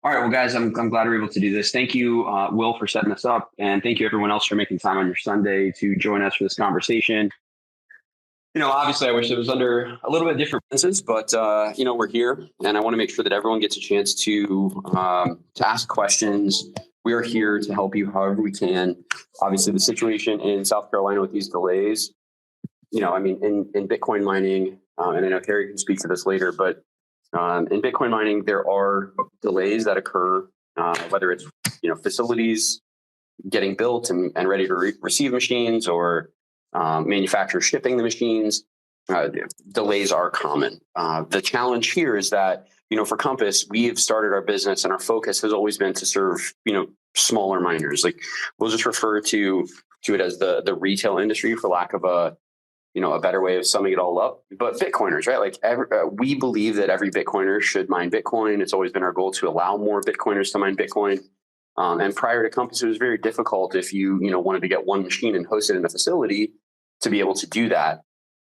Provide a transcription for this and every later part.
All right, well, guys, I'm glad we're able to do this. Thank you, Will, for setting this up, and thank you everyone else for making time on your Sunday to join us for this conversation. Obviously, I wish it was under a little bit different lenses, but we're here, and I want to make sure that everyone gets a chance to ask questions. We are here to help you however we can. Obviously, the situation in South Carolina with these delays, in Bitcoin mining, and I know Harry can speak to this later, but in Bitcoin mining, there are delays that occur, whether it's facilities getting built and ready to receive machines, or manufacturers shipping the machines. Delays are common. The challenge here is that for Compass, we have started our business, and our focus has always been to serve smaller miners. Like, we'll just refer to it as the retail industry, for lack of a better way of summing it all up. But Bitcoiners, right? Like, we believe that every Bitcoiner should mine Bitcoin. It's always been our goal to allow more Bitcoiners to mine Bitcoin. And prior to Compass, it was very difficult if you wanted to get one machine and host it in a facility to be able to do that.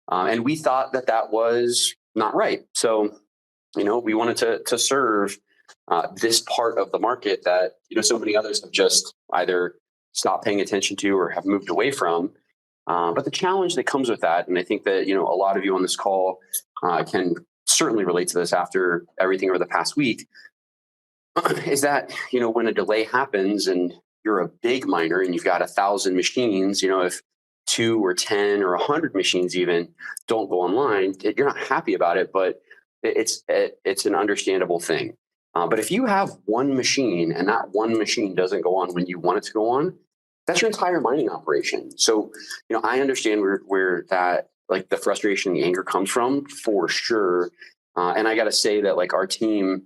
And we thought that was not right. So, we wanted to serve this part of the market that so many others have just either stopped paying attention to or have moved away from. But the challenge that comes with that, and I think that a lot of you on this call can certainly relate to this after everything over the past week, is that when a delay happens and you're a big miner and you've got 1,000 machines, if 2 or 10 or 100 machines even don't go online, you're not happy about it, but it's an understandable thing. But if you have one machine and that one machine doesn't go on when you want it to go on, that's your entire mining operation. So, I understand where that, like, the frustration, the anger comes from, for sure. And I got to say that, like, our team,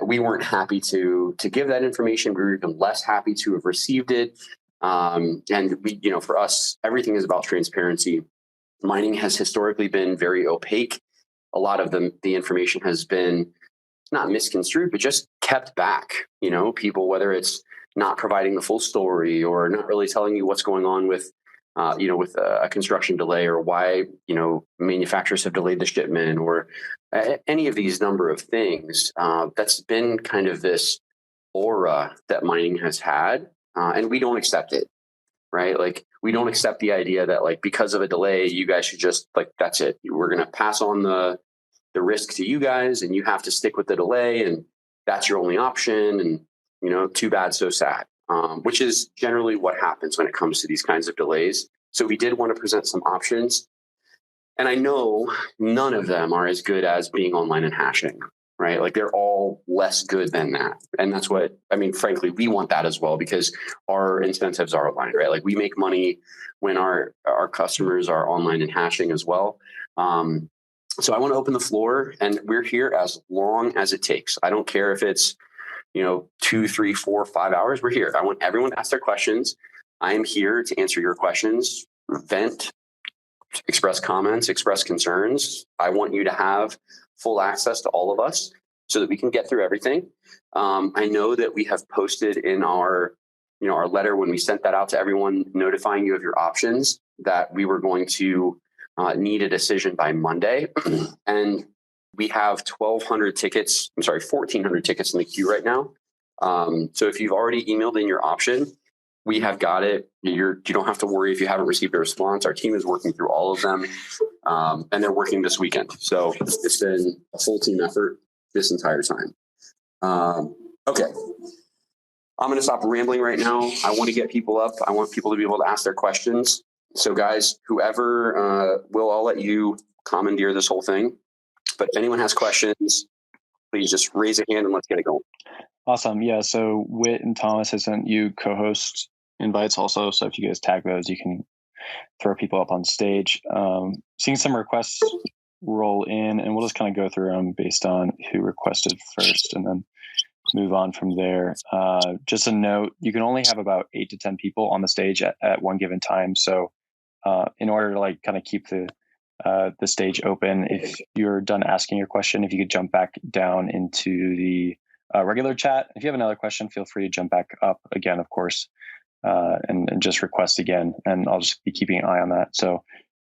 we weren't happy to give that information. We were even less happy to have received it. And we, for us, everything is about transparency. Mining has historically been very opaque. A lot of the information has been not misconstrued, but just kept back. People, whether it's not providing the full story or not really telling you what's going on with a construction delay, or why manufacturers have delayed the shipment, or any of these number of things. That's been kind of this aura that mining has had, and we don't accept it, right? Like, we don't accept the idea that, like, because of a delay, you guys should just, like, that's it. We're going to pass on the risk to you guys, and you have to stick with the delay, and that's your only option. And too bad, so sad. Which is generally what happens when it comes to these kinds of delays. So we did want to present some options. And I know none of them are as good as being online and hashing, right? Like, they're all less good than that. And that's what, frankly, we want that as well, because our incentives are aligned, right? Like, we make money when our customers are online and hashing as well. So I want to open the floor, and we're here as long as it takes. I don't care if it's 2, 3, 4, 5 hours. We're here. I want everyone to ask their questions. I am here to answer your questions, vent, express comments, express concerns. I want you to have full access to all of us so that we can get through everything. I know that we have posted in our letter, when we sent that out to everyone, notifying you of your options, that we were going to need a decision by Monday. And we have 1,400 tickets in the queue right now. So if you've already emailed in your option, we have got it. You don't have to worry if you haven't received a response. Our team is working through all of them, and they're working this weekend. So it's been a full team effort this entire time. Okay. I'm going to stop rambling right now. I want to get people up. I want people to be able to ask their questions. So guys, whoever, I'll let you commandeer this whole thing. But if anyone has questions, please just raise a hand and let's get it going. Awesome. Yeah. So Whit and Thomas has sent you co-host invites also. So if you guys tag those, you can throw people up on stage. Seeing some requests roll in, and we'll just kind of go through them based on who requested first, and then move on from there. Just a note, you can only have about 8 to 10 people on the stage at one given time. So in order to kind of keep the stage open, if you're done asking your question, if you could jump back down into the regular chat. If you have another question, feel free to jump back up again, of course, and just request again, and I'll just be keeping an eye on that. So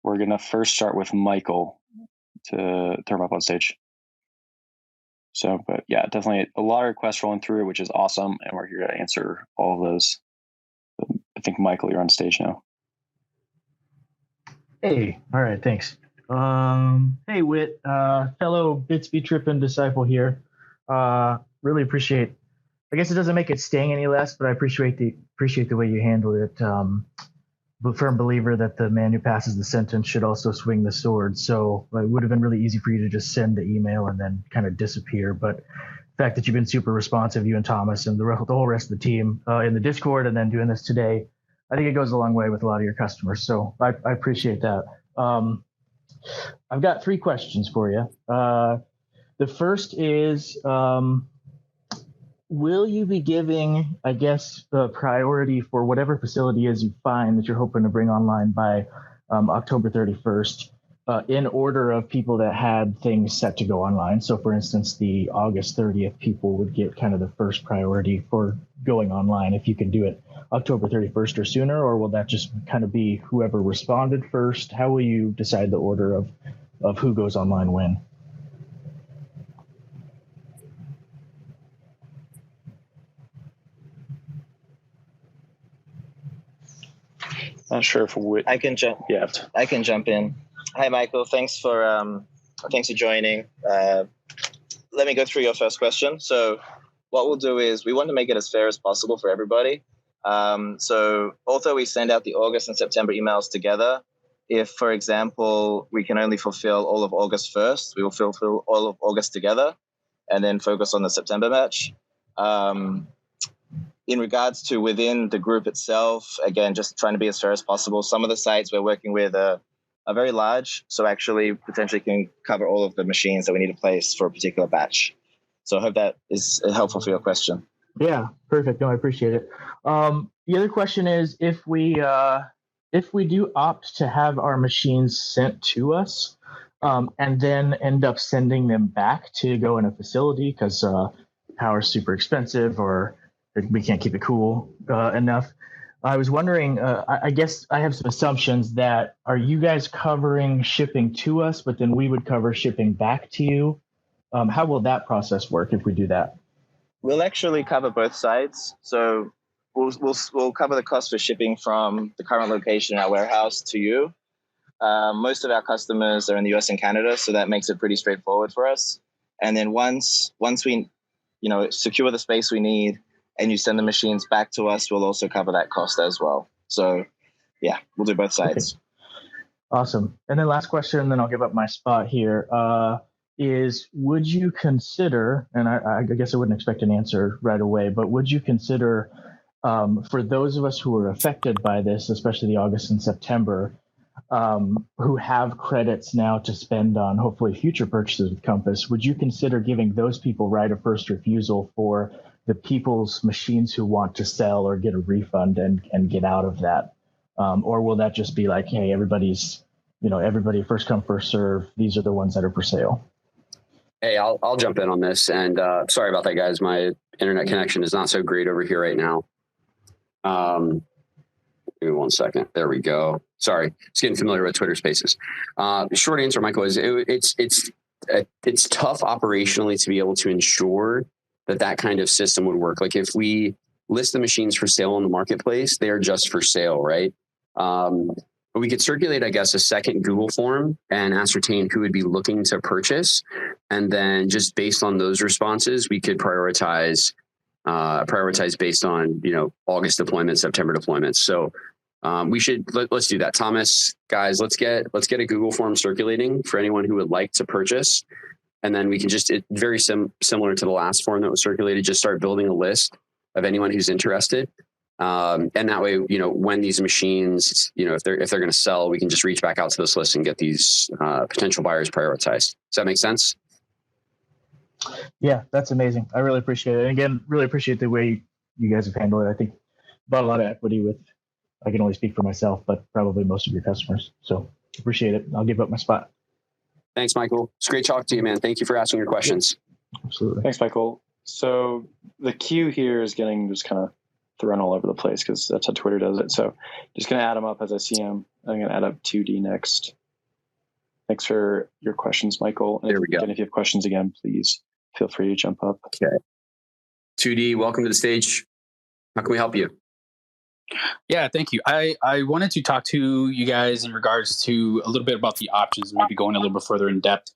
we're going to first start with Michael to throw him up on stage. So, but yeah, definitely a lot of requests rolling through, which is awesome. And we're here to answer all of those. I think, Michael, you're on stage now. Hey, all right, thanks. Hey, Whit, fellow Bitsby Trippin' disciple here. Really appreciate. I guess it doesn't make it sting any less, but I appreciate the way you handled it. Firm believer that the man who passes the sentence should also swing the sword. So it would have been really easy for you to just send the email and then kind of disappear. But the fact that you've been super responsive, you and Thomas and the whole rest of the team in the Discord, and then doing this today, I think it goes a long way with a lot of your customers. So I appreciate that. I've got 3 questions for you. The first is, will you be giving, I guess, the priority for whatever facility is you find that you're hoping to bring online by October 31st in order of people that had things set to go online? So, for instance, the August 30th people would get kind of the first priority for going online if you can do it October 31st or sooner, or will that just kind of be whoever responded first? How will you decide the order of who goes online when? Not sure if I can jump. Yeah, I can jump in. Hi, Michael. Thanks for joining. Let me go through your first question. So, what we'll do is we want to make it as fair as possible for everybody. So, although we send out the August and September emails together, if, for example, we can only fulfill all of August first, we will fulfill all of August together, and then focus on the September batch. In regards to within the group itself, again, just trying to be as fair as possible. Some of the sites we're working with are very large, so actually potentially can cover all of the machines that we need to place for a particular batch. So I hope that is helpful for your question. Yeah, perfect. No, I appreciate it. The other question is, if we do opt to have our machines sent to us, and then end up sending them back to go in a facility because power's super expensive or we can't keep it cool enough. I was wondering, I guess I have some assumptions that, are you guys covering shipping to us, but then we would cover shipping back to you? How will that process work if we do that? We'll actually cover both sides. So we'll cover the cost for shipping from the current location in our warehouse to you. Most of our customers are in the US and Canada, so that makes it pretty straightforward for us. And then once we, secure the space we need, and you send the machines back to us, we'll also cover that cost as well. So, yeah, we'll do both sides. Okay. Awesome. And then last question, and then I'll give up my spot here, is would you consider, and I guess I wouldn't expect an answer right away, but would you consider, for those of us who are affected by this, especially the August and September, who have credits now to spend on hopefully future purchases with Compass, would you consider giving those people right of first refusal for the people's machines who want to sell or get a refund and get out of that? Or will that just be like, hey, everybody first come, first serve. These are the ones that are for sale. Hey, I'll jump in on this. And sorry about that, guys. My internet connection is not so great over here right now. Give me 1 second. There we go. Sorry. Just getting familiar with Twitter Spaces. Short answer, Michael, is it's tough operationally to be able to ensure that kind of system would work. Like if we list the machines for sale in the marketplace, they are just for sale, right? But we could circulate, I guess, a second Google form and ascertain who would be looking to purchase. And then just based on those responses, we could prioritize based on, August deployments, September deployments. So let's do that. Thomas, guys, let's get a Google form circulating for anyone who would like to purchase. And then we can very similar to the last form that was circulated, just start building a list of anyone who's interested. And that way, when these machines, if they're going to sell, we can just reach back out to this list and get these potential buyers prioritized. Does that make sense? Yeah, that's amazing. I really appreciate it. And again, really appreciate the way you guys have handled it. I think bought a lot of equity with, I can only speak for myself, but probably most of your customers. So appreciate it. I'll give up my spot. Thanks, Michael. It's great talking to you, man. Thank you for asking your questions. Absolutely. Thanks, Michael. So the queue here is getting just kind of thrown all over the place because that's how Twitter does it. So just going to add them up as I see them. I'm going to add up 2D next. Thanks for your questions, Michael. And there we go. And if you have questions again, please feel free to jump up. Okay. 2D, welcome to the stage. How can we help you? Yeah, thank you. I wanted to talk to you guys in regards to a little bit about the options, maybe going a little bit further in depth.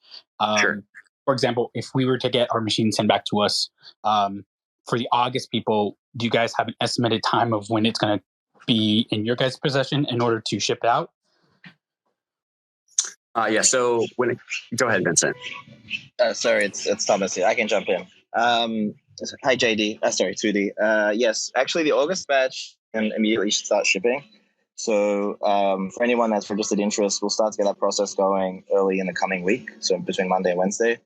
Sure. For example, if we were to get our machine sent back to us, for the August people, do you guys have an estimated time of when it's going to be in your guys' possession in order to ship it out? Yeah. So go ahead, Vincent. Sorry, it's Thomas here. I can jump in. Hi, JD. Sorry, 2D. Yes, actually, the August batch can immediately start shipping. So for anyone that's registered interest, we'll start to get that process going early in the coming week, so between Monday and Wednesday.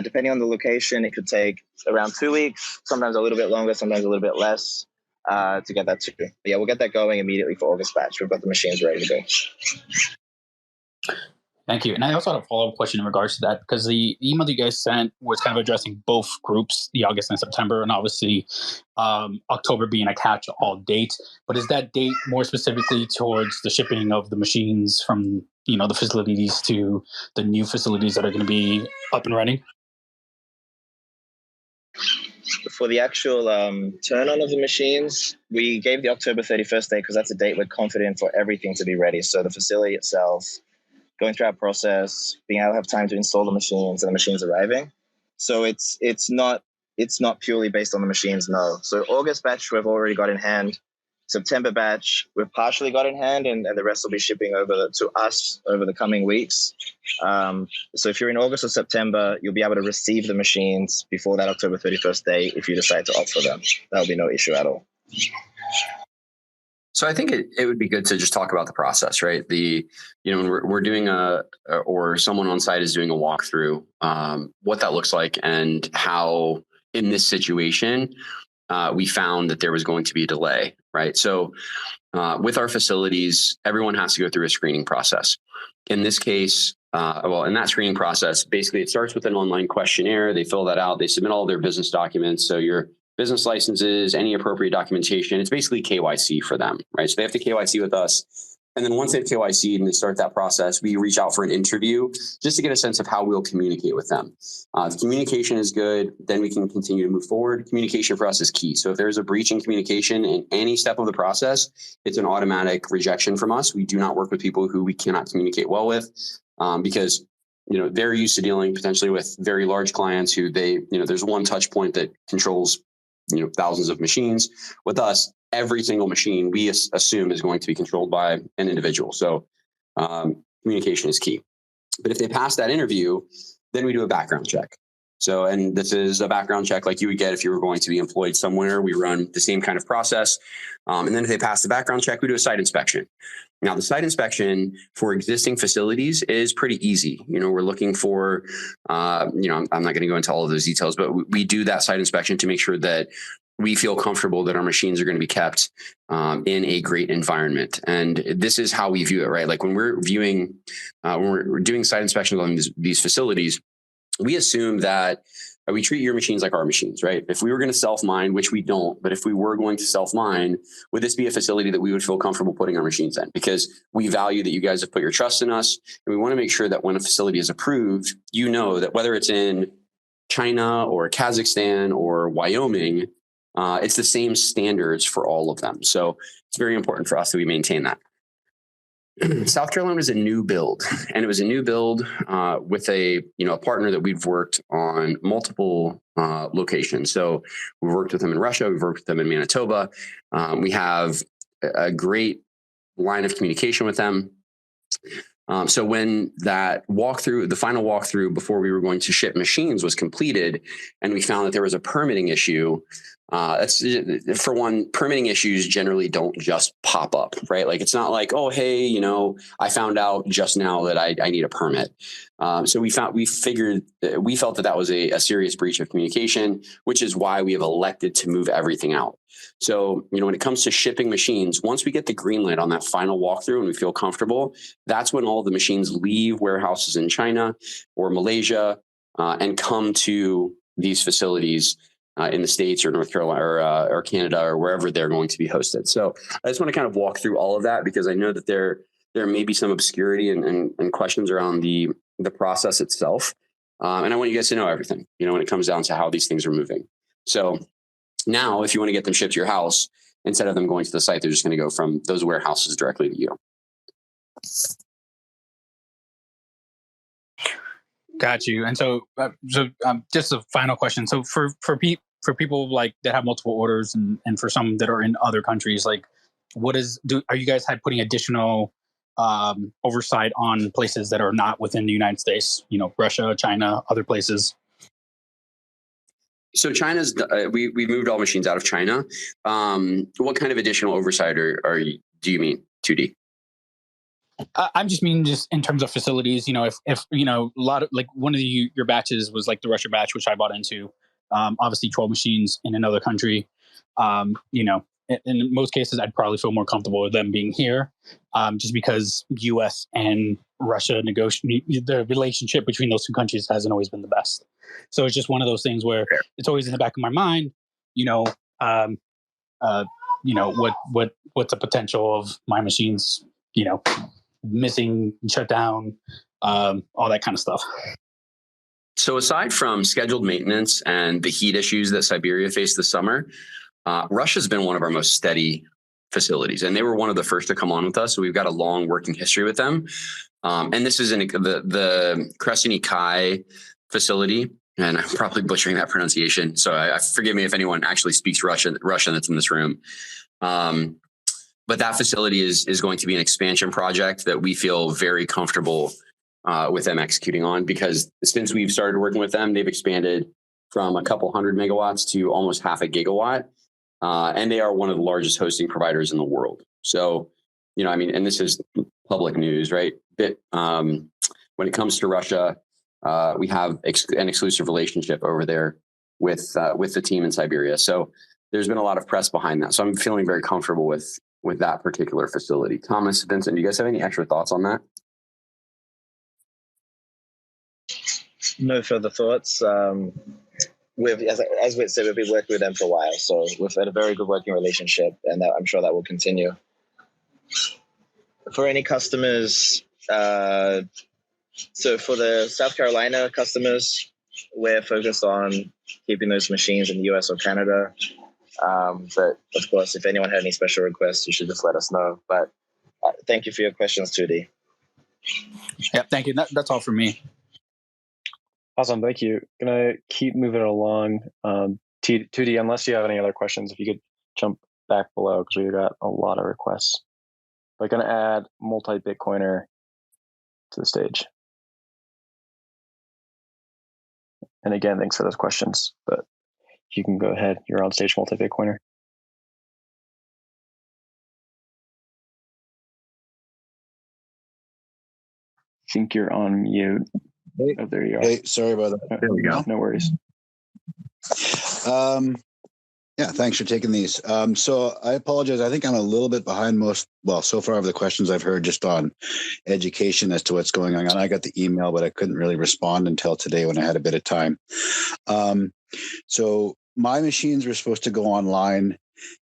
Depending on the location, it could take around 2 weeks, sometimes a little bit longer, sometimes a little bit less to get that too. But yeah, we'll get that going immediately for August batch. We've got the machines ready to go. Thank you. And I also had a follow-up question in regards to that, because the email that you guys sent was kind of addressing both groups, the August and September, and obviously October being a catch-all date. But is that date more specifically towards the shipping of the machines from, the facilities to the new facilities that are going to be up and running? For the actual turn on of the machines, we gave the October 31st date because that's a date we're confident for everything to be ready. So the facility itself, going through our process, being able to have time to install the machines and the machines arriving. So it's not purely based on the machines, no. So August batch we've already got in hand. September batch we've partially got in hand, and the rest will be shipping over to us over the coming weeks. So if you're in August or September, you'll be able to receive the machines before that October 31st date if you decide to opt for them. That'll be no issue at all. So I think it would be good to just talk about the process, right? When we're doing or someone on site is doing a walkthrough, what that looks like and how in this situation, we found that there was going to be a delay, right? So with our facilities, everyone has to go through a screening process. In this case, in that screening process, basically it starts with an online questionnaire. They fill that out. They submit all their business documents. So your business licenses, any appropriate documentation. It's basically KYC for them, right? So they have to KYC with us. And then once they've KYC'd and they start that process, we reach out for an interview just to get a sense of how we'll communicate with them. If communication is good, then we can continue to move forward. Communication for us is key. So if there's a breach in communication in any step of the process, it's an automatic rejection from us. We do not work with people who we cannot communicate well with because they're used to dealing potentially with very large clients who there's one touch point that controls thousands of machines. With us, every single machine we assume is going to be controlled by an individual. So communication is key. But if they pass that interview, then we do a background check. So, and this is a background check like you would get if you were going to be employed somewhere. We run the same kind of process. And then if they pass the background check, we do a site inspection. Now, the site inspection for existing facilities is pretty easy. We're looking for, I'm not going to go into all of those details, but we do that site inspection to make sure that we feel comfortable that our machines are going to be kept in a great environment. And this is how we view it, right? Like when we're viewing, when we're doing site inspections on these facilities, we assume that we treat your machines like our machines, right? If we were going to self-mine, which we don't, but if we were going to self-mine, would this be a facility that we would feel comfortable putting our machines in? Because we value that you guys have put your trust in us. And we want to make sure that when a facility is approved, that whether it's in China or Kazakhstan or Wyoming, it's the same standards for all of them. So it's very important for us that we maintain that. South Carolina was a new build, and it was a new build with a partner that we've worked on multiple locations. So we've worked with them in Russia, we've worked with them in Manitoba. We have a great line of communication with them. So when that walkthrough, the final walkthrough before we were going to ship machines was completed, and we found that there was a permitting issue. That's for one, permitting issues generally don't just pop up, right? Like it's not like, oh, hey, I found out just now that I need a permit. So we felt that was a serious breach of communication, which is why we have elected to move everything out. So, when it comes to shipping machines, once we get the green light on that final walkthrough and we feel comfortable, that's when all the machines leave warehouses in China or Malaysia and come to these facilities in the States or North Carolina or Canada or wherever they're going to be hosted. So I just want to kind of walk through all of that because I know that there may be some obscurity and questions around the process itself. And I want you guys to know everything, when it comes down to how these things are moving. So now, if you want to get them shipped to your house, instead of them going to the site, they're just going to go from those warehouses directly to you. Got you. And so just a final question. So for people like that have multiple orders and for some that are in other countries, like are you guys putting additional oversight on places that are not within the United States, Russia, China, other places? So China's, we moved all machines out of China. What kind of additional oversight do you mean, 2D? I'm just meaning just in terms of facilities, if a lot of like one of your batches was like the Russia batch, which I bought into, obviously 12 machines in another country, in most cases, I'd probably feel more comfortable with them being here, just because U.S. and Russia the relationship between those two countries hasn't always been the best. So it's just one of those things where it's always in the back of my mind, what's the potential of my machines, missing, shut down, all that kind of stuff. So aside from scheduled maintenance and the heat issues that Siberia faced this summer, Russia's been one of our most steady facilities, and they were one of the first to come on with us. So we've got a long working history with them. And this is the Krasny Kai facility, and I'm probably butchering that pronunciation. So I forgive me if anyone actually speaks Russian that's in this room. But that facility is going to be an expansion project that we feel very comfortable with them executing on, because since we've started working with them, they've expanded from a couple 100 megawatts to almost half a gigawatt. And they are one of the largest hosting providers in the world. So, and this is public news, right? When it comes to Russia, we have an exclusive relationship over there with the team in Siberia. So there's been a lot of press behind that. So I'm feeling very comfortable with that particular facility. Thomas, Vincent, do you guys have any extra thoughts on that? No further thoughts. As Whit said, we've been working with them for a while, so we've had a very good working relationship, and I'm sure that will continue. For any customers, so for the South Carolina customers, we're focused on keeping those machines in the US or Canada. But of course, if anyone had any special requests, you should just let us know. But thank you for your questions, 2D. Yeah, thank you. That's all for me. Awesome, thank you. Gonna keep moving along. 2D, unless you have any other questions, if you could jump back below, because we've got a lot of requests. We're gonna add multi-Bitcoiner to the stage. And again, thanks for those questions, but you can go ahead. You're on stage, multi-Bitcoiner. I think you're on mute. Hey, oh, there you are. Hey, sorry about that. There we go. No worries. Yeah, thanks for taking these. So I apologize. I think I'm a little bit behind so far of the questions I've heard just on education as to what's going on. I got the email, but I couldn't really respond until today when I had a bit of time. So my machines were supposed to go online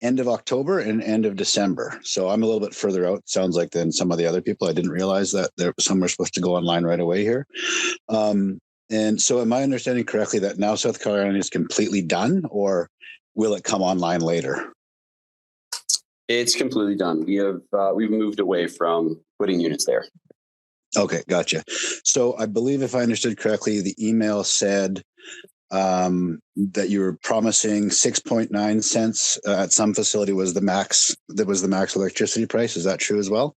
end of October and end of December. So I'm a little bit further out, sounds like, than some of the other people. I didn't realize that some were supposed to go online right away here. And so am I understanding correctly that now South Carolina is completely done, or will it come online later? It's completely done. We've moved away from putting units there. Okay, gotcha. So I believe, if I understood correctly, the email said that you were promising 6.9 cents at some facility was the max. That was the max electricity price. Is that true as well?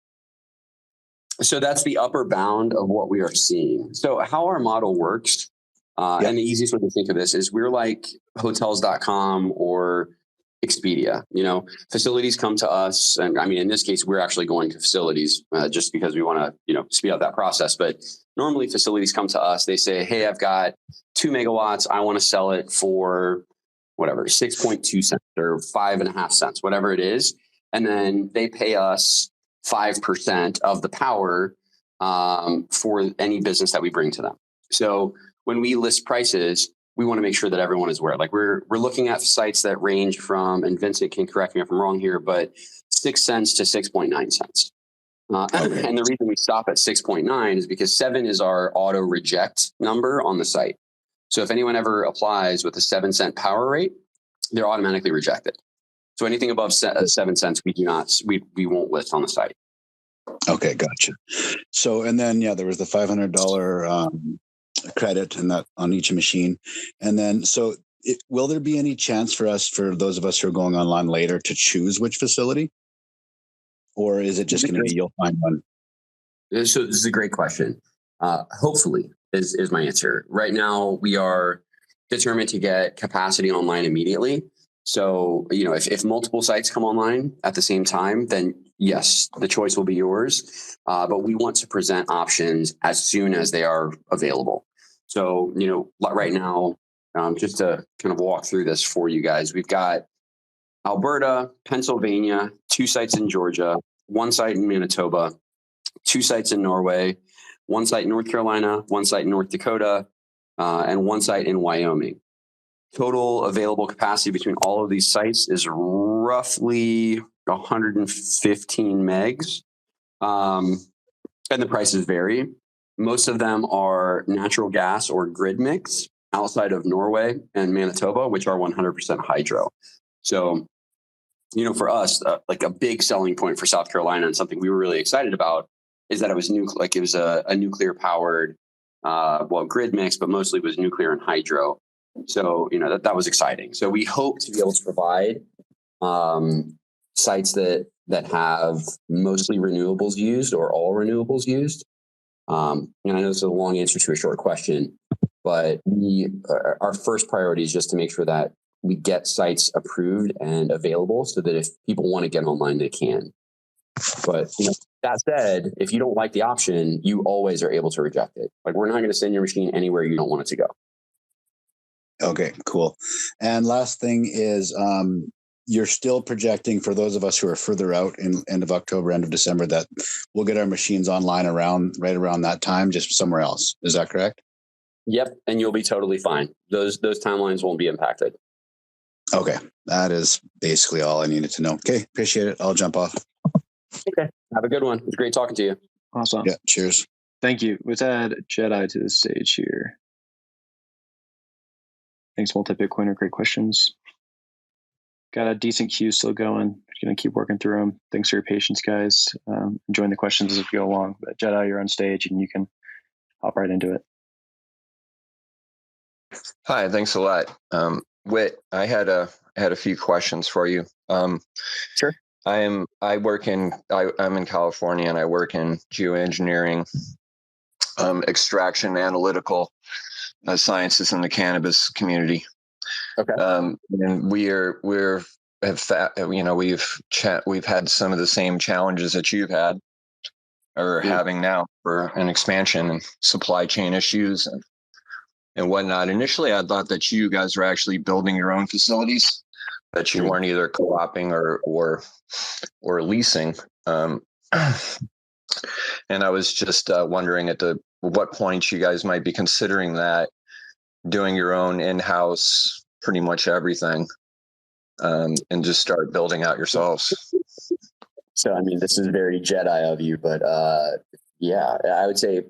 So that's the upper bound of what we are seeing. So how our model works, and the easiest way to think of this is we're like Hotels.com or Expedia. Facilities come to us, and I mean, in this case, we're actually going to facilities just because we want to, speed up that process. But normally, facilities come to us. They say, "Hey, I've got 2 megawatts. I want to sell it for whatever 6.2 cents or 5.5 cents, whatever it is," and then they pay us 5% of the power for any business that we bring to them. So when we list prices, we want to make sure that everyone is aware. Like we're looking at sites that range from, and Vincent can correct me if I'm wrong here, but 6 cents to 6.9 cents. And the reason we stop at 6.9 is because 7 is our auto reject number on the site. So if anyone ever applies with a 7-cent power rate, they're automatically rejected. So anything above 7 cents, we won't list on the site. Okay, gotcha. So, and then, there was the $500 credit and that on each machine. And then, so will there be any chance for those of us who are going online later to choose which facility? Or is it just going to be, you'll find one? So this is a great question. Hopefully is my answer. Right now, we are determined to get capacity online immediately. So, if multiple sites come online at the same time, then yes, the choice will be yours. But we want to present options as soon as they are available. So, right now, just to kind of walk through this for you guys, we've got Alberta, Pennsylvania, 2 sites in Georgia, 1 site in Manitoba, 2 sites in Norway, 1 site in North Carolina, 1 site in North Dakota, and 1 site in Wyoming. Total available capacity between all of these sites is roughly 115 megs. And the prices vary. Most of them are natural gas or grid mix outside of Norway and Manitoba, which are 100% hydro. So, for us, like a big selling point for South Carolina and something we were really excited about is that it was a nuclear powered, grid mix, but mostly was nuclear and hydro. So, that was exciting. So we hope to be able to provide sites that have mostly renewables used or all renewables used. And I know this is a long answer to a short question, but our first priority is just to make sure that we get sites approved and available so that if people want to get online, they can. But that said, if you don't like the option, you always are able to reject it. Like, we're not going to send your machine anywhere you don't want it to go. Okay, cool. And last thing is, you're still projecting for those of us who are further out in end of October, end of December, that we'll get our machines online right around that time, just somewhere else. Is that correct? Yep. And you'll be totally fine. Those timelines won't be impacted. Okay. That is basically all I needed to know. Okay. Appreciate it. I'll jump off. Okay. Have a good one. It was great talking to you. Awesome. Yeah. Cheers. Thank you. Let's add Jedi to the stage here. Thanks, Multi-Bitcoiner. Great questions. Got a decent queue still going. Going to keep working through them. Thanks for your patience, guys. Enjoying the questions as we go along. But Jedi, you're on stage and you can hop right into it. Hi, thanks a lot. Whit, I had a few questions for you. Sure. I'm in California and I work in geoengineering, extraction, analytical sciences in the cannabis community. Okay. And we've had some of the same challenges that you've had or having now for an expansion and supply chain issues and whatnot. Initially, I thought that you guys were actually building your own facilities, that you weren't either co-oping or leasing. And I was just wondering at what point you guys might be considering that, doing your own in-house, pretty much everything, and just start building out yourselves. So, I mean, this is very Jedi of you, but yeah, I would say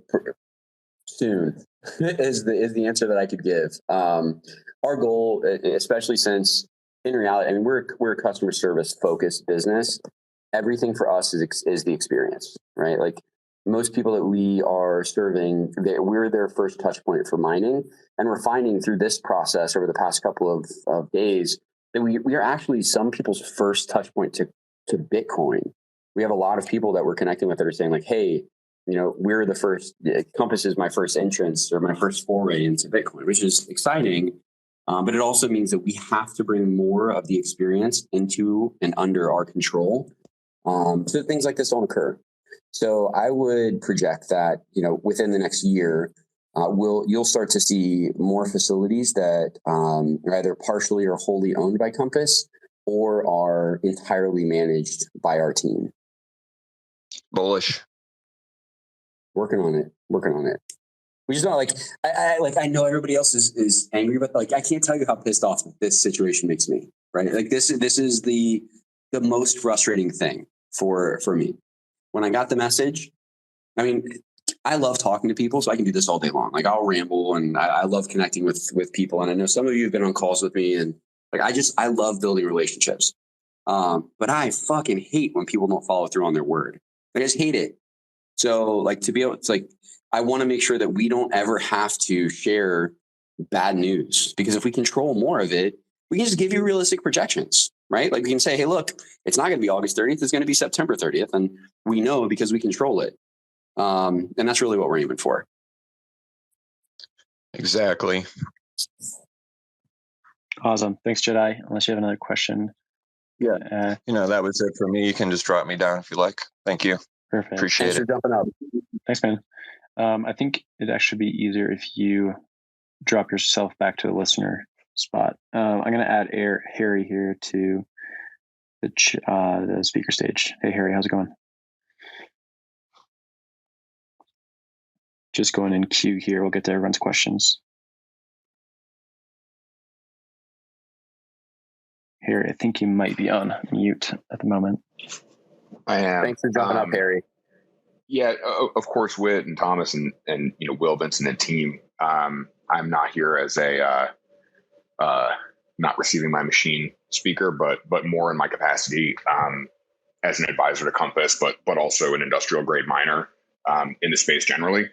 soon is the answer that I could give. Our goal, especially since in reality, I mean, we're a customer service focused business. Everything for us is the experience, right? Like, most people that we are serving, we're their first touch point for mining. And we're finding through this process over the past couple of days that we are actually some people's first touch point to Bitcoin. We have a lot of people that we're connecting with that are saying like, hey, we're the first, Compass is my first entrance or my first foray into Bitcoin, which is exciting. But it also means that we have to bring more of the experience into and under our control so that things like this don't occur. So I would project that, within the next year, you'll start to see more facilities that are either partially or wholly owned by Compass or are entirely managed by our team. Bullish. Working on it. Which is not like I know everybody else is angry, but like I can't tell you how pissed off this situation makes me. Right? Like this is the most frustrating thing for me. when I got the message, I mean, I love talking to people, so I can do this all day long. Like I'll ramble, and I love connecting with people. And I know some of you have been on calls with me, and like I love building relationships. But I fucking hate when people don't follow through on their word. I just hate it. So like to be able, it's like I want to make sure that we don't ever have to share bad news, because if we control more of it, we can just give you realistic projections, right? Like we can say, hey, look, it's not going to be August 30th. It's going to be September 30th. And we know because we control it. And that's really what we're aiming for. Exactly. Awesome. Thanks, Jedi. Unless you have another question. Yeah. That was it for me. You can just drop me down if you like. Thank you. Perfect. Appreciate Thanks it. for jumping up. Thanks, man. I think it'd actually be easier if you drop yourself back to the listener spot. I'm going to add Harry here to the speaker stage. Hey, Harry, how's it going? Just going in queue here. We'll get to everyone's questions. Harry, I think you might be on mute at the moment. I am. Thanks for jumping up, Harry. Yeah, of course, Whit and Thomas and Will, Vincent, and team. I'm not here as a not receiving my machine speaker, but more in my capacity as an advisor to Compass, but also an industrial grade miner in the space generally.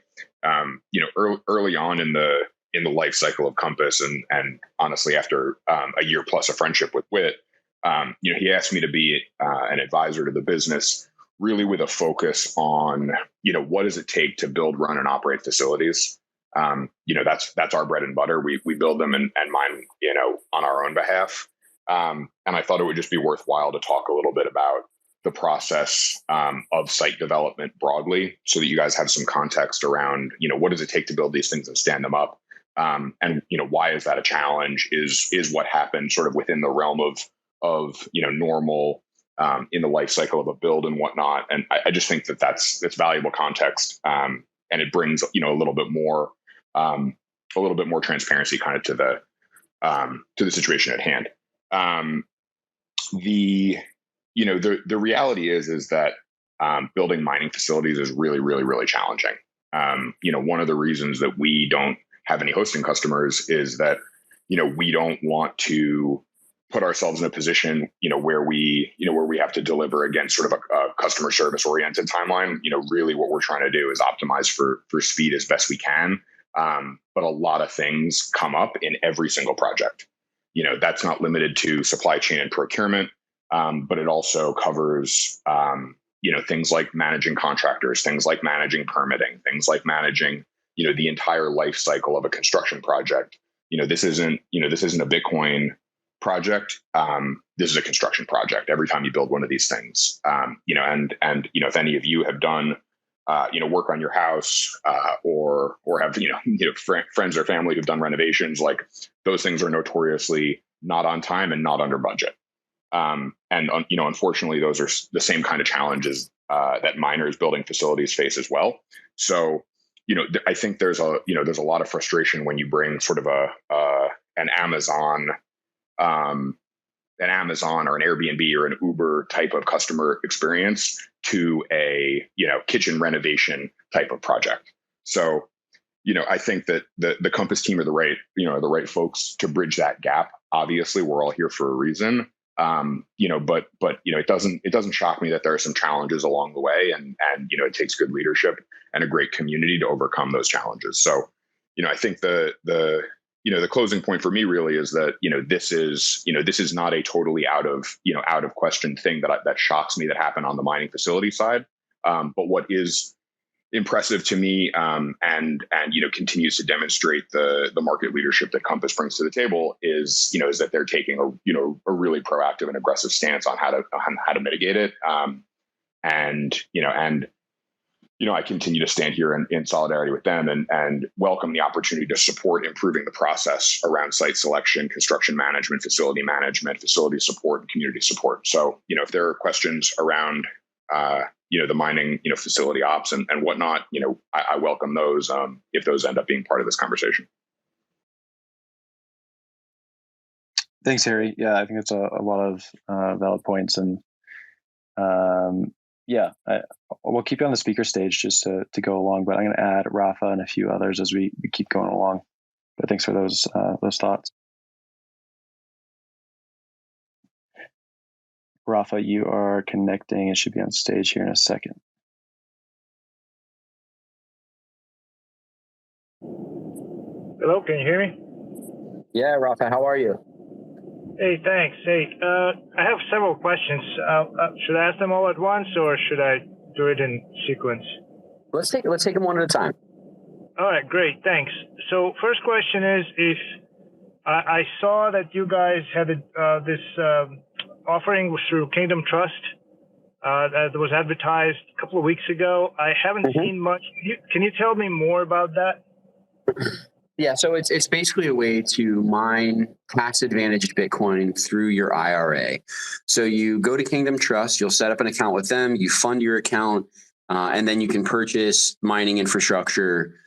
Early on in the life cycle of Compass, and honestly, after a year plus of friendship with Whit, he asked me to be an advisor to the business, really with a focus on, what does it take to build, run, and operate facilities. That's our bread and butter. We build them and mine, on our own behalf. And I thought it would just be worthwhile to talk a little bit about the process of site development broadly, so that you guys have some context around, what does it take to build these things and stand them up? And why is that a challenge? Is what happened sort of within the realm of normal in the life cycle of a build and whatnot. And I just think that's valuable context, and it brings a little bit more transparency kind of to the situation at hand. The reality is that building mining facilities is really, really, really challenging. One of the reasons that we don't have any hosting customers is that, we don't want to put ourselves in a position, where we have to deliver against sort of a customer service oriented timeline. Really what we're trying to do is optimize for speed as best we can. But a lot of things come up in every single project. That's not limited to supply chain and procurement, but it also covers, things like managing contractors, things like managing permitting, things like managing, the entire life cycle of a construction project. This isn't a Bitcoin project. This is a construction project. Every time you build one of these things, and if any of you have done, work on your house, or have, friends or family who've done renovations, like those things are notoriously not on time and not under budget. Unfortunately, those are the same kind of challenges that miners building facilities face as well. So, I think there's a lot of frustration when you bring sort of an Amazon or an Airbnb or an Uber type of customer experience to a, kitchen renovation type of project. So, I think that the Compass team are the right folks to bridge that gap. Obviously, we're all here for a reason. But it doesn't shock me that there are some challenges along the way, and it takes good leadership and a great community to overcome those challenges. So, I think the closing point for me really is that, this is not a totally out of question thing that shocks me that happened on the mining facility side. But what is impressive to me, and continues to demonstrate the market leadership that Compass brings to the table is that they're taking a really proactive and aggressive stance on how to mitigate it. I continue to stand here in solidarity with them and welcome the opportunity to support improving the process around site selection, construction management, facility support, and community support. So, if there are questions around, the mining, facility ops and whatnot, I welcome those if those end up being part of this conversation. Thanks, Harry. Yeah, I think it's a lot of valid points, and Yeah, we'll keep you on the speaker stage just to go along, but I'm going to add Rafa and a few others as we keep going along. But thanks for those thoughts. Rafa, you are connecting and should be on stage here in a second. Hello, can you hear me? Yeah, Rafa, how are you? Hey, thanks. Hey, I have several questions. Should I ask them all at once, or should I do it in sequence? Let's take them one at a time. All right, great, thanks. So, first question is, if I saw that you guys had this offering was through Kingdom Trust that was advertised a couple of weeks ago. I haven't seen much. Can you tell me more about that? Yeah, so it's basically a way to mine tax-advantaged Bitcoin through your IRA. So you go to Kingdom Trust, you'll set up an account with them, you fund your account, and then you can purchase mining infrastructure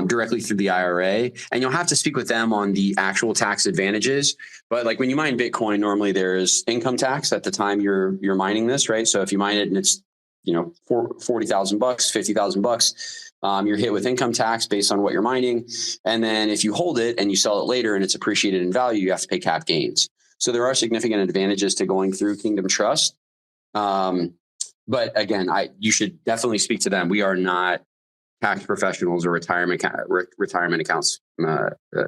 directly through the IRA. And you'll have to speak with them on the actual tax advantages. But like when you mine Bitcoin, normally there's income tax at the time you're mining this, right? So if you mine it and it's $40,000, $50,000, you're hit with income tax based on what you're mining. And then if you hold it and you sell it later and it's appreciated in value, you have to pay cap gains. So there are significant advantages to going through Kingdom Trust. But again, you should definitely speak to them. We are not tax professionals or retirement accounts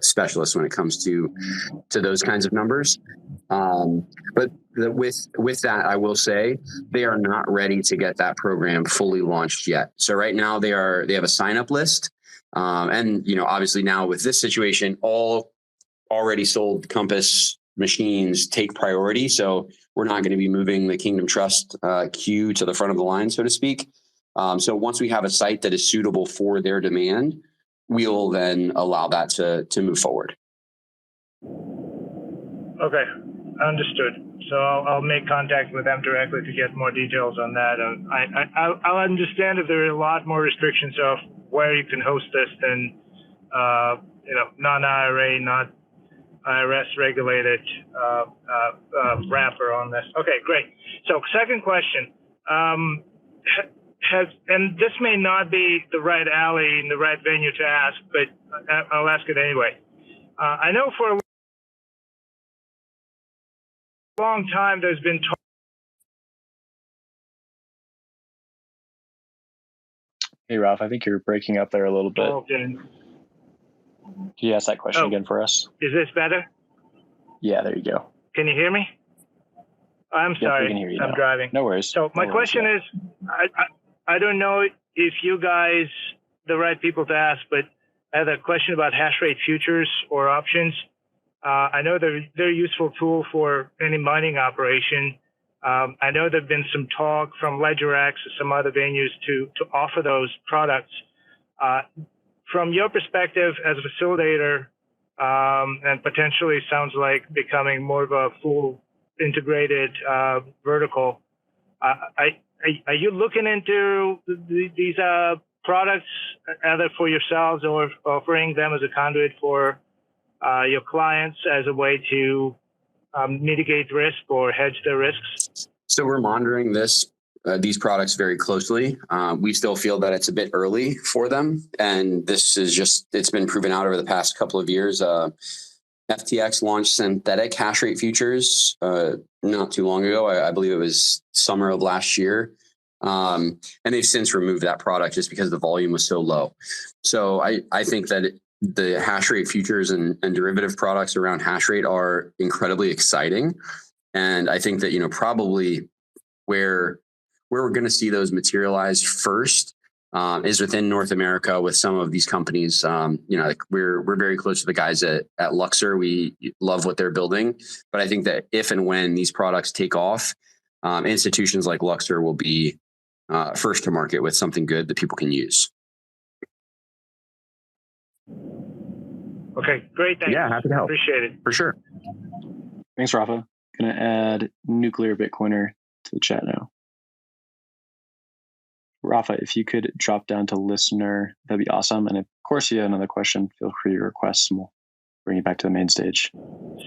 specialists when it comes to those kinds of numbers. But with that, I will say they are not ready to get that program fully launched yet. So right now they have a sign up list, and obviously now with this situation, all already sold Compass machines take priority. So we're not going to be moving the Kingdom Trust queue to the front of the line, so to speak. So once we have a site that is suitable for their demand, we'll then allow that to move forward. Okay, understood. So I'll make contact with them directly to get more details on that. I'll understand if there are a lot more restrictions of where you can host this than non-IRA, not IRS regulated wrapper on this. Okay, great. So second question. And this may not be the right alley and the right venue to ask, but I'll ask it anyway. I know for a long time there's been talk. Hey, Ralph, I think you're breaking up there a little bit. Okay. Can you ask that question again for us? Is this better? Yeah, there you go. Can you hear me? I'm sorry. We can hear you I'm now. driving. No worries. So my question is, I don't know if you guys the right people to ask, but I have a question about hash rate futures or options. I know they're a useful tool for any mining operation. I know there've been some talk from LedgerX or some other venues to offer those products. From your perspective as a facilitator, and potentially sounds like becoming more of a full integrated vertical, are you looking into these products either for yourselves or offering them as a conduit for your clients as a way to mitigate risk or hedge their risks? So we're monitoring these products very closely. We still feel that it's a bit early for them. And this is it's been proven out over the past couple of years. FTX launched synthetic hash rate futures not too long ago. I believe it was summer of last year. And they've since removed that product just because the volume was so low. So I think that the hash rate futures and derivative products around hash rate are incredibly exciting. And I think that, probably where we're going to see those materialize first is within North America with some of these companies. We're very close to the guys at Luxor. We love what they're building, but I think that if and when these products take off, institutions like Luxor will be first to market with something good that people can use. Okay, great. Thanks. Yeah, happy to help. Appreciate it. For sure. Thanks, Rafa. Going to add Nuclear Bitcoiner to the chat now. Rafa, if you could drop down to listener, that'd be awesome. And of course, you have another question, feel free to request and we'll bring you back to the main stage.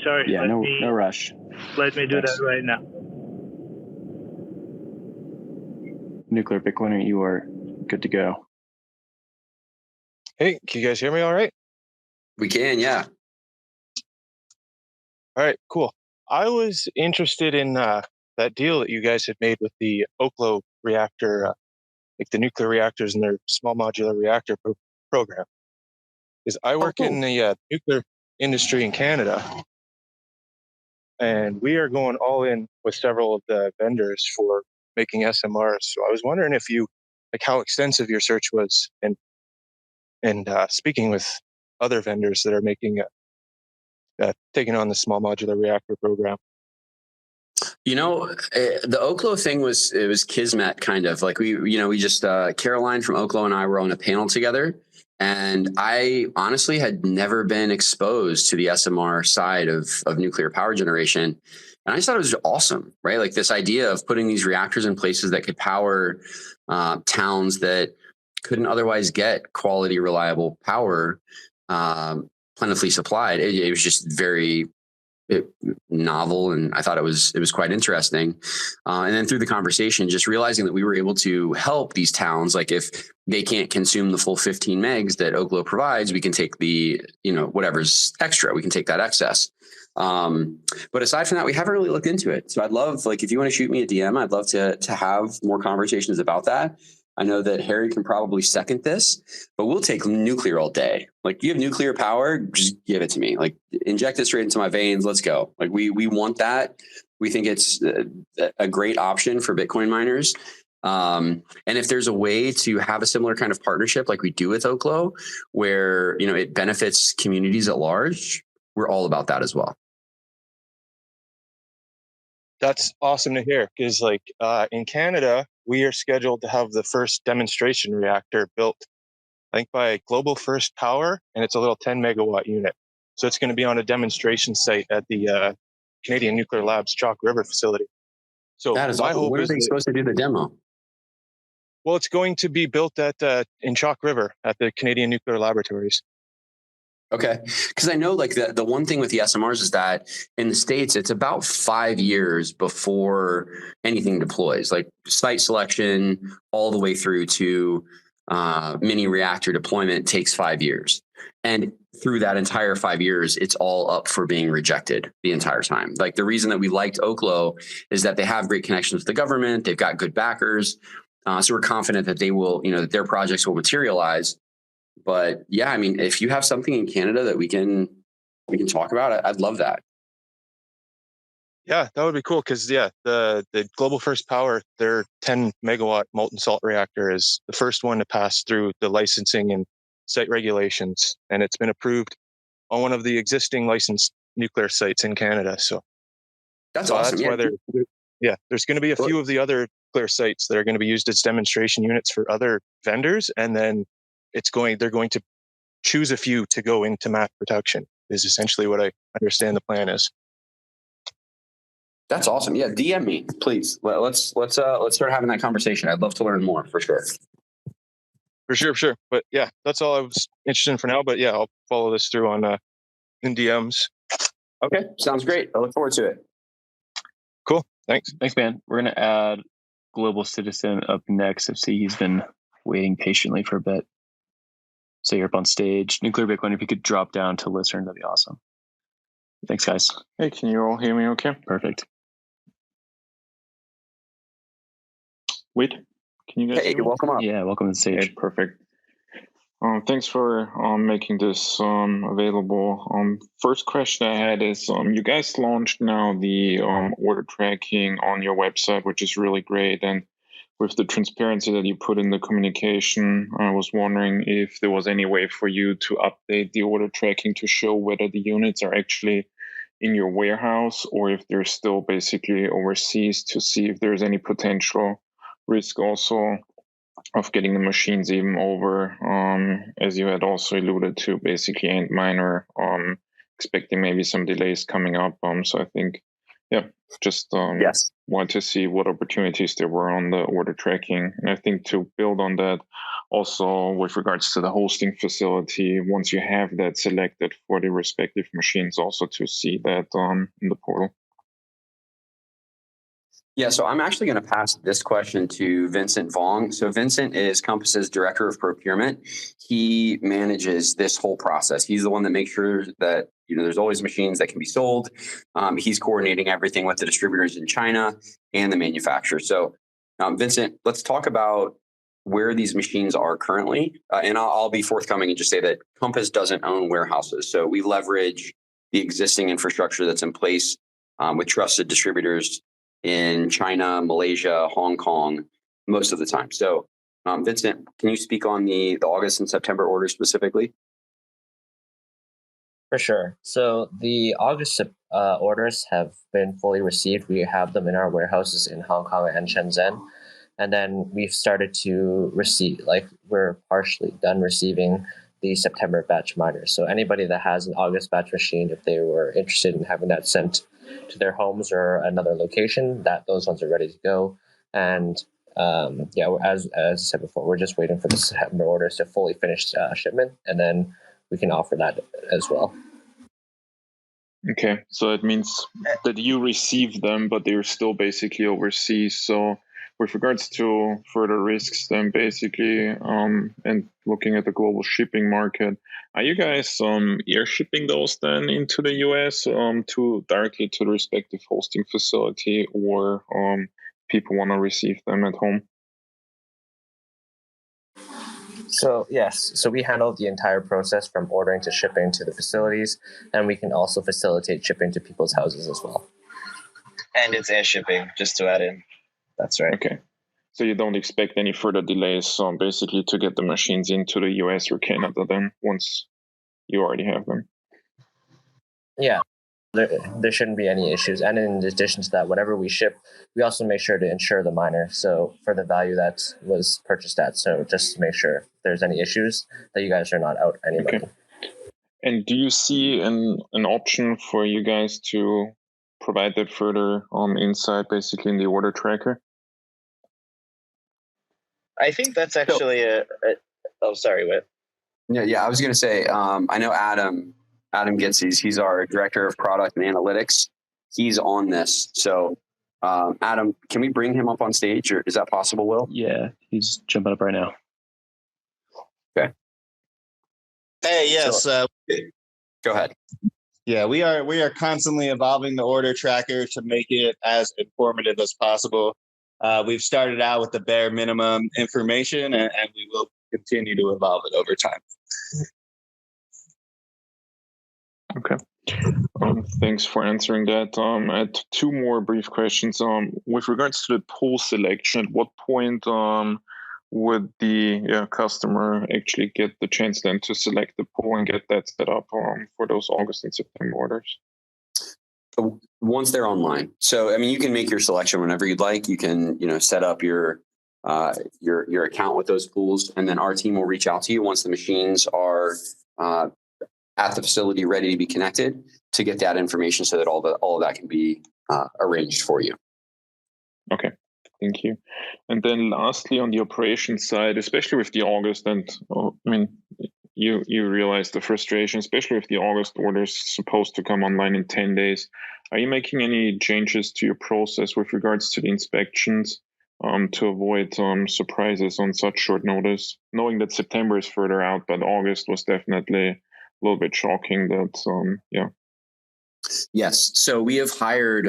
Sorry. Yeah, no rush. Let me do that right now. Nuclear Bitcoiner, you are good to go. Hey, can you guys hear me all right? We can, yeah. All right, cool. I was interested in that deal that you guys had made with the Oklo reactor, like the nuclear reactors and their small modular reactor program. Because I work in the nuclear industry in Canada, and we are going all in with several of the vendors for making SMRs. So I was wondering if you, like, how extensive your search was, and speaking with other vendors that are making taking on the small modular reactor program. The Oklo thing was kismet, kind of like we just Caroline from Oklo and I were on a panel together, and I honestly had never been exposed to the SMR side of nuclear power generation, and I just thought it was awesome, right? Like this idea of putting these reactors in places that could power towns that couldn't otherwise get quality, reliable power, plentifully supplied. It was just very novel, and I thought it was quite interesting. And then through the conversation, just realizing that we were able to help these towns, like if they can't consume the full 15 megs that Oklo provides, we can take the whatever's extra, we can take that excess. But aside from that, we haven't really looked into it. So I'd love, like, if you want to shoot me a DM, I'd love to have more conversations about that. I know that Harry can probably second this, but we'll take nuclear all day. Like, you have nuclear power, just give it to me. Like, inject it straight into my veins. Let's go. Like, we want that. We think it's a great option for Bitcoin miners. And if there's a way to have a similar kind of partnership like we do with Oklo, where, it benefits communities at large, we're all about that as well. That's awesome to hear, because in Canada, we are scheduled to have the first demonstration reactor built, I think, by Global First Power, and it's a little 10 megawatt unit. So it's going to be on a demonstration site at the Canadian Nuclear Labs Chalk River facility. So that is my awesome. hope When are is they supposed to do the demo? Well, it's going to be built at in Chalk River at the Canadian Nuclear Laboratories. Okay. Because I know, like, the one thing with the SMRs is that in the States, it's about 5 years before anything deploys, like site selection all the way through to mini reactor deployment takes 5 years. And through that entire 5 years, it's all up for being rejected the entire time. Like, the reason that we liked Oklo is that they have great connections with the government. They've got good backers. So we're confident that they will, that their projects will materialize. But yeah, I mean, if you have something in Canada that we can talk about, I'd love that. Yeah, that would be cool, because the Global First Power, their 10 megawatt molten salt reactor is the first one to pass through the licensing and site regulations, and it's been approved on one of the existing licensed nuclear sites in Canada. So that's awesome. That's why there's going to be a few of the other nuclear sites that are going to be used as demonstration units for other vendors, and then they're going to choose a few to go into mass production, is essentially what I understand the plan is. That's awesome. Yeah, DM me, please. Let's start having that conversation. I'd love to learn more, for sure. For sure. But yeah, that's all I was interested in for now. But yeah, I'll follow this through on in DMs. Okay, sounds great. I look forward to it. Cool. Thanks, man. We're gonna add Global Citizen up next. I see he's been waiting patiently for a bit. So you're up on stage. Nuclear Bitcoin, if you could drop down to listener, that'd be awesome. Thanks, guys. Hey, can you all hear me okay? Perfect. Wait, can you guys hear me? Welcome up. Yeah, welcome to the stage. Okay, perfect. Thanks for making this available. First question I had is, you guys launched now the order tracking on your website, which is really great. And with the transparency that you put in the communication, I was wondering if there was any way for you to update the order tracking to show whether the units are actually in your warehouse or if they're still basically overseas, to see if there's any potential risk also of getting the machines even over, as you had also alluded to, basically Antminer, expecting maybe some delays coming up. So I think, just yes, wanted to see what opportunities there were on the order tracking. And I think to build on that, also with regards to the hosting facility, once you have that selected for the respective machines, also to see that in the portal. Yeah, so I'm actually going to pass this question to Vincent Vong. So Vincent is Compass's director of procurement. He manages this whole process. He's the one that makes sure that there's always machines that can be sold. He's coordinating everything with the distributors in China and the manufacturers. So Vincent, let's talk about where these machines are currently. And I'll be forthcoming and just say that Compass doesn't own warehouses. So we leverage the existing infrastructure that's in place with trusted distributors in China, Malaysia, Hong Kong, most of the time. So, Vincent, can you speak on the August and September orders specifically? For sure. So the August orders have been fully received. We have them in our warehouses in Hong Kong and Shenzhen. And then we've started to receive, we're partially done receiving the September batch miners. So anybody that has an August batch machine, if they were interested in having that sent to their homes or another location, those ones are ready to go. And as I said before, we're just waiting for the September orders to fully finish shipment, and then we can offer that as well. Okay, so it means that you receive them, but they're still basically overseas. So with regards to further risks, then basically, and looking at the global shipping market, are you guys air shipping those then into the US directly to the respective hosting facility, or people want to receive them at home? So yes, so we handle the entire process from ordering to shipping to the facilities, and we can also facilitate shipping to people's houses as well. And it's air shipping, just to add in. That's right. Okay. So you don't expect any further delays basically to get the machines into the US or Canada then once you already have them? Yeah, there shouldn't be any issues. And in addition to that, whatever we ship, we also make sure to insure the miner. So for the value that was purchased at. So just to make sure if there's any issues that you guys are not out any money. Okay. And do you see an option for you guys to provide that further insight basically in the order tracker? I think that's actually oh, sorry, Whit. Yeah, I was going to say, I know Adam Gitzies, he's our director of product and analytics. He's on this. So, Adam, can we bring him up on stage, or is that possible, Will? Yeah, he's jumping up right now. Okay. Hey, yes. Go ahead. Yeah, we are constantly evolving the order tracker to make it as informative as possible. We've started out with the bare minimum information, and we will continue to evolve it over time. Okay. Thanks for answering that. I had two more brief questions. With regards to the pool selection, at what point would the customer actually get the chance then to select the pool and get that set up for those August and September orders? Once they're online. So, I mean, you can make your selection whenever you'd like. You can, set up your account with those pools, and then our team will reach out to you once the machines are at the facility ready to be connected to get that information so that all of that can be arranged for you. Okay. Thank you. And then lastly, on the operations side, especially with the August, and you realize the frustration, especially if the August order is supposed to come online in 10 days. Are you making any changes to your process with regards to the inspections to avoid surprises on such short notice? Knowing that September is further out, but August was definitely a little bit shocking that, Yes. So we have hired,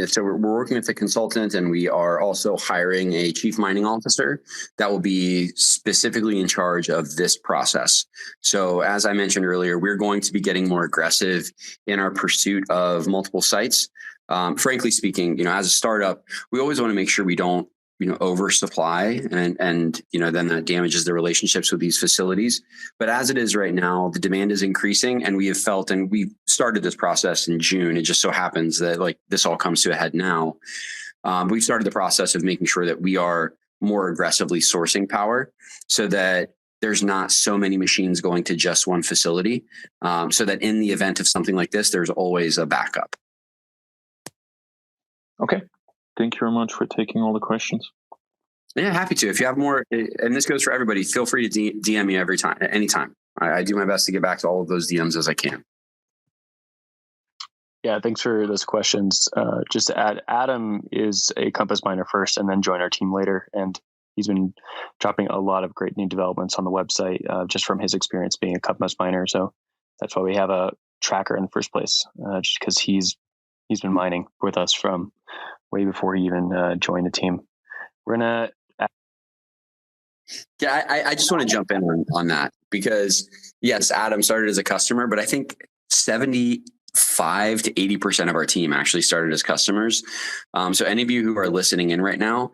so we're working with a consultant, and we are also hiring a chief mining officer that will be specifically in charge of this process. So as I mentioned earlier, we're going to be getting more aggressive in our pursuit of multiple sites. Frankly speaking, as a startup, we always want to make sure we don't oversupply and then that damages the relationships with these facilities. But as it is right now, the demand is increasing, and we have felt, and we started this process in June. It just so happens that this all comes to a head now. We've started the process of making sure that we are more aggressively sourcing power so that there's not so many machines going to just one facility, so that in the event of something like this, there's always a backup. Okay. Thank you very much for taking all the questions. Yeah, happy to. If you have more, and this goes for everybody, feel free to DM me anytime. I do my best to get back to all of those DMs as I can. Yeah, thanks for those questions. Just to add, Adam is a Compass miner first and then joined our team later. And he's been dropping a lot of great new developments on the website just from his experience being a Compass miner. So that's why we have a tracker in the first place, just because he's been mining with us from way before he even joined the team. We're going to... Yeah, I just want to jump in on that because, yes, Adam started as a customer, but I think 75 to 80% of our team actually started as customers. So any of you who are listening in right now,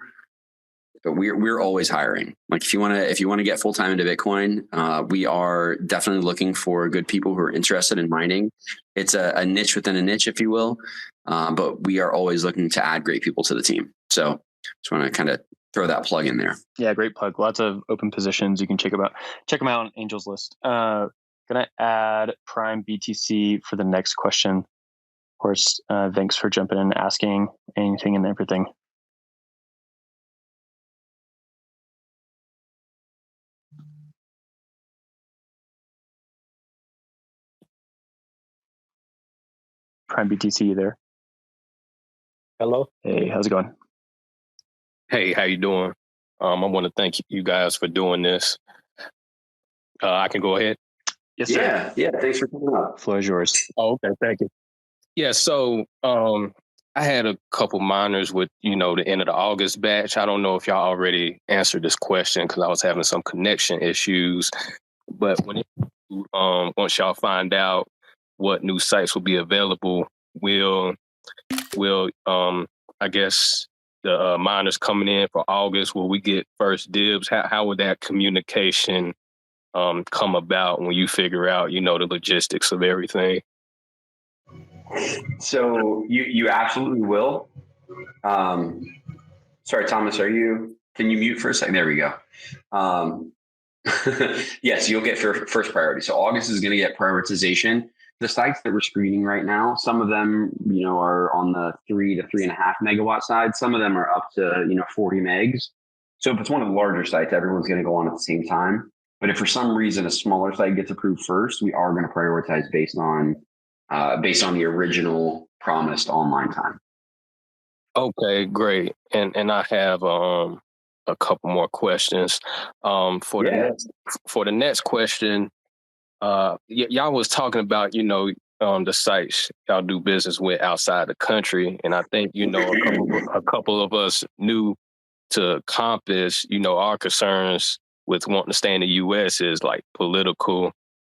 we're always hiring. Like if you want to get full time into Bitcoin, we are definitely looking for good people who are interested in mining. It's a niche within a niche, if you will, but we are always looking to add great people to the team. So just want to kind of throw that plug in there. Yeah, great plug. Lots of open positions. You can check them out on Angel's List. Gonna add Prime BTC for the next question. Of course, thanks for jumping in and asking anything and everything. Prime BTC, you there? Hello. Hey, how's it going? Hey, how you doing? I want to thank you guys for doing this. I can go ahead. Yes, sir. Yeah. Thanks for coming up. Floor is yours. Oh, okay, thank you. Yeah, so I had a couple miners with the end of the August batch. I don't know if y'all already answered this question because I was having some connection issues. But once y'all find out what new sites will be available, will I guess the miners coming in for August, will we get first dibs? How would that communication come about when you figure out, the logistics of everything? So you absolutely will. Sorry, Thomas, can you mute for a second? There we go. Yes, you'll get first priority. So August is going to get prioritization. The sites that we're screening right now, some of them, are on the 3 to 3.5 megawatt side. Some of them are up to, 40 megs. So if it's one of the larger sites, everyone's going to go on at the same time. But if for some reason a smaller site gets approved first, we are going to prioritize based on the original promised online time. Okay, great. And I have a couple more questions. For the next question, y'all was talking about the sites y'all do business with outside the country, and I think a couple of us new to Compass, our concerns with wanting to stay in the U.S. is like political,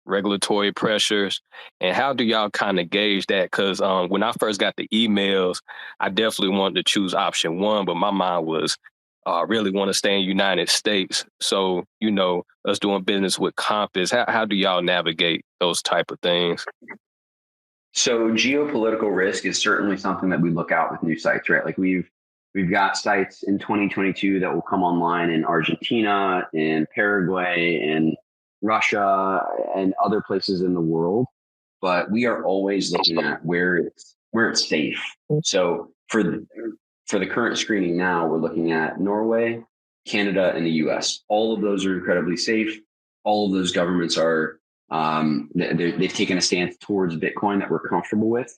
regulatory pressures. And how do y'all kind of gauge that? Because when I first got the emails, I definitely wanted to choose option one, but my mind was I really want to stay in the United States. So, us doing business with Compass, how do y'all navigate those type of things? So geopolitical risk is certainly something that we look out with new sites, right? Like we've got sites in 2022 that will come online in Argentina, in Paraguay, in Russia, and other places in the world. But we are always looking at where it's safe. So for the current screening now, we're looking at Norway, Canada, and the US. All of those are incredibly safe. All of those governments are, they've taken a stance towards Bitcoin that we're comfortable with.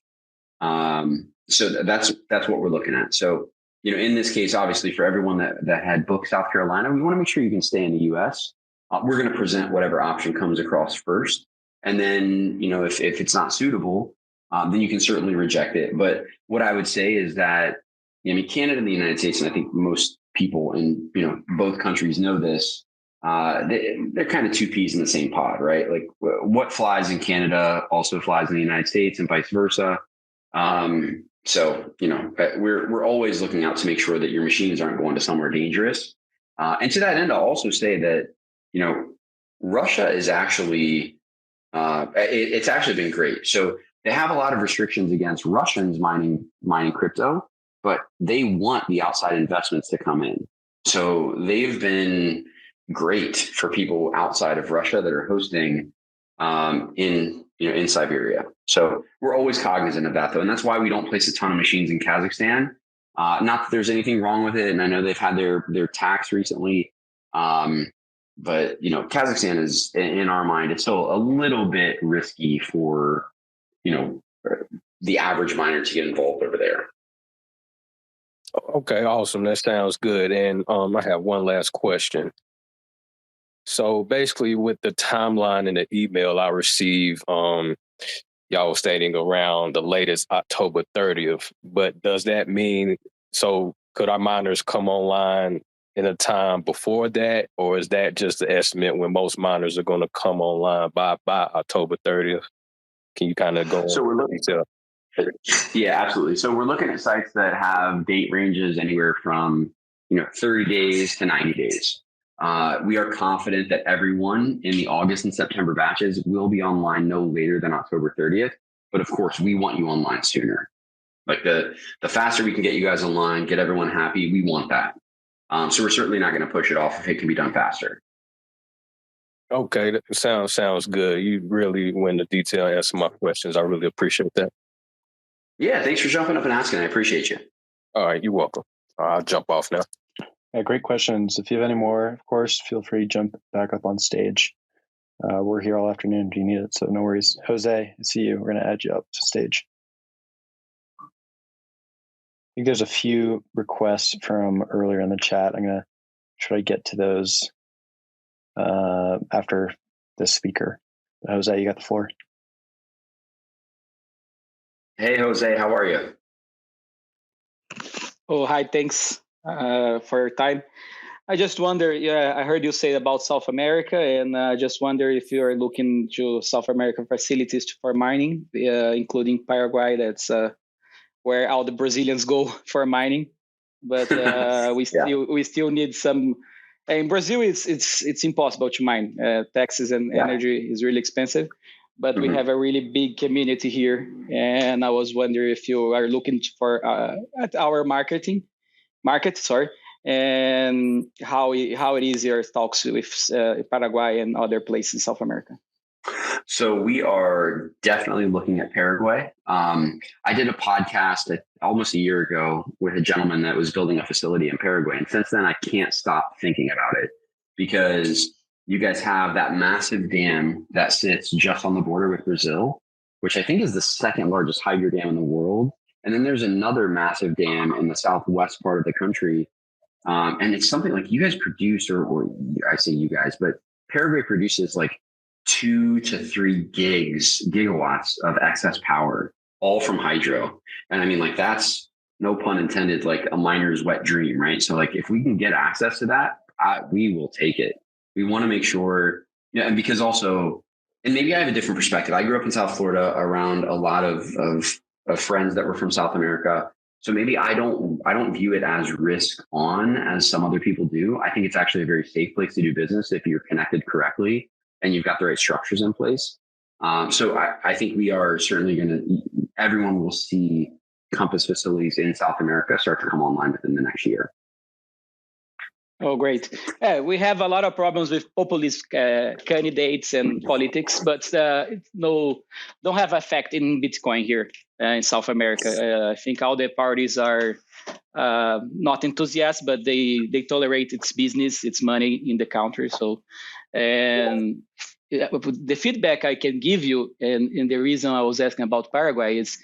So that's what we're looking at. So, in this case, obviously for everyone that had booked South Carolina, we want to make sure you can stay in the US. We're going to present whatever option comes across first. And then, if it's not suitable, then you can certainly reject it. But what I would say is that, Canada and the United States, and I think most people in, both countries know this, they're kind of two peas in the same pod, right? Like what flies in Canada also flies in the United States and vice versa. So, we're always looking out to make sure that your machines aren't going to somewhere dangerous. And to that end, I'll also say that, Russia is actually, it's actually been great. So they have a lot of restrictions against Russians mining crypto, but they want the outside investments to come in. So they've been great for people outside of Russia that are hosting in Siberia. So we're always cognizant of that, though. And that's why we don't place a ton of machines in Kazakhstan. Not that there's anything wrong with it. And I know they've had their tax recently. But, Kazakhstan is, in our mind, it's still a little bit risky for, the average miner to get involved over there. Okay, awesome. That sounds good. And I have one last question. So basically, with the timeline in the email I received, y'all was stating around the latest October 30th. But does that mean, so could our miners come online in a time before that, or is that just the estimate when most miners are going to come online by October 30th? Can you kind of go So we're looking. Yeah, absolutely. So we're looking at sites that have date ranges anywhere from 30 days to 90 days. We are confident that everyone in the August and September batches will be online no later than October 30th. But of course, we want you online sooner. Like the faster we can get you guys online, get everyone happy, we want that. So we're certainly not going to push it off if it can be done faster. Okay, that sounds good. You really went into detail and answered my questions. I really appreciate that. Yeah, thanks for jumping up and asking. I appreciate you. All right, you're welcome. I'll jump off now. Yeah, great questions. If you have any more, of course, feel free to jump back up on stage. We're here all afternoon if you need it, so no worries. Jose, I see you. We're going to add you up to stage. I think there's a few requests from earlier in the chat. I'm going to try to get to those after this speaker. Jose, you got the floor. Hey, Jose, how are you? Oh, hi, thanks for your time. I just wonder, I heard you say about South America, and I just wonder if you're looking to South American facilities for mining, including Paraguay. That's where all the Brazilians go for mining. But we still need some. In Brazil, it's impossible to mine. Taxes and energy is really expensive. But we have a really big community here, and I was wondering if you are looking for at our market, and how it is your talks with Paraguay and other places in South America. So we are definitely looking at Paraguay. I did a podcast almost a year ago with a gentleman that was building a facility in Paraguay, and since then I can't stop thinking about it because you guys have that massive dam that sits just on the border with Brazil, which I think is the second largest hydro dam in the world. And then there's another massive dam in the southwest part of the country. And it's something like you guys produce, or I say you guys, but Paraguay produces like 2 to 3 gigawatts of excess power, all from hydro. And I mean, like, that's no pun intended, like a miner's wet dream, right? So like, if we can get access to that, we will take it. We want to make sure, and because also, and maybe I have a different perspective. I grew up in South Florida around a lot of friends that were from South America. So maybe I don't view it as risk on as some other people do. I think it's actually a very safe place to do business if you're connected correctly and you've got the right structures in place. So I think we are certainly everyone will see Compass facilities in South America start to come online within the next year. Oh, great. We have a lot of problems with populist candidates and politics, but don't have effect in Bitcoin here in South America. I think all the parties are not enthusiastic, but they tolerate its business, its money in the country. So, and the feedback I can give you, and the reason I was asking about Paraguay is,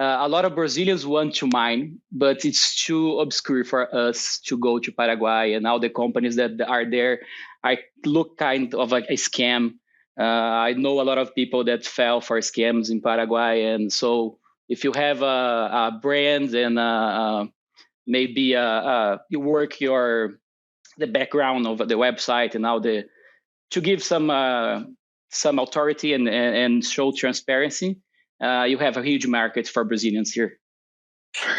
a lot of Brazilians want to mine, but it's too obscure for us to go to Paraguay, and all the companies that are there look kind of like a scam. I know a lot of people that fell for scams in Paraguay, and so if you have a brand and maybe you work the background of the website and all to give some authority and show transparency. You have a huge market for Brazilians here.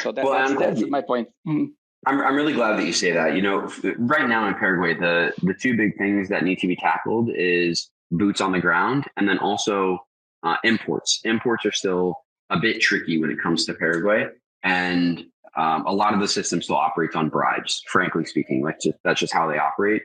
So that's my point. Mm-hmm. I'm really glad that you say that. You know, right now in Paraguay, the two big things that need to be tackled is boots on the ground, and then also imports. Imports are still a bit tricky when it comes to Paraguay, and a lot of the system still operates on bribes, frankly speaking. That's just how they operate.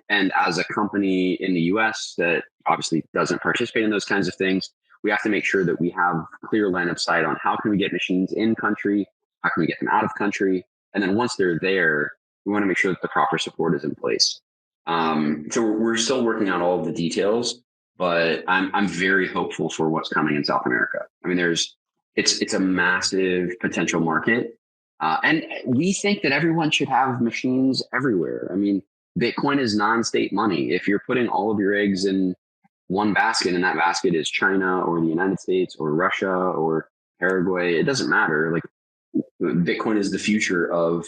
And as a company in the US that obviously doesn't participate in those kinds of things, we have to make sure that we have clear line of sight on how can we get machines in country, how can we get them out of country, and then once they're there, we want to make sure that the proper support is in place. So we're still working out all of the details, but I'm very hopeful for what's coming in South America. I mean, there's it's a massive potential market. And we think that everyone should have machines everywhere. I mean, Bitcoin is non-state money. If you're putting all of your eggs in one basket and that basket is China or the United States or Russia or Paraguay, it doesn't matter. Like Bitcoin is the future of,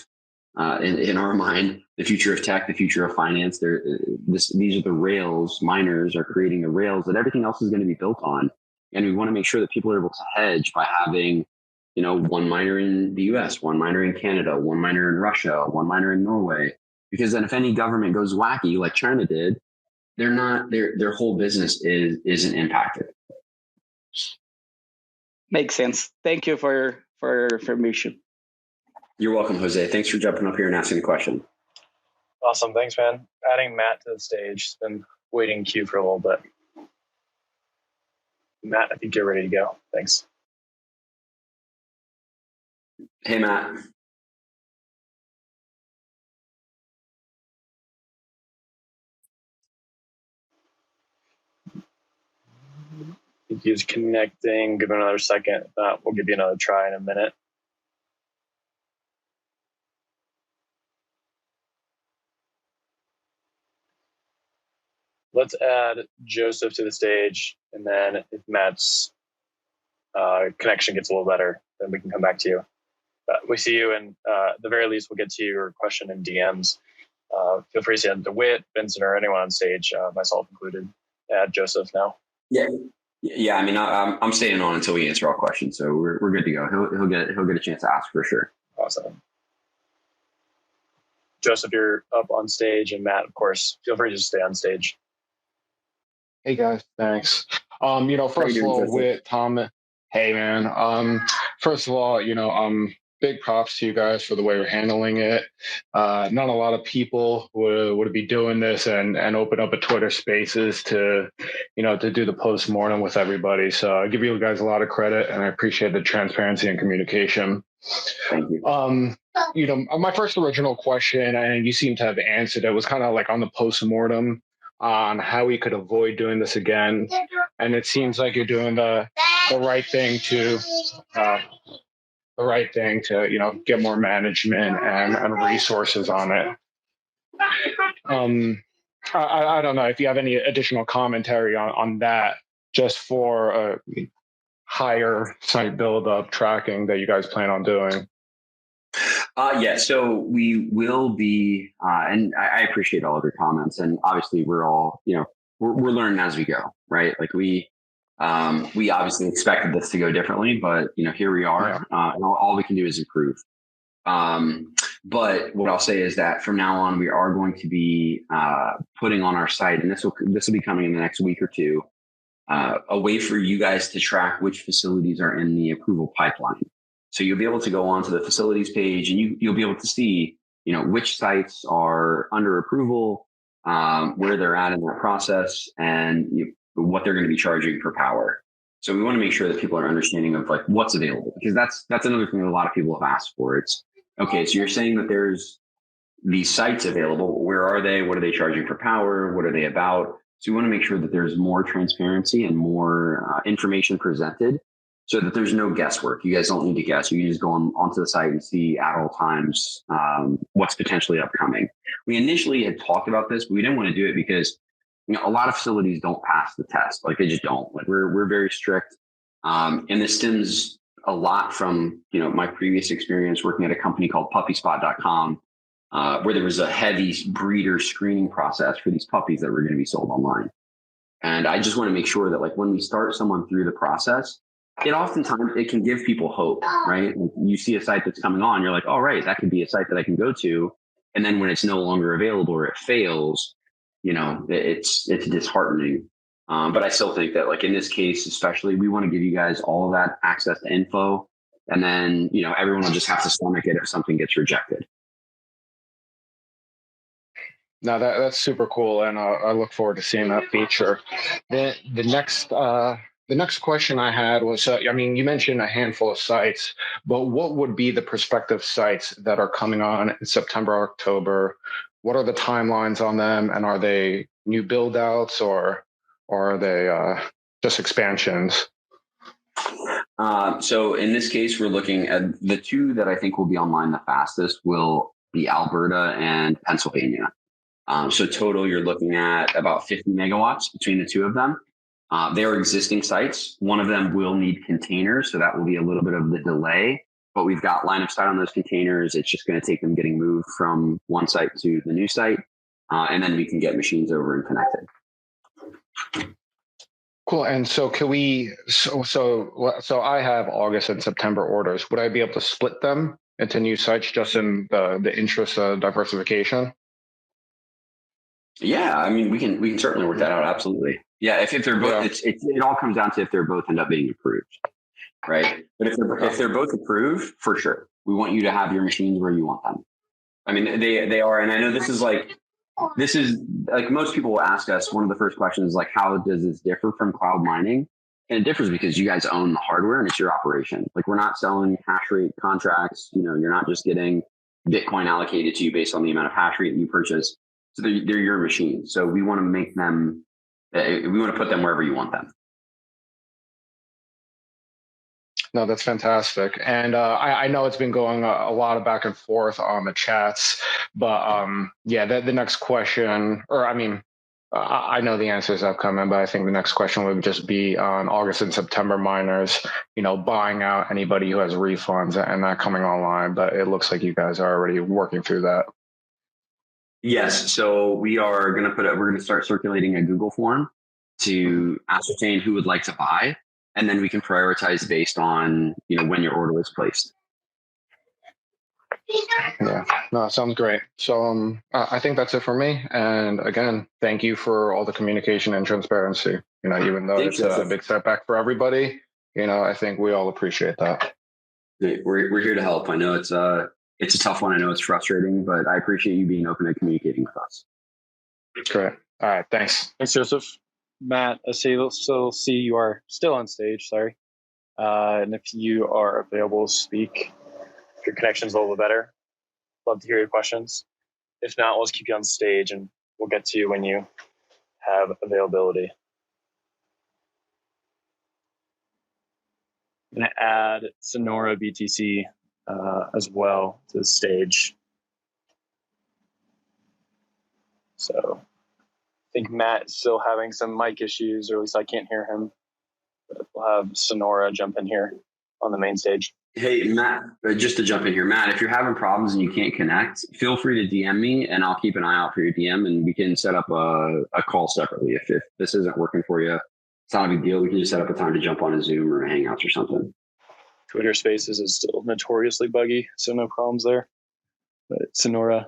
in our mind, the future of tech, the future of finance. These are the rails. Miners are creating the rails that everything else is going to be built on. And we want to make sure that people are able to hedge by having, one miner in the US, one miner in Canada, one miner in Russia, one miner in Norway. Because then if any government goes wacky like China did, their whole business isn't impacted. Makes sense. Thank you for your information. You're welcome, Jose. Thanks for jumping up here and asking the question. Awesome. Thanks, man. Adding Matt to the stage. He's been waiting in queue for a little bit. Matt, I think you're ready to go. Thanks. Hey, Matt. I think he's connecting. Give him another second. We'll give you another try in a minute. Let's add Joseph to the stage, and then if Matt's connection gets a little better, then we can come back to you. We see you, and at the very least, we'll get to your question in DMs. Feel free to send to Whit, Vincent, or anyone on stage, myself included. Add Joseph now. Yeah. I mean, I'm staying on until we answer all questions, so we're good to go. He'll get a chance to ask for sure. Awesome. Joseph, you're up on stage, and Matt, of course, feel free to just stay on stage. Hey guys, thanks. First of all, Whit, Tom, hey man. First of all, big props to you guys for the way you're handling it. Not a lot of people would be doing this and open up a Twitter Spaces to do the post-mortem with everybody. So I give you guys a lot of credit, and I appreciate the transparency and communication. Thank you. My first original question, and you seem to have answered it, was kind of like on the post-mortem on how we could avoid doing this again. And it seems like you're doing the right thing to get more management and resources on it. I don't know if you have any additional commentary on that, just for higher site build-up tracking that you guys plan on doing. So we will be, and I appreciate all of your comments, and obviously we're all, we're learning as we go, right? Like we obviously expected this to go differently, but here we are, and all we can do is improve. But what I'll say is that from now on, we are going to be putting on our site, and this will be coming in the next week or two, a way for you guys to track which facilities are in the approval pipeline. So you'll be able to go onto the facilities page, and you'll be able to see, which sites are under approval, where they're at in that process, and what they're going to be charging per power. So we want to make sure that people are understanding of like what's available, because that's another thing that a lot of people have asked for. It's okay. So you're saying that there's these sites available. Where are they? What are they charging for power? What are they about? So we want to make sure that there's more transparency and more information presented, so that there's no guesswork. You guys don't need to guess. You can just go onto the site and see at all times what's potentially upcoming. We initially had talked about this, but we didn't want to do it because a lot of facilities don't pass the test. Like they just don't. Like we're very strict, and this stems a lot from my previous experience working at a company called PuppySpot.com, where there was a heavy breeder screening process for these puppies that were going to be sold online. And I just want to make sure that like when we start someone through the process, oftentimes it can give people hope, right? You see a site that's coming on, you're like, oh, right, that could be a site that I can go to. And then when it's no longer available or it fails, it's disheartening. But I still think that like in this case, especially, we want to give you guys all of that access to info. And then, everyone will just have to stomach it if something gets rejected. No, that's super cool. And I look forward to seeing that feature. The next question I had was, you mentioned a handful of sites, but what would be the prospective sites that are coming on in September, October? What are the timelines on them? And are they new build outs or are they just expansions? So in this case, we're looking at the two that I think will be online the fastest will be Alberta and Pennsylvania. So total, you're looking at about 50 megawatts between the two of them. They are existing sites. One of them will need containers, so that will be a little bit of the delay. But we've got line of sight on those containers. It's just going to take them getting moved from one site to the new site, and then we can get machines over and connected. Cool. And so can we? So I have August and September orders. Would I be able to split them into new sites just in the interest of diversification? Yeah, I mean, we can certainly work that out. Absolutely. Yeah, if they're both, it all comes down to if they're both end up being approved, right? But if they're both approved, for sure, we want you to have your machines where you want them. I mean, they are, and I know this is like most people will ask us. One of the first questions is like, how does this differ from cloud mining? And it differs because you guys own the hardware and it's your operation. Like, we're not selling hash rate contracts. You know, you're not just getting Bitcoin allocated to you based on the amount of hash rate you purchase. So they're your machines. So we want to make them. We want to put them wherever you want them. No, that's fantastic. And I know it's been going a lot of back and forth on the chats, but the next question, or I mean, I know the answers have come in, but I think the next question would just be on August and September miners, buying out anybody who has refunds and not coming online. But it looks like you guys are already working through that. Yes. So we're going to start circulating a Google form to ascertain who would like to buy. And then we can prioritize based on, when your order was placed. Yeah, no, sounds great. So I think that's it for me. And again, thank you for all the communication and transparency. Even though it's a big setback for everybody, I think we all appreciate that. We're here to help. I know it's a tough one. I know it's frustrating, but I appreciate you being open and communicating with us. Great. All right. Thanks. Thanks, Joseph. Matt, I see you are still on stage. Sorry. And if you are available to speak, if your connection's a little bit better, love to hear your questions. If not, we'll just keep you on stage and we'll get to you when you have availability. I'm going to add Sonora BTC as well to the stage. So I think Matt is still having some mic issues, or at least I can't hear him. But we'll have Sonora jump in here on the main stage. Hey, Matt, just to jump in here, Matt, if you're having problems and you can't connect, feel free to DM me and I'll keep an eye out for your DM and we can set up a call separately. If this isn't working for you, it's not a big deal. We can just set up a time to jump on a Zoom or a Hangouts or something. Twitter Spaces is still notoriously buggy, so no problems there. But Sonora,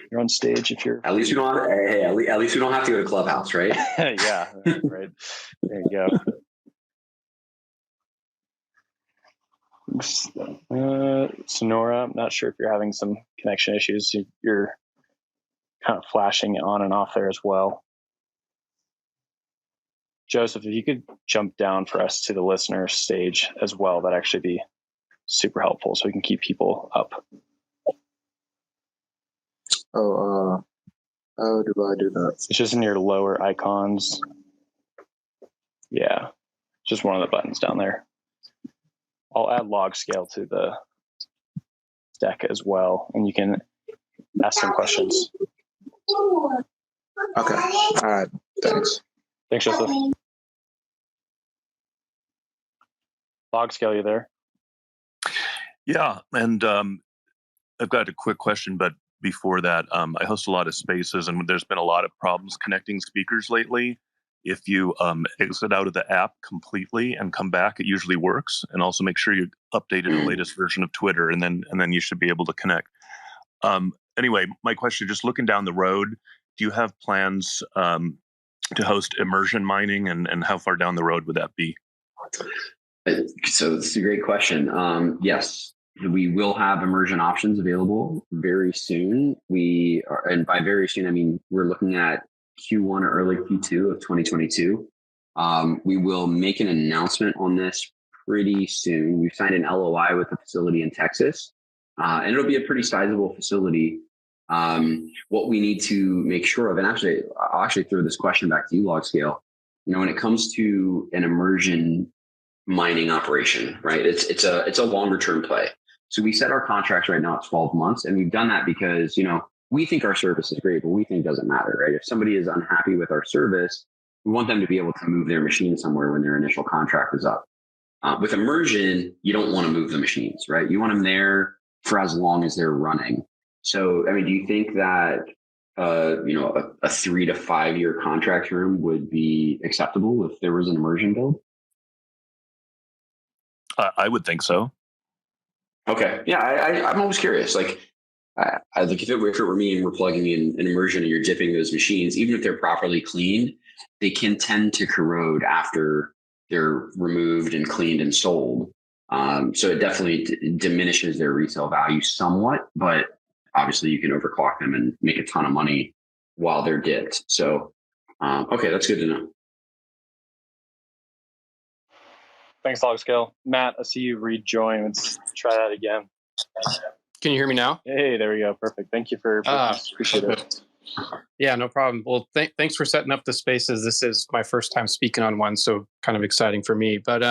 you're on stage if you're. At least we don't have. Hey, at least we don't have to go to Clubhouse, right? Yeah, right. There you go. Sonora, I'm not sure if you're having some connection issues. You're kind of flashing on and off there as well. Joseph, if you could jump down for us to the listener stage as well, that'd actually be super helpful so we can keep people up. How do I do that? It's just in your lower icons. Yeah, just one of the buttons down there. I'll add log scale to the deck as well, and you can ask some questions. Okay. All right. Thanks. Thanks, Joseph. Log scale, you there? Yeah, and I've got a quick question, but before that, I host a lot of spaces, and there's been a lot of problems connecting speakers lately. If you exit out of the app completely and come back, it usually works. And also make sure you updated the latest version of Twitter, and then you should be able to connect. Anyway, my question: just looking down the road, do you have plans to host immersion mining, and how far down the road would that be? So this is a great question. Yes, we will have immersion options available very soon. And by very soon, I mean we're looking at Q1 or early Q2 of 2022. We will make an announcement on this pretty soon. We've signed an LOI with a facility in Texas, and it'll be a pretty sizable facility. What we need to make sure of, and I'll actually throw this question back to you, LogScale. When it comes to an immersion mining operation, right? It's a longer term play. So we set our contracts right now at 12 months, and we've done that because, we think our service is great, but we think it doesn't matter, right? If somebody is unhappy with our service, we want them to be able to move their machine somewhere when their initial contract is up. With immersion, you don't want to move the machines, right? You want them there for as long as they're running. So, do you think that, a 3 to 5 year contract term would be acceptable if there was an immersion build? I would think so. Okay. Yeah. I'm always curious. Like, I like if it were me and we're plugging in an immersion and you're dipping those machines, even if they're properly cleaned, they can tend to corrode after they're removed and cleaned and sold. So it definitely diminishes their resale value somewhat, but obviously you can overclock them and make a ton of money while they're dipped. So, okay, that's good to know. Thanks, LogScale. Matt, I see you rejoin. Let's try that again. Can you hear me now? Hey, there we go. Perfect. Thank you for appreciate it. Yeah, no problem. Well, thanks for setting up the spaces. This is my first time speaking on one, so kind of exciting for me. But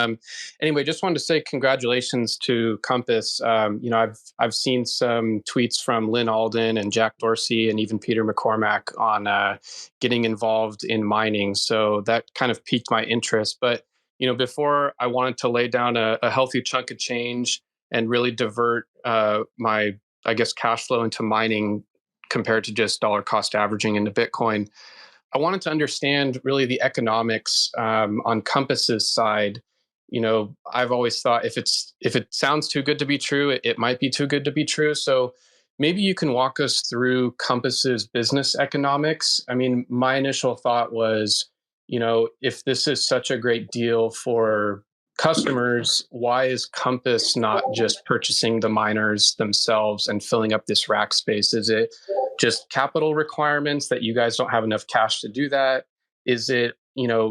anyway, just wanted to say congratulations to Compass. I've seen some tweets from Lynn Alden and Jack Dorsey and even Peter McCormack on getting involved in mining. So that kind of piqued my interest. But before I wanted to lay down a healthy chunk of change and really divert my, cash flow into mining compared to just dollar cost averaging into Bitcoin. I wanted to understand really the economics on Compass's side. I've always thought if it sounds too good to be true, it might be too good to be true. So maybe you can walk us through Compass's business economics. My initial thought was, if this is such a great deal for customers, why is Compass not just purchasing the miners themselves and filling up this rack space? Is it just capital requirements that you guys don't have enough cash to do that? Is it,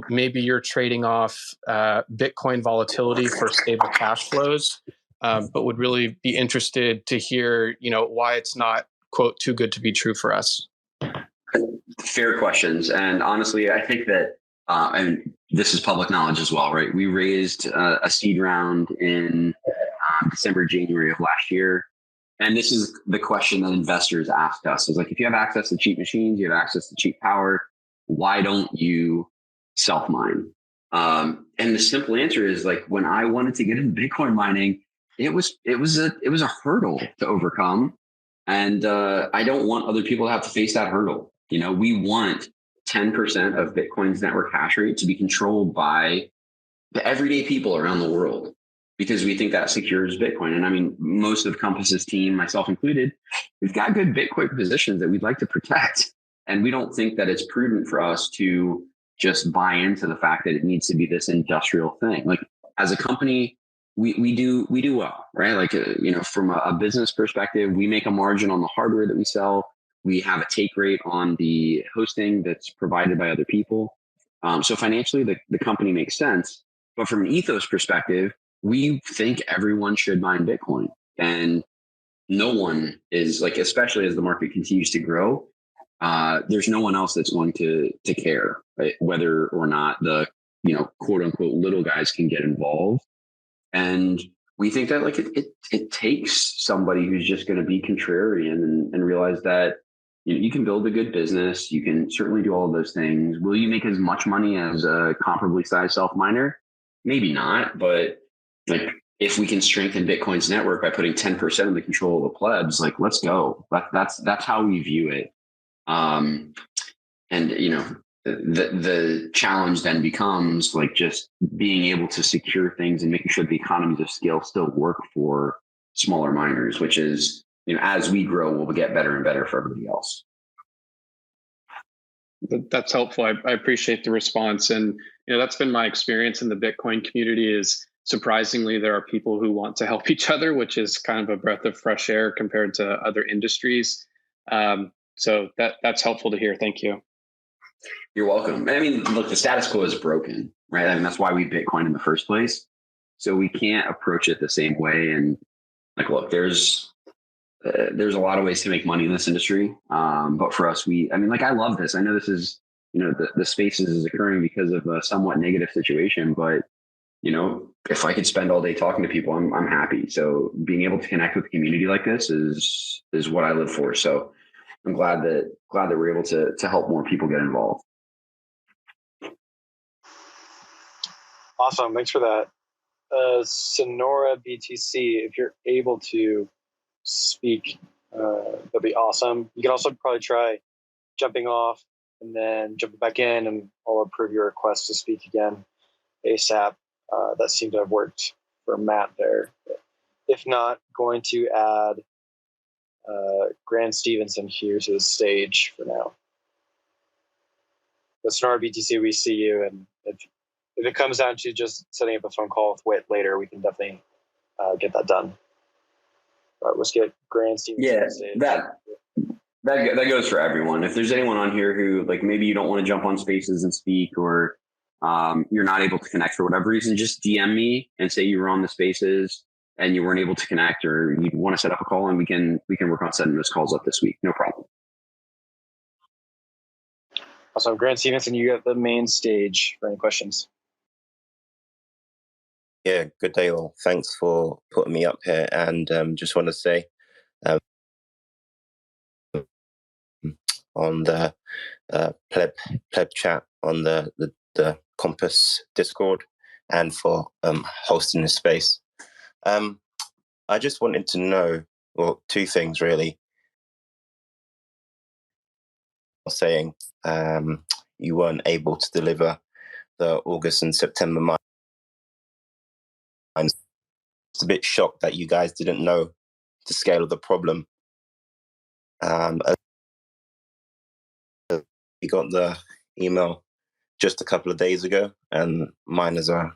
maybe you're trading off Bitcoin volatility for stable cash flows, but would really be interested to hear, why it's not, quote, too good to be true for us? Fair questions. And honestly, I think that, and this is public knowledge as well, right? We raised a seed round in December, January of last year. And this is the question that investors ask us is like, if you have access to cheap machines, you have access to cheap power, why don't you self-mine? And the simple answer is like, when I wanted to get into Bitcoin mining, it was a hurdle to overcome. And I don't want other people to have to face that hurdle. We want 10% of Bitcoin's network hash rate to be controlled by the everyday people around the world, because we think that secures Bitcoin. And most of Compass's team, myself included, we've got good Bitcoin positions that we'd like to protect. And we don't think that it's prudent for us to just buy into the fact that it needs to be this industrial thing. Like, as a company, we do well, right? Like, from a business perspective, we make a margin on the hardware that we sell. We have a take rate on the hosting that's provided by other people. So financially, the company makes sense. But from an ethos perspective, we think everyone should mine Bitcoin. And no one is like, especially as the market continues to grow, there's no one else that's going to care, right? Whether or not the, quote unquote, little guys can get involved. And we think that like it takes somebody who's just going to be contrarian and realize that you can build a good business. You can certainly do all of those things. Will you make as much money as a comparably sized self miner? Maybe not, but like, if we can strengthen Bitcoin's network by putting 10% of the control of the plebs, like, let's go. That's how we view it. And the challenge then becomes like just being able to secure things and making sure the economies of scale still work for smaller miners, which is, as we grow, we'll get better and better for everybody else. That's helpful. I appreciate the response. And, that's been my experience in the Bitcoin community is surprisingly, there are people who want to help each other, which is kind of a breath of fresh air compared to other industries. So that's helpful to hear. Thank you. You're welcome. Look, the status quo is broken, right? That's why we Bitcoin in the first place. So we can't approach it the same way. And like, look, there's a lot of ways to make money in this industry. But for us, I love this. I know this is, the spaces is occurring because of a somewhat negative situation, but if I could spend all day talking to people, I'm happy. So being able to connect with a community like this is what I live for. So I'm glad that we're able to help more people get involved. Awesome. Thanks for that. Sonora BTC, if you're able to speak, that'd be awesome. You can also probably try jumping off and then jumping back in, and I'll approve your request to speak again ASAP. That seemed to have worked for Matt there. If not, going to add Grant Stevenson here to the stage for now. But Sonora BTC, we see you, and if it comes down to just setting up a phone call with Whit later, we can definitely get that done. All right, let's get Grant Stevenson to the stage. That goes for everyone. If there's anyone on here who, like, maybe you don't want to jump on Spaces and speak, or you're not able to connect for whatever reason, just DM me and say you were on the Spaces and you weren't able to connect, or you want to set up a call, and we can work on setting those calls up this week. No problem. Awesome. Grant Stevenson, you got the main stage for any questions. Yeah, good day all. Thanks for putting me up here, and just want to say on the pleb chat on the Compass Discord, and for hosting this space. I just wanted to know, well, two things really. Saying you weren't able to deliver the August and September month. I'm just a bit shocked that you guys didn't know the scale of the problem. We got the email just a couple of days ago, and mine is a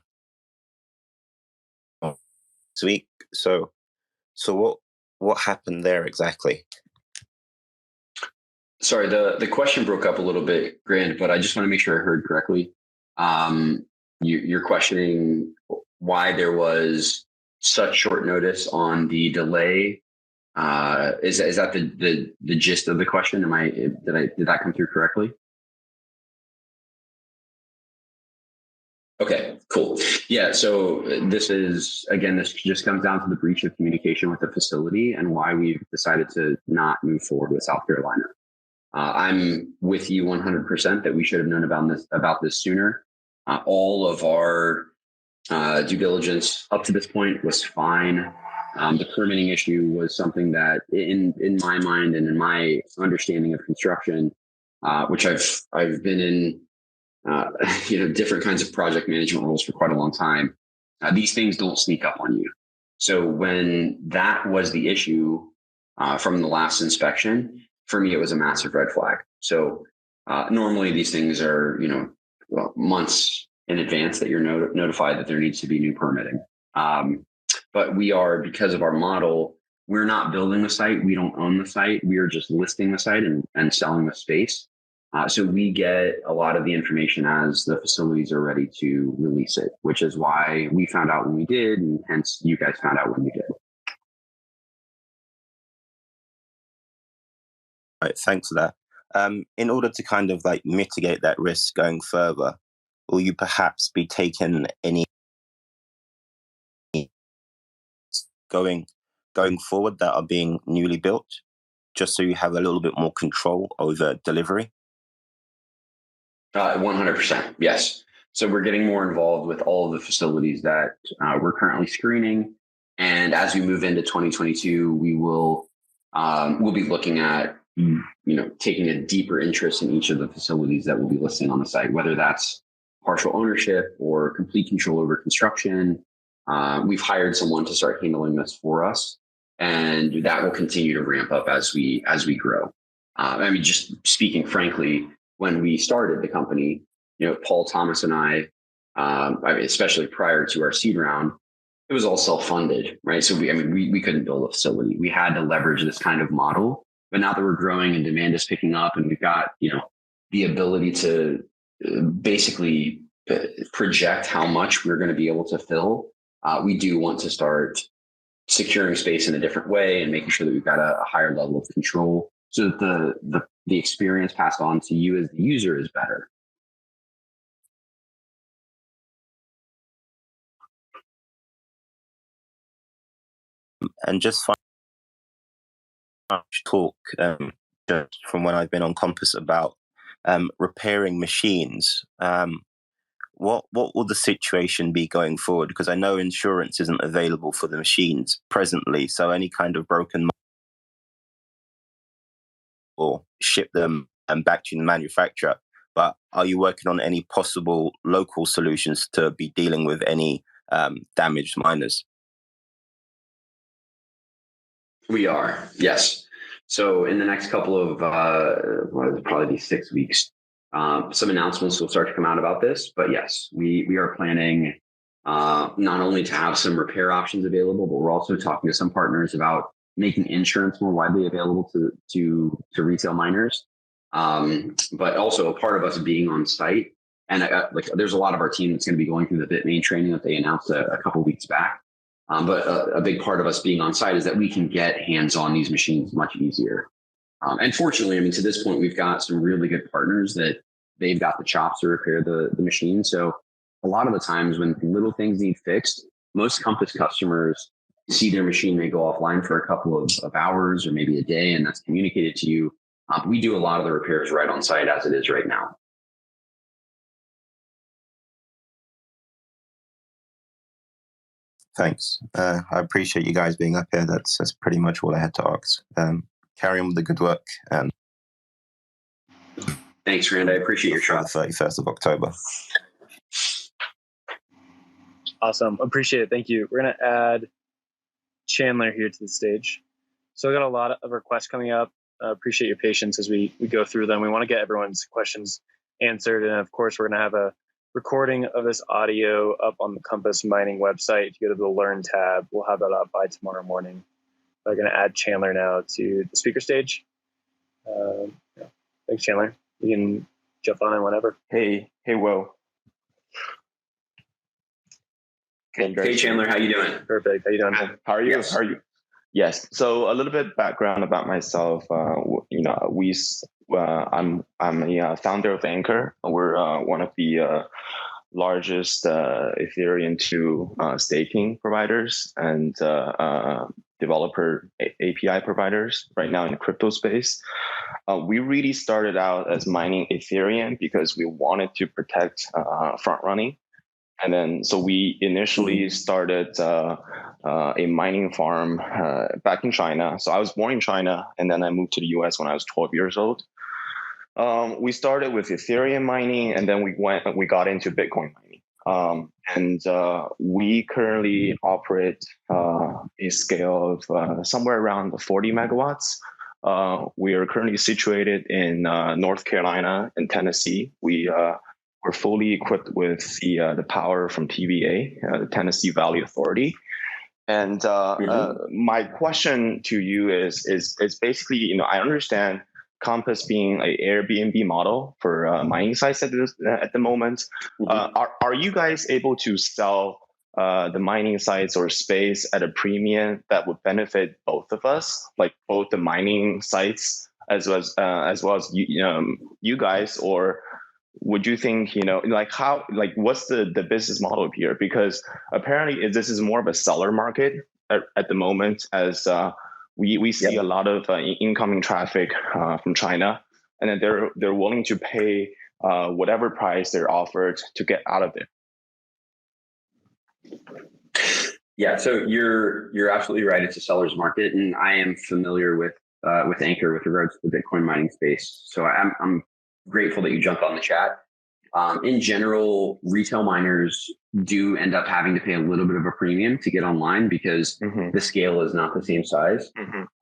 week. So what happened there exactly? Sorry, the question broke up a little bit, Grant, but I just want to make sure I heard correctly. You're questioning why there was such short notice on the delay. Is that the gist of the question? Did that come through correctly? Okay, cool. Yeah, so this just comes down to the breach of communication with the facility and why we've decided to not move forward with South Carolina. I'm with you 100% that we should have known about this sooner. All of our due diligence up to this point was fine. The permitting issue was something that, in my mind and in my understanding of construction, which I've been in, different kinds of project management roles for quite a long time. These things don't sneak up on you. So when that was the issue from the last inspection, for me, it was a massive red flag. So normally these things are, months in advance that you're notified that there needs to be new permitting. But we are, because of our model, we're not building the site. We don't own the site. We are just listing the site and selling the space. So we get a lot of the information as the facilities are ready to release it, which is why we found out when we did, and hence you guys found out when you did. Right, thanks for that. In order to kind of like mitigate that risk going further, will you perhaps be taking any going forward that are being newly built, just so you have a little bit more control over delivery? 100%, yes. So we're getting more involved with all of the facilities that we're currently screening, and as we move into 2022, we'll be looking at taking a deeper interest in each of the facilities that we'll be listing on the site, whether that's partial ownership or complete control over construction. We've hired someone to start handling this for us, and that will continue to ramp up as we grow. Just speaking frankly, when we started the company, Paul Thomas and I, especially prior to our seed round, it was all self-funded, right? So we couldn't build a facility. We had to leverage this kind of model. But now that we're growing and demand is picking up, and we've got the ability to basically project how much we're going to be able to fill, we do want to start securing space in a different way and making sure that we've got a higher level of control, so that the experience passed on to you as the user is better. And just talk just from when I've been on Compass about repairing machines. What will the situation be going forward? Because I know insurance isn't available for the machines presently, so any kind of broken or ship them back to the manufacturer. But are you working on any possible local solutions to be dealing with any damaged miners? We are, yes. So in the next couple of probably 6 weeks, some announcements will start to come out about this. But yes, we are planning not only to have some repair options available, but we're also talking to some partners about making insurance more widely available to retail miners. But also a part of us being on site, and there's a lot of our team that's going to be going through the Bitmain training that they announced a couple of weeks back. But a big part of us being on site is that we can get hands on these machines much easier. And fortunately, I mean, to this point, we've got some really good partners that they've got the chops to repair the machine. So a lot of the times when little things need fixed, most Compass customers see their machine may go offline for a couple of hours or maybe a day, and that's communicated to you. We do a lot of the repairs right on site as it is right now. Thanks. I appreciate you guys being up here. That's pretty much all I had to ask. Carry on with the good work. And thanks, Rand. I appreciate your trust. 31st of October. Awesome. Appreciate it. Thank you. We're going to add Chandler here to the stage. So we got a lot of requests coming up. Appreciate your patience as we go through them. We want to get everyone's questions answered. And of course, we're going to have a recording of this audio up on the Compass Mining website. If you go to the Learn tab, we'll have that up by tomorrow morning. I'm going to add Chandler now to the speaker stage. Yeah. Thanks, Chandler. You can jump on in whenever. Hey, Will. Hey, Chandler, how you doing? Perfect. How you doing? How are you? Yes. How are you? Yes. So a little bit background about myself. I'm a founder of Anchor. We're one of the largest Ethereum 2 staking providers and developer API providers right now in the crypto space. We really started out as mining Ethereum because we wanted to protect front running. And then, so we initially started a mining farm back in China. So I was born in China, and then I moved to the US when I was 12 years old. We started with Ethereum mining, and then we got into Bitcoin mining. We currently operate a scale of somewhere around 40 megawatts. We are currently situated in North Carolina and Tennessee. We're fully equipped with the power from TVA, the Tennessee Valley Authority. And my question to you is basically, I understand Compass being an Airbnb model for mining sites at the moment. Are you guys able to sell the mining sites or space at a premium that would benefit both of us, like both the mining sites as well as you guys, or would you think, what's the business model here? Because apparently this is more of a seller market at the moment, as we see a lot of incoming traffic from China, and then they're willing to pay whatever price they're offered to get out of it. Yeah, so you're absolutely right. It's a seller's market, and I am familiar with Anchor with regards to the Bitcoin mining space. So I'm grateful that you jumped on the chat. In general, retail miners do end up having to pay a little bit of a premium to get online because the scale is not the same size.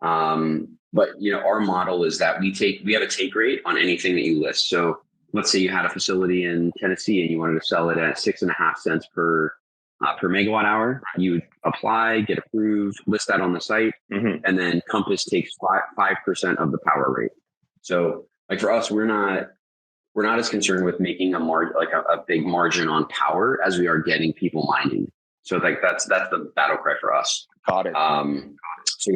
But our model is that we have a take rate on anything that you list. So let's say you had a facility in Tennessee and you wanted to sell it at 6.5 cents per megawatt hour. You would apply, get approved, list that on the site, and then Compass takes 5% of the power rate. So for us, we're not as concerned with making a big margin on power as we are getting people mining. So that's the battle cry for us. Got it. So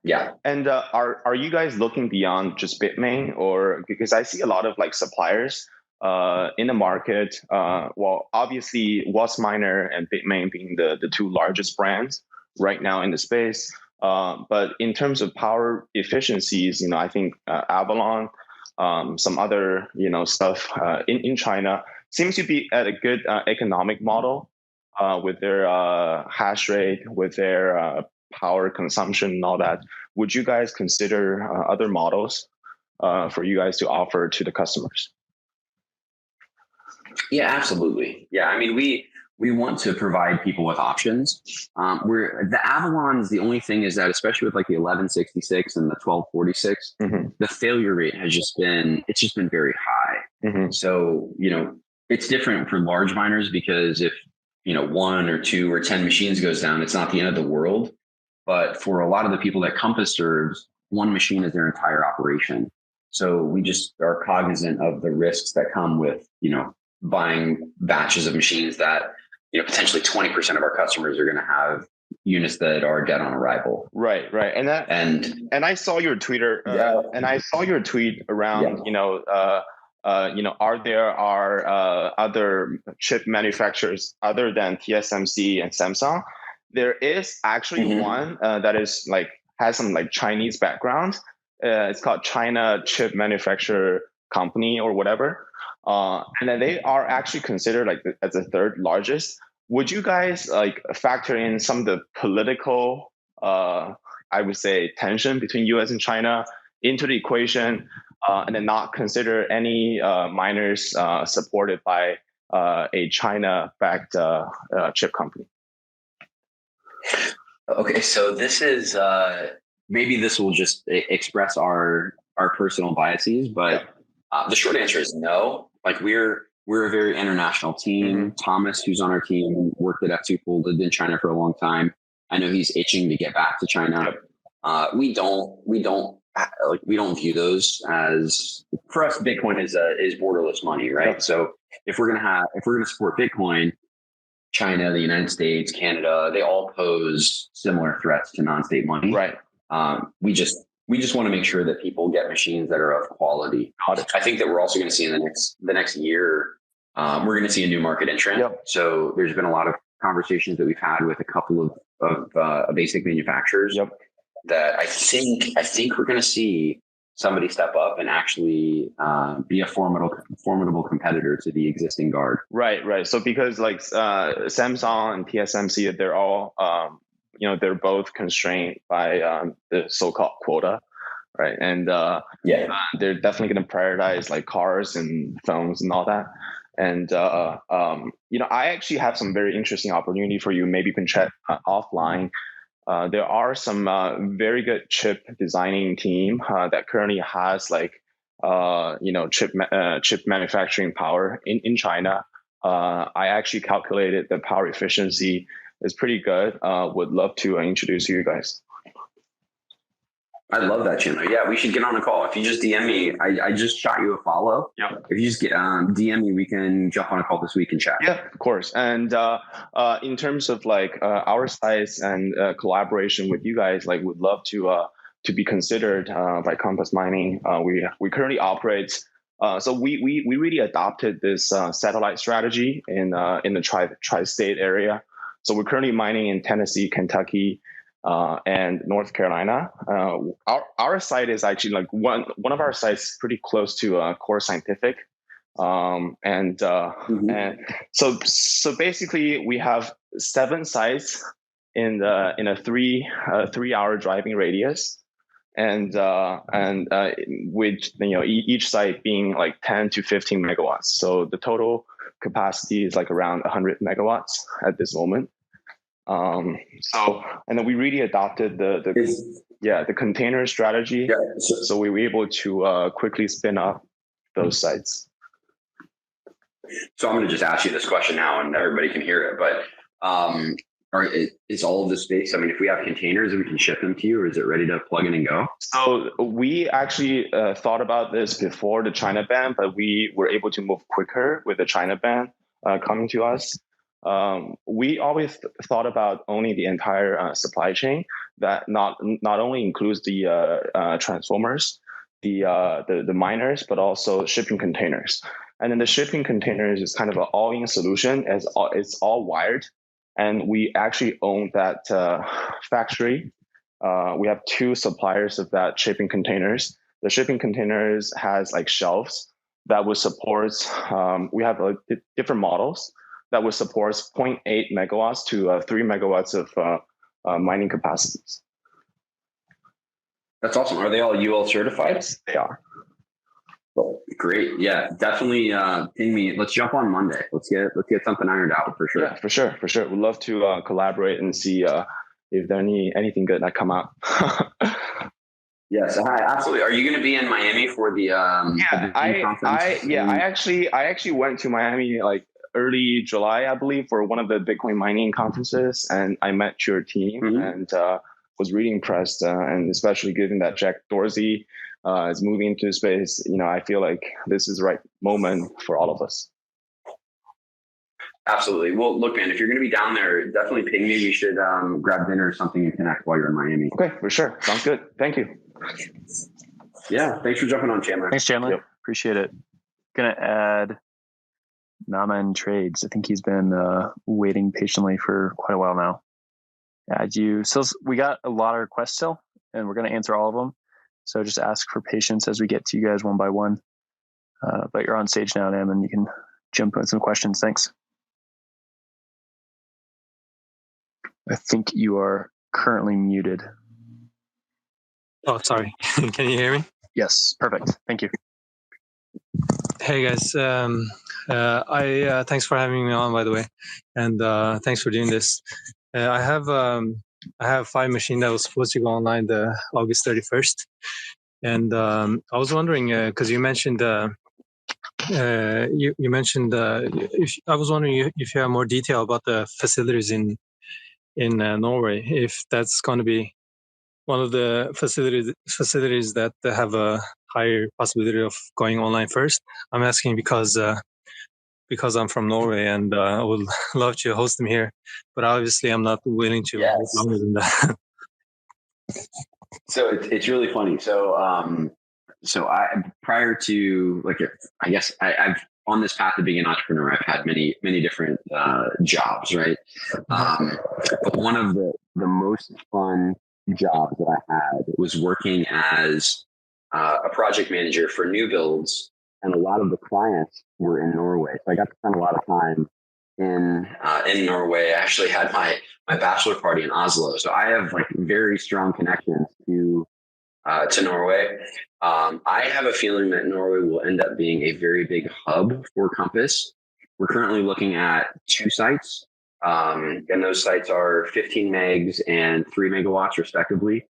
yeah. And are you guys looking beyond just Bitmain, or because I see a lot of suppliers in the market? Well, obviously, WasMiner and Bitmain being the two largest brands right now in the space. But in terms of power efficiencies, I think Avalon, some other stuff in China seems to be at a good economic model with their hash rate, with their power consumption and all that. Would you guys consider other models for you guys to offer to the customers? Yeah, absolutely. Yeah, I mean, we want to provide people with options. The Avalon's, the only thing is that, especially with like the 1166 and the 1246, the failure rate has just been very high. So, it's different for large miners because if, 1 or 2 or 10 machines goes down, it's not the end of the world. But for a lot of the people that Compass serves, one machine is their entire operation. So we just are cognizant of the risks that come with, buying batches of machines that, potentially 20% of our customers are going to have units that are dead on arrival. Right. And I saw your Twitter, and I saw your tweet around, are there other chip manufacturers other than TSMC and Samsung? There is actually one that is has some Chinese background. It's called China Chip Manufacturer Company or whatever. And then they are actually considered as the third largest. Would you guys factor in some of the political, I would say, tension between U.S. and China into the equation, and then not consider any miners supported by a China-backed chip company? Okay, so this is maybe this will just express our personal biases, but the short answer is no. We're a very international team. Thomas, who's on our team, worked at F2Pool, lived in China for a long time. I know he's itching to get back to China. We don't view those as, for us, Bitcoin is borderless money, right? So if we're gonna support Bitcoin, China, the United States, Canada, they all pose similar threats to non-state money. Right. We just want to make sure that people get machines that are of quality. I think that we're also going to see in the next year, we're going to see a new market entrant. So there's been a lot of conversations that we've had with a couple of basic manufacturers that I think we're going to see somebody step up and actually be a formidable competitor to the existing guard. Right. So because Samsung and TSMC, they're all they're both constrained by the so-called quota, right? And they're definitely going to prioritize cars and phones and all that. And I actually have some very interesting opportunity for you. Maybe you can chat offline. There are some very good chip designing team that currently has chip manufacturing power in China. I actually calculated the power efficiency is pretty good. Would love to introduce you guys. I love that, Chandler. Yeah, we should get on a call. If you just DM me, I just shot you a follow. If you just DM me, we can jump on a call this week and chat. Yeah, of course. And in terms of our size and collaboration with you guys, would love to be considered by Compass Mining. We currently operate. So we really adopted this satellite strategy in the tri-state area. So we're currently mining in Tennessee, Kentucky, and North Carolina. Our site is actually one of our sites pretty close to Core Scientific, and so basically we have 7 sites in a 3-hour driving radius, and with each site being 10 to 15 megawatts. So the total capacity is around 100 megawatts at this moment. And then we really adopted the container strategy. So we were able to quickly spin up those sites. So I'm going to just ask you this question now, and everybody can hear it. But is all of the space? I mean, if we have containers, we can ship them to you, or is it ready to plug in and go? So we actually thought about this before the China ban, but we were able to move quicker with the China ban coming to us. We always thought about owning the entire supply chain that not only includes the transformers, the miners, but also shipping containers. And then the shipping containers is kind of an all-in solution, as it's all wired, and we actually own that factory we have 2 suppliers of that shipping containers. The shipping containers has like shelves that would support, we have different models that would support 0.8 megawatts to 3 megawatts of mining capacities. That's awesome. Are they all UL certified? Yes, they are. Oh, great. Yeah, definitely ping me. Let's jump on Monday. Let's get something ironed out for sure. Yeah, for sure. We'd love to collaborate and see if there anything good that come out. Yes, absolutely. Are you going to be in Miami for the conference? I actually went to Miami like early July, I believe, for one of the Bitcoin mining conferences, and I met your team and was really impressed. And especially given that Jack Dorsey is moving into space, I feel like this is the right moment for all of us. Absolutely. Well, look, man, if you're going to be down there, definitely ping me. We should grab dinner or something and connect while you're in Miami. Okay, for sure. Sounds good. Thank you. Yeah, thanks for jumping on, Chandler. Thanks, Chandler. Yep. Appreciate it. Gonna add Naman Trades. I think he's been waiting patiently for quite a while now. Add you. So we got a lot of requests still, and we're gonna answer all of them. So just ask for patience as we get to you guys one by one. But you're on stage now, Nam, and you can jump in some questions. Thanks. I think you are currently muted. Oh, sorry. Can you hear me? Yes, perfect. Thank you. Hey guys, thanks for having me on, by the way, and thanks for doing this. I have 5 machines that was supposed to go online the August 31st, and I was wondering because you mentioned I was wondering if you have more detail about the facilities in Norway, if that's going to be one of the facilities that have a higher possibility of going online first. I'm asking because I'm from Norway and I would love to host them here, but obviously I'm not willing to wait longer than that. So it's really funny. So I prior to I've on this path of being an entrepreneur, I've had many different jobs, right? But one of the most fun jobs that I had was working as a project manager for new builds, and a lot of the clients were in Norway. So I got to spend a lot of time in Norway. I actually had my bachelor party in Oslo, so I have like very strong connections to Norway. I have a feeling that Norway will end up being a very big hub for Compass. We're currently looking at 2 sites. And those sites are 15 megs and 3 megawatts respectively,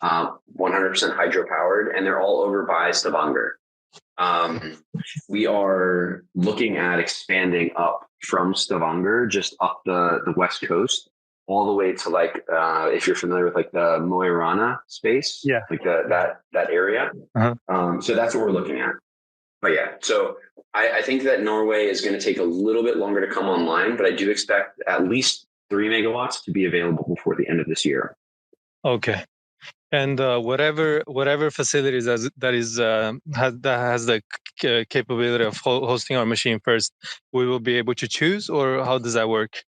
100% hydropowered, and they're all over by Stavanger. We are looking at expanding up from Stavanger, just up the west coast, all the way to like if you're familiar with like the Mo i Rana space, like that area. So that's what we're looking at. But yeah, so I think that Norway is going to take a little bit longer to come online, but I do expect at least 3 megawatts to be available before the end of this year. Okay. And whatever facilities that has the capability of hosting our machine first, we will be able to choose, or how does that work?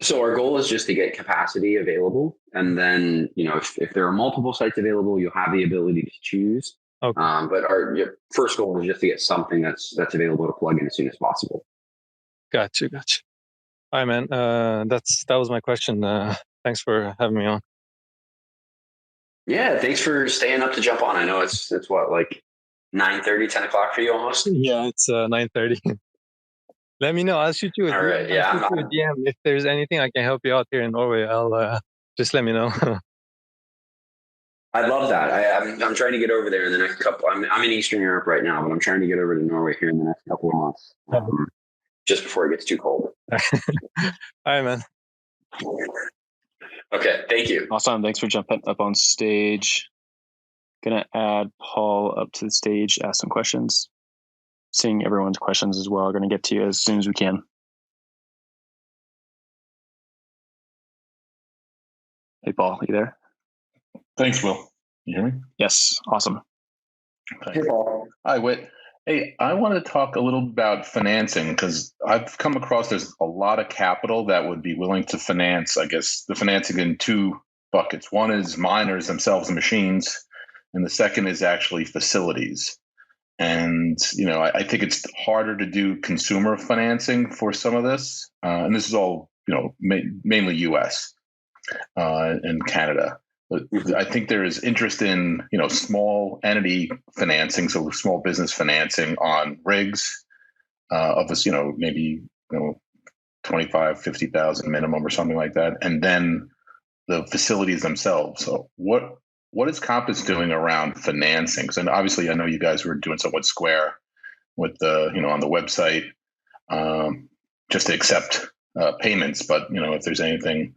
So our goal is just to get capacity available, and then if there are multiple sites available, you'll have the ability to choose. Okay. But our first goal is just to get something that's available to plug in as soon as possible. Gotcha. All right, man. That was my question. Thanks for having me on. Yeah, thanks for staying up to jump on. I know it's what, like 9:30, 10 o'clock for you almost? Yeah, it's 9:30. Let me know. I'll shoot you a DM. If there's anything I can help you out here in Norway, I'll just let me know. I'd love that. I'm trying to get over there in the next couple. I'm in Eastern Europe right now, but I'm trying to get over to Norway here in the next couple of months, just before it gets too cold. All right, man. Okay, thank you. Awesome. Thanks for jumping up on stage. Gonna add Paul up to the stage, ask some questions. Seeing everyone's questions as well. Gonna get to you as soon as we can. Hey, Paul, you there? Thanks, Will. You hear me? Yes. Awesome. Okay. Hey, Paul. Hi, Whit. Hey, I want to talk a little about financing because I've come across there's a lot of capital that would be willing to finance, I guess, the financing in two buckets. One is miners themselves, the machines, and the second is actually facilities. And, I think it's harder to do consumer financing for some of this. And this is all, mainly US and Canada. But I think there is interest in, small entity financing, so small business financing on rigs of this, maybe, 25, 50,000 minimum or something like that. And then the facilities themselves. So what is Compass doing around financing? And obviously, I know you guys were doing something with Square, with the on the website, just to accept payments. But if there's anything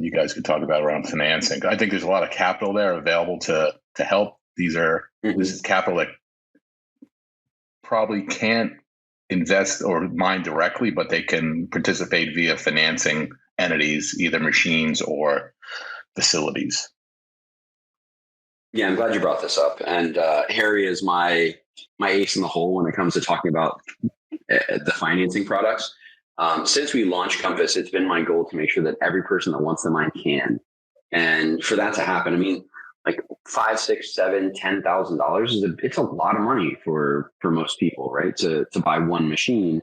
you guys could talk about around financing, I think there's a lot of capital there available to help. This is capital that probably can't invest or mine directly, but they can participate via financing entities, either machines or facilities. Yeah, I'm glad you brought this up. And Harry is my ace in the hole when it comes to talking about the financing products. Since we launched Compass, it's been my goal to make sure that every person that wants to mine can. And for that to happen, I mean, like $5,000, $6,000, $7,000, $10,000 it's a lot of money for most people, right? To buy one machine.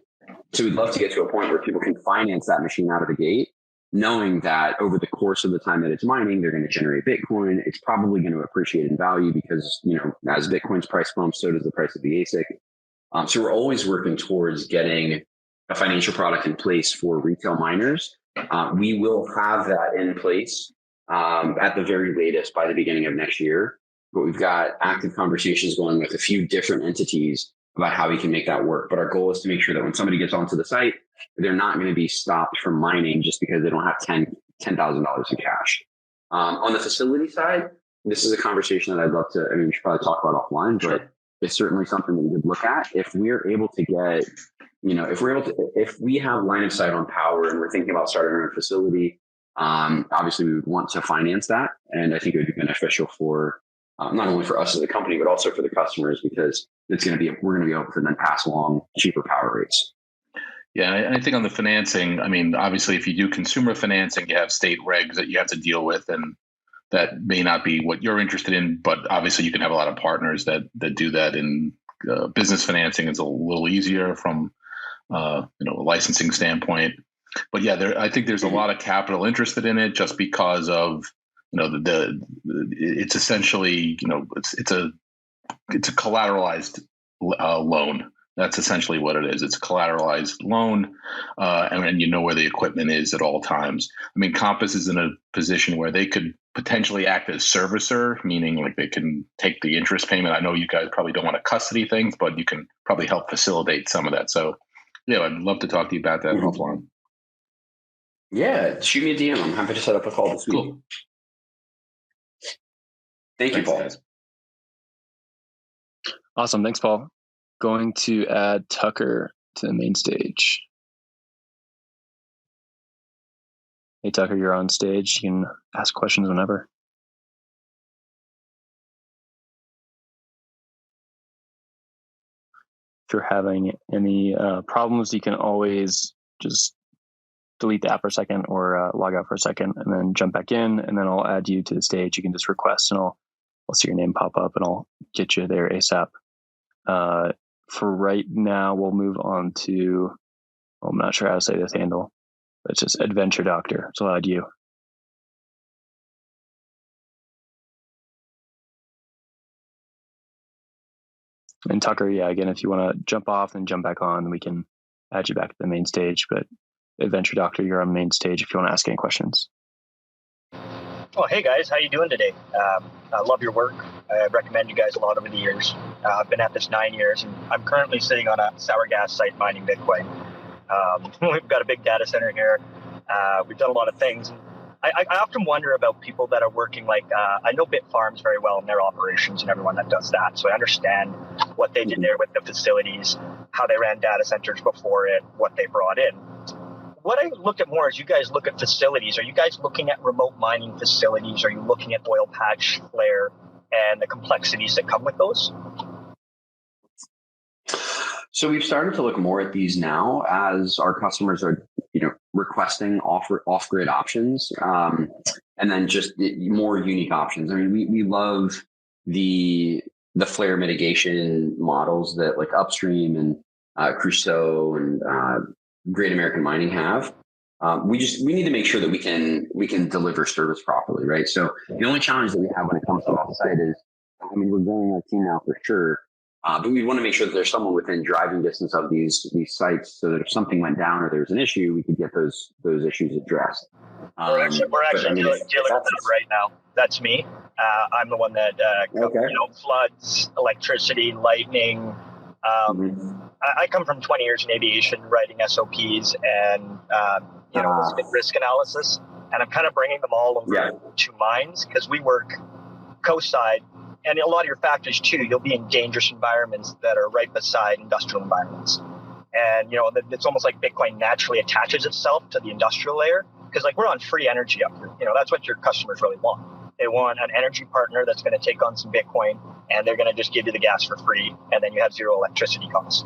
So we'd love to get to a point where people can finance that machine out of the gate, knowing that over the course of the time that it's mining, they're going to generate Bitcoin. It's probably going to appreciate in value because, as Bitcoin's price bumps, so does the price of the ASIC. So we're always working towards getting a financial product in place for retail miners. We will have that in place at the very latest by the beginning of next year. But we've got active conversations going with a few different entities about how we can make that work. But our goal is to make sure that when somebody gets onto the site, they're not going to be stopped from mining just because they don't have $10,000 in cash. On the facility side, this is a conversation that I'd love to, we should probably talk about offline, but it's certainly something that we could look at. If we're able to get, if we have line of sight on power and we're thinking about starting our own facility, obviously we would want to finance that. And I think it would be beneficial for, not only for us as a company, but also for the customers, because we're going to be able to then pass along cheaper power rates. Yeah, and I think on the financing, obviously, if you do consumer financing, you have state regs that you have to deal with, and that may not be what you're interested in. But obviously, you can have a lot of partners that do that. In business financing, it's a little easier from a licensing standpoint. But yeah, I think there's a lot of capital interested in it, just because of it's essentially it's a collateralized loan. That's essentially what it is. It's a collateralized loan, and you know where the equipment is at all times. Compass is in a position where they could potentially act as servicer, meaning like they can take the interest payment. I know you guys probably don't want to custody things, but you can probably help facilitate some of that. So, yeah, I'd love to talk to you about that offline. Yeah, shoot me a DM. I'm happy to set up a call this week. Cool. Thank you, Paul. Awesome. Thanks, Paul. Going to add Tucker to the main stage. Hey, Tucker, you're on stage. You can ask questions whenever. If you're having any problems, you can always just delete the app for a second or log out for a second and then jump back in, and then I'll add you to the stage. You can just request and I'll see your name pop up and I'll get you there ASAP. For right now, we'll move on to, I'm not sure how to say this handle, but it's just Adventure Doctor. So I'll add you. And Tucker, yeah, again, if you want to jump off and jump back on, we can add you back to the main stage. But Adventure Doctor, you're on the main stage if you want to ask any questions. Oh, hey guys, how you doing today? I love your work. I recommend you guys a lot over the years. I've been at this 9 years, and I'm currently sitting on a sour gas site mining Bitcoin. We've got a big data center here. We've done a lot of things. I often wonder about people that are working I know Bitfarms very well in their operations and everyone that does that. So I understand what they did there with the facilities, how they ran data centers before it, what they brought in. What I look at more is you guys look at facilities. Are you guys looking at remote mining facilities? Are you looking at oil patch flare and the complexities that come with those? So we've started to look more at these now as our customers are, requesting off-grid options, and then just more unique options. I mean, we love the flare mitigation models that like Upstream and Crusoe and Great American Mining have. We need to make sure that we can deliver service properly, right? So the only challenge that we have when it comes to offsite is, we're growing our team now for sure. But we want to make sure that there's someone within driving distance of these sites, so that if something went down or there was an issue, we could get those issues addressed. We're actually dealing with that right now. That's me. I'm the one that floods, electricity, lightning. I come from 20 years in aviation, writing SOPs and risk analysis, and I'm kind of bringing them all over to mines because we work coast side. And a lot of your factories too, you'll be in dangerous environments that are right beside industrial environments. And, it's almost like Bitcoin naturally attaches itself to the industrial layer because we're on free energy up here. That's what your customers really want. They want an energy partner that's going to take on some Bitcoin and they're going to just give you the gas for free. And then you have zero electricity costs.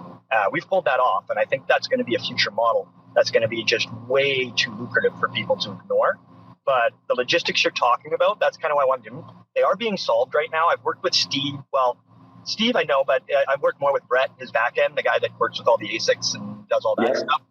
We've pulled that off. And I think that's going to be a future model that's going to be just way too lucrative for people to ignore. But the logistics you're talking about, that's kind of what I want to do. They are being solved right now. I've worked with Steve. Well, Steve I know, but I've worked more with Brett, his back end, the guy that works with all the ASICs and does all that stuff.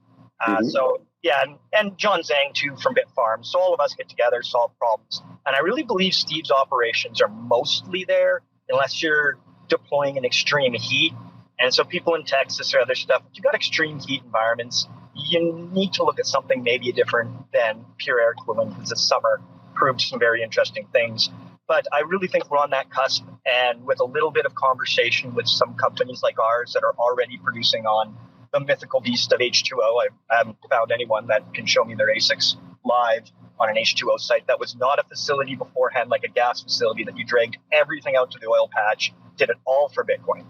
And John Zhang too from Bitfarms. So all of us get together, solve problems. And I really believe Steve's operations are mostly there unless you're deploying in extreme heat. And so people in Texas or other stuff, if you've got extreme heat environments, you need to look at something maybe different than pure air cooling, because this summer proved some very interesting things. But I really think we're on that cusp, and with a little bit of conversation with some companies like ours that are already producing on the mythical beast of H2O, I haven't found anyone that can show me their ASICs live on an H2O site that was not a facility beforehand, like a gas facility that you dragged everything out to the oil patch, did it all for Bitcoin.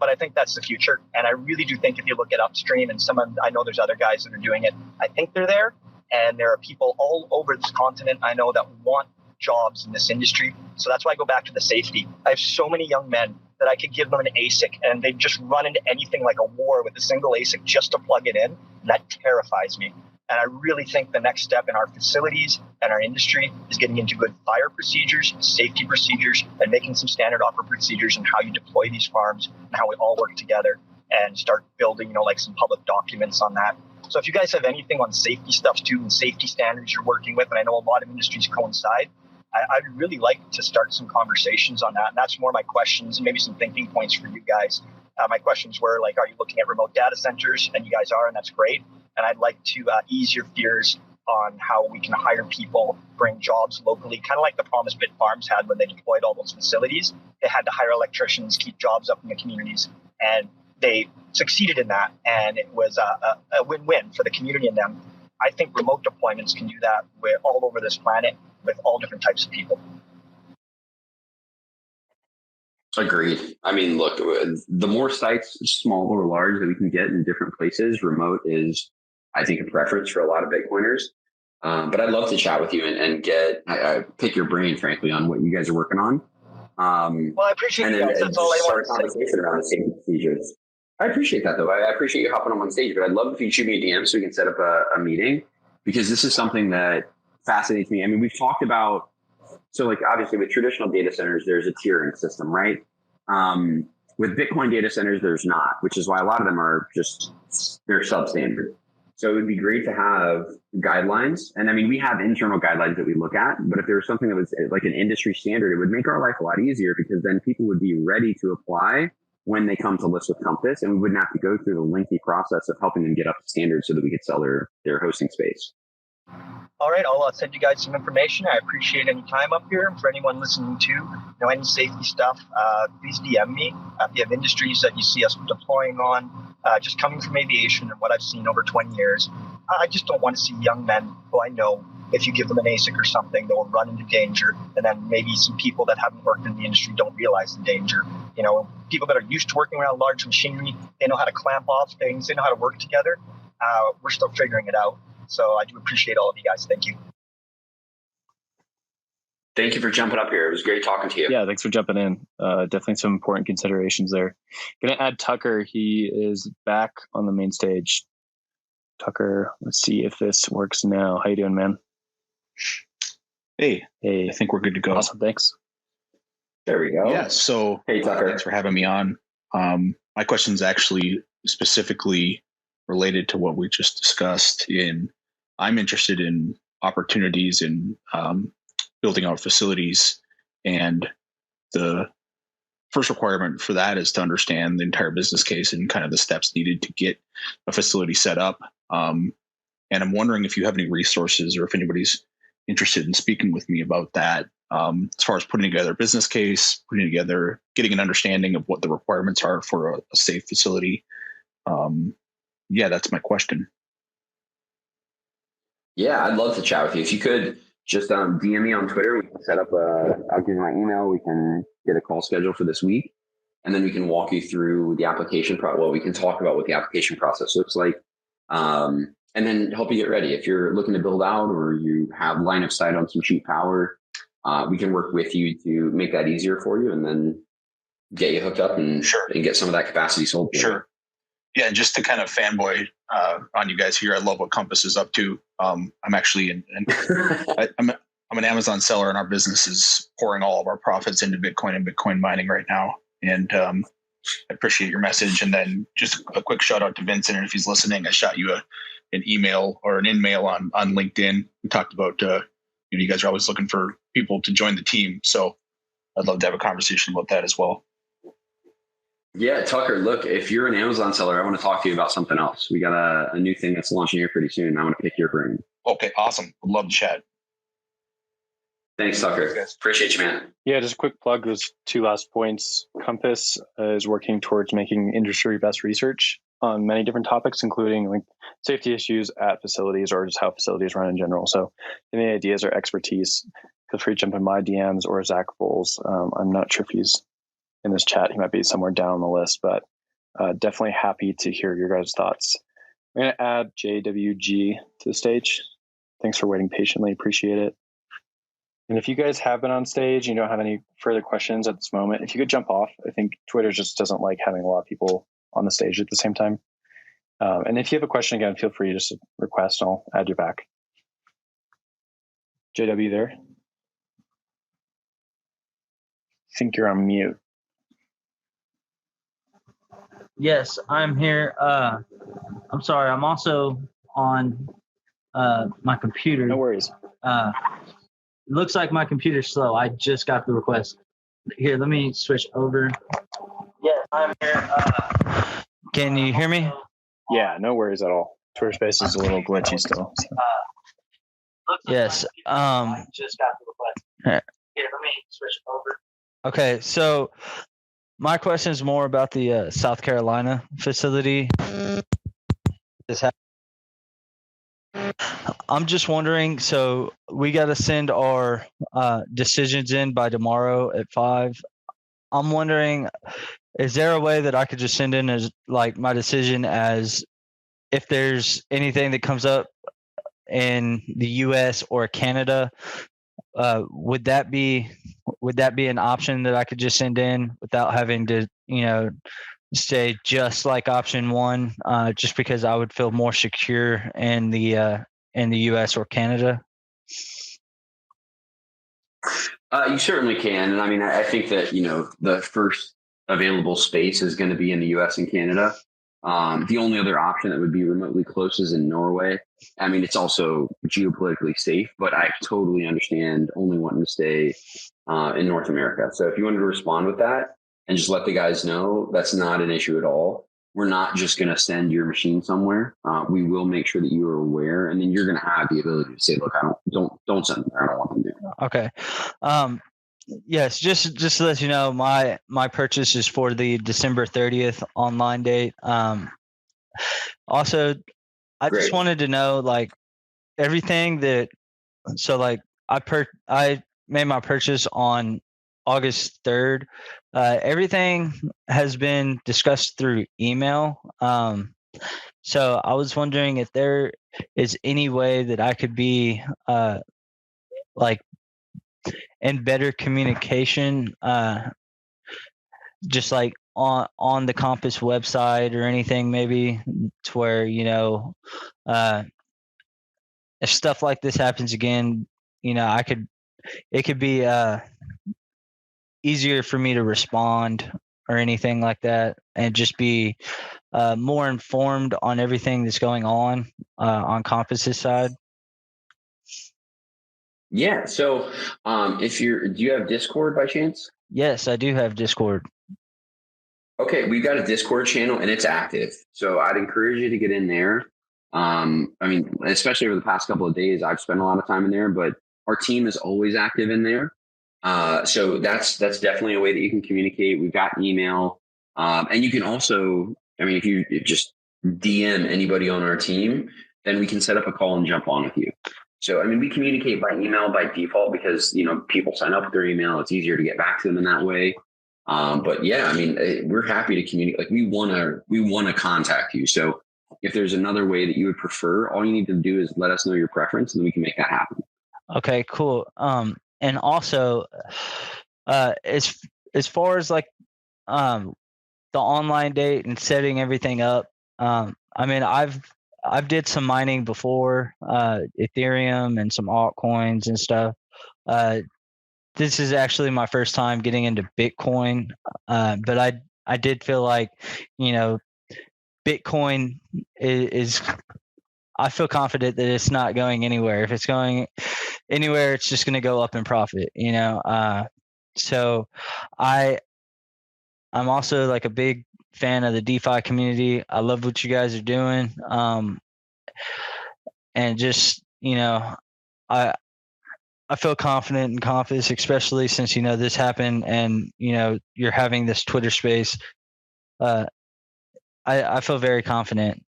But I think that's the future. And I really do think if you look at Upstream and I know there's other guys that are doing it, I think they're there. And there are people all over this continent I know that want jobs in this industry. So that's why I go back to the safety. I have so many young men that I could give them an ASIC and they just run into anything like a war with a single ASIC just to plug it in. And that terrifies me. And I really think the next step in our facilities and our industry is getting into good fire procedures, safety procedures, and making some standard operating procedures on how you deploy these farms and how we all work together and start building, like some public documents on that. So if you guys have anything on safety stuff too and safety standards you're working with, and I know a lot of industries coincide, I'd really like to start some conversations on that. And that's more my questions and maybe some thinking points for you guys. My questions were are you looking at remote data centers? And you guys are, and that's great. And I'd like to ease your fears on how we can hire people, bring jobs locally, kind of like the promise Bitfarms had when they deployed all those facilities. They had to hire electricians, keep jobs up in the communities, and they succeeded in that. And it was a win-win for the community and them. I think remote deployments can do that all over this planet with all different types of people. Agreed. I mean, look, the more sites, small or large, that we can get in different places, remote is, I think, a preference for a lot of Bitcoiners. But I'd love to chat with you and pick your brain, frankly, on what you guys are working on. Well, I appreciate you guys. That's all I want to say. Conversation around the safety procedures. I appreciate that, though. I appreciate you hopping on stage, but I'd love if you shoot me a DM so we can set up a meeting, because this is something that fascinates me. I mean, we've talked about, so obviously with traditional data centers, there's a tiering system, right? With Bitcoin data centers, there's not, which is why a lot of them are they're substandard. So it would be great to have guidelines. And I mean, we have internal guidelines that we look at, but if there was something that was like an industry standard, it would make our life a lot easier, because then people would be ready to apply when they come to list with Compass, and we wouldn't have to go through the lengthy process of helping them get up to standard so that we could sell their hosting space. All right, I'll send you guys some information. I appreciate any time up here. For anyone listening to any safety stuff, please DM me. If you have industries that you see us deploying on, just coming from aviation and what I've seen over 20 years, I just don't want to see young men who I know, if you give them an ASIC or something, they'll run into danger. And then maybe some people that haven't worked in the industry don't realize the danger. People that are used to working around large machinery, they know how to clamp off things, they know how to work together. We're still figuring it out. So I do appreciate all of you guys. Thank you. Thank you for jumping up here. It was great talking to you. Yeah, thanks for jumping in. Definitely some important considerations there. Gonna add Tucker. He is back on the main stage. Tucker, let's see if this works now. How you doing, man? Hey, I think we're good to go. Awesome, thanks. There we go. Yeah, so hey, Tucker. Thanks for having me on. My question is actually specifically related to what we just discussed. I'm interested in opportunities in building out facilities, and the first requirement for that is to understand the entire business case and kind of the steps needed to get a facility set up. And I'm wondering if you have any resources or if anybody's interested in speaking with me about that, as far as putting together a business case, getting an understanding of what the requirements are for a safe facility. Yeah, that's my question. Yeah, I'd love to chat with you. If you could just DM me on Twitter, we can set up I'll give you my email. We can get a call scheduled for this week, and then we can walk you through the application we can talk about what the application process looks like. And then help you get ready. If you're looking to build out or you have line of sight on some cheap power, we can work with you to make that easier for you and then get you hooked up and get some of that capacity sold. Sure. Yeah, just to kind of fanboy on you guys here, I love what Compass is up to. I'm actually I'm an Amazon seller, and our business is pouring all of our profits into Bitcoin and Bitcoin mining right now. And I appreciate your message. And then just a quick shout out to Vincent. And if he's listening, I shot you an email or an in-mail on LinkedIn. We talked about, you guys are always looking for people to join the team. So I'd love to have a conversation about that as well. Yeah, Tucker, look, if you're an Amazon seller, I want to talk to you about something else. We got a new thing that's launching here pretty soon. I want to pick your brain. Okay, awesome. Would love to chat. Thanks, Tucker. Appreciate you, man. Yeah, just a quick plug. Those two last points. Compass is working towards making industry best research on many different topics, including like safety issues at facilities or just how facilities run in general. So any ideas or expertise, feel free to jump in my DMs or Zach Bowles. I'm not sure if he's in this chat. He might be somewhere down on the list, but definitely happy to hear your guys' thoughts. I'm going to add JWG to the stage. Thanks for waiting patiently. Appreciate it. And if you guys have been on stage, you don't have any further questions at this moment, if you could jump off. I think Twitter just doesn't like having a lot of people on the stage at the same time. And if you have a question, again, feel free to just request and I'll add you back. JW there? I think you're on mute. Yes, I'm here. I'm sorry. I'm also on my computer. No worries. It looks like my computer's slow. I just got the request. Here, let me switch over. Yes, I'm here. Can you hear me? Yeah, no worries at all. Twitter Space is a little glitchy still. So. Yes. I just got the request. Here, let me switch over. Okay, so my question is more about the South Carolina facility. I'm just wondering, so we got to send our decisions in by tomorrow at 5. I'm wondering, is there a way that I could just send in as like my decision as if there's anything that comes up in the US or Canada, would that be an option that I could just send in without having to, say just like option 1, just because I would feel more secure in the US or Canada? You certainly can. And I mean, I think that, the first available space is going to be in the US and Canada. The only other option that would be remotely close is in Norway. I mean, it's also geopolitically safe, but I totally understand only wanting to stay in North America. So if you wanted to respond with that and just let the guys know, that's not an issue at all. We're not just going to send your machine somewhere. We will make sure that you are aware, and then you're going to have the ability to say, look, don't send them there. I don't want them there. Okay. Yes, just to let you know, my purchase is for the December 30th online date. Also, I just wanted to know, like, everything that, so like I made my purchase on August 3rd. Everything has been discussed through email. So I was wondering if there is any way that I could be like and better communication, just like on the Compass website or anything, maybe to where, if stuff like this happens again, it could be easier for me to respond or anything like that, and just be more informed on everything that's going on Compass's side. Yeah. So, do you have Discord by chance? Yes, I do have Discord. Okay, we've got a Discord channel and it's active. So I'd encourage you to get in there. Especially over the past couple of days, I've spent a lot of time in there, but our team is always active in there. So that's definitely a way that you can communicate. We've got email, and you can also, if you just DM anybody on our team, then we can set up a call and jump on with you. So, we communicate by email by default because, people sign up with their email. It's easier to get back to them in that way. But yeah, we're happy to communicate. Like we want to contact you. So if there's another way that you would prefer, all you need to do is let us know your preference and then we can make that happen. Okay, cool. And also, as far as like, the online date and setting everything up, I've did some mining before, Ethereum and some altcoins and stuff. This is actually my first time getting into Bitcoin, but I did feel like, Bitcoin is I feel confident that it's not going anywhere. If it's going anywhere, it's just going to go up in profit, So I'm also like a big fan of the DeFi community. I love what you guys are doing. And just, I feel confident in Compass, especially since, this happened and, you're having this Twitter space. I feel very confident.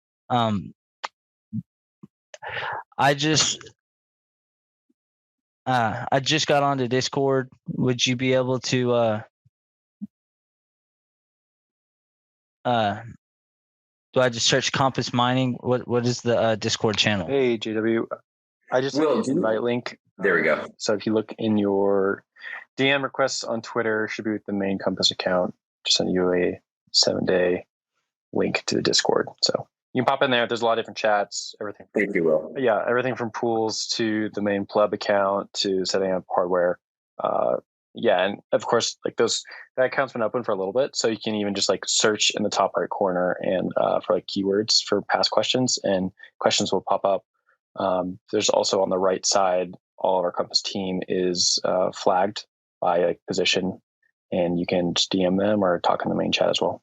I just got onto Discord. Would you be able to do I just search Compass Mining? What is the Discord channel? Hey, JW. I just sent you the invite link. There we go. So if you look in your DM requests on Twitter, should be with the main Compass account. Just send you a 7-day link to the Discord. So you can pop in there. There's a lot of different chats, everything. Thank you, Will. Yeah, everything from pools to the main pleb account to setting up hardware. And of course, like that account's been open for a little bit, so you can even just like search in the top right corner and for like keywords for past questions, and questions will pop up. There's also on the right side, all of our Compass team is flagged by like position, and you can just DM them or talk in the main chat as well.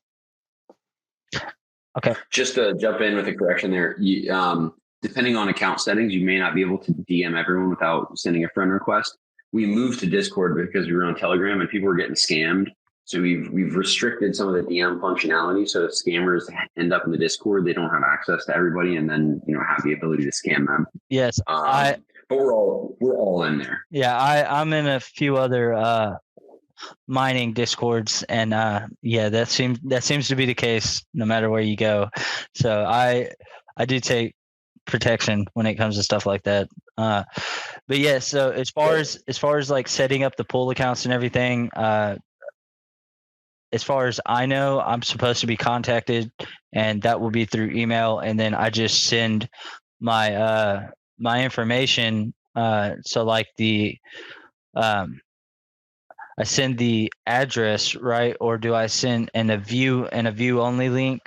Okay. Just to jump in with a correction there, depending on account settings, you may not be able to DM everyone without sending a friend request. We moved to Discord because we were on Telegram and people were getting scammed. So we've restricted some of the DM functionality. So if scammers end up in the Discord, they don't have access to everybody and then, have the ability to scam them. Yes. But we're all in there. Yeah. I'm in a few other, mining Discords, and that seems to be the case no matter where you go. So I do take protection when it comes to stuff like that. But yeah, so as far as like setting up the pool accounts and everything, as far as I know, I'm supposed to be contacted, and that will be through email, and then I just send my my information. So like I send the address, right? Or do I send a view only link?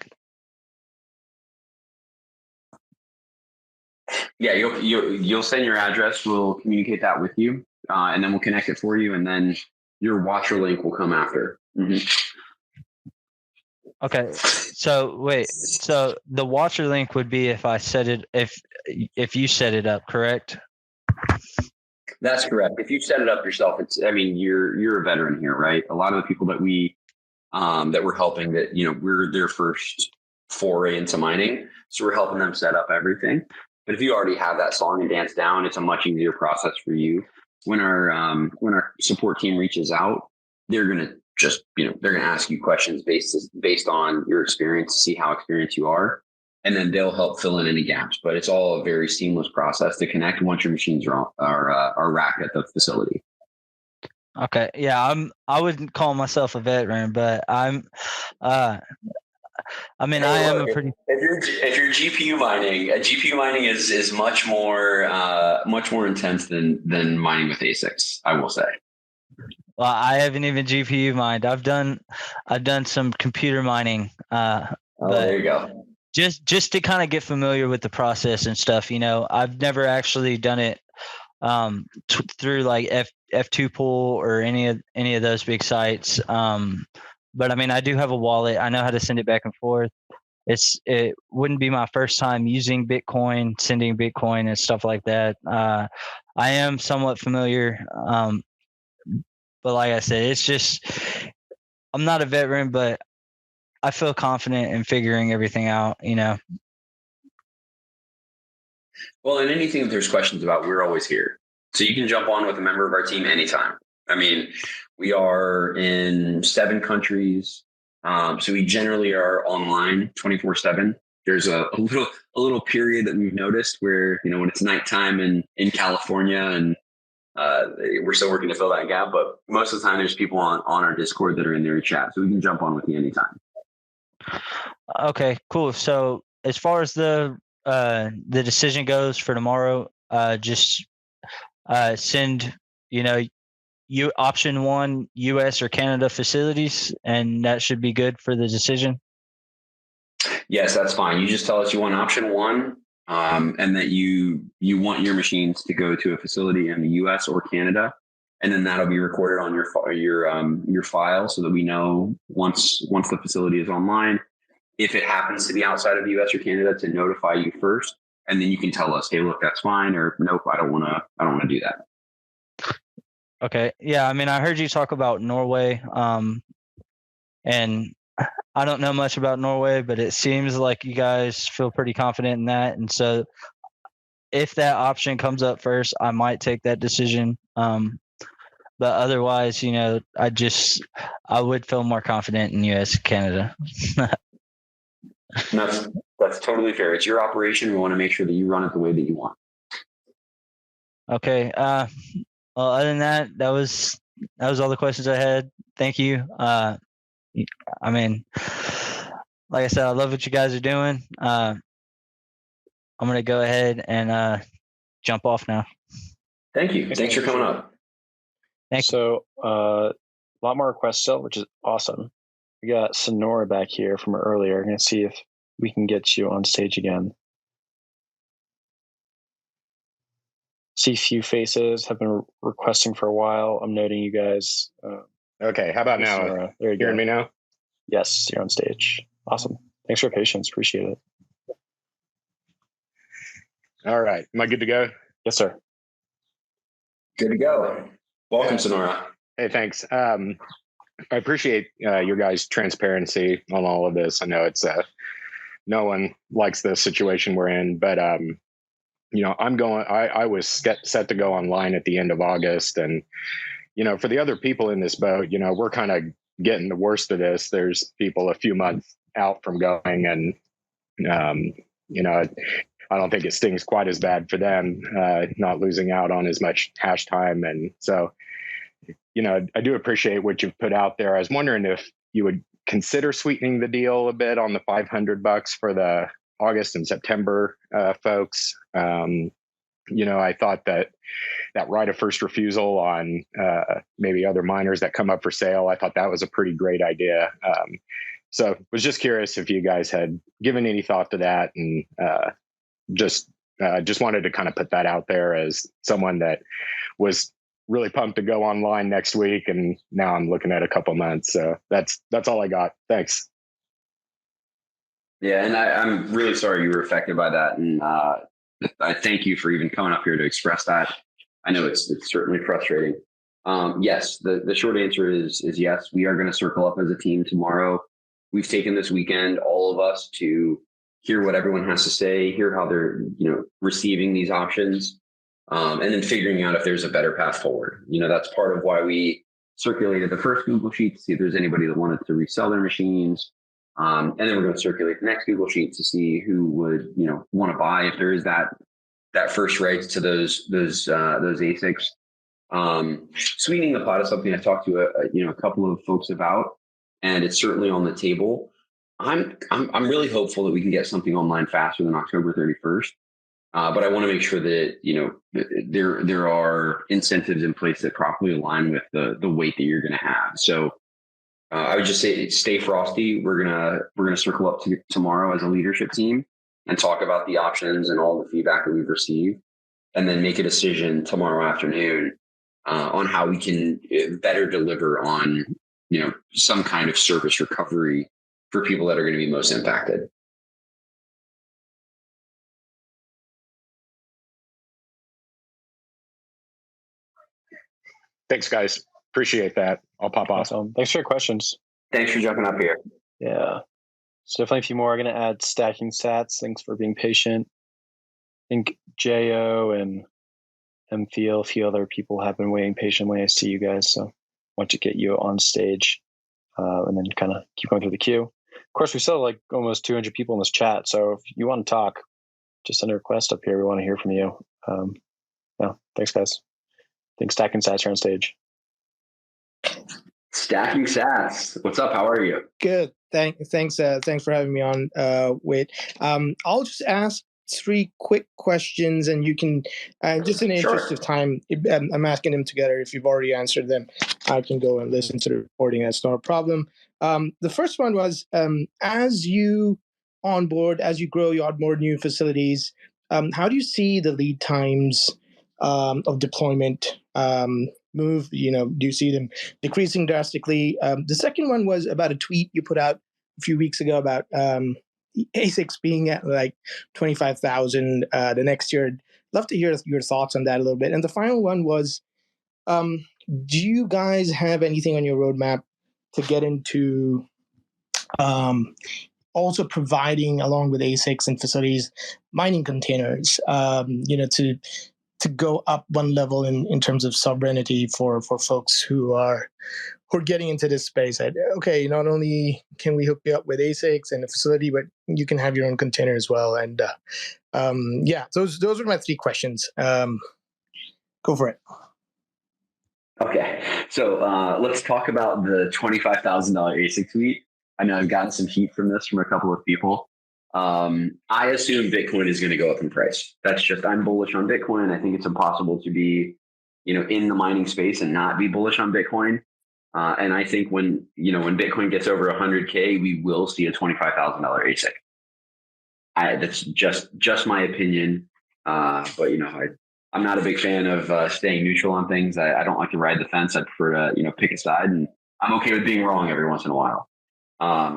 Yeah, you'll send your address. We'll communicate that with you, and then we'll connect it for you, and then your watcher link will come after. Mm-hmm. Okay. So wait. So the watcher link would be if I set it if you set it up, correct? That's correct. If you set it up yourself, you're a veteran here, right? A lot of the people that we're helping, that we're their first foray into mining, so we're helping them set up everything. But if you already have that song and dance down, it's a much easier process for you. When our support team reaches out, they're gonna ask you questions based on your experience to see how experienced you are. And then they'll help fill in any gaps. But it's all a very seamless process to connect once your machines are racked at the facility. Okay. Yeah, I wouldn't call myself a veteran, but I'm I mean, I am a pretty. If you're GPU mining, GPU mining is much more intense than mining with ASICs, I will say. Well, I haven't even GPU mined. I've done some computer mining. But there you go. Just to kind of get familiar with the process and stuff. I've never actually done it through like F2 pool or any of those big sites. But I mean, I do have a wallet. I know how to send it back and forth. It wouldn't be my first time using Bitcoin, sending Bitcoin and stuff like that. I am somewhat familiar. But like I said, it's just, I'm not a veteran, but I feel confident in figuring everything out, Well, and anything that there's questions about, we're always here. So you can jump on with a member of our team anytime. I mean, we are in 7 countries. So we generally are online 24/7. There's a little period that we've noticed where, when it's nighttime in California and we're still working to fill that gap, but most of the time there's people on our Discord that are in there to chat. So we can jump on with you anytime. Okay, cool. So as far as the decision goes for tomorrow, just send, you option 1 US or Canada facilities, and that should be good for the decision. Yes, that's fine. You just tell us you want option 1, and that you want your machines to go to a facility in the US or Canada, and then that'll be recorded on your file so that we know once the facility is online, if it happens to be outside of the US or Canada, to notify you first, and then you can tell us, hey, look, that's fine, or nope, I don't want to do that. Okay. Yeah. I mean, I heard you talk about Norway, and I don't know much about Norway, but it seems like you guys feel pretty confident in that. And so if that option comes up first, I might take that decision. But otherwise, I would feel more confident in US, Canada. That's totally fair. It's your operation. We want to make sure that you run it the way that you want. Okay. Well, other than that, that was all the questions I had. Thank you. I mean, like I said, I love what you guys are doing. I'm going to go ahead and jump off now. Thank you. Thanks for coming up. Thanks. So a lot more requests still, which is awesome. We got Sonora back here from earlier. I'm going to see if we can get you on stage again. See a few faces have been requesting for a while. I'm noting you guys. Okay, how about now? Sonora. There you go. Hearing me now? Yes, you're on stage. Awesome. Thanks for your patience. Appreciate it. All right. Am I good to go? Yes, sir. Good to go. Welcome, Sonora. Hey, thanks. I appreciate your guys' transparency on all of this. I know it's no one likes the situation we're in, but I was set to go online at the end of August, and for the other people in this boat, we're kind of getting the worst of this. There's people a few months out from going, and I don't think it stings quite as bad for them, not losing out on as much hash time. And so, I do appreciate what you've put out there. I was wondering if you would consider sweetening the deal a bit on the $500 for the August and September folks. I thought that right of first refusal on maybe other miners that come up for sale, I thought that was a pretty great idea. So was just curious if you guys had given any thought to that, and just wanted to kind of put that out there as someone that was really pumped to go online next week, and now I'm looking at a couple months. So that's all I got. Thanks. Yeah, and I'm really sorry you were affected by that, and I thank you for even coming up here to express that. I know it's certainly frustrating. Yes, the short answer is yes. We are going to circle up as a team tomorrow. We've taken this weekend, all of us, to hear what everyone has to say, hear how they're receiving these options, and then figuring out if there's a better path forward. That's part of why we circulated the first Google Sheet to see if there's anybody that wanted to resell their machines. And then we're going to circulate the next Google Sheet to see who would, want to buy, if there is that first right to those ASICs. Sweetening the pot is something I talked to a couple of folks about, and it's certainly on the table. I'm really hopeful that we can get something online faster than October 31st. But I want to make sure that there are incentives in place that properly align with the weight that you're going to have. So I would just say stay frosty. We're gonna circle up tomorrow as a leadership team and talk about the options and all the feedback that we've received, and then make a decision tomorrow afternoon on how we can better deliver on some kind of service recovery for people that are going to be most impacted. Thanks, guys. Appreciate that. I'll pop off. Awesome. Thanks for your questions. Thanks for jumping up here. Yeah. So definitely a few more. I'm going to add stacking sats. Thanks for being patient. I think Jo and MPhil, a few other people have been waiting patiently. I see you guys. So I want to get you on stage and then kind of keep going through the queue. Of course, we still have like almost 200 people in this chat. So if you want to talk, just send a request up here. We want to hear from you. Yeah. Thanks, guys. I think Stacking Sats are on stage. Stacking Sats, what's up? How are you? Good. Thanks for having me on, Whit. I'll just ask 3 quick questions, and you can, just in the interest of time, I'm asking them together. If you've already answered them, I can go and listen to the recording. That's not a problem. The first one was, as you onboard, as you grow, you onboard new facilities, how do you see the lead times of deployment move? Do you see them decreasing drastically? The second one was about a tweet you put out a few weeks ago about ASICs being at like 25,000 the next year. Love to hear your thoughts on that a little bit. And the final one was, do you guys have anything on your roadmap to get into also providing, along with ASICs and facilities, mining containers, to go up one level in terms of sovereignty for folks who are getting into this space? Okay, not only can we hook you up with ASICs and a facility, but you can have your own container as well. And those are my 3 questions. Go for it. Okay, so let's talk about the $25,000 ASIC tweet. I know I've gotten some heat from this from a couple of people. I assume Bitcoin is going to go up in price. I'm bullish on Bitcoin. I think it's impossible to be, in the mining space and not be bullish on Bitcoin. And I think when Bitcoin gets over 100K, we will see a $25,000 ASIC. That's just my opinion. But I'm not a big fan of staying neutral on things. I don't like to ride the fence. I prefer to, pick a side, and I'm okay with being wrong every once in a while.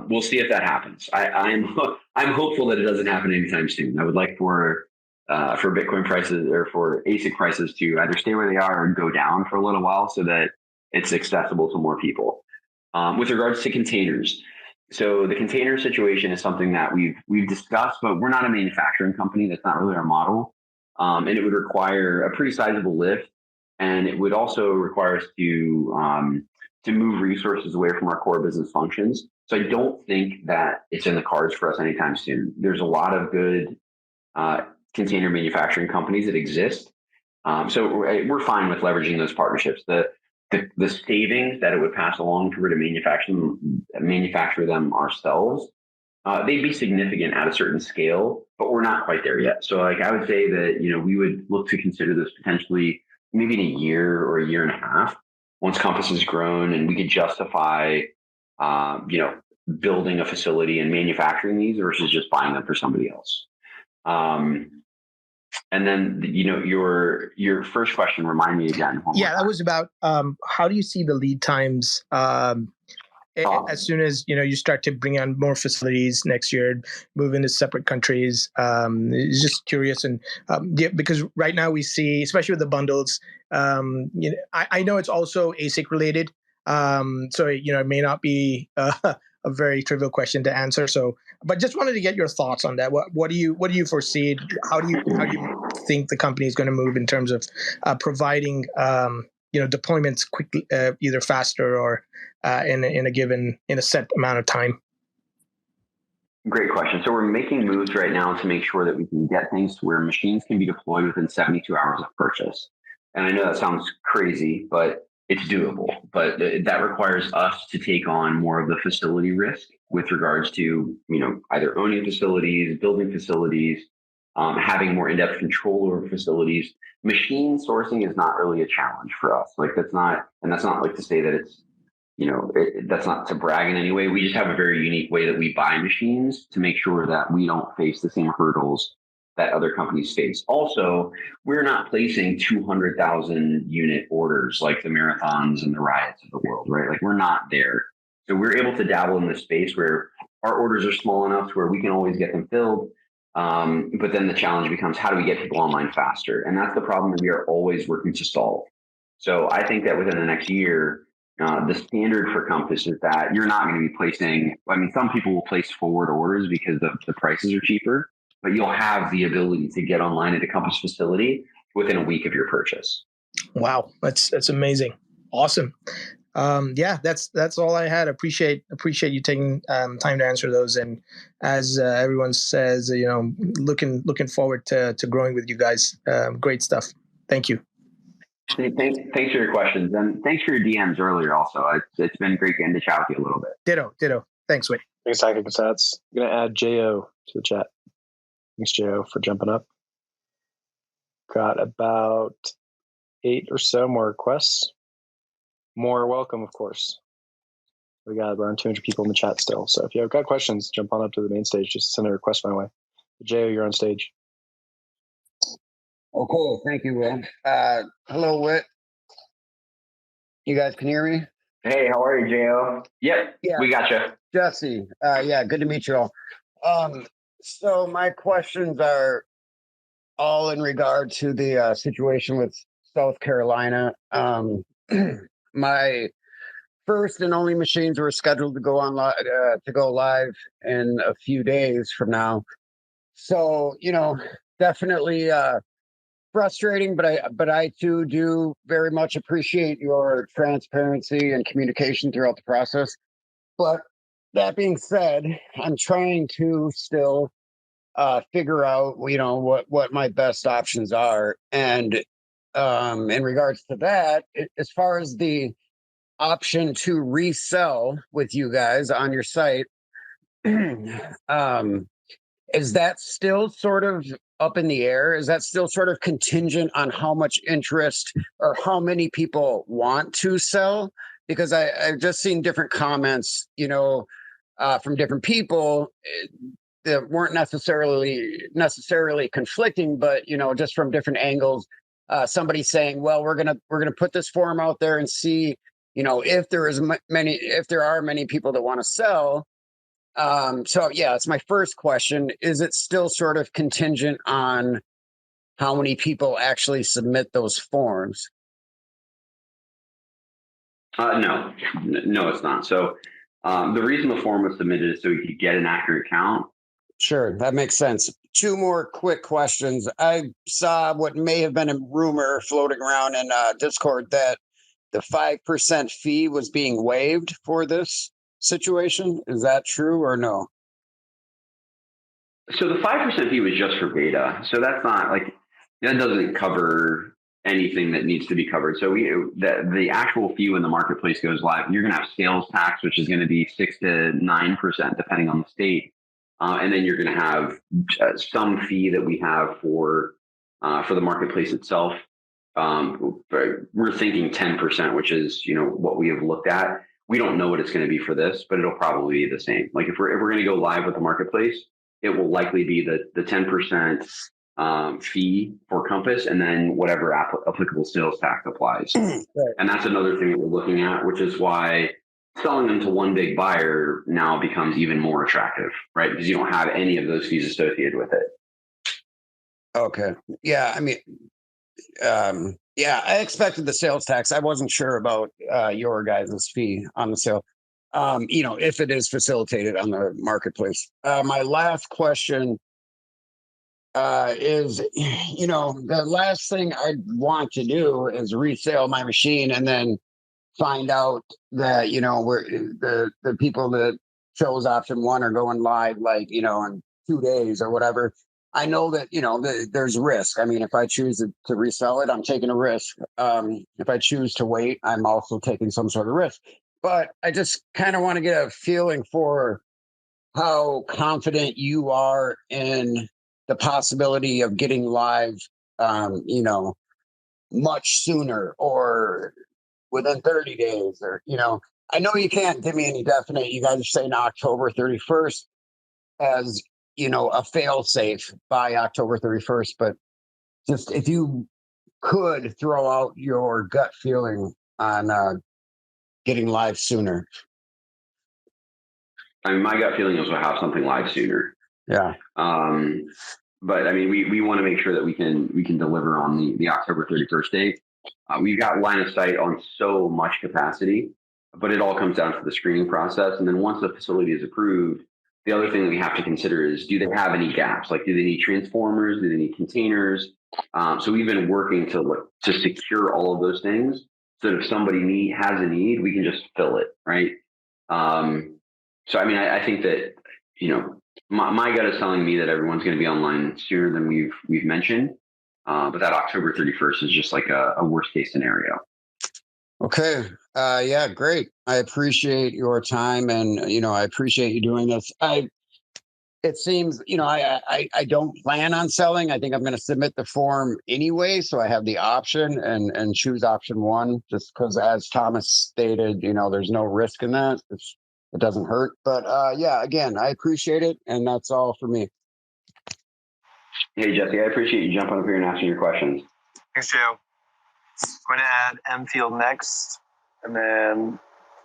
We'll see if that happens. I'm hopeful that it doesn't happen anytime soon. I would like for Bitcoin prices or for ASIC prices to either stay where they are or go down for a little while so that it's accessible to more people. With regards to containers, so the container situation is something that we've discussed, but we're not a manufacturing company. That's not really our model, and it would require a pretty sizable lift, and it would also require us to move resources away from our core business functions. So I don't think that it's in the cards for us anytime soon. There's a lot of good container manufacturing companies that exist. So we're fine with leveraging those partnerships. The savings that it would pass along if we were to manufacture them ourselves, they'd be significant at a certain scale, but we're not quite there yet. So I would say that, we would look to consider this potentially maybe in a year or a year and a half, once Compass has grown and we could justify, building a facility and manufacturing these versus just buying them for somebody else. And then, your first question, remind me again. Yeah, that was about how do you see the lead times as soon as, you start to bring on more facilities next year, move into separate countries? Just curious. And because right now we see, especially with the bundles, I know it's also ASIC related. So, it may not be a very trivial question to answer. So, but just wanted to get your thoughts on that. What do you foresee? How do you think the company is going to move in terms of providing deployments quickly, either faster or in a set amount of time? Great question. So we're making moves right now to make sure that we can get things to where machines can be deployed within 72 hours of purchase. And I know that sounds crazy, but it's doable. But that requires us to take on more of the facility risk with regards to, either owning facilities, building facilities, having more in-depth control over facilities. Machine sourcing is not really a challenge for us. Like that's not like to say that it's, that's not to brag in any way. We just have a very unique way that we buy machines to make sure that we don't face the same hurdles that other companies face. Also, we're not placing 200,000 unit orders like the Marathons and the Riots of the world, right? Like we're not there. So we're able to dabble in this space where our orders are small enough to where we can always get them filled. But then the challenge becomes, how do we get people online faster? And that's the problem that we are always working to solve. So I think that within the next year, the standard for Compass is that you're not going to be placing, some people will place forward orders because the prices are cheaper, but you'll have the ability to get online at a Compass facility within a week of your purchase. Wow. That's amazing. Awesome. That's all I had. Appreciate you taking time to answer those. And as everyone says, looking forward to growing with you guys. Great stuff. Thank you. Thanks for your questions, and thanks for your DMs earlier. Also, it's been great getting to chat with you a little bit. Ditto. Thanks, Whit. Thanks, Tactical Stats. I'm gonna add Jo to the chat. Thanks, Jo, for jumping up. Got about 8 or so more requests. More welcome, of course. We got around 200 people in the chat still. So if you've got questions, jump on up to the main stage. Just send a request my way. Jo, you're on stage. Oh, cool. Thank you, Will. Hello, Whit. You guys can hear me? Hey, how are you, Jo? Yep, yeah. We got you. Jesse, good to meet you all. So my questions are all in regard to the situation with South Carolina. My first and only machines were scheduled to go live in a few days from now. So, definitely frustrating, but I too do very much appreciate your transparency and communication throughout the process. But that being said, I'm trying to still figure out, what my best options are. And in regards to that, as far as the option to resell with you guys on your site, is that still sort of up in the air? Is that still sort of contingent on how much interest or how many people want to sell? Because I've just seen different comments, from different people that weren't necessarily conflicting, but just from different angles. Somebody saying, "Well, we're gonna put this forum out there and see, if there are many people that want to sell." It's my first question. Is it still sort of contingent on how many people actually submit those forms? No, it's not. So the reason the form was submitted is so you could get an accurate count. Sure, that makes sense. 2 more quick questions. I saw what may have been a rumor floating around in Discord that the 5% fee was being waived for this situation. Is that true or no? So the 5% fee was just for beta. So that's not that doesn't cover anything that needs to be covered. So the actual fee when the marketplace goes live, you're going to have sales tax, which is going to be 6 to 9% depending on the state. And then you're going to have some fee that we have for the marketplace itself. We're thinking 10%, which is what we have looked at. We don't know what it's going to be for this, but it'll probably be the same. Like if we're going to go live with the marketplace, it will likely be the 10% fee for Compass, and then whatever applicable sales tax applies. Right. And that's another thing that we're looking at, which is why selling them to one big buyer now becomes even more attractive, right? Because you don't have any of those fees associated with it. Okay. Yeah. I mean, I expected the sales tax. I wasn't sure about your guys' fee on the sale, if it is facilitated on the marketplace. My last question is, the last thing I'd want to do is resell my machine and then find out that, we're the people that chose option 1 are going live, in 2 days or whatever. I know that, there's risk. I mean, if I choose to resell it, I'm taking a risk. If I choose to wait, I'm also taking some sort of risk. But I just kind of want to get a feeling for how confident you are in the possibility of getting live, much sooner or within 30 days or, I know you can't give me any definite. You guys are saying October 31st as, a fail safe by October 31st. But just if you could throw out your gut feeling on getting live sooner. I mean, my gut feeling is we'll have something live sooner. Yeah. But I mean, we want to make sure that we can deliver on the October 31st date. We've got line of sight on so much capacity, but it all comes down to the screening process. And then once the facility is approved, the other thing that we have to consider is, do they have any gaps? Like, do they need transformers? Do they need containers? So we've been working to secure all of those things so that if somebody has a need, we can just fill it, right? So, I mean, I think that, my gut is telling me that everyone's going to be online sooner than we've mentioned. But that October 31st is just like a worst case scenario. Okay. Yeah, great. I appreciate your time, and I appreciate you doing this. It seems, I don't plan on selling. I think I'm going to submit the form anyway, so I have the option and choose option one, just because, as Thomas stated, there's no risk in that. It doesn't hurt. But yeah, again, I appreciate it, and that's all for me. Hey, Jesse, I appreciate you jumping up here and asking your questions. Thanks, Joe. I'm going to add M-Field next, and then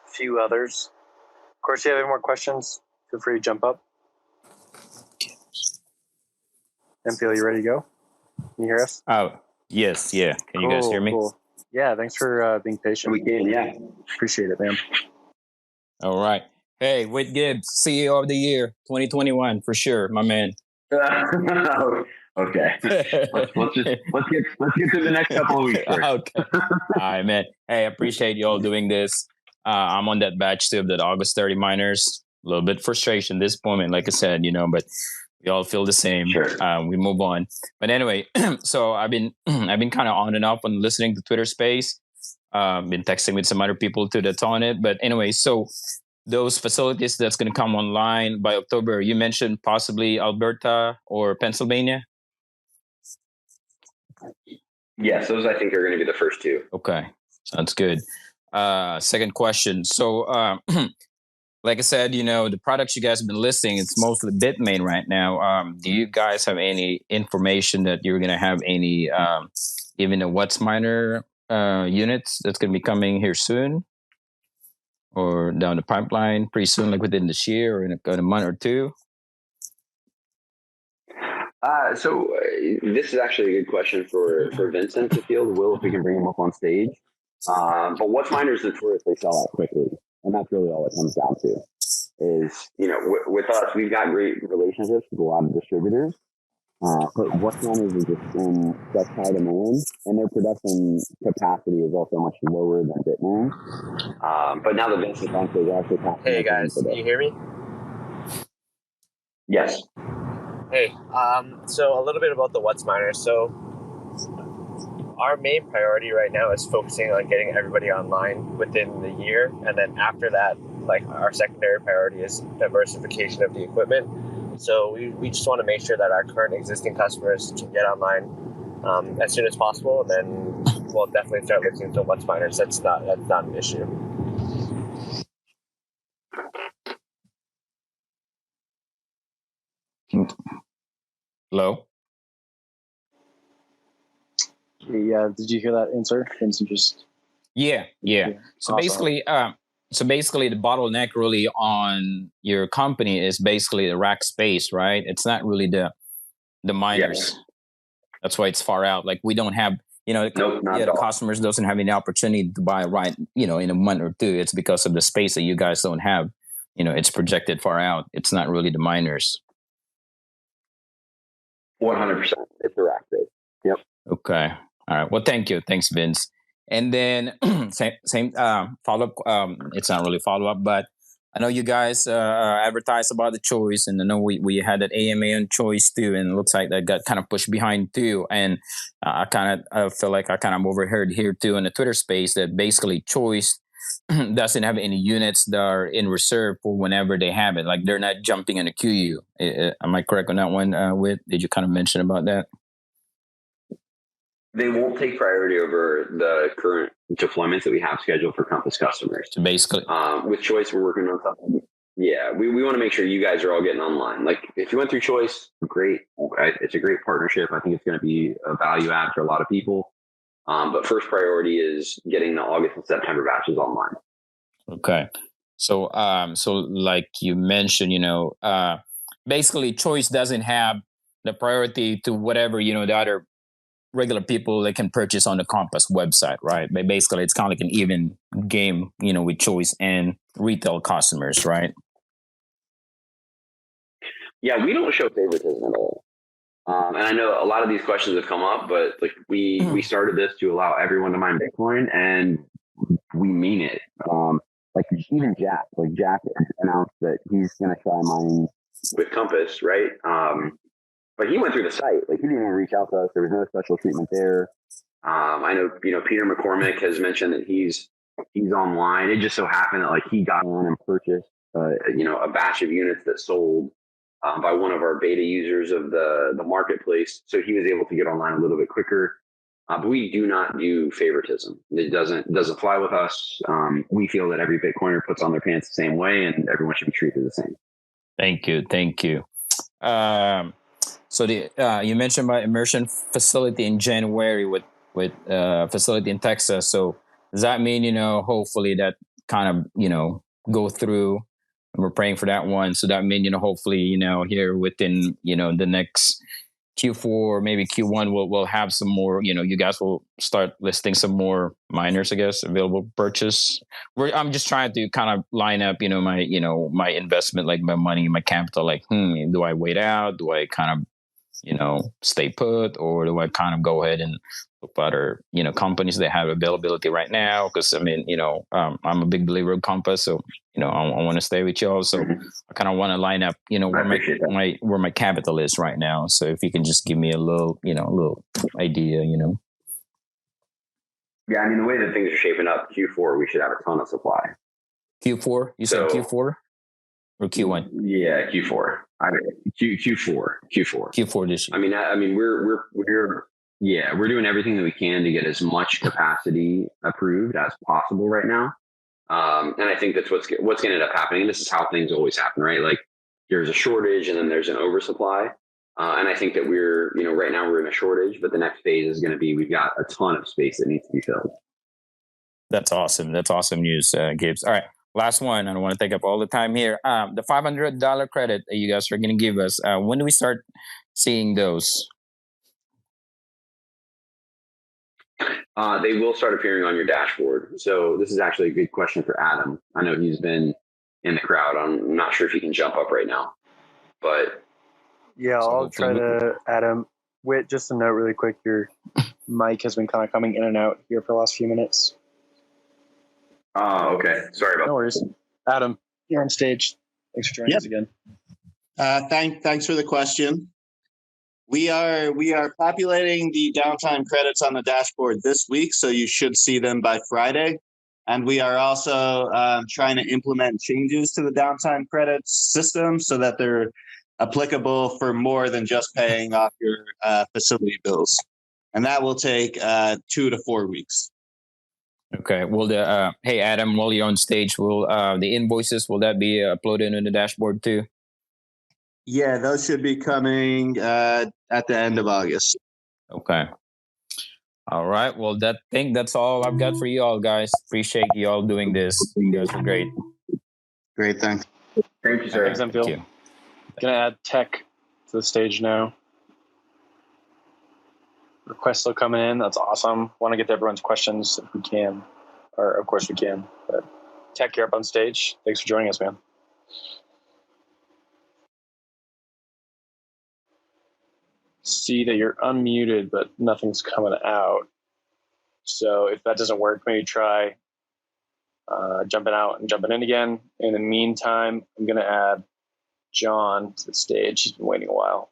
a few others. Of course, if you have any more questions, feel free to jump up. M-Field, you ready to go? Can you hear us? Oh, yes, yeah. Can you guys hear me? Cool. Yeah, thanks for being patient. We can, yeah. Appreciate it, man. All right. Hey, Whit Gibbs, CEO of the Year, 2021, for sure, my man. Okay. let's get to the next couple of weeks first. Okay. All right, man. Hey, I appreciate you all doing this. I'm on that batch too of that August 30 miners. A little bit frustration at this point, like I said, but we all feel the same. Sure. We move on. But anyway, so I've been kind of on and off on listening to Twitter Space. Been texting with some other people too that's on it. But anyway, so those facilities that's going to come online by October, you mentioned possibly Alberta or Pennsylvania. Yes, those I think are going to be the first two. Okay, sounds good. Second question. So, like I said, the products you guys have been listing, it's mostly Bitmain right now. Do you guys have any information that you're going to have any, even a WhatsMiner units that's going to be coming here soon? Or down the pipeline pretty soon, like within this year or in a month or two? So this is actually a good question for Vincent to field. Will, if we can bring him up on stage. But what's miners notoriously sell out quickly, and that's really all it comes down to. Is with us, we've got great relationships with a lot of distributors. But what's miners is just in such high demand, and their production capacity is also much lower than Bitmain. But now that Vincent thinks they're actually passing. Hey guys, can you hear me? Yes. Hey, so a little bit about the WhatsMiner. So our main priority right now is focusing on getting everybody online within the year. And then after that, like our secondary priority is diversification of the equipment. So we just want to make sure that our current existing customers can get online as soon as possible. And then we'll definitely start looking into WhatsMiners. That's not an issue. Hello? Yeah, did you hear that answer? Yeah. So Awesome. basically the bottleneck really on your company is basically the rack space, right? It's not really the miners. Yeah. That's why it's far out. Like we don't have, the customers doesn't have any opportunity to buy right, in a month or two. It's because of the space that you guys don't have. It's projected far out. It's not really the miners. 100%. It's the rack space. Yep. Okay. All right. Well, thank you. Thanks, Vince. And then same follow-up. It's not really follow-up, but I know you guys advertised about the choice, and I know we had that AMA on choice too, and it looks like that got kind of pushed behind too. And I feel like I kind of overheard here too in the Twitter space that basically choice doesn't have any units that are in reserve for whenever they have it. Like they're not jumping in a queue. Am I correct on that one? Did you kind of mention about that? They won't take priority over the current deployments that we have scheduled for Compass customers. So basically, with Choice, we're working on something. Yeah, we want to make sure you guys are all getting online. Like, if you went through Choice, great. It's a great partnership. I think it's going to be a value add for a lot of people. But first priority is getting the August and September batches online. Okay. So, like you mentioned, basically Choice doesn't have the priority to whatever, the other regular people they can purchase on the Compass website, right? But basically, it's kind of like an even game, with Choice and retail customers, right? Yeah, we don't show favoritism at all. And I know a lot of these questions have come up, but like we started this to allow everyone to mine Bitcoin, and we mean it. Like even Jack announced that he's going to try mining with Compass, right? But he went through the site. Like, he didn't even reach out to us. There was no special treatment there. I know, Peter McCormick has mentioned that he's online. It just so happened that like he got on and purchased, a batch of units that sold by one of our beta users of the marketplace. So he was able to get online a little bit quicker. But we do not do favoritism. It doesn't fly with us. We feel that every Bitcoiner puts on their pants the same way, and everyone should be treated the same. Thank you. So you mentioned about immersion facility in January with facility in Texas. So does that mean, hopefully that kind of, go through, and we're praying for that one. So that means, hopefully, here within, the next Q4, maybe Q1, we'll have some more, you guys will start listing some more miners, I guess, available purchase. I'm just trying to kind of line up, my investment, like my money, my capital, like, do I wait out? Do I kind of, stay put, or do I kind of go ahead and look for other, companies that have availability right now? Because I'm a big believer of Compass, so I want to stay with y'all. So I kind of want to line up, where my capital is right now. So if you can just give me a little idea, Yeah, I mean, the way that things are shaping up, Q4 we should have a ton of supply. Q4? You said Q4 or Q1? Yeah, Q4. Q4 this year. I mean, we're doing everything that we can to get as much capacity approved as possible right now. And I think that's what's going to end up happening. This is how things always happen, right? Like, there's a shortage and then there's an oversupply. And I think that we're, right now we're in a shortage, but the next phase is going to be, we've got a ton of space that needs to be filled. That's awesome. That's awesome news, Gibbs. All right. Last one. I don't want to take up all the time here. The $500 credit that you guys are going to give us, when do we start seeing those? They will start appearing on your dashboard. So this is actually a good question for Adam. I know he's been in the crowd. I'm not sure if he can jump up right now, but yeah, I'll try to. Adam, wait, just a note really quick. Your mic has been kind of coming in and out here for the last few minutes. Oh, okay. Sorry about that. No worries. Adam, you're on stage. Thanks for joining us again. Thanks for the question. We are populating the downtime credits on the dashboard this week, so you should see them by Friday. And we are also trying to implement changes to the downtime credits system so that they're applicable for more than just paying off your facility bills. And that will take 2 to 4 weeks. Okay. Well, hey, Adam, while you're on stage, will the invoices, will that be uploaded in the dashboard too? Yeah, those should be coming at the end of August. Okay. All right. Well, that's all I've got for you all, guys. Appreciate you all doing this. You guys are great. Great. Thanks. Thank you, sir. Thanks, Emil. Thank you. Gonna add Tech to the stage now. Requests still coming in. That's awesome. Want to get to everyone's questions if we can. Or, of course, we can. But Tech, you're up on stage. Thanks for joining us, man. See that you're unmuted, but nothing's coming out. So if that doesn't work, maybe try jumping out and jumping in again. In the meantime, I'm going to add John to the stage. He's been waiting a while.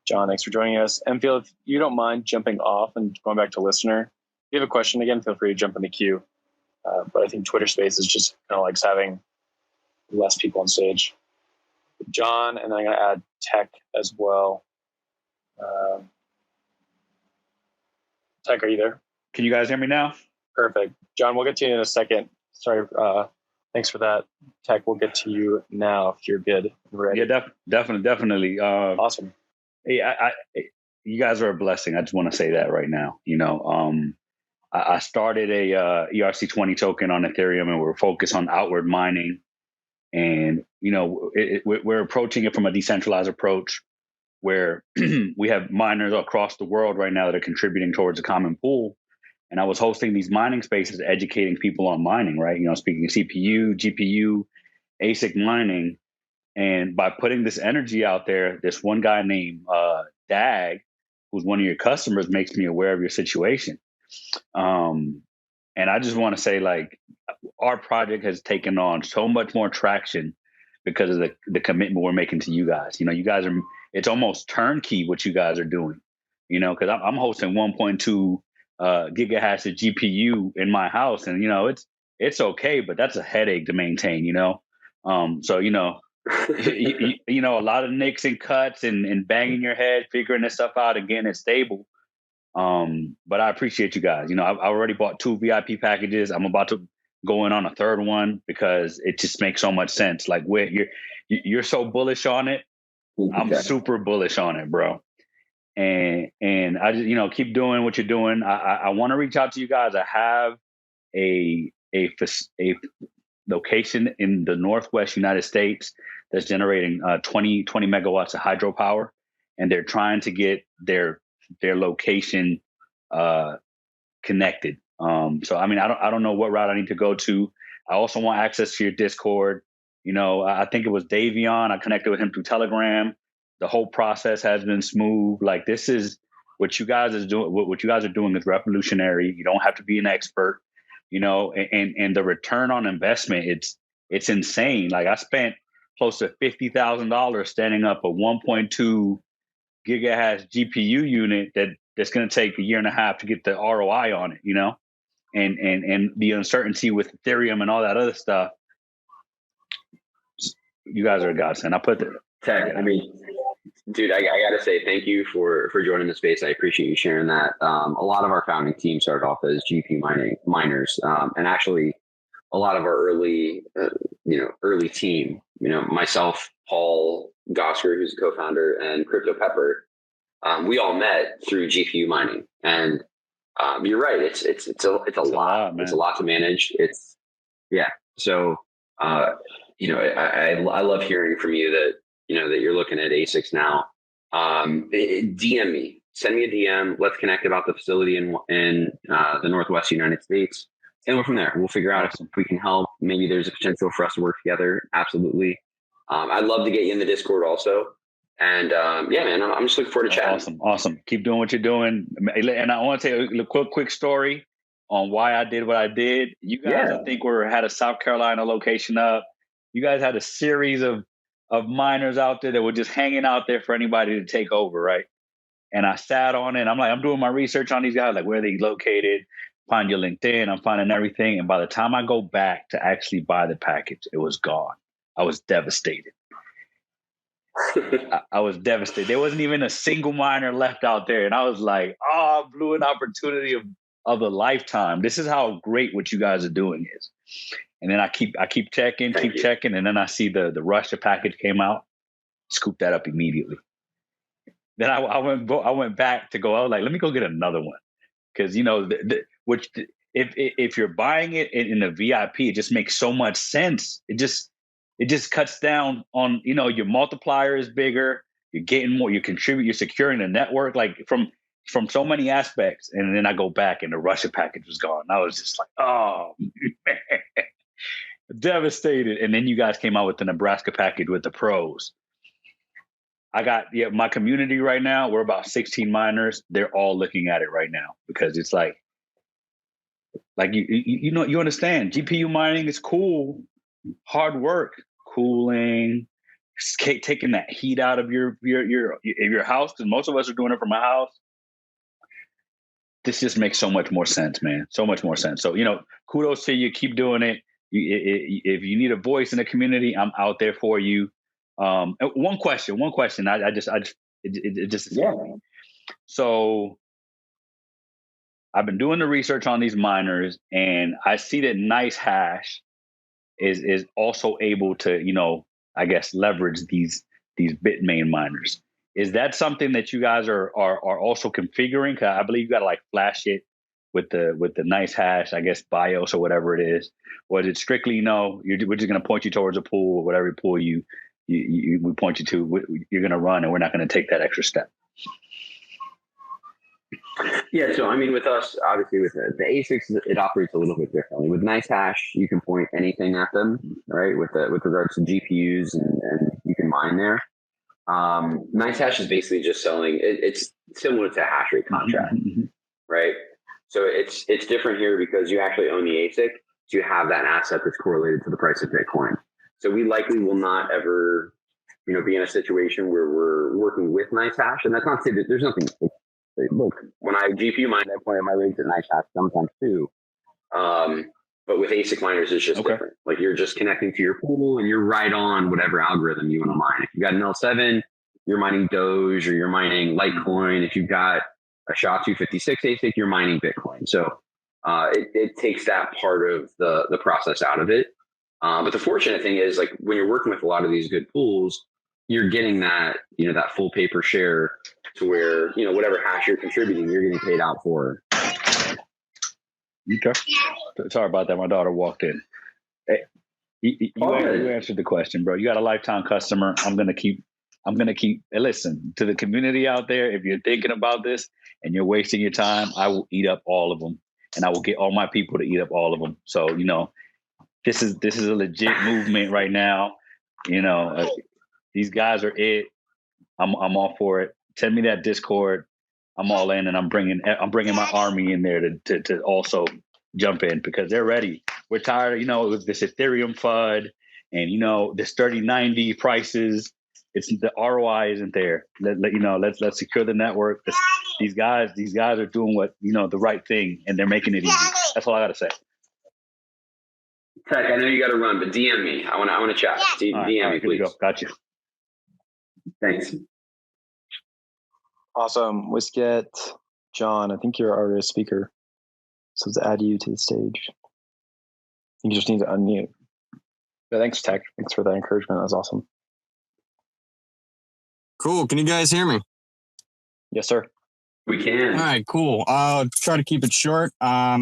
John, thanks for joining us. Enfield, if you don't mind jumping off and going back to listener, if you have a question again, feel free to jump in the queue. But I think Twitter Space is just kind of like having less people on stage. John, and then I'm going to add Tech as well. Tech, are you there? Can you guys hear me now? Perfect. John, we'll get to you in a second. Sorry. Thanks for that. Tech, we'll get to you now if you're good and ready. Yeah, definitely. Awesome. Hey, you guys are a blessing. I just want to say that right now. I started a ERC20 token on Ethereum, and we're focused on outward mining. And, we're approaching it from a decentralized approach where we have miners across the world right now that are contributing towards a common pool. And I was hosting these mining spaces, educating people on mining, right? Speaking of CPU, GPU, ASIC mining. And by putting this energy out there, this one guy named Dag, who's one of your customers, makes me aware of your situation. And I just want to say, our project has taken on so much more traction because of the commitment we're making to you guys. You guys are, it's almost turnkey what you guys are doing, because I'm hosting 1.2 gigahash of GPU in my house. And, it's okay, but that's a headache to maintain, So, a lot of nicks and cuts and banging your head, figuring this stuff out and getting it stable. But I appreciate you guys. I've already bought 2 VIP packages. I'm about to go in on a third one because it just makes so much sense. Like you're so bullish on it. I'm super bullish on it, bro. And I just, keep doing what you're doing. I want to reach out to you guys. I have a location in the Northwest United States that's generating 20 megawatts of hydropower, and they're trying to get their location connected. So I mean, I don't know what route I need to go to. I also want access to your Discord. I think it was Davion. I connected with him through Telegram. The whole process has been smooth. Like, this is what you guys are doing. What you guys are doing is revolutionary. You don't have to be an expert, and the return on investment, it's insane. Like, I spent close to $50,000 standing up a 1.2 gigahash GPU unit that's going to take a year and a half to get the ROI on it, and the uncertainty with Ethereum and all that other stuff. You guys are a godsend. I put the Tech. I mean, dude, I got to say thank you for joining the space. I appreciate you sharing that. A lot of our founding team started off as GPU miners, and actually a lot of our early team, myself, Paul Gosker, who's a co-founder, and Crypto Pepper, we all met through GPU mining. And you're right. It's a lot. It's a lot to manage. So, I love hearing from you that, that you're looking at ASICs now. DM me, send me a DM. Let's connect about the facility in the Northwest United States. And we're from there. We'll figure out if we can help. Maybe there's a potential for us to work together. Absolutely. I'd love to get you in the Discord also. And man, I'm just looking forward to chatting. Awesome. Keep doing what you're doing. And I want to tell you a quick story on why I did what I did. You guys, I think had a South Carolina location up. You guys had a series of miners out there that were just hanging out there for anybody to take over, right? And I sat on it. And I'm doing my research on these guys, like where they located. Find your LinkedIn. I'm finding everything. And by the time I go back to actually buy the package, it was gone. I was devastated. I was devastated. There wasn't even a single miner left out there. And I was like, I blew an opportunity of a lifetime. This is how great what you guys are doing is. And then I keep checking, checking. And then I see the Russia package came out, scooped that up immediately. Then I went back to go, I was like, let me go get another one. Because, if you're buying it in a VIP, it just makes so much sense. It just cuts down on, your multiplier is bigger. You're getting more, you contribute, you're securing the network, like from so many aspects. And then I go back and the Russia package was gone. I was just like, oh, man, devastated. And then you guys came out with the Nebraska package with the pros. I got my community right now. We're about 16 miners. They're all looking at it right now because it's like like you know, you understand GPU mining is cool, hard work, cooling, taking that heat out of your house, because most of us are doing it from a house. This just makes so much more sense, man. So much more sense. So, you know, kudos to you. Keep doing it. If you need a voice in the community, I'm out there for you. One question. It just yeah. So I've been doing the research on these miners, and I see that NiceHash is also able to, you know, I guess leverage these Bitmain miners. Is that something that you guys are also configuring? Because I believe you got to like flash it with the NiceHash, I guess BIOS or whatever it is. Or is it strictly no? We're just going to point you towards a pool, whatever pool we point you to, you're going to run, and we're not going to take that extra step. Yeah, so I mean, with us, obviously, with the ASICs, it operates a little bit differently. With NiceHash, you can point anything at them, right? With regards to GPUs, and you can mine there. NiceHash is basically just selling. It's similar to a hash rate contract, right? So it's different here because you actually own the ASIC, so you have that asset that's correlated to the price of Bitcoin. So we likely will not ever, you know, be in a situation where we're working with NiceHash, and that's not to say that there's nothing. Look, when I GPU mine, I point at my rates at NiceHash sometimes too. But with ASIC miners, it's just different. Like you're just connecting to your pool, and you're right on whatever algorithm you want to mine. If you got an L7, you're mining Doge, or you're mining Litecoin. If you've got a SHA-256 ASIC, you're mining Bitcoin. So it takes that part of the process out of it. But the fortunate thing is, like when you're working with a lot of these good pools, you're getting that, you know, that full pay per share to where, you know, whatever hash you're contributing, you're getting paid out for. Okay. Sorry about that. My daughter walked in. Hey, you answered the question, bro. You got a lifetime customer. I'm gonna keep. Hey, listen to the community out there. If you're thinking about this and you're wasting your time, I will eat up all of them, and I will get all my people to eat up all of them. So, you know, this is a legit movement right now. You know, these guys are it. I'm all for it. Send me that Discord. I'm all in, and I'm bringing my army in there to also jump in because they're ready. We're tired, you know, with this Ethereum FUD and, you know, this 3090 prices. It's the ROI isn't there. Let's secure the network. These guys are doing what, you know, the right thing, and they're making it easy. That's all I got to say. Tech, I know you got to run, but DM me. I want to chat. DM me, please. Got you. Thanks. Awesome. Let's get John. I think you're already a speaker. So let's add you to the stage. You just need to unmute. But thanks, Tech. Thanks for that encouragement. That was awesome. Cool. Can you guys hear me? Yes, sir. We can. All right, cool. I'll try to keep it short. Let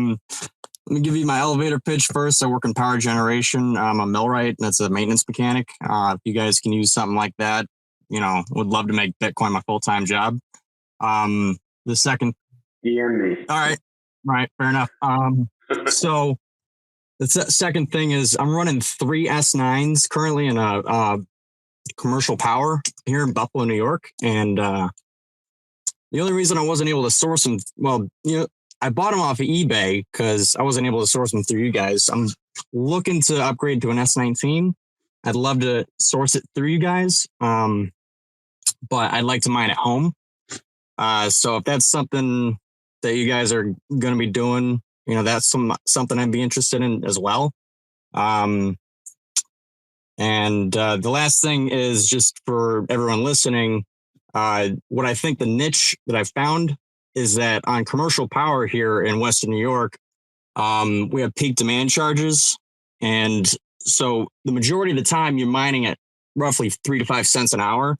me give you my elevator pitch first. I work in power generation. I'm a millwright, and that's a maintenance mechanic. If you guys can use something like that, you know, would love to make Bitcoin my full-time job. The second. DM me. All right. Fair enough. So the second thing is I'm running 3 S9s currently in a commercial power here in Buffalo, New York. And the only reason I wasn't able to source them, well, you know, I bought them off of eBay because I wasn't able to source them through you guys. I'm looking to upgrade to an S19. I'd love to source it through you guys, but I'd like to mine at home. So if that's something that you guys are going to be doing, you know, that's something I'd be interested in as well. And the last thing is just for everyone listening, what I think the niche that I found is that on commercial power here in Western New York, we have peak demand charges. And so the majority of the time you're mining at roughly 3 to 5 cents an hour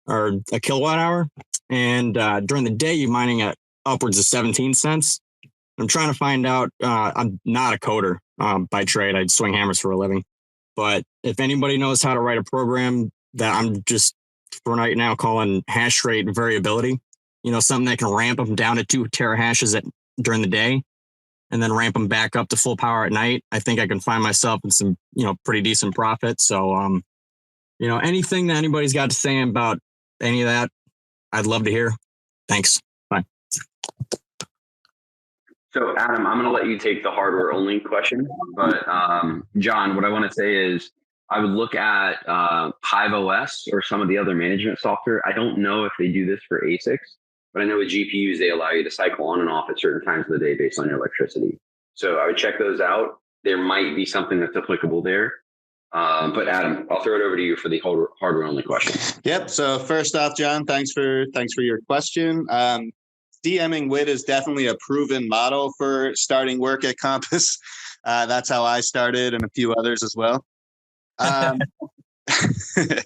or a kilowatt hour. And during the day, you're mining at upwards of 17 cents. I'm trying to find out, I'm not a coder by trade. I swing hammers for a living. But if anybody knows how to write a program that I'm just for right now calling hash rate variability, you know, something that can ramp them down to 2 terahashes during the day and then ramp them back up to full power at night, I think I can find myself in some, you know, pretty decent profit. So, you know, anything that anybody's got to say about any of that, I'd love to hear. Thanks. Bye. So, Adam, I'm going to let you take the hardware only question. But, John, what I want to say is I would look at Hive OS or some of the other management software. I don't know if they do this for ASICs, but I know with GPUs, they allow you to cycle on and off at certain times of the day based on your electricity. So I would check those out. There might be something that's applicable there. But Adam, I'll throw it over to you for the hardware only question. Yep. So first off, John, thanks for your question. DMing WIT is definitely a proven model for starting work at Compass. That's how I started, and a few others as well. To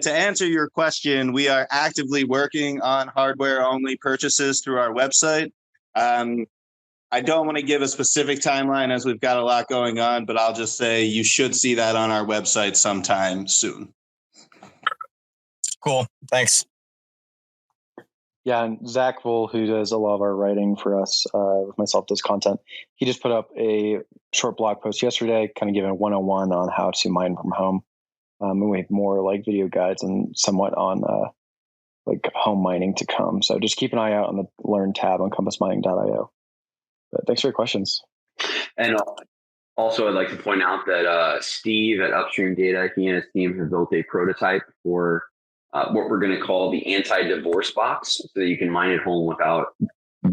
answer your question, we are actively working on hardware only purchases through our website. I don't want to give a specific timeline as we've got a lot going on, but I'll just say you should see that on our website sometime soon. Cool. Thanks. Yeah, and Zach Wool, who does a lot of our writing for us, with myself, does content. He just put up a short blog post yesterday, kind of giving a 101 on how to mine from home. And we have more like video guides and somewhat on like home mining to come. So just keep an eye out on the Learn tab on compassmining.io. But thanks for your questions. And also, I'd like to point out that Steve at Upstream Data, he and his team have built a prototype for what we're going to call the anti-divorce box, so that you can mine at home without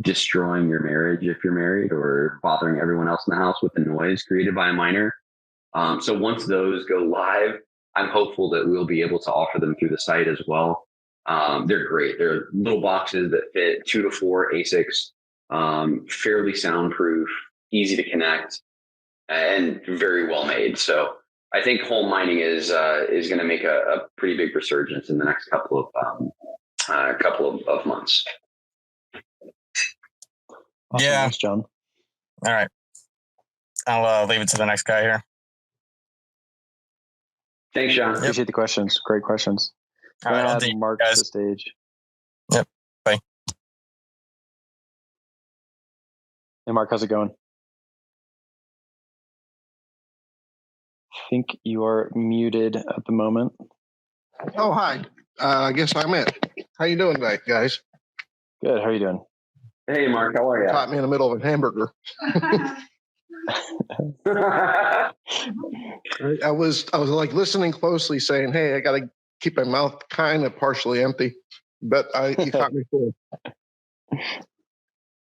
destroying your marriage if you're married or bothering everyone else in the house with the noise created by a miner. So once those go live, I'm hopeful that we'll be able to offer them through the site as well. They're great. They're little boxes that fit 2 to 4 ASICs, fairly soundproof, easy to connect, and very well made. So I think home mining is going to make a pretty big resurgence in the next couple of months. Awesome. Yeah. Thanks, John. All right. I'll leave it to the next guy here. Thanks, John. Appreciate the questions. Great questions. All right, I'll add Mark to the stage. Yep. Bye. Hey, Mark, how's it going? I think you are muted at the moment. Oh, hi. I guess I'm it. How you doing today, guys? Good. How are you doing? Hey, Mark. How are you? Caught me in the middle of a hamburger. I was like listening closely, saying, "Hey, I got to keep my mouth kind of partially empty," but you caught me full.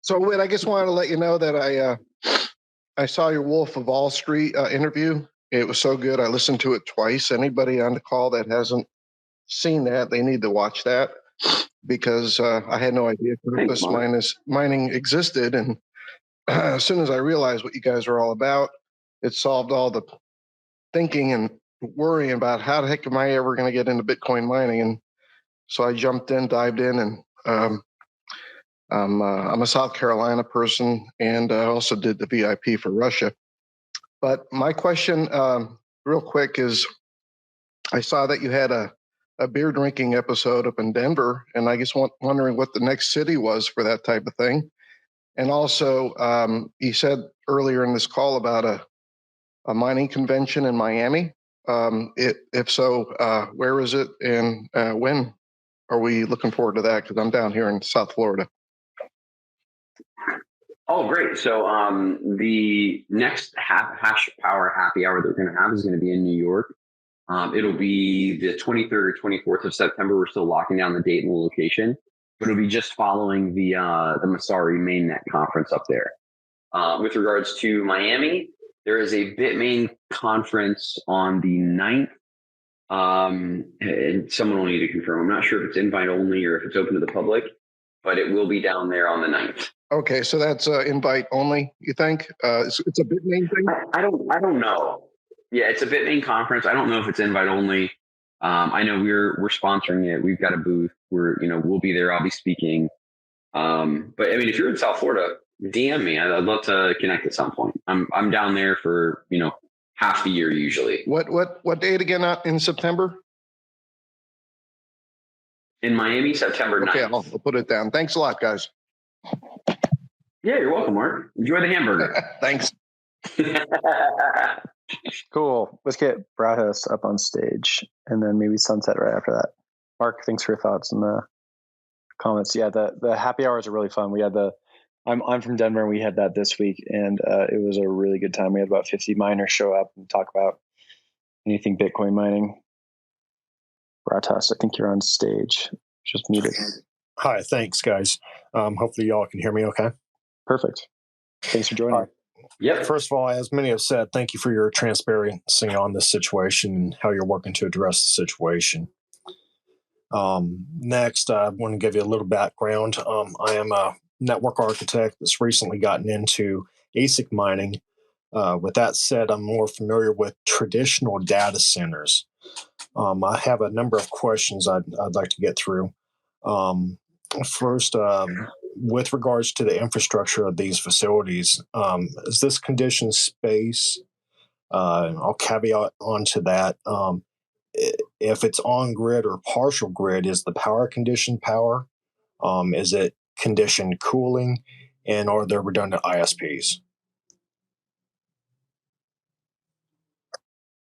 So, Whit, I just wanted to let you know that I saw your Wolf of Wall Street interview. It was so good. I listened to it twice. Anybody on the call that hasn't seen that, they need to watch that, because I had no idea Compass mining existed. And as soon as I realized what you guys are all about, it solved all the thinking and worrying about how the heck am I ever going to get into Bitcoin mining. And so I dived in, and I'm a South Carolina person, and I also did the VIP for Russia. But my question, real quick, is I saw that you had a beer drinking episode up in Denver, and I just wondering what the next city was for that type of thing. And also, you said earlier in this call about a mining convention in Miami. If so, where is it, and when are we looking forward to that? Because I'm down here in South Florida. Oh, great. So the next Hash Power Happy Hour that we're going to have is going to be in New York. It'll be the 23rd or 24th of September. We're still locking down the date and the location, but it'll be just following the Masari Mainnet conference up there. With regards to Miami, there is a Bitmain conference on the 9th. And someone will need to confirm. I'm not sure if it's invite only or if it's open to the public, but it will be down there on the 9th. Okay, so that's invite only, you think? It's a Bitmain thing? I don't know. Yeah, it's a Bitmain conference. I don't know if it's invite only. I know we're sponsoring it. We've got a booth. We'll be there. I'll be speaking. But I mean, if you're in South Florida, DM me. I'd love to connect at some point. I'm down there for half the year usually. What date again? In September? In Miami, September 9th. Okay, I'll put it down. Thanks a lot, guys. Yeah, you're welcome, Mark. Enjoy the hamburger. Thanks. Cool. Let's get Bradhouse up on stage, and then maybe Sunset right after that. Mark, thanks for your thoughts and the comments. Yeah, the happy hours are really fun. We had the I'm from Denver, and we had that this week, and it was a really good time. We had about 50 miners show up and talk about anything Bitcoin mining. Ratas, I think you're on stage. Just muted. Hi, thanks, guys. Hopefully y'all can hear me okay. Perfect. Thanks for joining. Yeah. First of all, as many have said, thank you for your transparency on this situation and how you're working to address the situation. Next, I want to give you a little background. I am a network architect that's recently gotten into ASIC mining. With that said, I'm more familiar with traditional data centers. I have a number of questions I'd like to get through. First, with regards to the infrastructure of these facilities, is this conditioned space? I'll caveat onto that. If it's on grid or partial grid, is the power conditioned power? Is it conditioned cooling? And are there redundant ISPs?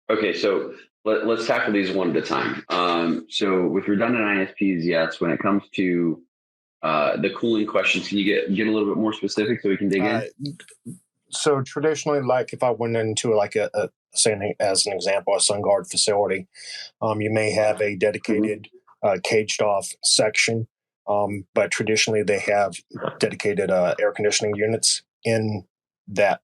Okay, so let's tackle these one at a time. So with redundant ISPs, yes. When it comes to the cooling questions, can you get a little bit more specific so we can dig in? So traditionally, like if I went into like saying as an example, a SunGuard facility, you may have a dedicated caged off section, but traditionally they have dedicated air conditioning units in that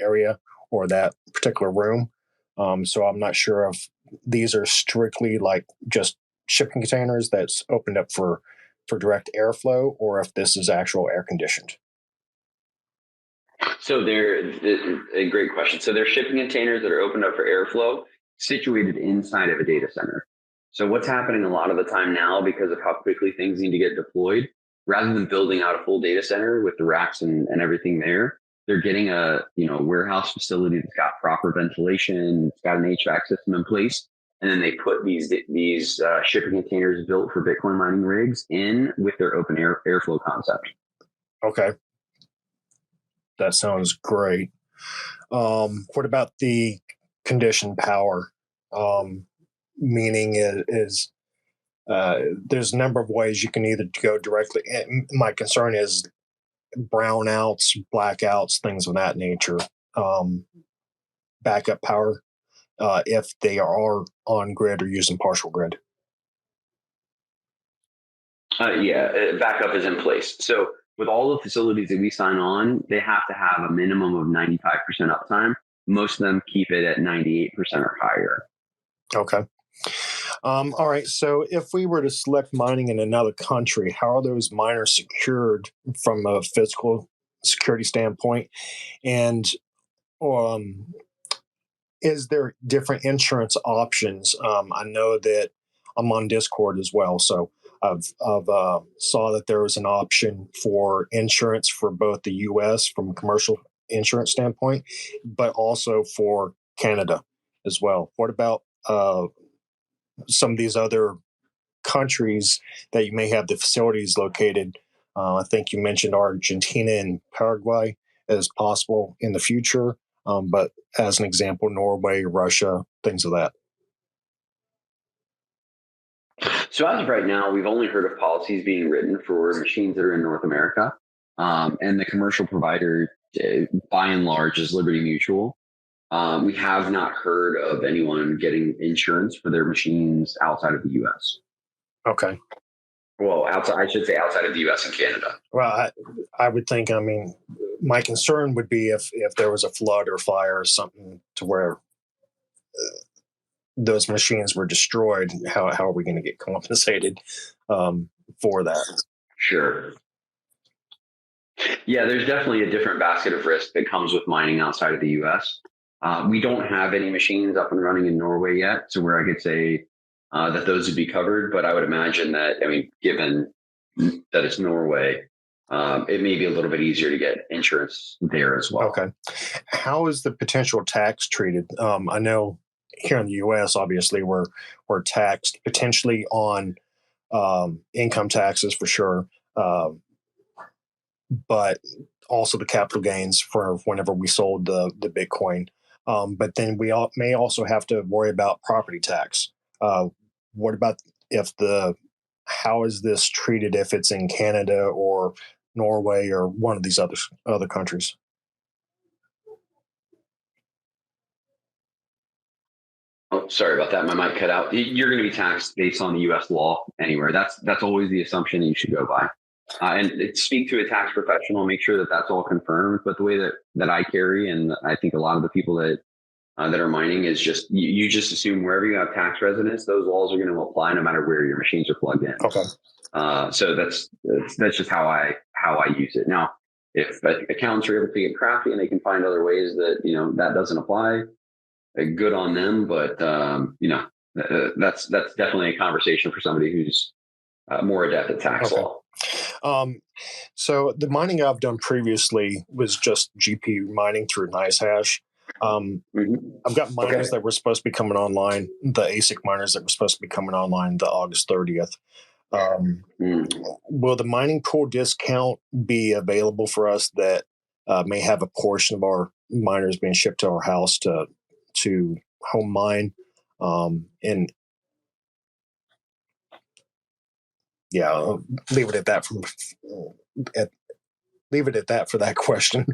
area or that particular room. So I'm not sure if these are strictly like just shipping containers that's opened up for direct airflow, or if this is actual air conditioned. So they're a great question. So they're shipping containers that are opened up for airflow, situated inside of a data center. So what's happening a lot of the time now, because of how quickly things need to get deployed, rather than building out a full data center with the racks and everything there, they're getting a warehouse facility that's got proper ventilation, it's got an HVAC system in place, and then they put these shipping containers built for Bitcoin mining rigs in with their open airflow concept. Okay. That sounds great. What about the conditioned power? Meaning is there's a number of ways you can either go directly. My concern is brownouts, blackouts, things of that nature. Backup power, if they are on grid or using partial grid. Backup is in place. So with all the facilities that we sign on, they have to have a minimum of 95% uptime. Most of them keep it at 98% or higher. Okay. All right. So if we were to select mining in another country, how are those miners secured from a physical security standpoint? And is there different insurance options? I know that I'm on Discord as well, so I've saw that there was an option for insurance for both the U.S. from a commercial insurance standpoint, but also for Canada as well. What about some of these other countries that you may have the facilities located? I think you mentioned Argentina and Paraguay as possible in the future, but as an example, Norway, Russia, things of that. So as of right now, we've only heard of policies being written for machines that are in North America, and the commercial provider, by and large, is Liberty Mutual. We have not heard of anyone getting insurance for their machines outside of the U.S. Okay. Well, I should say outside of the U.S. and Canada. Well, I would think, I mean, my concern would be if there was a flood or fire or something to where those machines were destroyed, how are we going to get compensated for that? Sure. Yeah, there's definitely a different basket of risk that comes with mining outside of the U.S. We don't have any machines up and running in Norway yet, so where I could say that those would be covered. But I would imagine that, given that it's Norway, it may be a little bit easier to get insurance there as well. Okay. How is the potential tax treated? I know here in the U.S., obviously, we're taxed potentially on income taxes for sure, but also the capital gains for whenever we sold the Bitcoin. But then we may also have to worry about property tax. What about how is this treated if it's in Canada or Norway or one of these other countries. Oh, sorry about that. My mic cut out. You're going to be taxed based on the U.S. law anywhere. That's always the assumption that you should go by. And speak to a tax professional, make sure that that's all confirmed. But the way that I carry, and I think a lot of the people that are mining, is just you just assume wherever you have tax residence, those laws are going to apply no matter where your machines are plugged in. Okay. So that's just how I use it. Now, if accountants are able to get crafty and they can find other ways that that doesn't apply, good on them. But that's definitely a conversation for somebody who's more adept at tax law. So the mining I've done previously was just GPU mining through NiceHash. I've got miners that were supposed to be coming online, the ASIC miners that were supposed to be coming online the August 30th. Will the mining pool discount be available for us that may have a portion of our miners being shipped to our house to home mine? And yeah, I'll leave it at that for that question.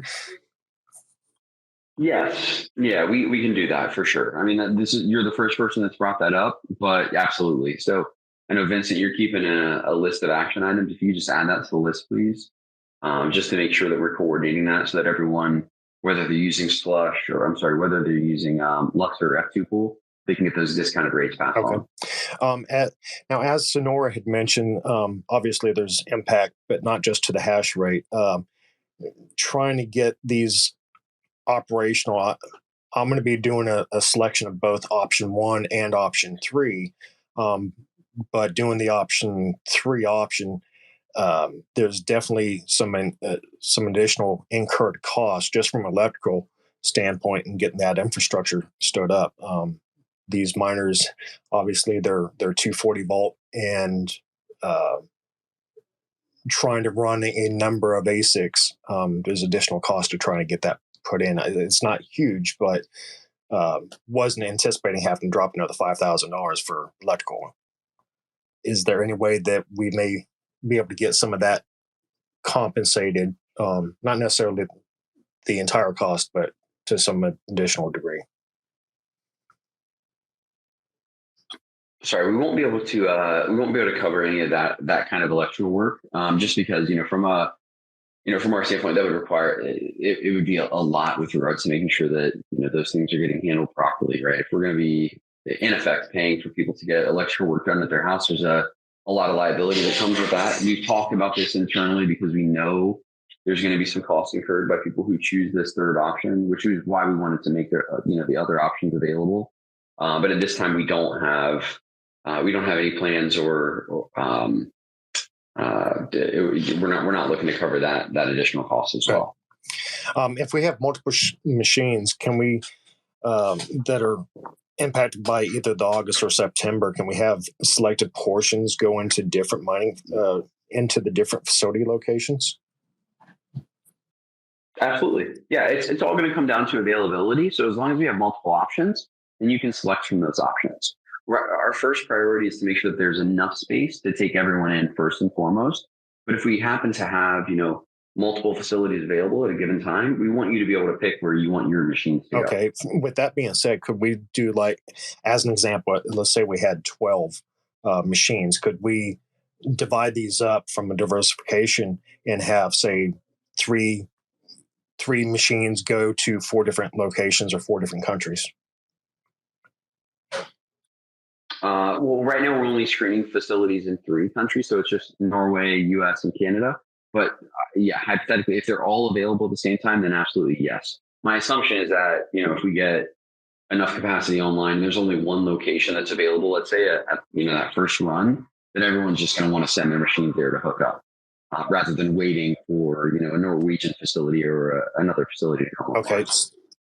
Yes. Yeah, we can do that for sure. I mean, you're the first person that's brought that up, but absolutely. So I know, Vincent, you're keeping a list of action items. If you just add that to the list, please, just to make sure that we're coordinating that so that everyone, whether they're using Slush or whether they're using Lux or F2 Pool, they can get those discounted rates passed on. Now, as Sonora had mentioned, obviously there's impact, but not just to the hash rate. Trying to get these operational, I'm going to be doing a selection of both option 1 and option 3. But doing the option 3 option, there's definitely some additional incurred costs just from an electrical standpoint and getting that infrastructure stood up. These miners, obviously, they're 240 volt and trying to run a number of ASICs. There's additional cost to trying to get that put in. It's not huge, but wasn't anticipating having to drop another $5,000 for electrical. Is there any way that we may be able to get some of that compensated? Not necessarily the entire cost, but to some additional degree. Sorry, we won't be able to cover any of that kind of electrical work, just because from our standpoint, that would require it would be a lot with regards to making sure that those things are getting handled properly, right? If we're going to be in effect paying for people to get electrical work done at their house, there's a lot of liability that comes with that. We've talked about this internally because we know there's going to be some costs incurred by people who choose this third option, which is why we wanted to make the other options available. But at this time, we don't have any plans or we're not looking to cover that additional cost as well. If we have multiple machines, can we that are impacted by either the August or September, can we have selected portions go into different mining into the different facility locations? Absolutely. Yeah, it's all going to come down to availability. So as long as we have multiple options, then you can select from those options. Our first priority is to make sure that there's enough space to take everyone in first and foremost. But if we happen to have, multiple facilities available at a given time, we want you to be able to pick where you want your machines to go. Okay. With that being said, could we do, like, as an example, let's say we had 12 machines. Could we divide these up from a diversification and have, say, three machines go to 4 different locations or 4 different countries? Well, right now we're only screening facilities in 3 countries, so it's just Norway, US, and Canada. But yeah, hypothetically, if they're all available at the same time, then absolutely yes. My assumption is that if we get enough capacity online, there's only one location that's available. Let's say at that first run, then everyone's just going to want to send their machines there to hook up, rather than waiting for a Norwegian facility or another facility to come online. Okay,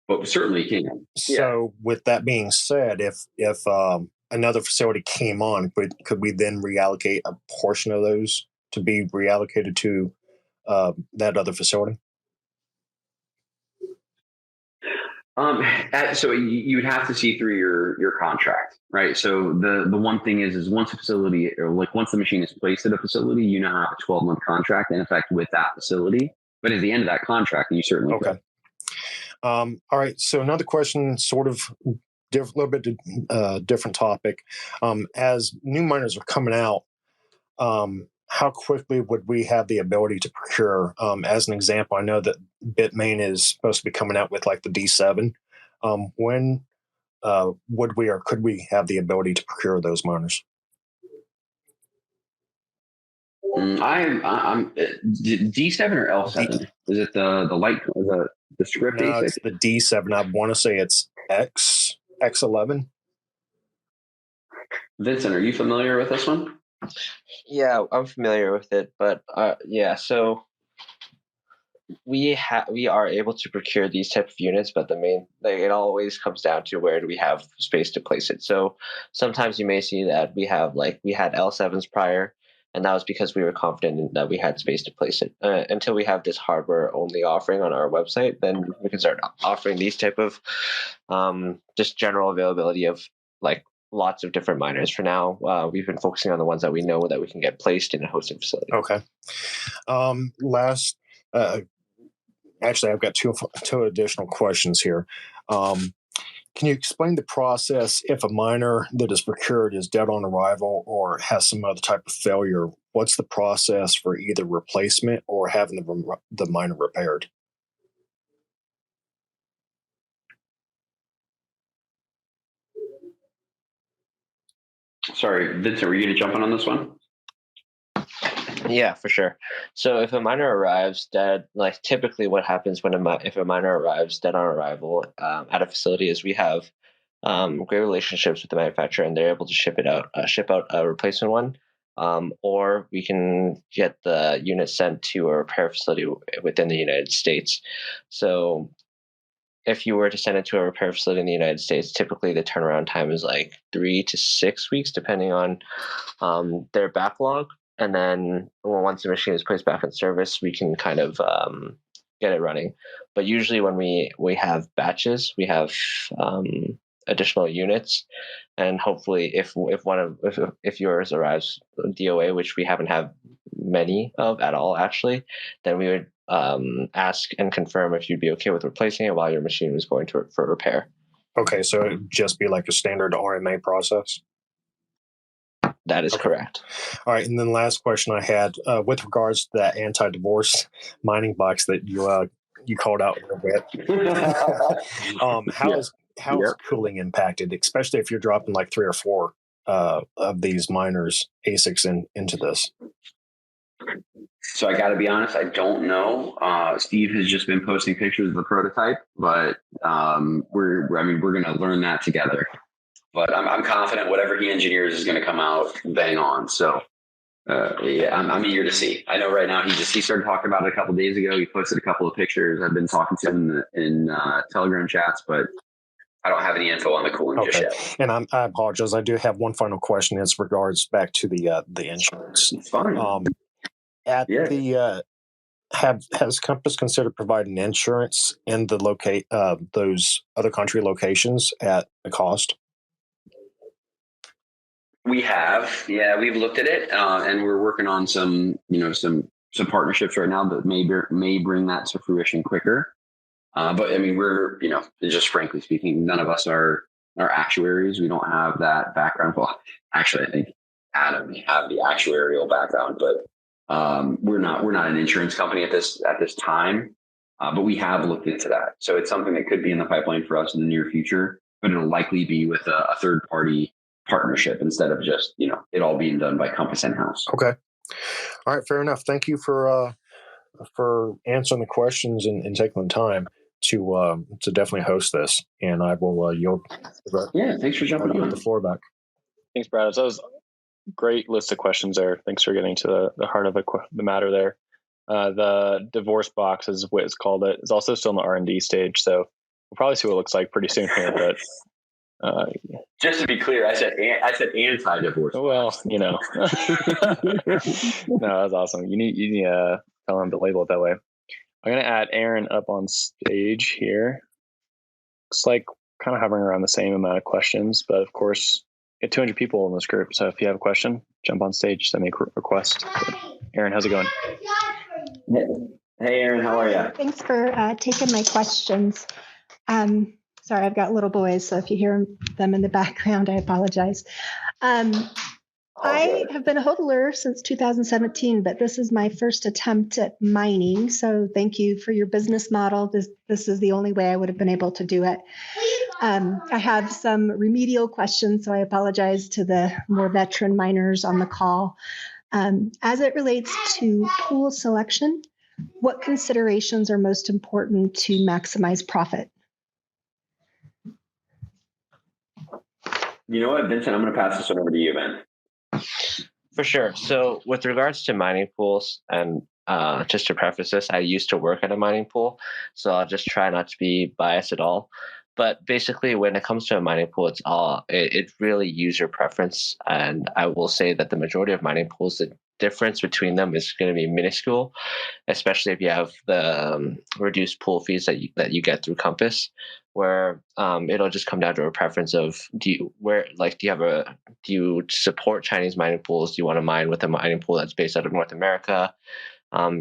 but we certainly can. So with that being said, if another facility came on, could we then reallocate a portion of those to be reallocated to that other facility? So you would have to see through your contract, right? So the one thing is once a facility, or like once the machine is placed at a facility, you now have a 12-month contract in effect with that facility. But at the end of that contract, you certainly okay. All right. So another question, sort of little bit different topic. As new miners are coming out, how quickly would we have the ability to procure? As an example, I know that Bitmain is supposed to be coming out with like the D7. When would we or could we have the ability to procure those miners? I'm D7 or L7? Is it the light, the script? No, ASIC? it's the D7. I want to say it's X11. Vincent, are you familiar with this one? Yeah, I'm familiar with it, but yeah, so we are able to procure these type of units, but it always comes down to where do we have space to place it. So sometimes you may see that we had L7s prior, and that was because we were confident that we had space to place it. Until we have this hardware only offering on our website, then we can start offering these type of just general availability of like lots of different miners. For now, we've been focusing on the ones that we know that we can get placed in a hosting facility. Okay. Actually, I've got two additional questions here. Can you explain the process if a miner that is procured is dead on arrival or has some other type of failure? What's the process for either replacement or having the miner repaired? Sorry, Vincent, were you going to jump in on this one? Yeah, for sure. So if a miner arrives dead, like typically what happens if a miner arrives dead on arrival at a facility is we have great relationships with the manufacturer, and they're able to ship out a replacement one, or we can get the unit sent to a repair facility within the United States. So if you were to send it to a repair facility in the United States, typically the turnaround time is like 3 to 6 weeks, depending on their backlog. And then once the machine is placed back in service, we can kind of get it running. But usually when we have batches, we have additional units, and hopefully if yours arrives DOA, which we haven't had many of at all actually, then we would ask and confirm if you'd be okay with replacing it while your machine was going for repair. Okay, so it'd just be like a standard RMA process? That is correct. All right, and then last question I had with regards to that anti-divorce mining box that you called out a little bit. How is cooling impacted, especially if you're dropping like 3 or 4 of these miners ASICs into this? So I got to be honest, I don't know. Steve has just been posting pictures of the prototype, but we're going to learn that together. But I'm confident whatever he engineers is going to come out bang on. So yeah, I'm eager to see. I know right now he started talking about it a couple of days ago. He posted a couple of pictures. I've been talking to him in Telegram chats, but I don't have any info on the cooling just yet. And I apologize. I do have one final question as regards back to the insurance. It's fine. Has Compass considered providing insurance in the those other country locations at a cost? We have, yeah, we've looked at it, and we're working on some partnerships right now that may bring that to fruition quicker. But I mean, we're, just frankly speaking, none of us are actuaries. We don't have that background. Well, actually, I think Adam have the actuarial background, but we're not an insurance company at this time. But we have looked into that, so it's something that could be in the pipeline for us in the near future. But it'll likely be with a third party partnership instead of just it all being done by Compass in-house. Okay, all right, fair enough. Thank you for answering the questions and taking the time to definitely host this. And I will yield. Yeah, thanks for jumping on the floor back. Thanks, Brad. So that was a great list of questions there. Thanks for getting to the heart of the matter there. The divorce box is what it's called. It's also still in the R&D stage, so we'll probably see what it looks like pretty soon here. But just to be clear, I said anti-divorce. Well, no, that's awesome. You need tell him to label it that way. I'm gonna add Aaron up on stage here. looks like kind of hovering around the same amount of questions, but of course, we have 200 people in this group. So if you have a question, jump on stage, send me a request. Aaron, how's it going? Hey, Aaron, how are you? Thanks for taking my questions. Sorry, I've got little boys, so if you hear them in the background, I apologize. I have been a hodler since 2017, but this is my first attempt at mining. So thank you for your business model. This is the only way I would have been able to do it. I have some remedial questions, so I apologize to the more veteran miners on the call. As it relates to pool selection, what considerations are most important to maximize profit? You know what, Vincent, I'm going to pass this one over to you, man. For sure. So with regards to mining pools, and just to preface this, I used to work at a mining pool, so I'll just try not to be biased at all. But basically, when it comes to a mining pool, it's really user preference. And I will say that the majority of mining pools, the difference between them is going to be minuscule, especially if you have the reduced pool fees that you get through Compass, where it'll just come down to a preference of do you support Chinese mining pools? Do you want to mine with a mining pool that's based out of North America?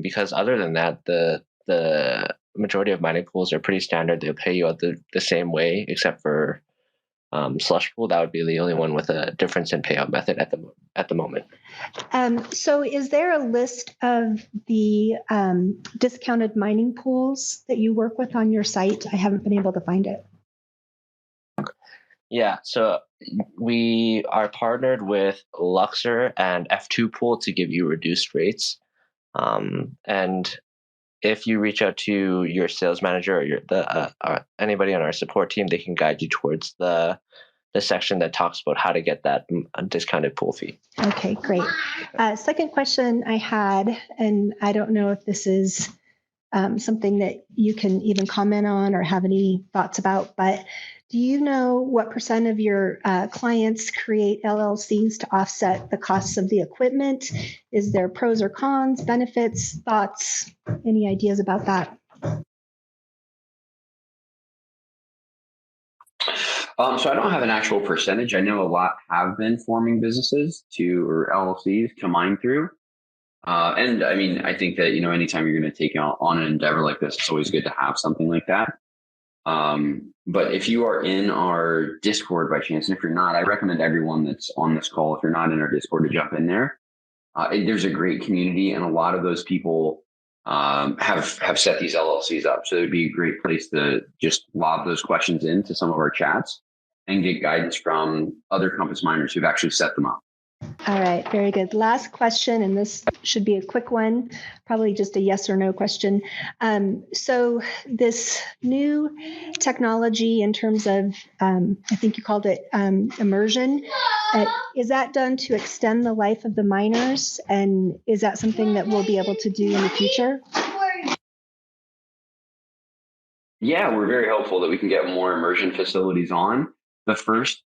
Because other than that, the majority of mining pools are pretty standard. They'll pay you out the same way, except for Slush Pool. That would be the only one with a difference in payout method at the moment. So is there a list of the discounted mining pools that you work with on your site? I haven't been able to find it. Yeah, so we are partnered with Luxor and F2 Pool to give you reduced rates. And if you reach out to your sales manager or anybody on our support team, they can guide you towards the section that talks about how to get that discounted pool fee. Okay, great. Second question I had, and I don't know if this is something that you can even comment on or have any thoughts about, but do you know what % of your clients create LLCs to offset the costs of the equipment? Is there pros or cons, benefits, thoughts, any ideas about that? So I don't have an actual percentage. I know a lot have been forming businesses or LLCs to mine through. And I mean, I think that, anytime you're going to take on an endeavor like this, it's always good to have something like that. But if you are in our Discord by chance, and if you're not, I recommend everyone that's on this call, if you're not in our Discord, to jump in there. There's a great community, and a lot of those people have set these LLCs up. So it'd be a great place to just lob those questions into some of our chats and get guidance from other Compass miners who've actually set them up. All right, very good. Last question, and this should be a quick one, probably just a yes or no question. So this new technology in terms of, I think you called it immersion, is that done to extend the life of the miners? And is that something that we'll be able to do in the future? Yeah, we're very hopeful that we can get more immersion facilities on. The first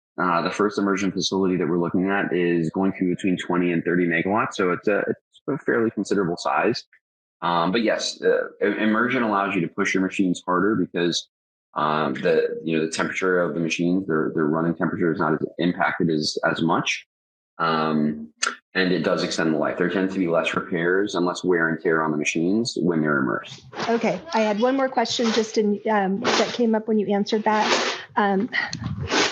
immersion facility that we're looking at is going to be between 20 and 30 megawatts. So it's a fairly considerable size. But yes, immersion allows you to push your machines harder because the temperature of the machines, their running temperature is not as impacted as much. And it does extend the life. There tends to be less repairs and less wear and tear on the machines when they're immersed. Okay, I had one more question just that came up when you answered that.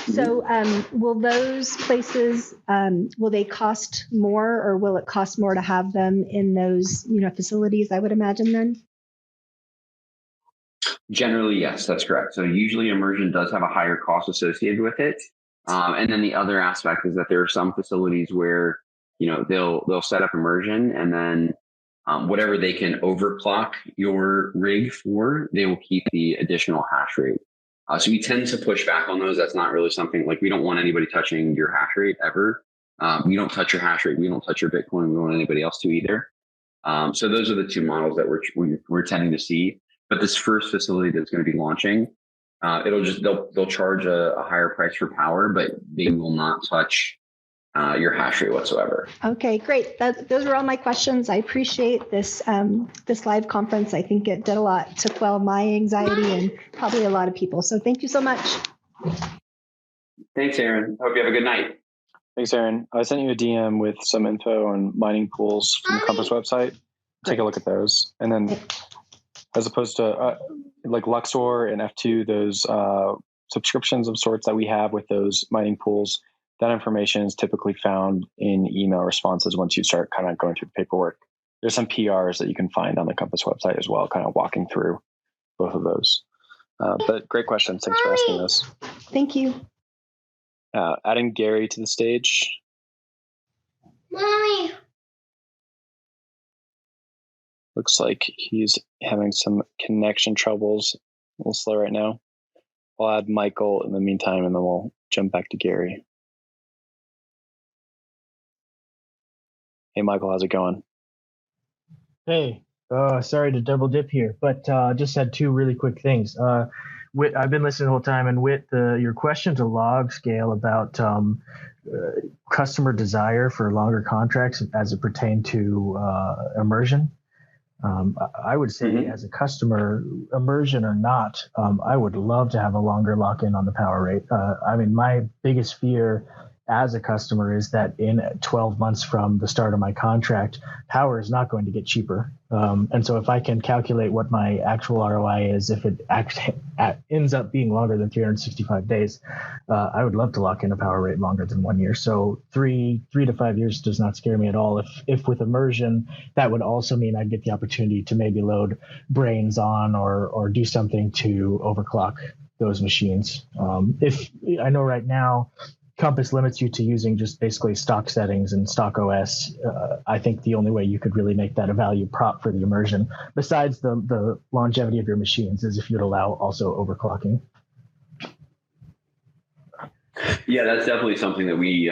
So will those places, will they cost more, or will it cost more to have them in those facilities, I would imagine then? Generally, yes, that's correct. So usually immersion does have a higher cost associated with it. And then the other aspect is that there are some facilities where, they'll set up immersion, and then whatever they can overclock your rig for, they will keep the additional hash rate. So we tend to push back on those. That's not really something we don't want anybody touching your hash rate ever. We don't touch your hash rate. We don't touch your Bitcoin. We don't want anybody else to either. So those are the two models that we're tending to see. But this first facility that's going to be launching, they'll charge a higher price for power, but they will not touch your hash rate whatsoever. Okay, great. Those were all my questions. I appreciate this this live conference. I think it did a lot to quell my anxiety and probably a lot of people. So thank you so much. Thanks, Aaron. Hope you have a good night. Thanks, Aaron. I sent you a DM with some info on mining pools from the Compass website. Take a look at those. And then as opposed to like Luxor and F2, those subscriptions of sorts that we have with those mining pools, that information is typically found in email responses once you start kind of going through the paperwork. There's some PRs that you can find on the Compass website as well, kind of walking through both of those. But great questions. Thanks for asking those. Thank you. Adding Gary to the stage. Mommy. Looks like he's having some connection troubles. A little slow right now. I'll add Michael in the meantime, and then we'll jump back to Gary. Hey, Michael, how's it going? Hey, sorry to double dip here, but just had two really quick things. Whit, I've been listening the whole time, and Whit, your question to log scale about customer desire for longer contracts as it pertained to immersion. I would say as a customer, immersion or not, I would love to have a longer lock-in on the power rate. I mean, my biggest fear as a customer is that in 12 months from the start of my contract, power is not going to get cheaper. And so if I can calculate what my actual ROI is, if it ends up being longer than 365 days, I would love to lock in a power rate longer than 1 year. So three to 5 years does not scare me at all. If with immersion, that would also mean I'd get the opportunity to maybe load brains on or do something to overclock those machines. If I know right now, Compass limits you to using just basically stock settings and stock OS. I think the only way you could really make that a value prop for the immersion, besides the longevity of your machines, is if you'd allow also overclocking. Yeah, that's definitely something that we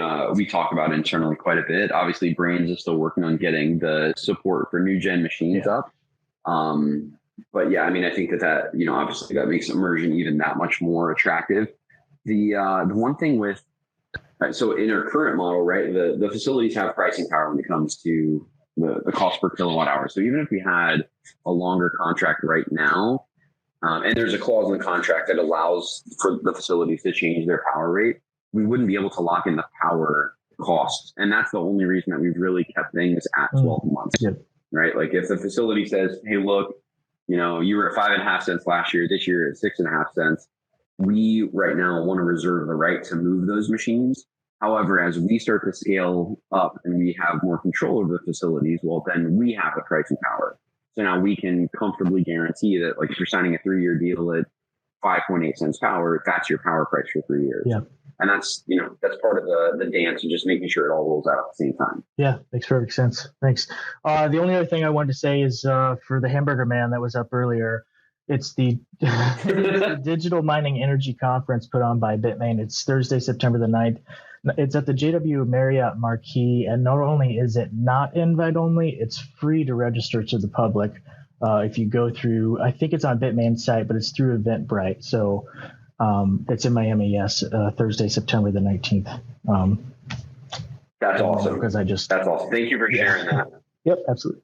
talk about internally quite a bit. Obviously, Brains is still working on getting the support for new gen machines up. But yeah, I mean, I think that obviously that makes immersion even that much more attractive. The one thing with so in our current model, right, the facilities have pricing power when it comes to the cost per kilowatt hour. So even if we had a longer contract right now, and there's a clause in the contract that allows for the facilities to change their power rate, we wouldn't be able to lock in the power costs. And that's the only reason that we've really kept things at 12 months, right? Like if the facility says, hey, look, you were at 5.5 cents last year, this year at 6.5 cents. We right now want to reserve the right to move those machines. However, as we start to scale up and we have more control over the facilities, well, then we have the pricing power. So now we can comfortably guarantee that, like, if you're signing a 3-year deal at 5.8 cents power, that's your power price for 3 years. Yeah. And that's, that's part of the dance and just making sure it all rolls out at the same time. Yeah, makes perfect sense. Thanks. The only other thing I wanted to say is for the Hamburger Man that was up earlier, it's the Digital Mining Energy Conference put on by Bitmain. It's Thursday, September the 9th. It's at the JW Marriott Marquis. And not only is it not invite only, it's free to register to the public. If you go through, I think it's on Bitmain's site, but it's through Eventbrite. So it's in Miami, yes, Thursday, September the 19th. That's awesome. Because that's awesome. Thank you for sharing that. Yep, absolutely.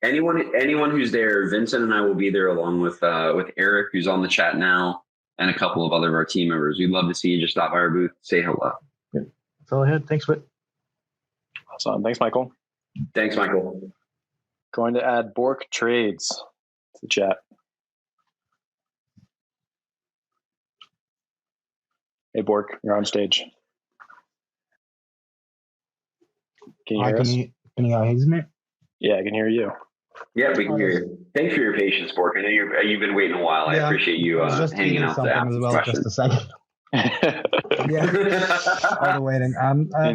Anyone who's there, Vincent and I will be there along with Eric, who's on the chat now, and a couple of other of our team members. We'd love to see you. Just stop by our booth, say hello. Yeah. That's all I had. Thanks, Whit. Awesome. Thanks, Michael. Thanks, Michael. Going to add Bork Trades to the chat. Hey, Bork, you're on stage. Can you hear us? Can you guys hear me? Yeah, I can hear you. Yeah, we can hear you. Thanks for your patience, Bork. I know you've been waiting a while. I appreciate you hanging out to ask as well. questions. Just a second. All the waiting.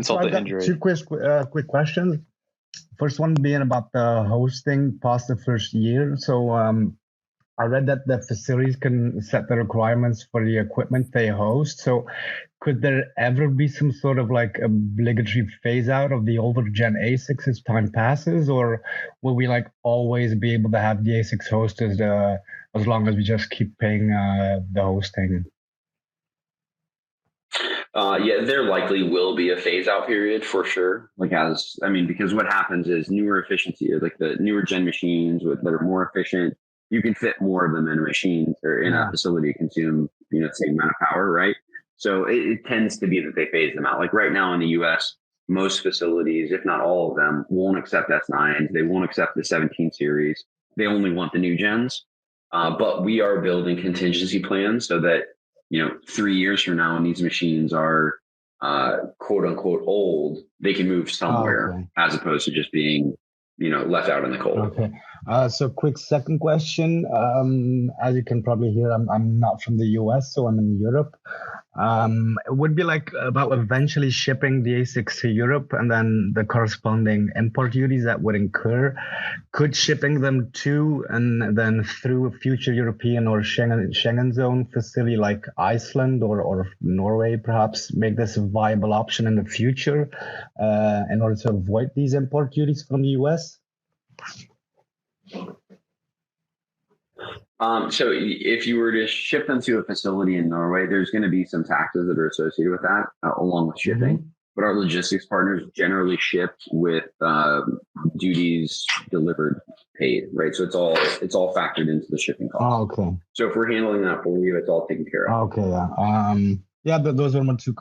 So I've got two quick questions. First one being about the hosting past the first year. So I read that the facilities can set the requirements for the equipment they host. So could there ever be some sort of like obligatory phase out of the older Gen ASICs as time passes, or will we like always be able to have the ASICs hosted as long as we just keep paying the hosting? Yeah, there likely will be a phase out period for sure. Because what happens is newer efficiency, like the newer gen machines that are more efficient, you can fit more of them in a machine or in a facility to consume, the same amount of power, right? So it tends to be that they phase them out. Like right now in the US, most facilities, if not all of them, won't accept S9s. They won't accept the 17 series. They only want the new gens. But we are building contingency plans so that 3 years from now, when these machines are quote unquote old, they can move somewhere as opposed to just being left out in the cold. Okay. So quick second question. As you can probably hear, I'm not from the US, so I'm in Europe. It would be like about eventually shipping the ASICs to Europe and then the corresponding import duties that would incur. Could shipping them to and then through a future European or Schengen zone facility like Iceland or Norway perhaps make this a viable option in the future in order to avoid these import duties from the US? So if you were to ship them to a facility in Norway, there's going to be some taxes that are associated with that, along with shipping. Mm-hmm. But our logistics partners generally ship with duties delivered paid, right? So it's all factored into the shipping cost. Oh, okay. So if we're handling that for you, it's all taken care of. Okay, yeah. Those were my two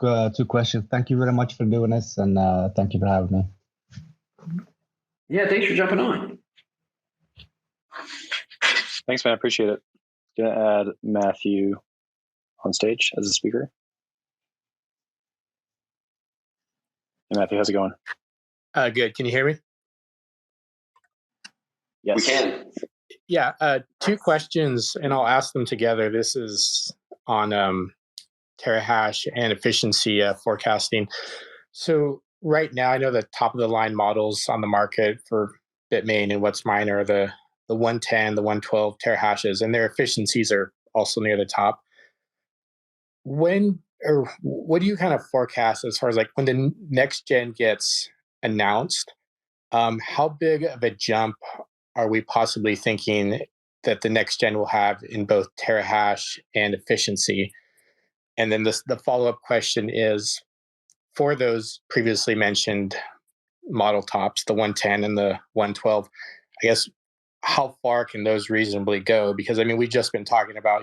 questions. Thank you very much for doing this, and thank you for having me. Yeah, thanks for jumping on. Thanks, man. I appreciate it. Gonna add Matthew on stage as a speaker. Hey, Matthew, how's it going? Good. Can you hear me? Yes. We can. Yeah. Two questions, and I'll ask them together. This is on terahash and efficiency forecasting. So right now, I know the top of the line models on the market for Bitmain and Whatsmine are the 110, the 112 terahashes, and their efficiencies are also near the top. What do you kind of forecast as far as like when the next gen gets announced? How big of a jump are we possibly thinking that the next gen will have in both terahash and efficiency? And then the follow-up question is, for those previously mentioned model tops, the 110 and the 112, I guess, how far can those reasonably go? Because we've just been talking about,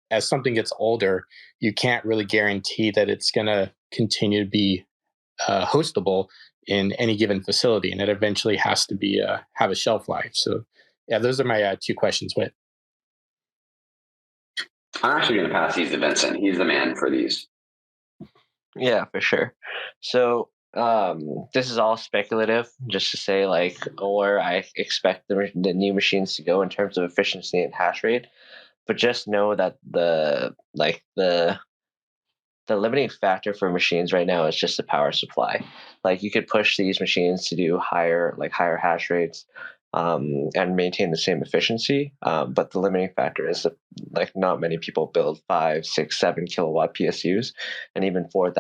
as something gets older, you can't really guarantee that it's going to continue to be hostable in any given facility, and it eventually has to be have a shelf life. So, yeah, those are my two questions. Whit. I'm actually going to pass these to Vincent. He's the man for these. Yeah, for sure. So this is all speculative, just to say like where I expect the new machines to go in terms of efficiency and hash rate. But just know that the limiting factor for machines right now is just the power supply. Like you could push these machines to do higher hash rates and maintain the same efficiency. But the limiting factor is that not many people build 5, 6, 7 kilowatt PSUs, and even 4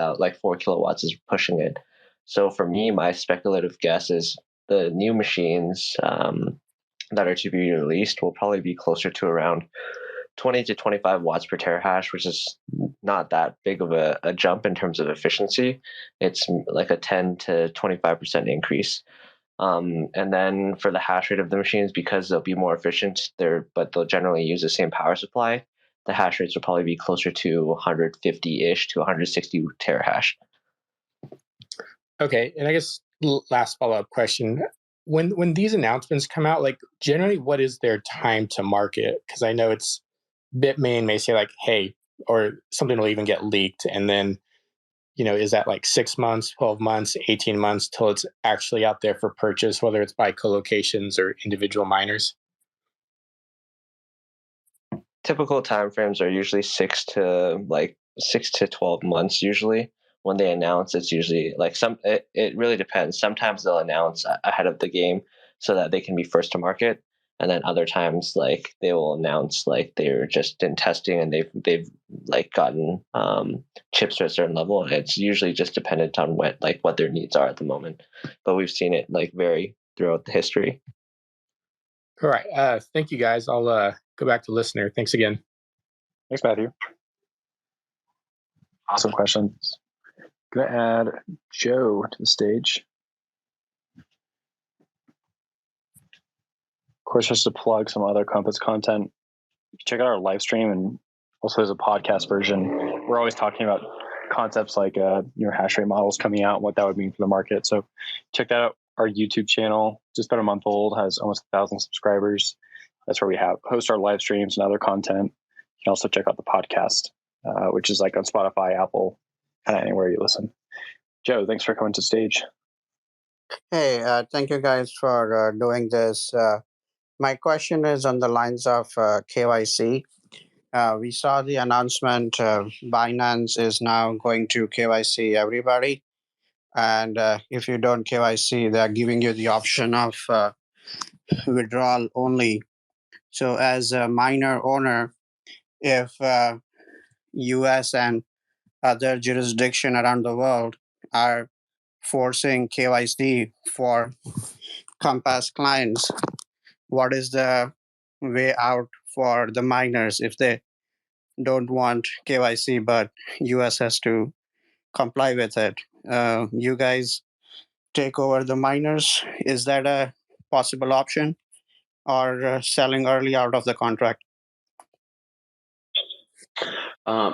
kilowatts is pushing it. So for me, my speculative guess is the new machines that are to be released will probably be closer to around 20 to 25 watts per terahash, which is not that big of a jump in terms of efficiency. It's like a 10 to 25% increase. And then for the hash rate of the machines, because they'll be more efficient, but they'll generally use the same power supply, the hash rates will probably be closer to 150-ish to 160 terahash. Okay, and I guess last follow-up question. When these announcements come out, generally what is their time to market? Because I know it's Bitmain may say hey, or something will even get leaked, and then is that 6 months, 12 months, 18 months till it's actually out there for purchase, whether it's by co-locations or individual miners? Typical timeframes are usually 6 to 12 months usually. When they announce, it's usually it really depends. Sometimes they'll announce ahead of the game so that they can be first to market. And then other times, they will announce they're just in testing and they've gotten chips to a certain level. And it's usually just dependent on what their needs are at the moment. But we've seen it vary throughout the history. All right. Thank you, guys. I'll go back to listener. Thanks again. Thanks, Matthew. Awesome questions. Gonna add Joe to the stage. Of course, just to plug some other Compass content, check out our live stream, and also there's a podcast version. We're always talking about concepts like hash rate models coming out and what that would mean for the market. So check that out. Our YouTube channel, just about a month old, has almost 1,000 subscribers. That's where we host our live streams and other content. You can also check out the podcast, which is like on Spotify, Apple, kind of anywhere you listen. Joe, thanks for coming to the stage. Hey, thank you guys for doing this. My question is on the lines of KYC. We saw the announcement Binance is now going to KYC everybody. And if you don't KYC, they're giving you the option of withdrawal only. So as a miner owner, if US and other jurisdiction around the world are forcing KYC for Compass clients, what is the way out for the miners if they don't want KYC, but US has to comply with it? You guys take over the miners. Is that a possible option, or selling early out of the contract?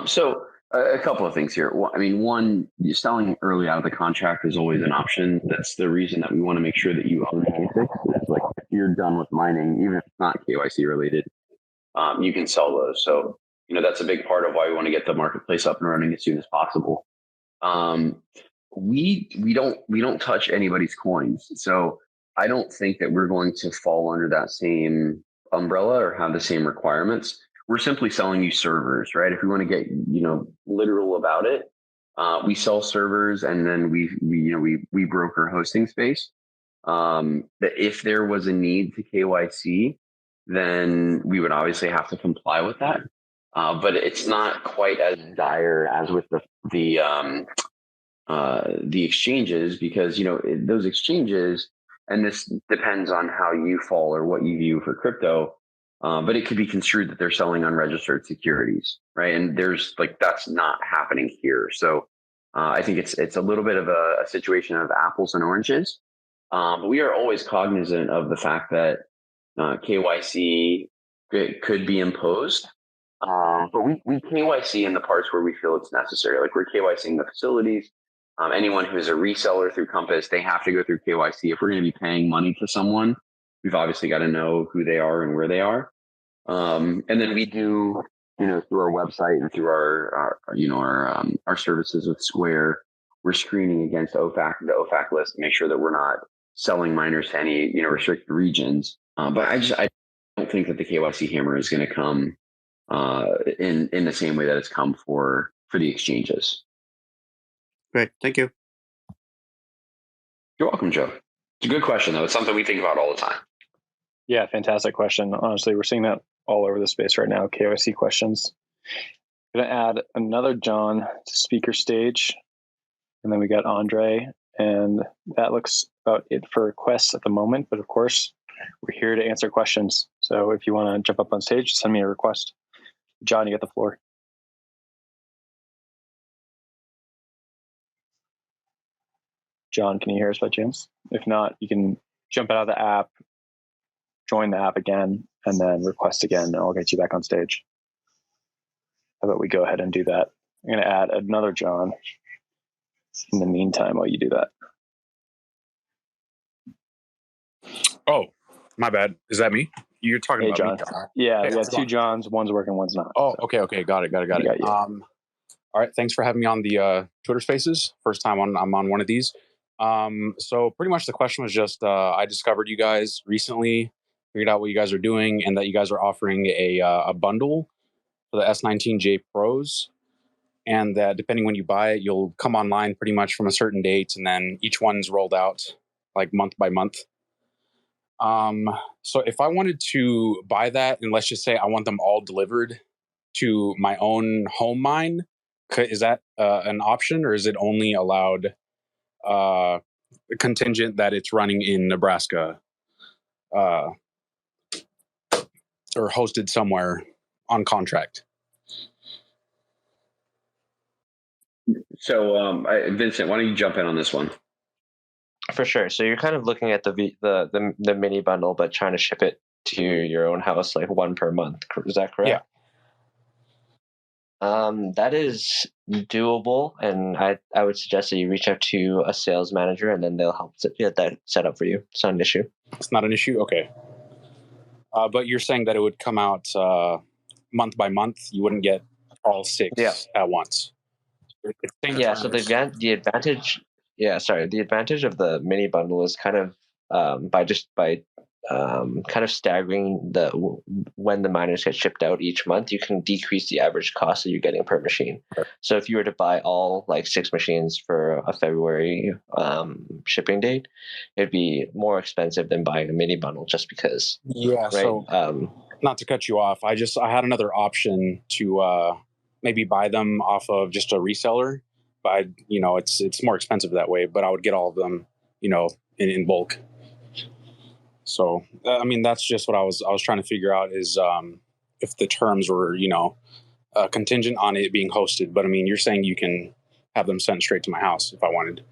So a couple of things here. One, selling early out of the contract is always an option. That's the reason that we want to make sure that you own the ASICs. It's like if you're done with mining, even if it's not KYC related, you can sell those. So, that's a big part of why we want to get the marketplace up and running as soon as possible. We don't touch anybody's coins. So I don't think that we're going to fall under that same umbrella or have the same requirements. We're simply selling you servers, right? If we want to get, literal about it, we sell servers, and then we broker hosting space. That if there was a need to KYC, then we would obviously have to comply with that. But it's not quite as dire as with the exchanges, because those exchanges, and this depends on how you fall or what you view for crypto. But it could be construed that they're selling unregistered securities, right? And that's not happening here. So I think it's a little bit of a situation of apples and oranges. But we are always cognizant of the fact that KYC could be imposed. But we KYC in the parts where we feel it's necessary. Like we're KYCing the facilities. Anyone who's a reseller through Compass, they have to go through KYC. If we're going to be paying money to someone, we've obviously got to know who they are and where they are. And then we do, through our website and through our services with Square, we're screening against the OFAC list to make sure that we're not selling miners to any, restricted regions. But I don't think that the KYC hammer is going to come in the same way that it's come for the exchanges. Great. Thank you. You're welcome, Joe. It's a good question, though. It's something we think about all the time. Yeah, fantastic question. Honestly, we're seeing that all over the space right now, KYC questions. I'm going to add another John to speaker stage. And then we got Andre. And that looks about it for requests at the moment. But of course, we're here to answer questions. So if you want to jump up on stage, send me a request. John, you get the floor. John, can you hear us by chance? If not, you can jump out of the app, join the app again, and then request again, and I'll get you back on stage. How about we go ahead and do that? I'm going to add another John in the meantime while you do that. Oh, my bad. Is that me? You're talking about John. me? Yeah, hey, we got two Johns. One's working, one's not. Oh, okay. Got it. All right. Thanks for having me on the Twitter Spaces. First time I'm on one of these. So pretty much the question was just I discovered you guys recently, figured out what you guys are doing, and that you guys are offering a bundle for the S19J Pros, and that depending when you buy it, you'll come online pretty much from a certain date, and then each one's rolled out like month by month. So if I wanted to buy that, and let's just say I want them all delivered to my own home mine, is that an option, or is it only allowed contingent that it's running in Nebraska or hosted somewhere on contract? So, Vincent, why don't you jump in on this one? For sure. So you're kind of looking at the mini bundle, but trying to ship it to your own house, like one per month. Is that correct? Yeah. That is doable, and I would suggest that you reach out to a sales manager, and then they'll help get that set up for you. It's not an issue. It's not an issue. Okay. But you're saying that it would come out month by month. You wouldn't get all 6 at once. Yeah. So the advantage. Yeah. Sorry. The advantage of the mini bundle is kind of by kind of staggering when the miners get shipped out each month, you can decrease the average cost that you're getting per machine. So if you were to buy all like 6 machines for a February shipping date, it'd be more expensive than buying a mini bundle just because. Yeah. Right? So not to cut you off, I had another option to maybe buy them off of just a reseller, but it's more expensive that way. But I would get all of them, in bulk. So, I mean, that's just what I was trying to figure out is if the terms were, contingent on it being hosted. But I mean, you're saying you can have them sent straight to my house if I wanted.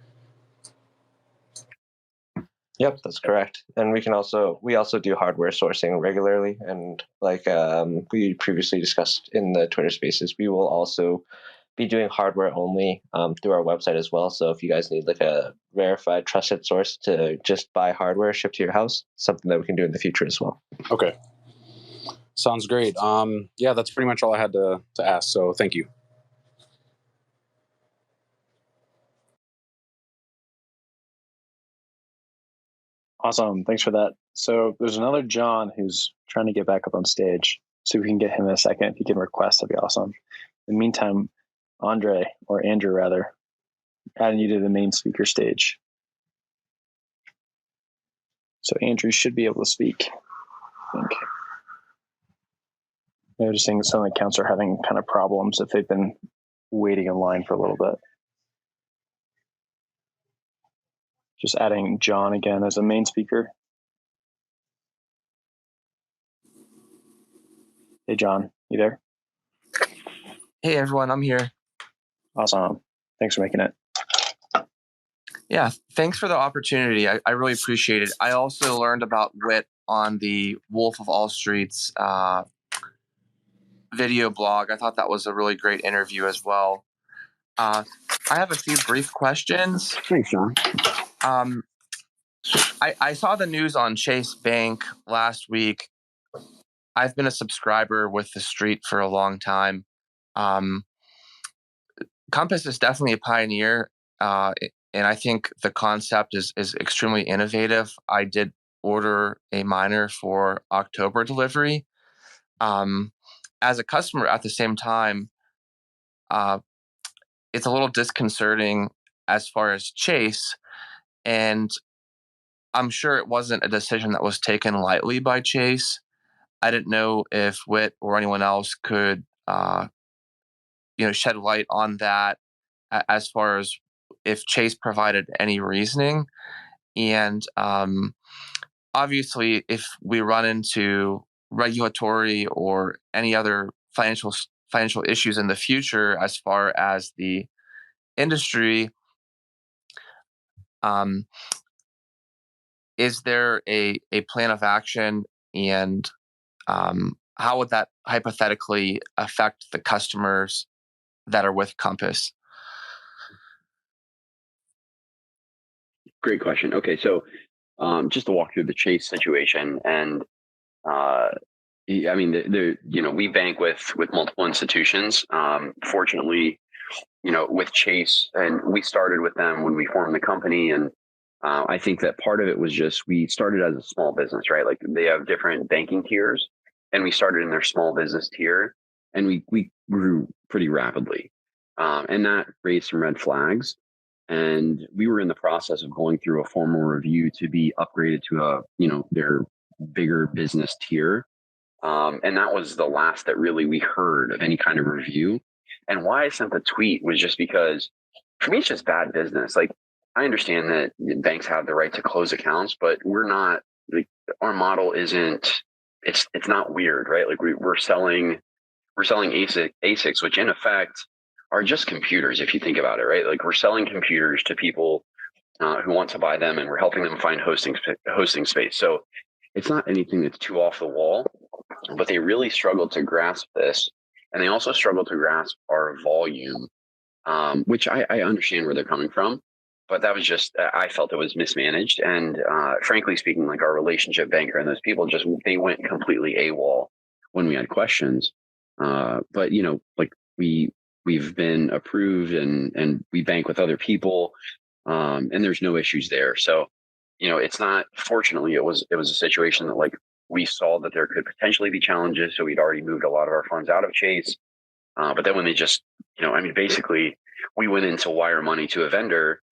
Yep, that's correct. And we also do hardware sourcing regularly. And like we previously discussed in the Twitter Spaces, we will also be doing hardware only through our website as well. So if you guys need like a verified, trusted source to just buy hardware shipped to your house, something that we can do in the future as well. Okay. Sounds great. Yeah, that's pretty much all I had to ask. So thank you. Awesome. Thanks for that. So there's another John who's trying to get back up on stage. So we can get him in a second. If you can request, that'd be awesome. In the meantime, Andrew rather, adding you to the main speaker stage. So Andrew should be able to speak, I think. Noticing some accounts are having kind of problems if they've been waiting in line for a little bit. Just adding John again as a main speaker. Hey, John, you there? Hey, everyone, I'm here. Awesome. Thanks for making it. Yeah, thanks for the opportunity. I really appreciate it. I also learned about WIT on the Wolf of All Streets video blog. I thought that was a really great interview as well. I have a few brief questions. Thanks, John. I saw the news on Chase Bank last week. I've been a subscriber with the street for a long time. Compass is definitely a pioneer, and I think the concept is extremely innovative. I did order a miner for October delivery. As a customer at the same time, it's a little disconcerting as far as Chase, and I'm sure it wasn't a decision that was taken lightly by Chase. I didn't know if WIT or anyone else could shed light on that as far as if Chase provided any reasoning. And obviously, if we run into regulatory or any other financial issues in the future as far as the industry, is there a plan of action, and how would that hypothetically affect the customers that are with Compass? Great question. Okay, so just to walk through the Chase situation, and I mean, we bank with multiple institutions. Fortunately, with Chase, and we started with them when we formed the company, and I think that part of it was just we started as a small business, right? Like they have different banking tiers, and we started in their small business tier, and we grew pretty rapidly, and that raised some red flags. And we were in the process of going through a formal review to be upgraded to their bigger business tier. And that was the last that really we heard of any kind of review. And why I sent the tweet was just because for me, it's just bad business. Like I understand that banks have the right to close accounts, but we're not, like, our model isn't, it's not weird, right? Like we're selling ASICs, which in effect are just computers. If you think about it, right? Like we're selling computers to people who want to buy them, and we're helping them find hosting space. So it's not anything that's too off the wall, but they really struggled to grasp this. And they also struggled to grasp our volume, which I understand where they're coming from. But that was just, I felt it was mismanaged. And frankly speaking, like our relationship banker and those people they went completely AWOL when we had questions. But, you know, like we've been approved and we bank with other people, and there's no issues there. So, you know, it's not, fortunately, it was a situation that like we saw that there could potentially be challenges. So we'd already moved a lot of our funds out of Chase. But then when they just, you know, I mean, basically we went in to wire money to a vendor,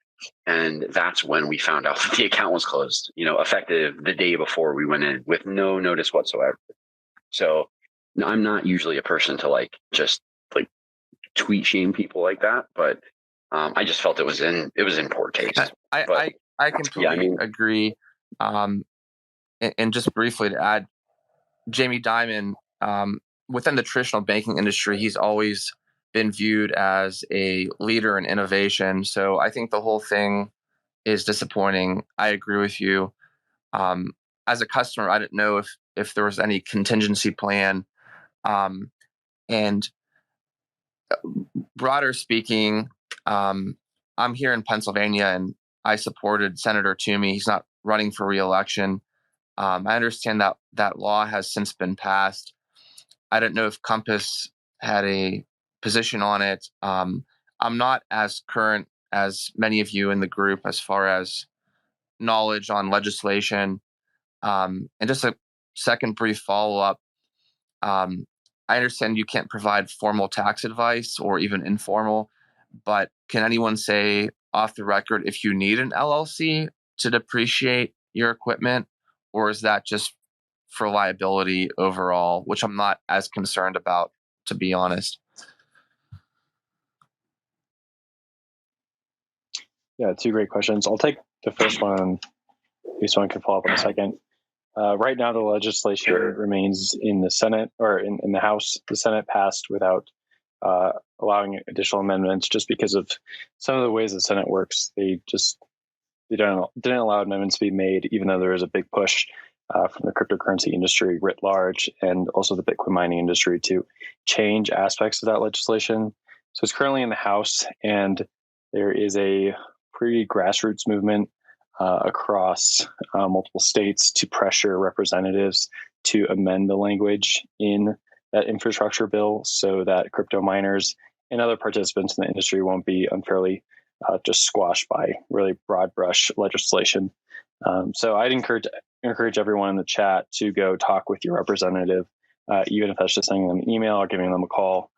and that's when we found out that the account was closed, you know, effective the day before we went in with no notice whatsoever. So I'm not usually a person to like just like tweet shame people like that, but I just felt it was in poor taste. I completely agree. And just briefly to add, Jamie Dimon, within the traditional banking industry, he's always been viewed as a leader in innovation. So I think the whole thing is disappointing. I agree with you. As a customer, I didn't know if there was any contingency plan. And broader speaking, I'm here in Pennsylvania, and I supported Senator Toomey. He's not running for re-election. I understand that law has since been passed. I don't know if Compass had a position on it. I'm not as current as many of you in the group as far as knowledge on legislation. And just a second brief follow-up. I understand you can't provide formal tax advice or even informal, but can anyone say off the record if you need an LLC to depreciate your equipment, or is that just for liability overall, which I'm not as concerned about, to be honest? Yeah, two great questions. I'll take the first one. Maybe someone can follow up on the second. Right now, the legislation remains in the Senate or in the House. The Senate passed without allowing additional amendments, just because of some of the ways the Senate works. They didn't allow amendments to be made, even though there is a big push from the cryptocurrency industry writ large and also the Bitcoin mining industry to change aspects of that legislation. So it's currently in the House, and there is a pretty grassroots movement across multiple states to pressure representatives to amend the language in that infrastructure bill so that crypto miners and other participants in the industry won't be unfairly just squashed by really broad brush legislation. So I'd encourage everyone in the chat to go talk with your representative, even if that's just sending them an email or giving them a call.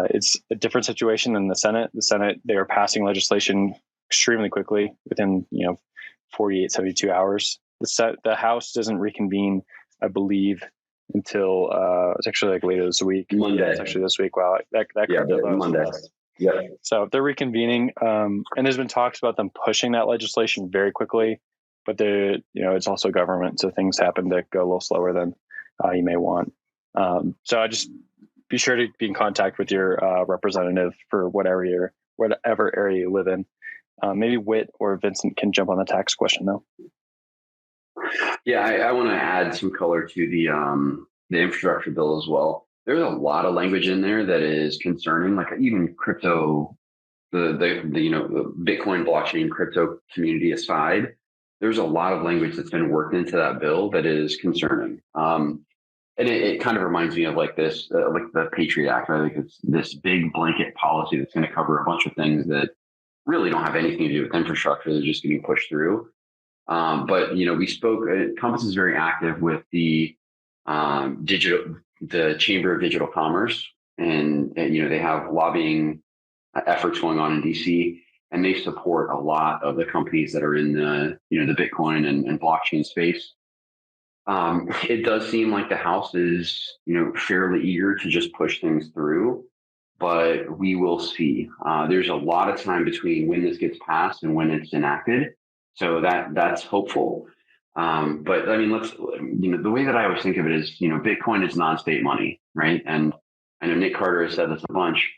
It's a different situation than the Senate. The Senate, they are passing legislation extremely quickly within 48, 72 hours. The House doesn't reconvene, I believe, until it's actually like later this week. Monday. It's actually this week. Wow, that Monday. Yeah. So they're reconvening, and there's been talks about them pushing that legislation very quickly, but it's also government, so things happen to go a little slower than you may want. So I just be sure to be in contact with your representative for whatever area you live in. Maybe Whit or Vincent can jump on the tax question though. Yeah, I want to add some color to the infrastructure bill as well. There's a lot of language in there that is concerning, like even crypto, the Bitcoin blockchain crypto community aside. There's a lot of language that's been worked into that bill that is concerning. And it kind of reminds me of like this, like the Patriot Act. I think it's this big blanket policy that's going to cover a bunch of things that really don't have anything to do with infrastructure. They're just getting pushed through. But we spoke. Compass is very active with the Chamber of Digital Commerce, and they have lobbying efforts going on in DC, and they support a lot of the companies that are in the Bitcoin and blockchain space. It does seem like the House is fairly eager to just push things through, but we will see. There's a lot of time between when this gets passed and when it's enacted, so that's hopeful. But I mean, the way that I always think of it is, Bitcoin is non-state money, right? And I know Nick Carter has said this a bunch.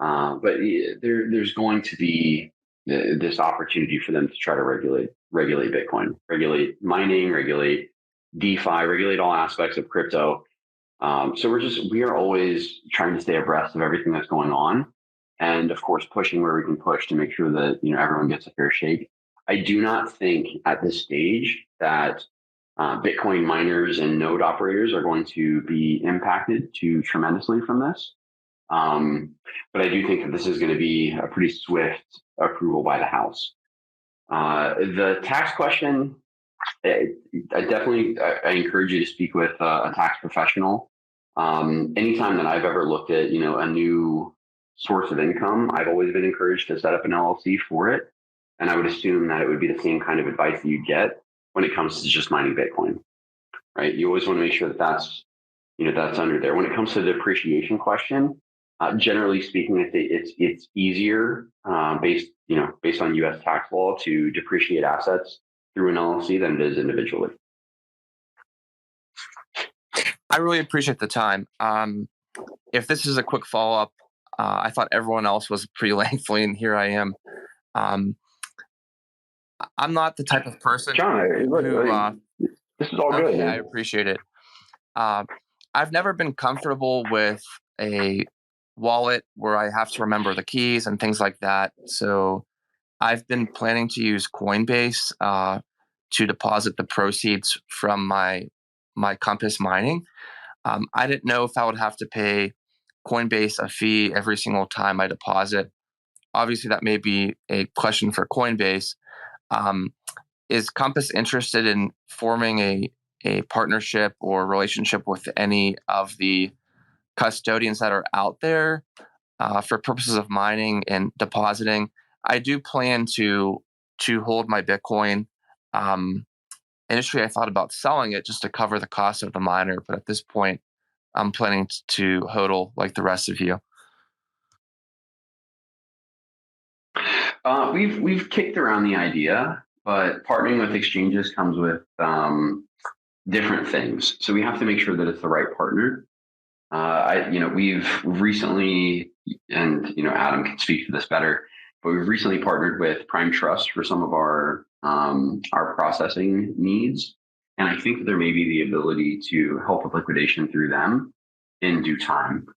There's going to be this opportunity for them to try to regulate Bitcoin, regulate mining, regulate DeFi, regulate all aspects of crypto. So we are always trying to stay abreast of everything that's going on, and of course pushing where we can push to make sure that everyone gets a fair shake. I do not think at this stage that Bitcoin miners and node operators are going to be impacted too tremendously from this. But I do think that this is going to be a pretty swift approval by the House. The tax question, I encourage you to speak with a tax professional. Anytime that I've ever looked at, a new source of income, I've always been encouraged to set up an LLC for it. And I would assume that it would be the same kind of advice that you get when it comes to just mining Bitcoin, right? You always want to make sure that that's under there. When it comes to the depreciation question, generally speaking, it's easier based on U.S. tax law to depreciate assets through an LLC than it is individually. I really appreciate the time. If this is a quick follow-up, I thought everyone else was pretty lengthy, and here I am. I'm not the type of person John, this is all good. Okay, I appreciate it. I've never been comfortable with a wallet where I have to remember the keys and things like that. So I've been planning to use Coinbase to deposit the proceeds from my Compass mining. I didn't know if I would have to pay Coinbase a fee every single time I deposit. Obviously, that may be a question for Coinbase. Is Compass interested in forming a partnership or relationship with any of the custodians that are out there for purposes of mining and depositing? I do plan to hold my Bitcoin. Initially, I thought about selling it just to cover the cost of the miner, but at this point, I'm planning to hodl like the rest of you. We've kicked around the idea, but partnering with exchanges comes with different things. So we have to make sure that it's the right partner. We've recently, and Adam can speak to this better, but we've recently partnered with Prime Trust for some of our processing needs, and I think that there may be the ability to help with liquidation through them in due time.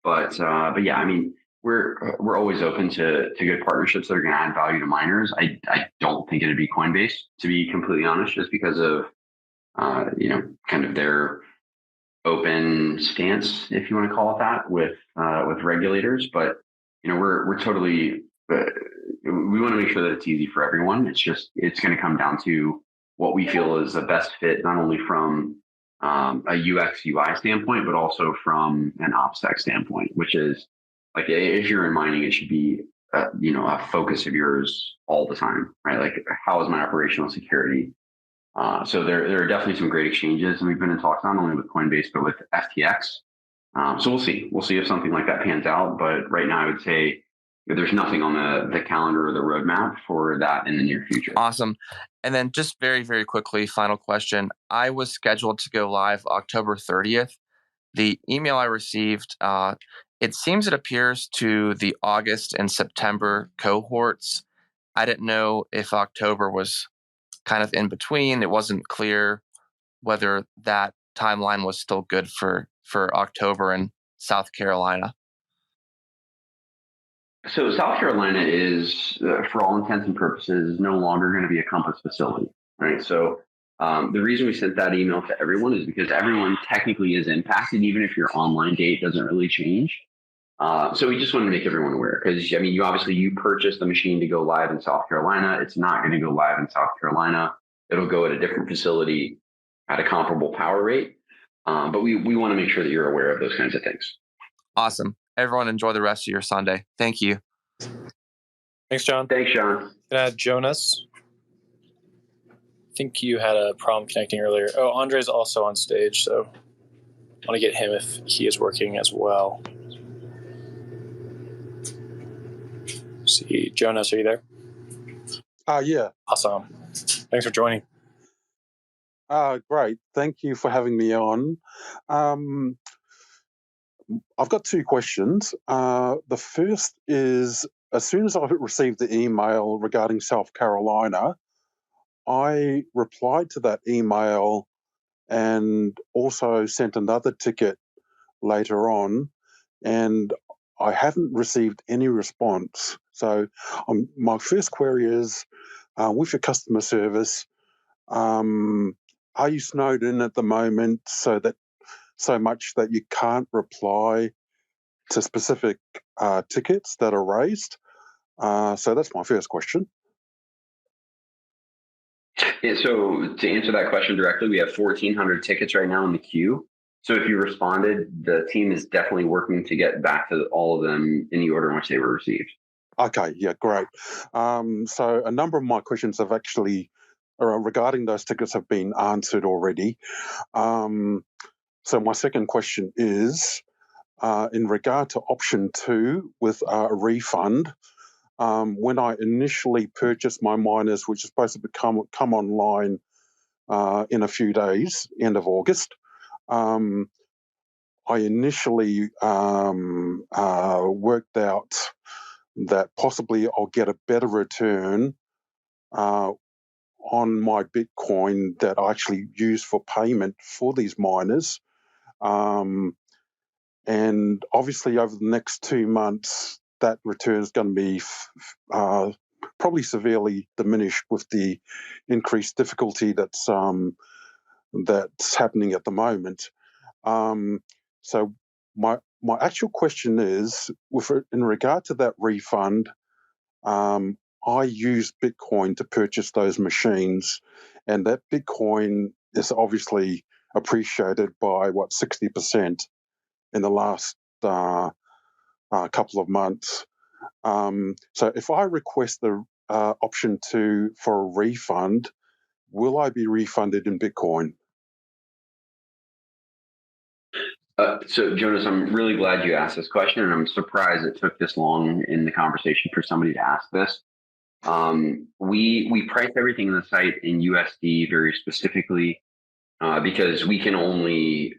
But yeah, I mean, we're always open to good partnerships that are going to add value to miners. I don't think it'd be Coinbase, to be completely honest, just because of kind of their open stance, if you want to call it that, with regulators. But we're totally we want to make sure that it's easy for everyone. It's going to come down to what we feel is the best fit, not only from a UX UI standpoint, but also from an OPSEC standpoint, which is like, if you're in mining, it should be a focus of yours all the time, right? Like, how is my operational security? So there are definitely some great exchanges, and we've been in talks not only with Coinbase but with FTX. So we'll see if something like that pans out. But right now, I would say there's nothing on the calendar or the roadmap for that in the near future. Awesome. And then just very, very quickly, final question. I was scheduled to go live October 30th. The email I received, it appears to the August and September cohorts. I didn't know if October was kind of in between. It wasn't clear whether that timeline was still good for October in South Carolina. So South Carolina is, for all intents and purposes, no longer going to be a Compass facility, right? So the reason we sent that email to everyone is because everyone technically is impacted, even if your online date doesn't really change. So we just want to make everyone aware, because I mean, you purchased the machine to go live in South Carolina. It's not going to go live in South Carolina. It'll go at a different facility at a comparable power rate. But we want to make sure that you're aware of those kinds of things. Awesome. Everyone enjoy the rest of your Sunday. Thank you. Thanks, John. Thanks, John. Can I add Jonas? I think you had a problem connecting earlier. Oh, Andre's also on stage, so I want to get him if he is working as well. Let's see, Jonas, are you there? Yeah. Awesome. Thanks for joining. Great. Thank you for having me on. I've got two questions. The first is, as soon as I received the email regarding South Carolina, I replied to that email and also sent another ticket later on, and I haven't received any response. So my first query is, with your customer service, are you snowed in at the moment so much that you can't reply to specific tickets that are raised? So that's my first question. Yeah, so to answer that question directly, we have 1,400 tickets right now in the queue. So if you responded, the team is definitely working to get back to all of them in the order in which they were received. Okay, yeah, great. So a number of my questions have actually, regarding those tickets, have been answered already. So my second question is, in regard to option 2 with a refund, when I initially purchased my miners, which is supposed to come online in a few days, end of August, I initially worked out that possibly I'll get a better return on my Bitcoin that I actually use for payment for these miners. And obviously over the next 2 months, that return is going to be probably severely diminished with the increased difficulty that's happening at the moment. So my actual question is, in regard to that refund, I use Bitcoin to purchase those machines, and that Bitcoin is obviously appreciated by 60% in the last couple of months. So if I request the option 2 for a refund, will I be refunded in Bitcoin? So Jonas, I'm really glad you asked this question, and I'm surprised it took this long in the conversation for somebody to ask this. We price everything in the site in USD very specifically because we can only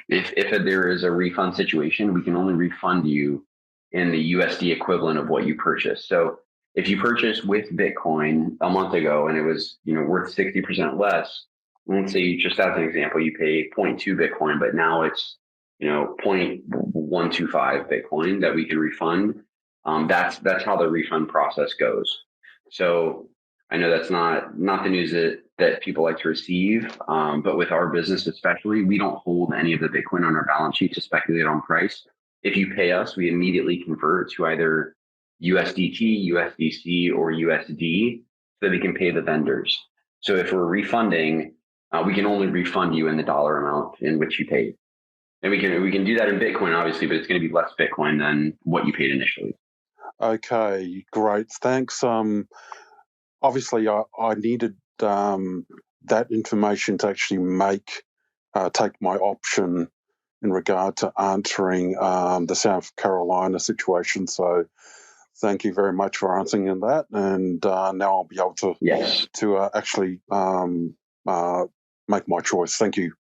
if there is a refund situation, we can only refund you in the USD equivalent of what you purchased. So if you purchased with Bitcoin a month ago and it was worth 60% less, let's say just as an example, you pay 0.2 Bitcoin, but now it's 0.125 Bitcoin that we can refund. That's how the refund process goes. So I know that's not the news that people like to receive, but with our business especially, we don't hold any of the Bitcoin on our balance sheet to speculate on price. If you pay us, we immediately convert to either USDT, USDC, or USD so that we can pay the vendors. So if we're refunding, we can only refund you in the dollar amount in which you paid. And we can do that in Bitcoin, obviously, but it's going to be less Bitcoin than what you paid initially. Okay, great. Thanks. Obviously, I needed that information to actually take my option in regard to answering the South Carolina situation. So thank you very much for answering that. And now I'll be able to actually make my choice. Thank you.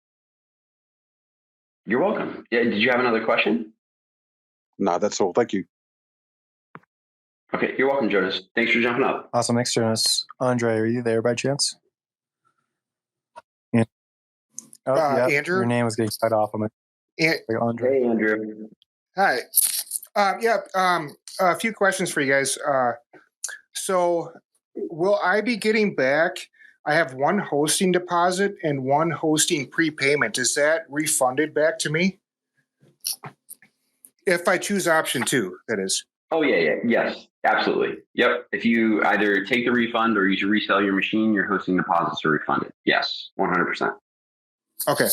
You're welcome. Yeah, did you have another question? No, that's all. Thank you. Okay, you're welcome, Jonas. Thanks for jumping up. Awesome. Thanks, Jonas. Andre, are you there by chance? Yeah. Oh, yeah. Andrew? Your name was getting cut off. Andre. Hey, Andrew. Hi. A few questions for you guys. So will I be getting back? I have one hosting deposit and one hosting prepayment. Is that refunded back to me? If I choose option 2, that is. Oh, yeah. Yes, absolutely. Yep. If you either take the refund or you resell your machine, your hosting deposits are refunded. Yes, 100%. Okay.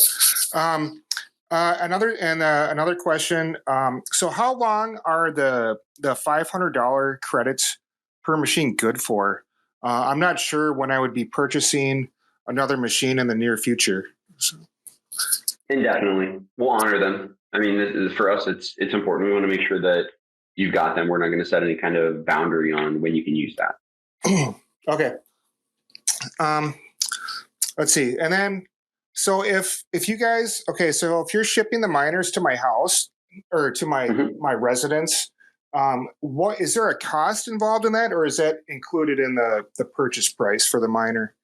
Another question. So how long are the $500 credits per machine good for? I'm not sure when I would be purchasing another machine in the near future. So. Indefinitely. We'll honor them. I mean, for us, it's important. We want to make sure that you've got them. We're not going to set any kind of boundary on when you can use that. Okay. Let's see. And then So if you guys, okay, so if you're shipping the miners to my house or to my my residence, what is there a cost involved in that, or is that included in the purchase price for the miner?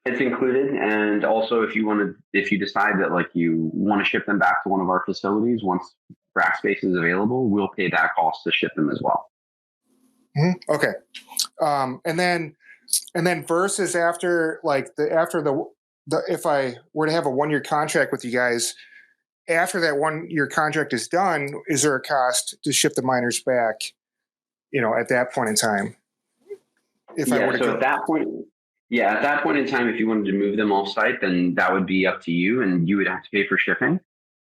It's included, and also if you decide that like you want to ship them back to one of our facilities once rack space is available, we'll pay that cost to ship them as well. Okay, and then versus after like the if I were to have a 1 year contract with you guys, after that 1 year contract is done, is there a cost to ship the miners back? You know, at that point in time, if I were to go at that point. Yeah, at that point in time, if you wanted to move them off site, then that would be up to you, and you would have to pay for shipping.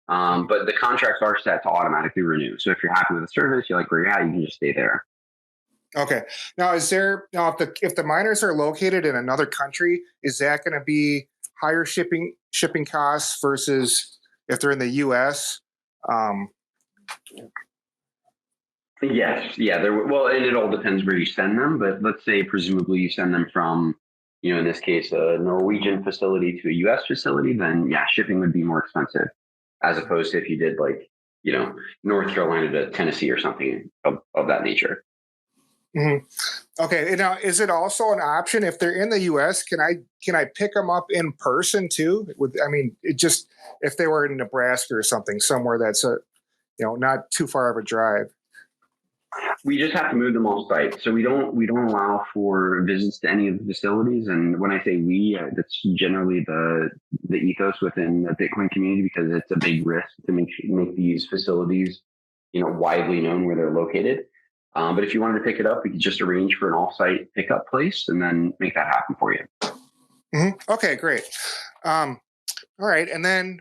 But the contracts are set to automatically renew. So if you're happy with the service, you like where you're at, you can just stay there. Okay. Now, if the miners are located in another country, is that going to be higher shipping costs versus if they're in the U.S.? Yes, yeah. Well, and it all depends where you send them. But let's say presumably you send them from, in this case, a Norwegian facility to a U.S. facility, then yeah, shipping would be more expensive as opposed to if you did like, North Carolina to Tennessee or something of that nature. Mm-hmm. Okay. Now, is it also an option if they're in the U.S.? Can I pick them up in person too? If they were in Nebraska or something, somewhere that's not too far of a drive. We just have to move them off site. So we don't allow for visits to any of the facilities. And when I say we, that's generally the ethos within the Bitcoin community, because it's a big risk to make these facilities, widely known where they're located. But if you wanted to pick it up, we could just arrange for an off-site pickup place and then make that happen for you. Mm-hmm. Okay, great. All right, and then.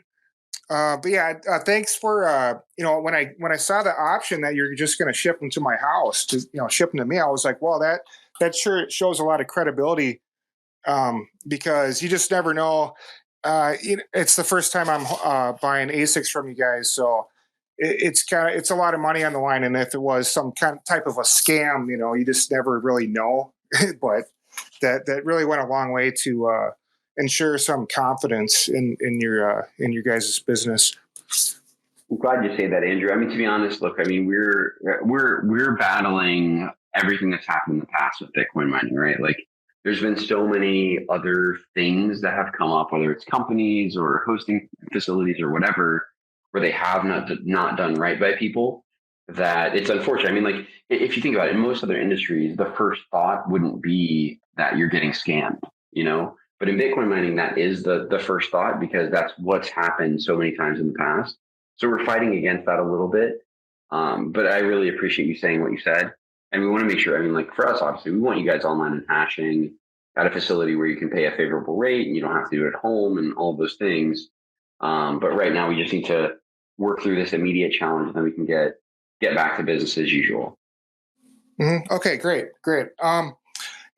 Thanks for when I saw the option that you're just going to ship them to my house to ship them to me, I was like, well, that sure shows a lot of credibility, because you just never know. It's the first time I'm buying ASICs from you guys, so it's a lot of money on the line, and if it was some type of a scam, you just never really know. But that really went a long way to ensure some confidence in your guys' business. I'm glad you say that, Andrew. I mean, to be honest, look, I mean, we're battling everything that's happened in the past with Bitcoin mining, right? Like, there's been so many other things that have come up, whether it's companies or hosting facilities or whatever, where they have not done right by people, that it's unfortunate. I mean, like, if you think about it, in most other industries, the first thought wouldn't be that you're getting scammed, But in Bitcoin mining, that is the first thought, because that's what's happened so many times in the past. So we're fighting against that a little bit. But I really appreciate you saying what you said. And we want to make sure, I mean, like for us, obviously, we want you guys online and hashing at a facility where you can pay a favorable rate and you don't have to do it at home and all those things. But right now, we just need to work through this immediate challenge, and then we can get back to business as usual. Mm-hmm. Okay, great.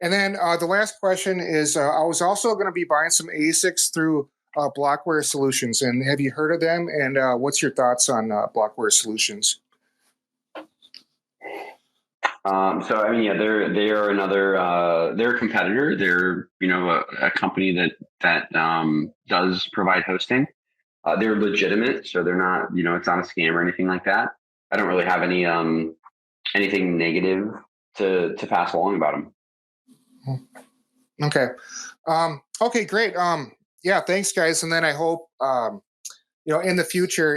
And then the last question is, I was also going to be buying some ASICs through Blockware Solutions. And have you heard of them? And what's your thoughts on Blockware Solutions? So I mean, yeah, they are another they're a competitor. They're a company that does provide hosting. They're legitimate, so they're not it's not a scam or anything like that. I don't really have any anything negative to pass along about them. Okay. Okay, great. Yeah, thanks guys. And then I hope, in the future,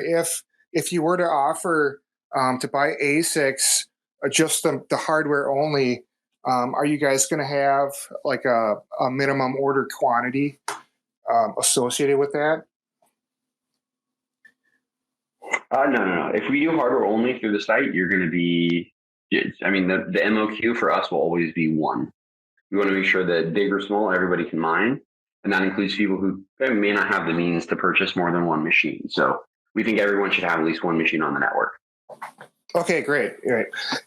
if you were to offer, to buy ASICs, just the hardware only, are you guys going to have like a minimum order quantity, associated with that? No. If we do hardware only through the site, you're going to be, I mean, the MOQ for us will always be 1. We want to make sure that big or small, everybody can mine. And that includes people who may not have the means to purchase more than 1 machine. So we think everyone should have at least 1 machine on the network. Okay, great.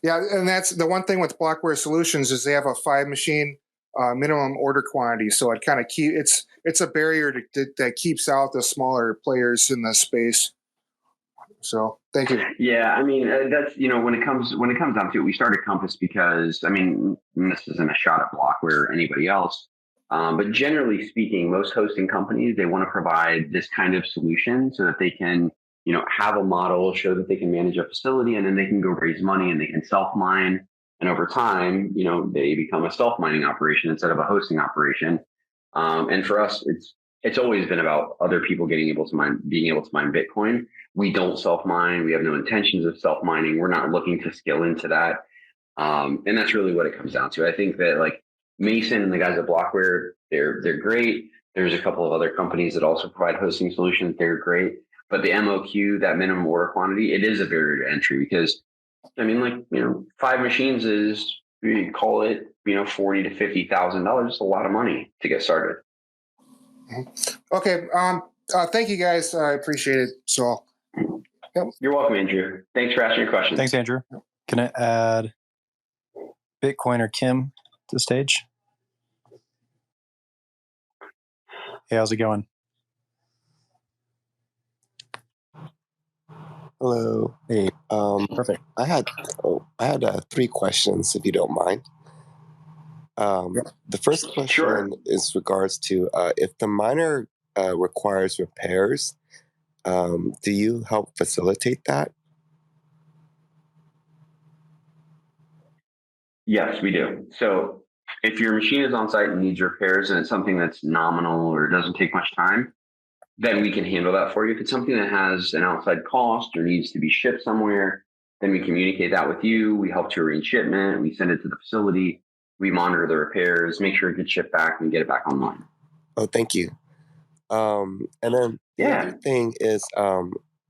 Yeah, and that's the one thing with Blockware Solutions is they have a 5 machine minimum order quantity. So it kind of it's a barrier that keeps out the smaller players in the space. So thank you. Yeah, I mean, that's when it comes down to it, we started Compass because, I mean, this isn't a shot at Blockware or anybody else, But generally speaking, most hosting companies, they want to provide this kind of solution so that they can, have a model, show that they can manage a facility, and then they can go raise money and they can self-mine. And over time, they become a self-mining operation instead of a hosting operation. And for us, it's always been about other people being able to mine Bitcoin. We don't self-mine. We have no intentions of self-mining. We're not looking to scale into that. And that's really what it comes down to. I think that like Mason and the guys at Blockware, they're great. There's a couple of other companies that also provide hosting solutions. They're great. But the MOQ, that minimum order quantity, it is a barrier to entry because, 5 machines is, you call it, $40,000 to $50,000. It's a lot of money to get started. Okay. Thank you guys. I appreciate it. So, yep. You're welcome, Andrew. Thanks for asking your question. Thanks, Andrew. Can I add Bitcoiner Kim to the stage? Hey, how's it going? Hello. Hey. Perfect. I had 3 questions, if you don't mind. The first question is regards to if the miner requires repairs, do you help facilitate that? Yes, we do. So if your machine is on site and needs repairs and it's something that's nominal or doesn't take much time, then we can handle that for you. If it's something that has an outside cost or needs to be shipped somewhere, then we communicate that with you. We help to arrange shipment. We send it to the facility. We monitor the repairs, make sure it gets shipped back and get it back online. Oh, thank you. And then the other thing is,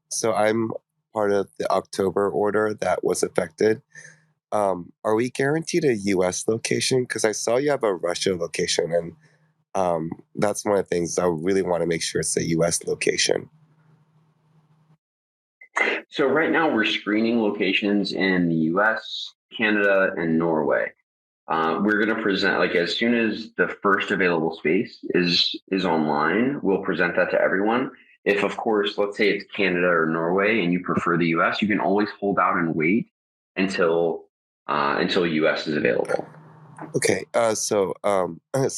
so I'm part of the October order that was affected. Are we guaranteed a U.S. location? Because I saw you have a Russia location, and that's one of the things I really want to make sure it's a U.S. location. So right now we're screening locations in the U.S., Canada, and Norway. We're going to present, like as soon as the first available space is online, we'll present that to everyone. If, of course, let's say it's Canada or Norway and you prefer the U.S., you can always hold out and wait until U.S. is available. Okay, so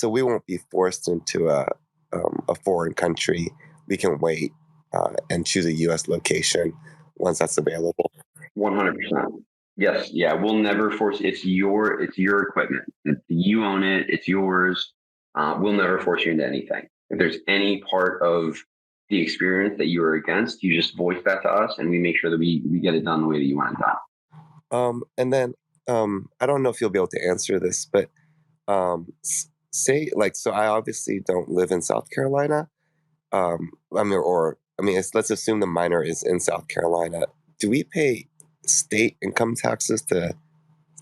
we won't be forced into a foreign country. We can wait and choose a U.S. location once that's available. 100%. Yes, yeah. We'll never force. It's your equipment. You own it. It's yours. We'll never force you into anything. If there's any part of the experience that you are against, you just voice that to us, and we make sure that we get it done the way that you want it done. And then I don't know if you'll be able to answer this, but say so I obviously don't live in South Carolina. Let's assume the miner is in South Carolina. Do we pay state income taxes to,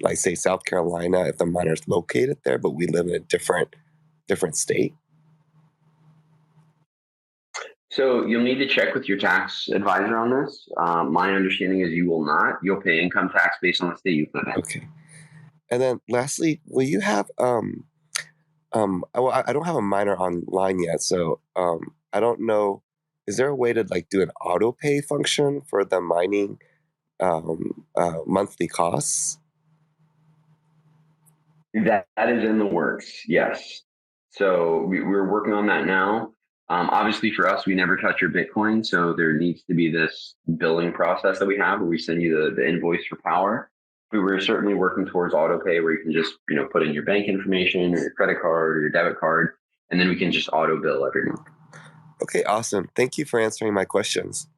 like, say, South Carolina if the miner is located there, but we live in a different state? So you'll need to check with your tax advisor on this. My understanding is you will not. You'll pay income tax based on the state you live in. Okay. And then lastly, will you have I don't have a miner online yet, so I don't know. Is there a way to do an auto pay function for the mining monthly costs? That is in the works. Yes. So we're working on that now. Obviously, for us, we never touch your Bitcoin, so there needs to be this billing process that we have where we send you the invoice for power. But we're certainly working towards auto pay, where you can just put in your bank information or your credit card or your debit card, and then we can just auto bill every month. Okay, awesome. Thank you for answering my questions.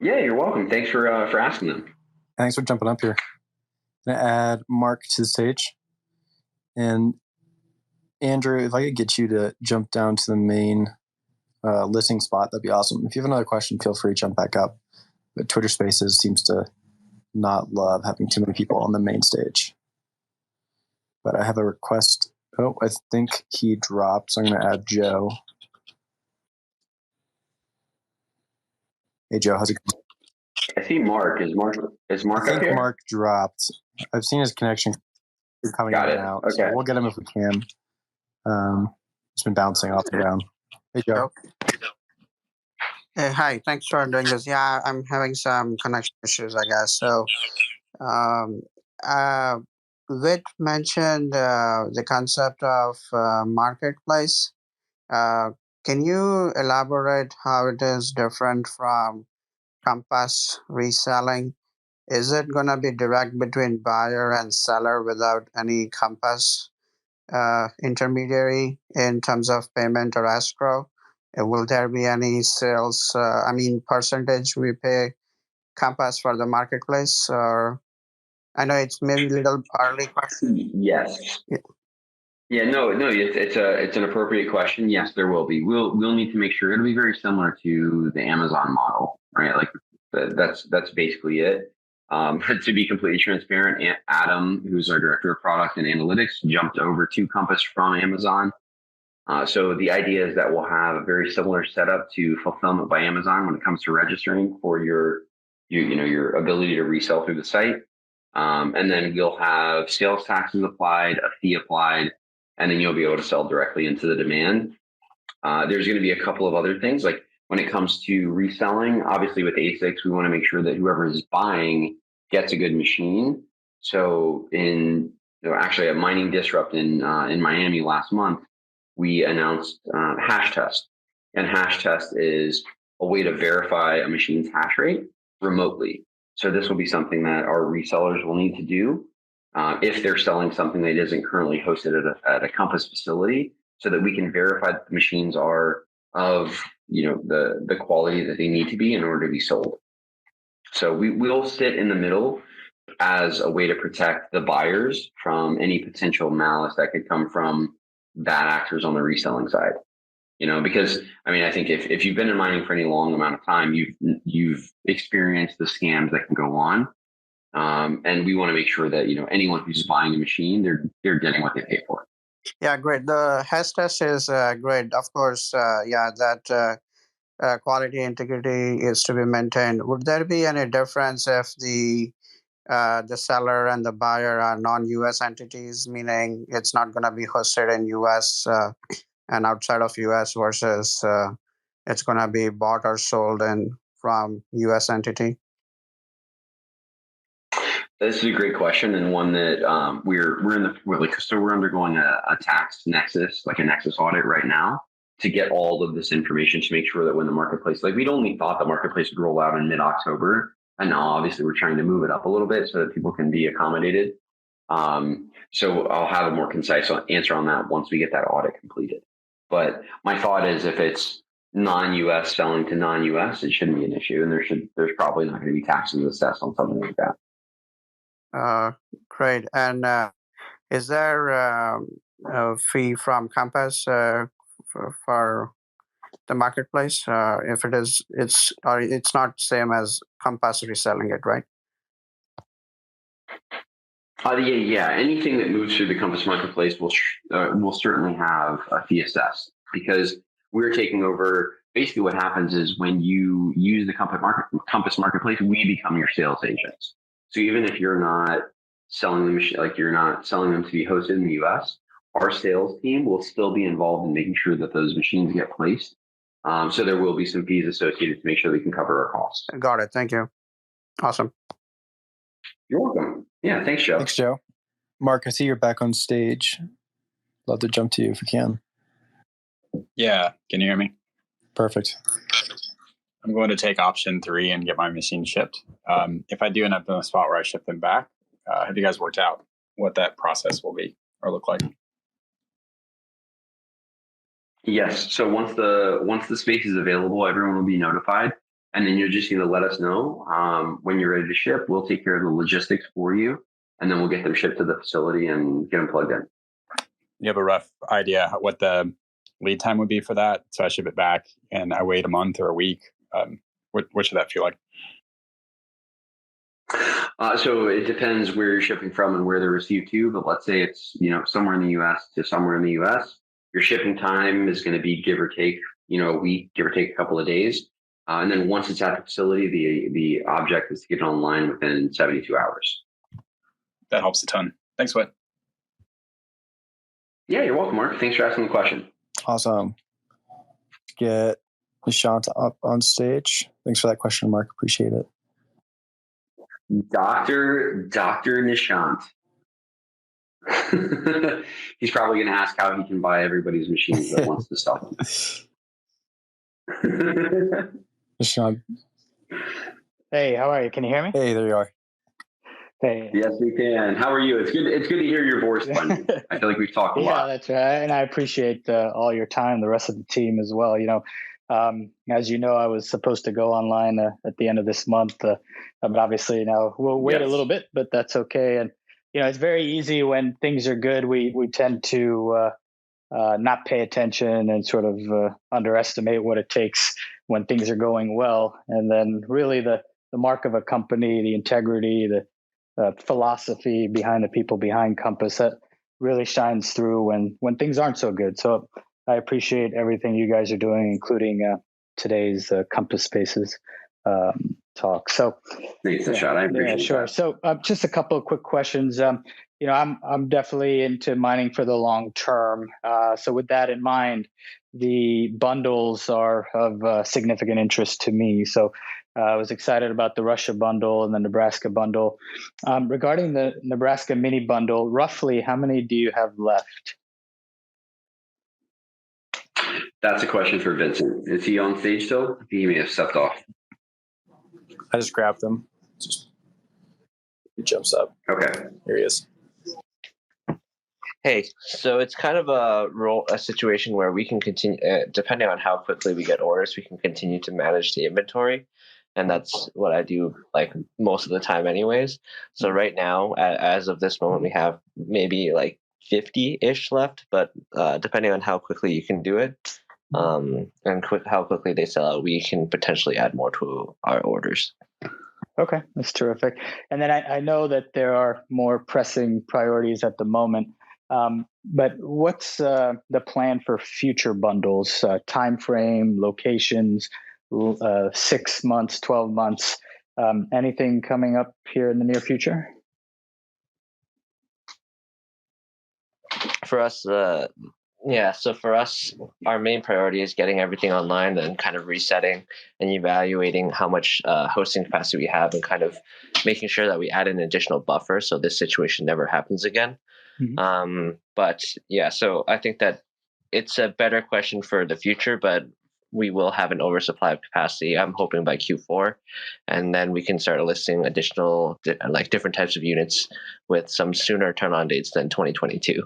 Yeah, you're welcome. Thanks for asking them. Thanks for jumping up here. I'm going to add Mark to the stage. And Andrew, if I could get you to jump down to the main listening spot, that'd be awesome. If you have another question, feel free to jump back up. But Twitter Spaces seems to not love having too many people on the main stage. But I have a request. Oh, I think he dropped, so I'm going to add Joe. Hey, Joe, how's it going? I see Mark. Is Mark I think up here? Mark dropped. I've seen his connection coming in and out. Okay. So we'll get him if we can. It's been bouncing up and down. Hey, Joe. Hey, hi. Thanks for doing this. Yeah, I'm having some connection issues, I guess. So, Whit mentioned the concept of marketplace. Can you elaborate how it is different from Compass reselling? Is it going to be direct between buyer and seller without any Compass intermediary in terms of payment or escrow? Will there be any sales? Percentage we pay Compass for the marketplace? Or I know it's maybe a little early question. Yes. Yeah, no, it's an appropriate question. Yes, there will be. We'll need to make sure it'll be very similar to the Amazon model, right? Like that's basically it. To be completely transparent, Adam, who's our director of product and analytics, jumped over to Compass from Amazon. So the idea is that we'll have a very similar setup to Fulfillment by Amazon when it comes to registering for your ability to resell through the site. And then we'll have sales taxes applied, a fee applied, and then you'll be able to sell directly into the demand. There's going to be a couple of other things, like when it comes to reselling, obviously with ASICs, we want to make sure that whoever is buying gets a good machine. So actually at Mining Disrupt in Miami last month, we announced Hash Test. And Hash Test is a way to verify a machine's hash rate remotely. So this will be something that our resellers will need to do if they're selling something that isn't currently hosted at a Compass facility, so that we can verify that the machines are of the quality that they need to be in order to be sold. So we will sit in the middle as a way to protect the buyers from any potential malice that could come from bad actors on the reselling side. Because I think if you've been in mining for any long amount of time, you've experienced the scams that can go on. And we want to make sure that, anyone who's buying a machine, they're getting what they pay for. Yeah, great. The Hash Test is great. Of course, that quality integrity is to be maintained. Would there be any difference if the seller and the buyer are non-US entities, meaning it's not going to be hosted in US and outside of US versus it's going to be bought or sold from US entity? This is a great question, and one that we're undergoing a tax nexus, like a nexus audit right now, to get all of this information to make sure that when the marketplace, we'd only thought the marketplace would roll out in mid-October, and now obviously we're trying to move it up a little bit so that people can be accommodated. So I'll have a more concise answer on that once we get that audit completed. But my thought is, if it's non-US selling to non-US, it shouldn't be an issue, and there's probably not going to be taxes assessed on something like that. Great. And is there a fee from Compass for the marketplace? If it is, it's not same as Compass reselling it, right? Yeah. Anything that moves through the Compass marketplace will certainly have a fee assessed, because we're taking over. Basically, what happens is when you use the Compass marketplace, we become your sales agents. So even if you're not selling the machine, like you're not selling them to be hosted in the US, our sales team will still be involved in making sure that those machines get placed. So there will be some fees associated to make sure we can cover our costs. Got it. Thank you. Awesome. You're welcome. Yeah, thanks, Joe. Thanks, Joe. Mark, I see you're back on stage. Love to jump to you if you can. Yeah, can you hear me? Perfect. I'm going to take option 3 and get my machine shipped. If I do end up in a spot where I ship them back, have you guys worked out what that process will be or look like? Yes. So once the space is available, everyone will be notified, and then you'll just need to let us know when you're ready to ship. We'll take care of the logistics for you, and then we'll get them shipped to the facility and get them plugged in. You have a rough idea what the lead time would be for that? So I ship it back and I wait a month or a week. What should that feel like? So it depends where you're shipping from and where they're received to. But let's say it's somewhere in the U.S. to somewhere in the U.S. Your shipping time is going to be give or take a week, give or take a couple of days. And then once it's at the facility, the object is to get it online within 72 hours. That helps a ton. Thanks, Whit. Yeah, you're welcome, Mark. Thanks for asking the question. Awesome. Get Nishant up on stage. Thanks for that question, Mark. Appreciate it. Dr. Nishant. He's probably going to ask how he can buy everybody's machines that wants to sell them. Sean. Hey, how are you? Can you hear me? Hey, there you are. Hey. Yes, we can. How are you? It's good. It's good to hear your voice, buddy. I feel like we've talked a lot. Yeah, that's right. And I appreciate all your time, the rest of the team as well. As you know, I was supposed to go online at the end of this month, but obviously now we'll wait a little bit, but that's okay. And it's very easy when things are good. We tend to not pay attention and sort of underestimate what it takes when things are going well. And then really the mark of a company, the integrity, the philosophy behind the people behind Compass, that really shines through when things aren't so good. So I appreciate everything you guys are doing, including today's Compass Spaces talk. So thanks, Ashad. I appreciate sure. that. So just a couple of quick questions. I'm definitely into mining for the long term. So with that in mind, the bundles are of significant interest to me. So I was excited about the Russia bundle and the Nebraska bundle. Regarding the Nebraska mini bundle, roughly how many do you have left? That's a question for Vincent. Is he on stage still? He may have stepped off. I just grabbed him. He jumps up. Okay. Here he is. Hey, so it's kind of a situation where we can continue, depending on how quickly we get orders, we can continue to manage the inventory. And that's what I do like most of the time anyways. So right now, as of this moment, we have maybe like 50-ish left, but depending on how quickly you can do it and how quickly they sell out, we can potentially add more to our orders. Okay, that's terrific. And then I know that there are more pressing priorities at the moment. But what's the plan for future bundles, time frame, locations, 6 months, 12 months, anything coming up here in the near future? For us, so for us, our main priority is getting everything online and kind of resetting and evaluating how much hosting capacity we have and kind of making sure that we add an additional buffer so this situation never happens again. Mm-hmm. So I think that it's a better question for the future, but we will have an oversupply of capacity. I'm hoping by Q4, and then we can start listing additional, different types of units with some sooner turn on dates than 2022.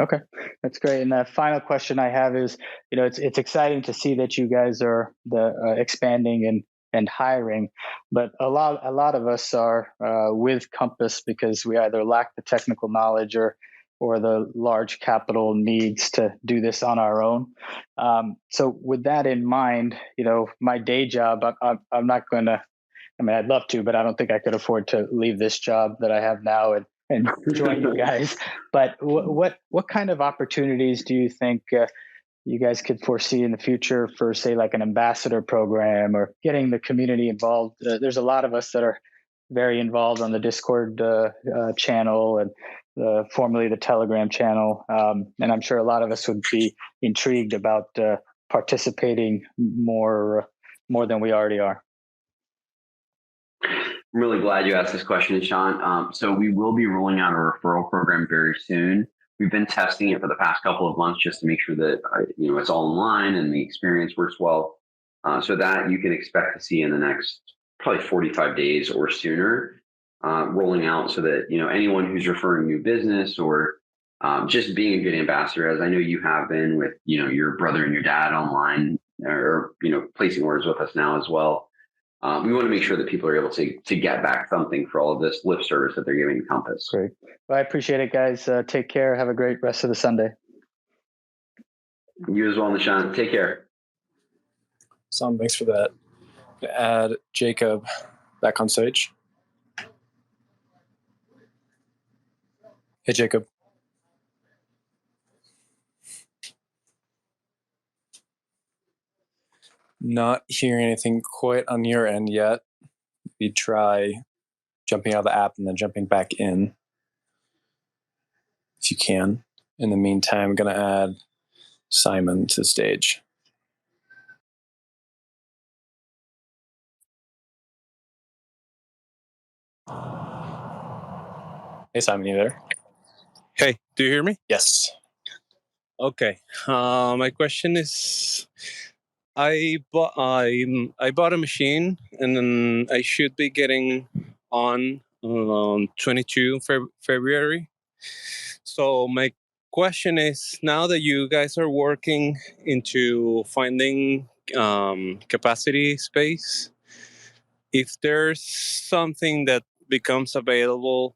Okay, that's great. And the final question I have is, it's exciting to see that you guys are expanding and hiring, but a lot of us are with Compass because we either lack the technical knowledge or the large capital needs to do this on our own. So with that in mind, my day job, I'm not going to. I mean, I'd love to, but I don't think I could afford to leave this job that I have now and join you guys. But what kind of opportunities do you think you guys could foresee in the future for, say, like an ambassador program or getting the community involved? There's a lot of us that are very involved on the Discord channel and formerly the Telegram channel. And I'm sure a lot of us would be intrigued about participating more than we already are. I'm really glad you asked this question, Sean. So we will be rolling out a referral program very soon. We've been testing it for the past couple of months just to make sure that it's all online and the experience works well. So that you can expect to see in the next probably 45 days or sooner, rolling out so that anyone who's referring new business or just being a good ambassador, as I know you have been with your brother and your dad online, or placing orders with us now as well. We want to make sure that people are able to get back something for all of this lip service that they're giving to Compass. Great. Well, I appreciate it, guys. Take care. Have a great rest of the Sunday. You as well, Nishan. Take care. Sam, thanks for that. Add Jacob back on stage. Hey, Jacob. Not hearing anything quite on your end yet. We try jumping out of the app and then jumping back in if you can. In the meantime, I'm going to add Simon to the stage. Hey, Simon, you there? Hey, do you hear me? Yes. Okay. My question is, I bought a machine, and then I should be getting on 22 February. So my question is, now that you guys are working into finding capacity space, if there's something that becomes available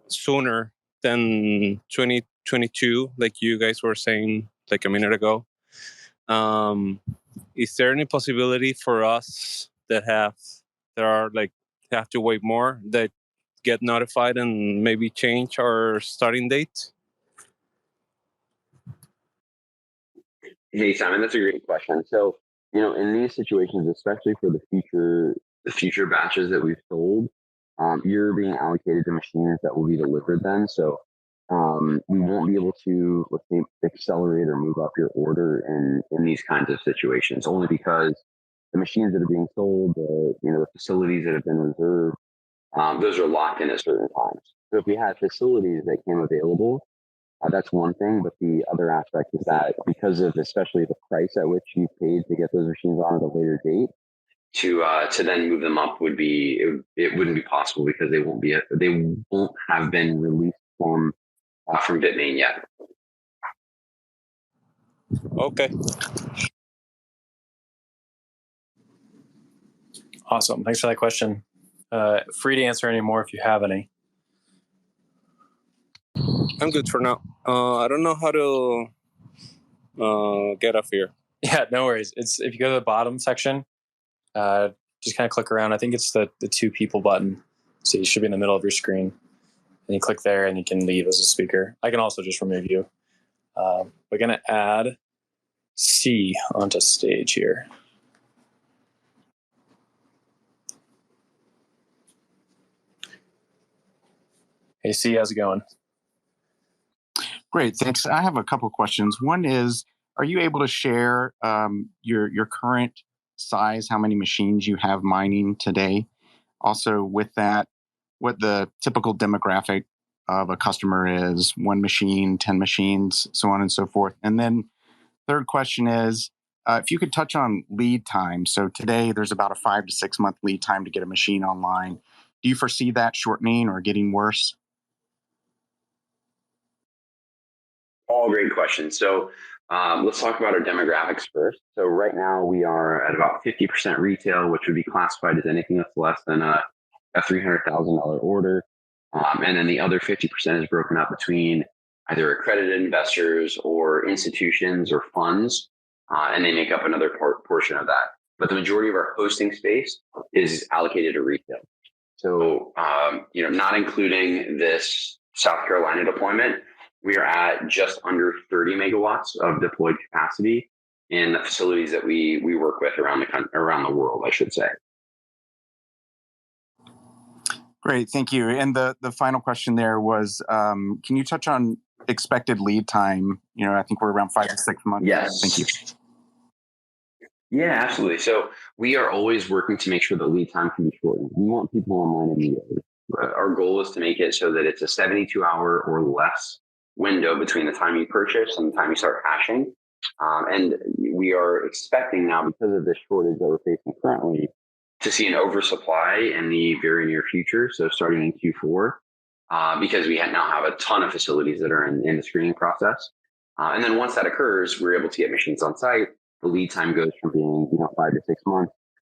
sooner than 2022, like you guys were saying like a minute ago, is there any possibility for us that have to wait more, that get notified and maybe change our starting date? Hey, Simon, that's a great question. So, in these situations, especially for the future batches that we've sold, you're being allocated to machines that will be delivered then. So, we won't be able to, let's say, accelerate or move up your order in these kinds of situations, only because the machines that are being sold, the facilities that have been reserved, those are locked in at certain times. So if we had facilities that came available, that's one thing, but the other aspect is that because of especially the price at which you paid to get those machines on at a later date, to then move them up wouldn't be possible because they won't have been released from Bitmain yet. Okay. Awesome. Thanks for that question. Free to answer any more if you have any. I'm good for now. I don't know how to get off here. Yeah, no worries. It's if you go to the bottom section, just kind of click around. I think it's the two people button. So you should be in the middle of your screen. And you click there and you can leave as a speaker. I can also just remove you. We're going to add C onto stage here. Hey, C, how's it going? Great, thanks. I have a couple of questions. One is, are you able to share your current size, how many machines you have mining today? Also, with that, what the typical demographic of a customer is, 1 machine, 10 machines, so on and so forth. And then third question is, if you could touch on lead time. So today there's about a 5 to 6 month lead time to get a machine online. Do you foresee that shortening or getting worse? All great questions. So let's talk about our demographics first. So right now we are at about 50% retail, which would be classified as anything that's less than a $300,000 order. And then the other 50% is broken up between either accredited investors or institutions or funds, and they make up another portion of that. But the majority of our hosting space is allocated to retail. So, not including this South Carolina deployment, we are at just under 30 megawatts of deployed capacity in the facilities that we work with around the world, I should say. Great, thank you. And the final question there was, can you touch on expected lead time? I think we're around 5 to 6 months. Yes. Thank you. Yeah, absolutely. So we are always working to make sure the lead time can be shortened. We want people online immediately. Our goal is to make it so that it's a 72-hour or less window between the time you purchase and the time you start hashing. And we are expecting now, because of this shortage that we're facing currently, to see an oversupply in the very near future. So starting in Q4, because we now have a ton of facilities that are in the screening process. And then once that occurs, we're able to get machines on site. The lead time goes from being 5 to 6 months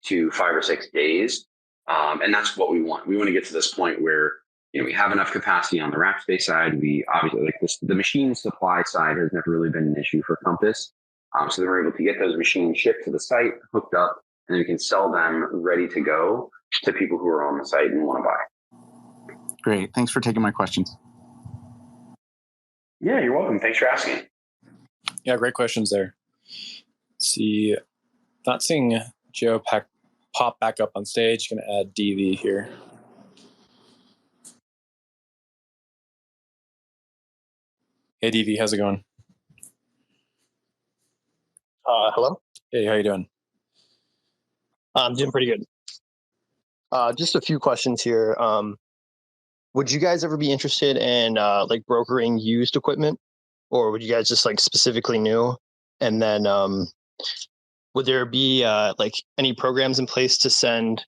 to 5 or 6 days. And that's what we want. We want to get to this point where we have enough capacity on the rack space side. We obviously the machine supply side has never really been an issue for Compass. So then we're able to get those machines shipped to the site, hooked up, and then we can sell them ready to go to people who are on the site and want to buy. Great. Thanks for taking my questions. Yeah, you're welcome. Thanks for asking. Yeah, great questions there. See, not seeing Joe pop back up on stage. Going to add DV here. Hey, DV, how's it going? Hello? Hey, how you doing? I'm doing pretty good. Just a few questions here. would you guys ever be interested in like brokering used equipment, or would you guys just like specifically new? And then would there be like any programs in place to send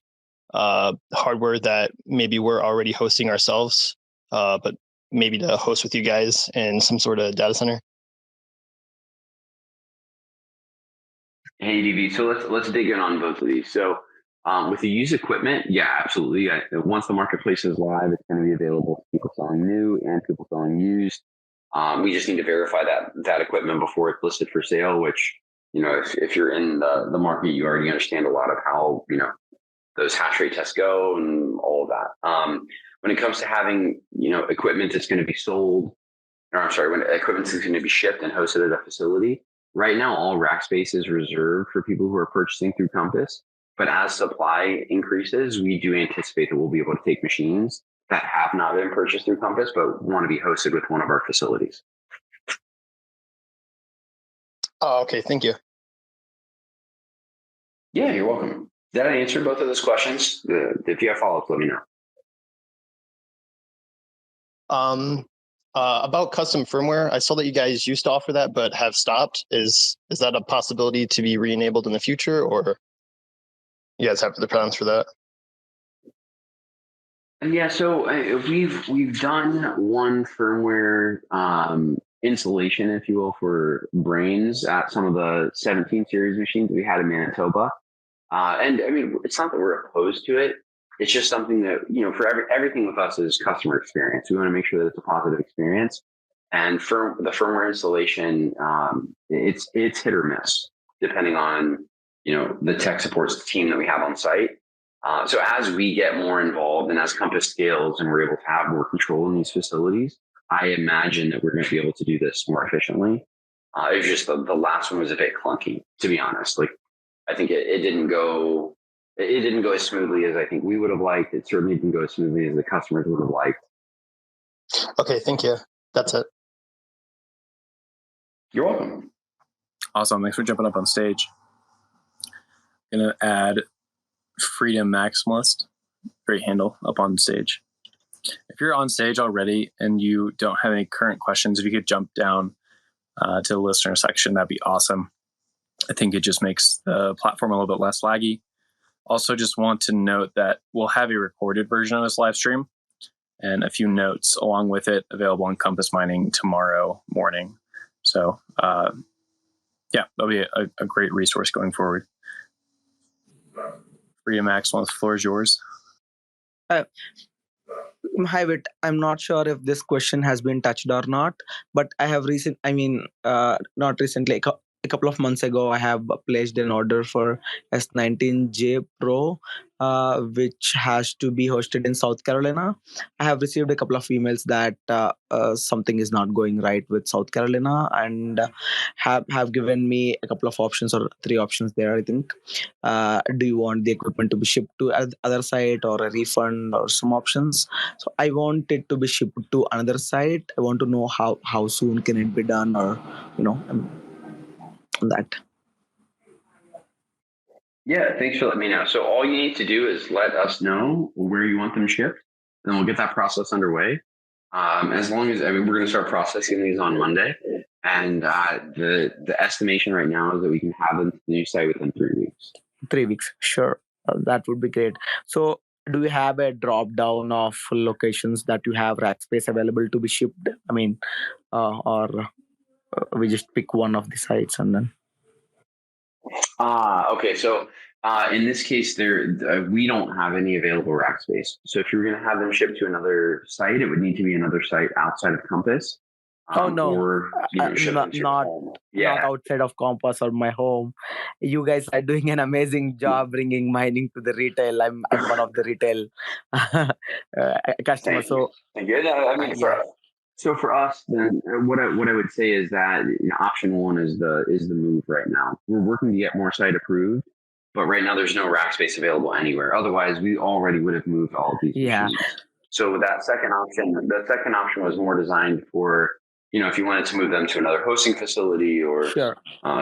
hardware that maybe we're already hosting ourselves, but maybe to host with you guys in some sort of data center? Hey, DV. So let's dig in on both of these. So with the used equipment, yeah, absolutely. Once the marketplace is live, it's going to be available to people selling new and people selling used. We just need to verify that equipment before it's listed for sale, which, if you're in the market, you already understand a lot of how, those hash rate tests go and all of that. When it comes to having, equipment that's going to be sold, when equipment is going to be shipped and hosted at a facility, right now, all rack space is reserved for people who are purchasing through Compass. But as supply increases, we do anticipate that we'll be able to take machines that have not been purchased through Compass, but want to be hosted with one of our facilities. Oh, okay. Thank you. Yeah, you're welcome. Did I answer both of those questions? If you have follow-ups, let me know. About custom firmware, I saw that you guys used to offer that, but have stopped. Is that a possibility to be re-enabled in the future, or you guys have the plans for that? Yeah, so we've done one firmware installation, if you will, for Brains at some of the 17 series machines we had in Manitoba. And I mean, it's not that we're opposed to it. It's just something that, for everything with us is customer experience. We want to make sure that it's a positive experience. And for the firmware installation, it's hit or miss, depending on, the tech supports team that we have on site. So as we get more involved and as Compass scales and we're able to have more control in these facilities, I imagine that we're going to be able to do this more efficiently. It was just the last one was a bit clunky, to be honest. Like, I think it didn't go as smoothly as I think we would have liked. It certainly didn't go as smoothly as the customers would have liked. Okay, thank you. That's it. You're welcome. Awesome. Thanks for jumping up on stage. I'm going to add Freedom Maximalist, great handle, up on stage. If you're on stage already and you don't have any current questions, if you could jump down to the listener section, that'd be awesome. I think it just makes the platform a little bit less laggy. Also, just want to note that we'll have a recorded version of this live stream and a few notes along with it available on Compass Mining tomorrow morning. So, yeah, that'll be a great resource going forward. Freedom Maximalist, the floor is yours. Hi, Whit. I'm not sure if this question has been touched or not, but I have not recently, a couple of months ago, I have placed an order for S19J Pro, which has to be hosted in South Carolina. I have received a couple of emails that something is not going right with South Carolina, and have given me a couple of options or 3 options there, I think. Do you want the equipment to be shipped to other site or a refund or some options? So I want it to be shipped to another site. I want to know how soon can it be done, or that. Yeah, thanks for letting me know. So all you need to do is let us know where you want them shipped, and we'll get that process underway. As long as we're going to start processing these on Monday, and the estimation right now is that we can have them to the new site within 3 weeks. 3 weeks, sure, that would be great. So, do you have a drop down of locations that you have rack space available to be shipped? I mean, or we just pick one of the sites and then. Okay. So in this case, we don't have any available rack space. So if you're going to have them shipped to another site, it would need to be another site outside of Compass. No, or not outside of Compass or my home. You guys are doing an amazing job bringing mining to the retail. I'm one of the retail customers. So So for us, then what I would say is that option one is the move right now. We're working to get more site approved, but right now there's no rack space available anywhere. Otherwise, we already would have moved all of these machines. So that second option was more designed for if you wanted to move them to another hosting facility or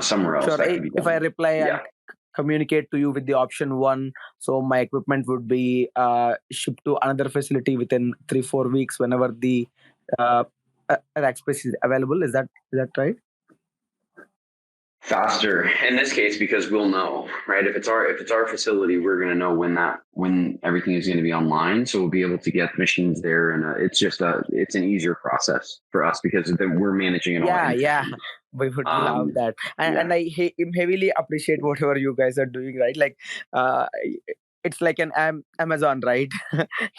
somewhere else. Sure. That could be done. If I reply and communicate to you with the option 1, so my equipment would be shipped to another facility within 3-4 weeks whenever the rack space is available. Is that right? Faster in this case because we'll know, right? If it's our facility, we're going to know when everything is going to be online, so we'll be able to get machines there, and it's an easier process for us because we're managing it all. Yeah, we would love that, and I heavily appreciate whatever you guys are doing, right? Like it's like an Amazon, right?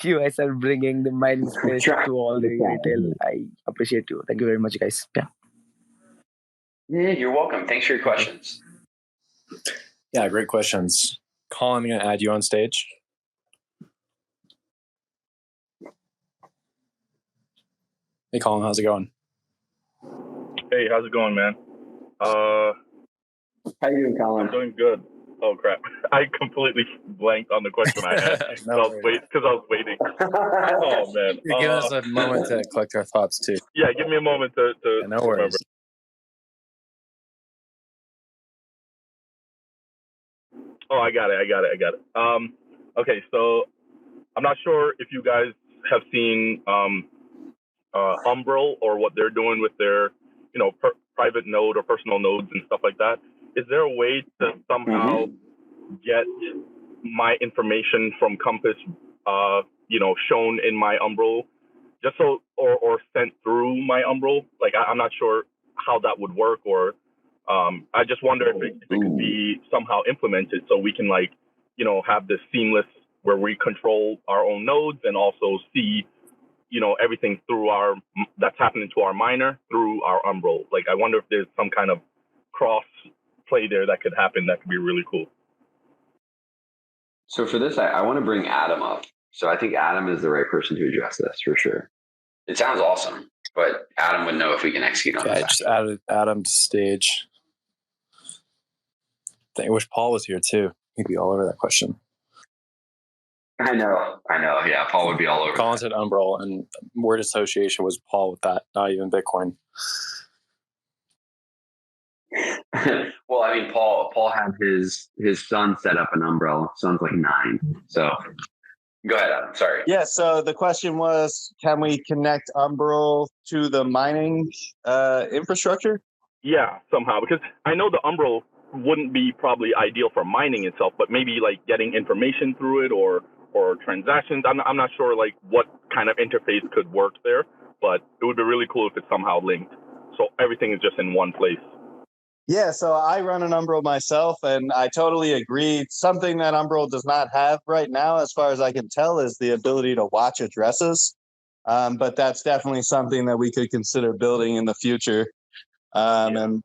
You guys are bringing the mining space to all the retail. I appreciate you. Thank you very much, guys. Yeah, you're welcome. Thanks for your questions. Yeah, great questions. Colin, I'm going to add you on stage. Hey, Colin, how's it going? Hey, how's it going, man? How you doing, Colin? I'm doing good. Oh, crap. I completely blanked on the question I had because I was waiting. Oh, man. You're giving us a moment to collect our thoughts, too. Yeah, give me a moment to no worries. Remember. Oh, I got it. Okay, so I'm not sure if you guys have seen Umbrel or what they're doing with their, private node or personal nodes and stuff like that. Is there a way to somehow get my information from Compass, shown in my Umbrel, just so or sent through my Umbrel? Like I'm not sure how that would work, or I just wonder if it could be somehow implemented so we can have this seamless where we control our own nodes and also see, everything through that's happening to our miner through our Umbrel. Like I wonder if there's some kind of cross play there that could happen. That could be really cool. So for this, I want to bring Adam up. So I think Adam is the right person to address this for sure. It sounds awesome, but Adam would know if we can execute on this. I just added Adam to stage. I wish Paul was here too. He'd be all over that question. I know. Yeah, Paul would be all over. Colin said Umbrel, and word association was Paul with that, not even Bitcoin. Well, I mean, Paul had his son set up an Umbrel. Son's like 9. So go ahead, Adam. Sorry. Yeah. So the question was, can we connect Umbrel to the mining infrastructure? Yeah, somehow, because I know the Umbrel wouldn't be probably ideal for mining itself, but maybe like getting information through it or transactions. I'm not sure like what kind of interface could work there, but it would be really cool if it's somehow linked, so everything is just in one place. Yeah, so I run an Umbrel myself, and I totally agree. Something that Umbrel does not have right now, as far as I can tell, is the ability to watch addresses. But that's definitely something that we could consider building in the future. I mean,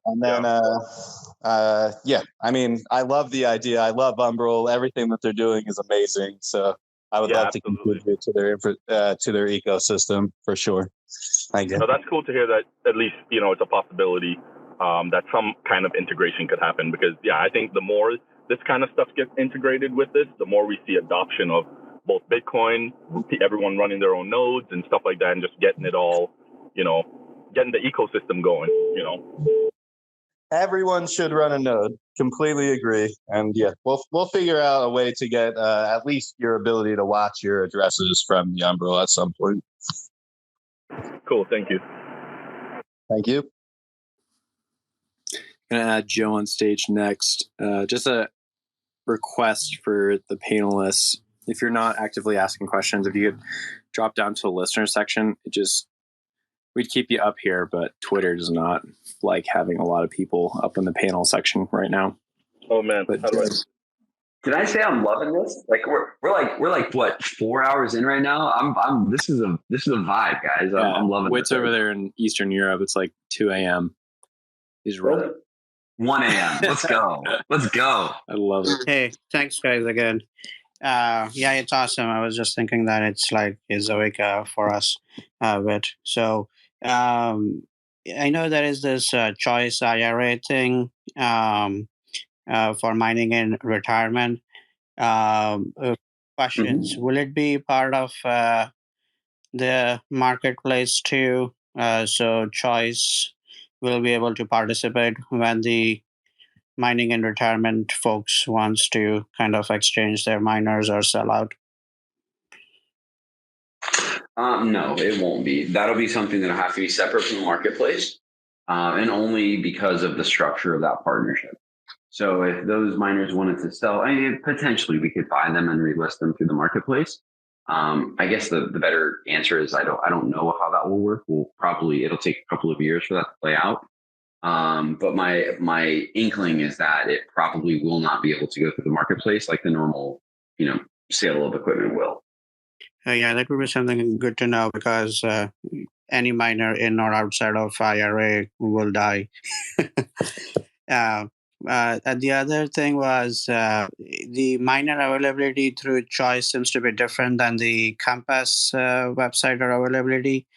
I love the idea. I love Umbrel. Everything that they're doing is amazing. So I would love to contribute to their ecosystem for sure. Thank you. So that's cool to hear that at least, it's a possibility that some kind of integration could happen, because I think the more this kind of stuff gets integrated with this, the more we see adoption of both Bitcoin, everyone running their own nodes and stuff like that, and just getting it all, getting the ecosystem going, Everyone should run a node. Completely agree. And we'll figure out a way to get at least your ability to watch your addresses from the Umbrel at some point. Cool. Thank you. Thank you. I'm going to add Joe on stage next. Just a request for the panelists. If you're not actively asking questions, if you could drop down to the listener section, we'd keep you up here, but Twitter does not like having a lot of people up in the panel section right now. Oh man, but did I say I'm loving this? Like we're like what, 4 hours in right now? I'm this is a vibe, guys. I'm loving it. Wits over there in Eastern Europe, it's like 2 a.m. He's rolling. 1 a.m. Let's go. Let's go. I love it. Hey, thanks guys again. It's awesome. I was just thinking that it's awake for us bit. So I know there is this choice IRA thing for mining in retirement. Questions. Mm-hmm. Will it be part of the marketplace too? So choice will be able to participate when the mining in retirement folks wants to kind of exchange their miners or sell out? No, it won't be. That'll be something that'll have to be separate from the marketplace, and only because of the structure of that partnership. So if those miners wanted to sell, I mean, potentially we could buy them and relist them through the marketplace. I guess the better answer is I don't know how that will work. It'll take a couple of years for that to play out. But my inkling is that it probably will not be able to go through the marketplace like the normal, sale of equipment will. Yeah, that would be something good to know, because any miner in or outside of IRA will die. The other thing was the miner availability through Choice seems to be different than the Compass website or availability.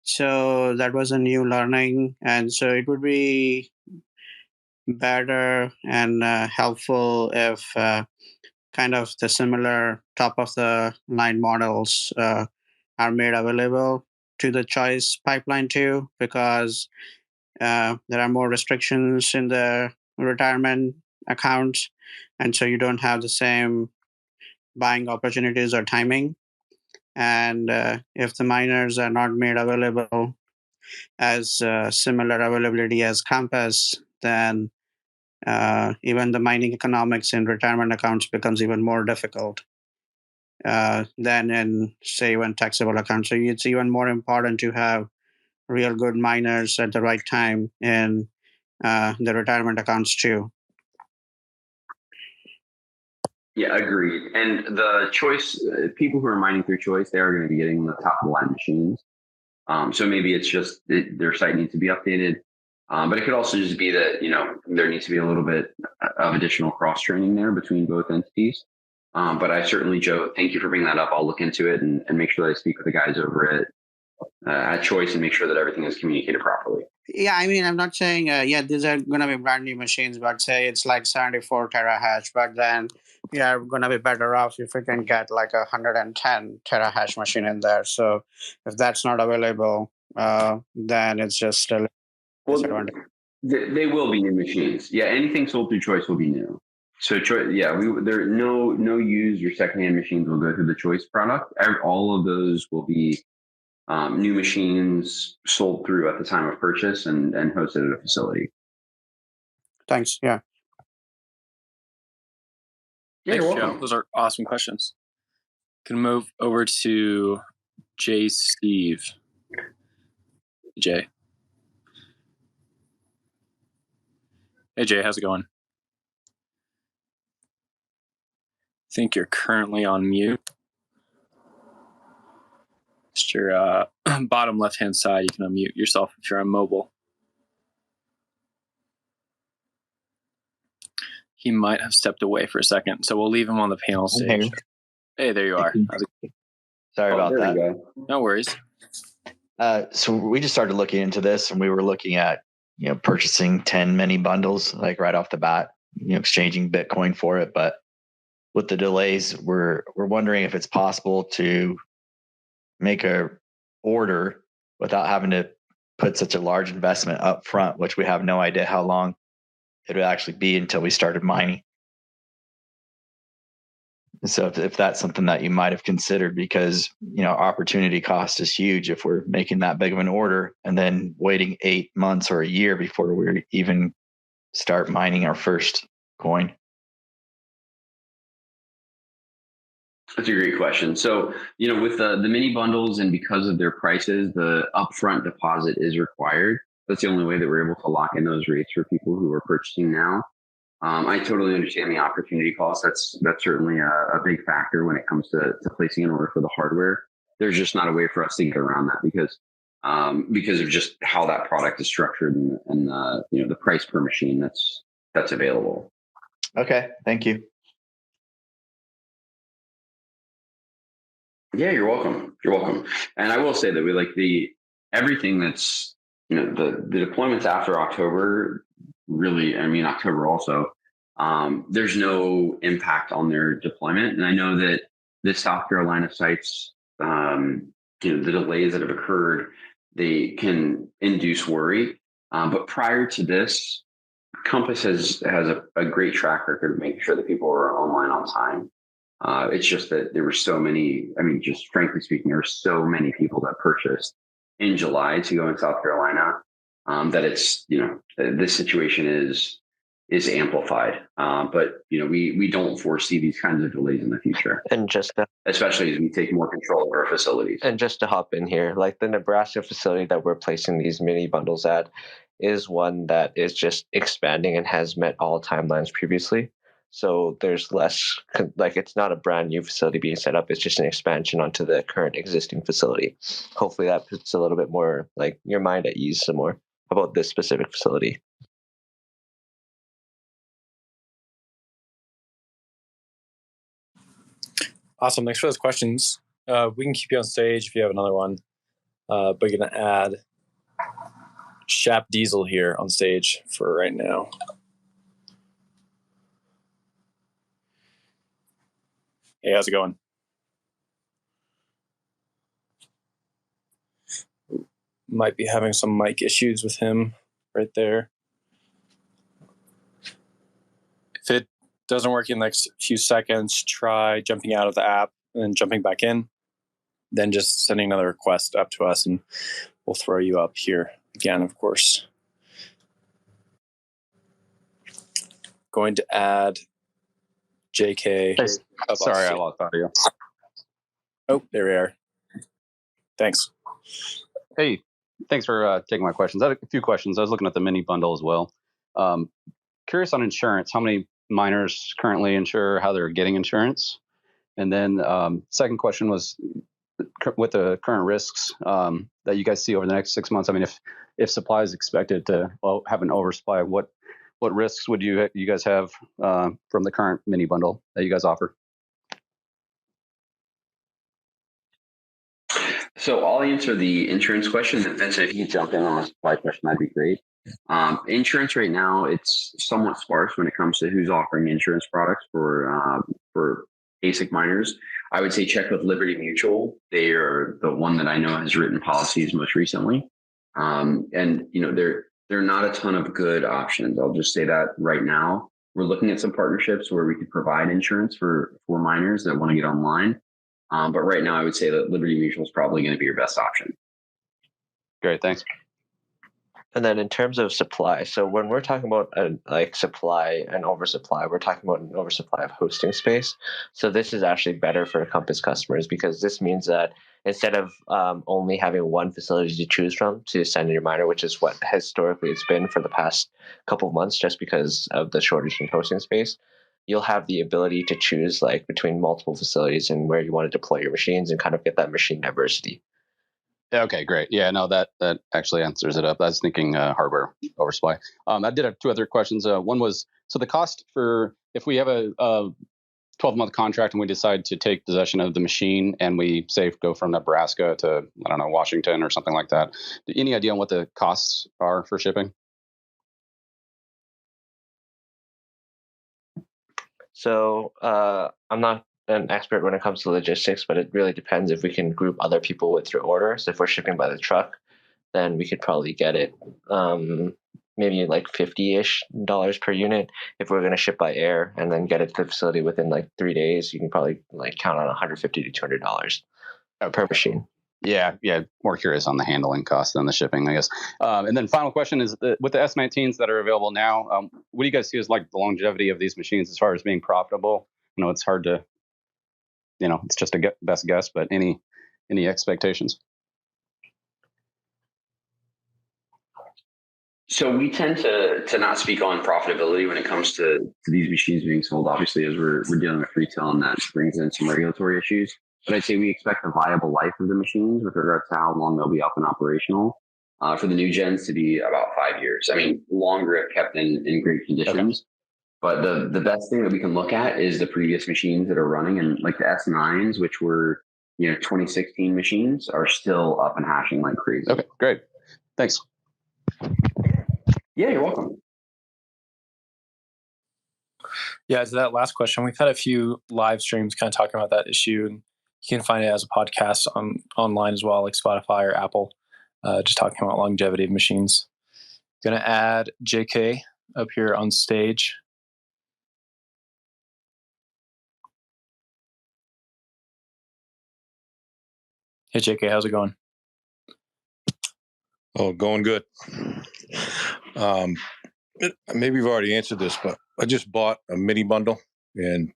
So that was a new learning. And so it would be better and helpful if kind of the similar top of the line models are made available to the Choice pipeline too, because there are more restrictions in the retirement accounts, and so you don't have the same buying opportunities or timing. And if the miners are not made available as similar availability as Compass, then even the mining economics in retirement accounts becomes even more difficult than in, say, even taxable accounts. So it's even more important to have real good miners at the right time in the retirement accounts too. Yeah, agreed. And the Choice, people who are mining through Choice, they are going to be getting the top of the line machines. So maybe it's just their site needs to be updated. But it could also just be that, there needs to be a little bit of additional cross training there between both entities. But I certainly, Joe, thank you for bringing that up. I'll look into it and make sure that I speak with the guys over at Choice and make sure that everything is communicated properly. Yeah, I mean, I'm not saying, these are going to be brand new machines, but say it's like 74 terahash, but then you're going to be better off if you can get like a 110 terahash machine in there. So if that's not available, then it's just a disadvantage. They will be new machines. Yeah, anything sold through Choice will be new. So there no used or secondhand machines will go through the Choice product. All of those will be new machines sold through at the time of purchase and hosted at a facility. Thanks. Yeah. Thanks, Joe. Those are awesome questions. Can move over to Jay Steve. Jay. Hey, Jay, how's it going? I think you're currently on mute. Just your bottom left-hand side, you can unmute yourself if you're on mobile. He might have stepped away for a second, so we'll leave him on the panel stage. Hey, there you are. Sorry about that. No worries. So we just started looking into this, and we were looking at, purchasing 10 mini bundles, like right off the bat, exchanging Bitcoin for it. But with the delays, we're wondering if it's possible to make a order without having to put such a large investment up front, which we have no idea how long it would actually be until we started mining. So if that's something that you might have considered, because, opportunity cost is huge if we're making that big of an order and then waiting 8 months or a year before we even start mining our first coin. That's a great question. So, with the mini bundles, and because of their prices, the upfront deposit is required. That's the only way that we're able to lock in those rates for people who are purchasing now. I totally understand the opportunity cost. That's certainly a big factor when it comes to placing an order for the hardware. There's just not a way for us to get around that because of just how that product is structured and the price per machine that's available. Okay, thank you. Yeah, you're welcome. You're welcome. And I will say that we like everything that's, the deployments after October, really, October also, there's no impact on their deployment. And I know that the South Carolina sites, the delays that have occurred, they can induce worry. But prior to this, Compass has a great track record of making sure that people are online on time. It's just that there were so many, I mean, just frankly speaking, there were so many people that purchased in July to go in South Carolina, that it's, this situation is amplified. But, we don't foresee these kinds of delays in the future. And especially as we take more control of our facilities. And just to hop in here, like the Nebraska facility that we're placing these mini bundles at is one that is just expanding and has met all timelines previously. So there's less, like it's not a brand new facility being set up. It's just an expansion onto the current existing facility. Hopefully that puts a little bit more like your mind at ease some more about this specific facility. Awesome. Thanks for those questions. We can keep you on stage if you have another one. But we're going to add Shap Diesel here on stage for right now. Hey, how's it going? Might be having some mic issues with him right there. If it doesn't work in the next few seconds, try jumping out of the app and then jumping back in. Then just sending another request up to us and we'll throw you up here again, of course. Going to add JK. Sorry, I lost audio. Oh, there we are. Thanks. Hey, thanks for taking my questions. I had a few questions. I was looking at the mini bundle as well. Curious on insurance, how many miners currently insure, how they're getting insurance? And then second question was with the current risks that you guys see over the next 6 months. I mean, if supply is expected to have an oversupply, what risks would you guys have from the current mini bundle that you guys offer? So I'll answer the insurance question, and Vincent, if you can jump in on the supply question, that'd be great. Insurance right now, it's somewhat sparse when it comes to who's offering insurance products for ASIC miners. I would say check with Liberty Mutual. They are the one that I know has written policies most recently. And there are not a ton of good options. I'll just say that right now. We're looking at some partnerships where we could provide insurance for miners that want to get online. But right now, I would say that Liberty Mutual is probably going to be your best option. Great, thanks. And then in terms of supply, so when we're talking about supply and oversupply, we're talking about an oversupply of hosting space. So this is actually better for Compass customers because this means that instead of only having one facility to choose from to send your miner, which is what historically it's been for the past couple of months, just because of the shortage in hosting space, you'll have the ability to choose between multiple facilities and where you want to deploy your machines and kind of get that machine diversity. Okay, great. Yeah, no, that actually answers it up. I was thinking hardware oversupply. I did have two other questions. One was, so the cost for, if we have a 12-month contract and we decide to take possession of the machine and we say go from Nebraska to, I don't know, Washington or something like that, any idea on what the costs are for shipping? So I'm not an expert when it comes to logistics, but it really depends if we can group other people with your order. So if we're shipping by the truck, then we could probably get it maybe $50-ish per unit. If we're going to ship by air and then get it to the facility within 3 days, you can probably count on $150 to $200 per machine. Yeah. More curious on the handling cost than the shipping, I guess. And then final question is with the S19s that are available now, what do you guys see as the longevity of these machines as far as being profitable? I know it's hard to, it's just a best guess, but any expectations? So we tend to not speak on profitability when it comes to these machines being sold, obviously, as we're dealing with retail, and that brings in some regulatory issues. But I'd say we expect a viable life of the machines with regards to how long they'll be up and operational. For the new gens to be about 5 years. I mean, longer if kept in great conditions. Okay. But the best thing that we can look at is the previous machines that are running, and the S9s, which were 2016 machines, are still up and hashing like crazy. Okay, great. Thanks. Yeah, you're welcome. Yeah, to that last question, we've had a few live streams kind of talking about that issue, and you can find it as a podcast online as well, like Spotify or Apple, just talking about longevity of machines. Going to add JK up here on stage. Hey, JK, how's it going? Oh, going good. Maybe you've already answered this, but I just bought a mini bundle, and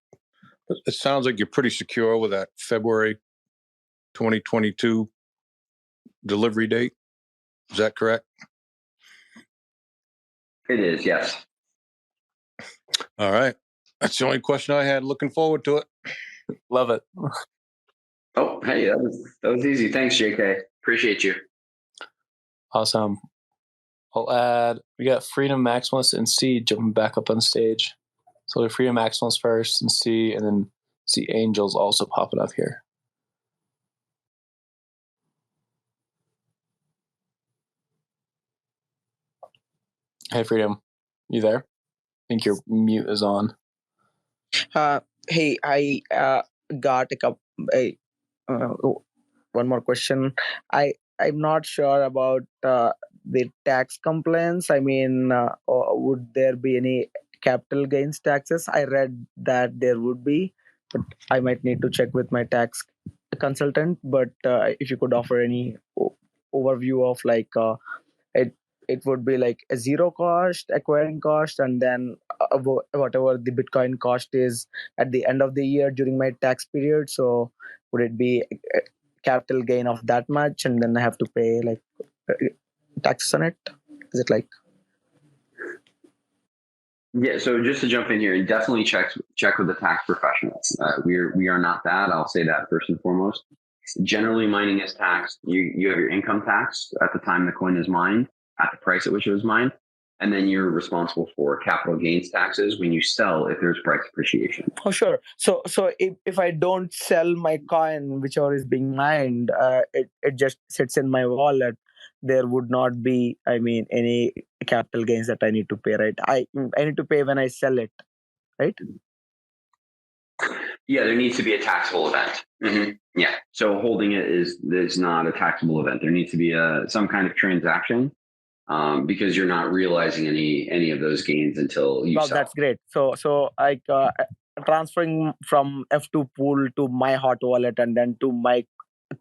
it sounds like you're pretty secure with that February 2022 delivery date. Is that correct? It is, yes. All right. That's the only question I had. Looking forward to it. Love it. Oh, hey, that was easy. Thanks, JK. Appreciate you. Awesome. I'll add, we got Freedom Maximalist and C jumping back up on stage. So Freedom Maximalist first and C, and then see Angels also popping up here. Hey, Freedom. You there? I think your mute is on. Hey, I got a couple. One more question. I'm not sure about the tax compliance. I mean, would there be any capital gains taxes? I read that there would be, but I might need to check with my tax consultant. But if you could offer any overview of like it would be like a zero cost acquiring cost, and then whatever the Bitcoin cost is at the end of the year during my tax period. So would it be a capital gain of that much, and then I have to pay like taxes on it? Is it like? Yeah, so just to jump in here, definitely check with the tax professionals. We are not that. I'll say that first and foremost. Generally, mining is taxed. You have your income tax at the time the coin is mined, at the price at which it was mined, and then you're responsible for capital gains taxes when you sell if there's price appreciation. Oh, sure. So if I don't sell my coin, whichever is being mined, it just sits in my wallet. There would not be, I mean, any capital gains that I need to pay, right? I need to pay when I sell it, right? Yeah, there needs to be a taxable event. Mm-hmm. Yeah, so holding it is not a taxable event. There needs to be some kind of transaction because you're not realizing any of those gains until you Wow, sell. that's great. So like transferring from F2 pool to my hot wallet and then to my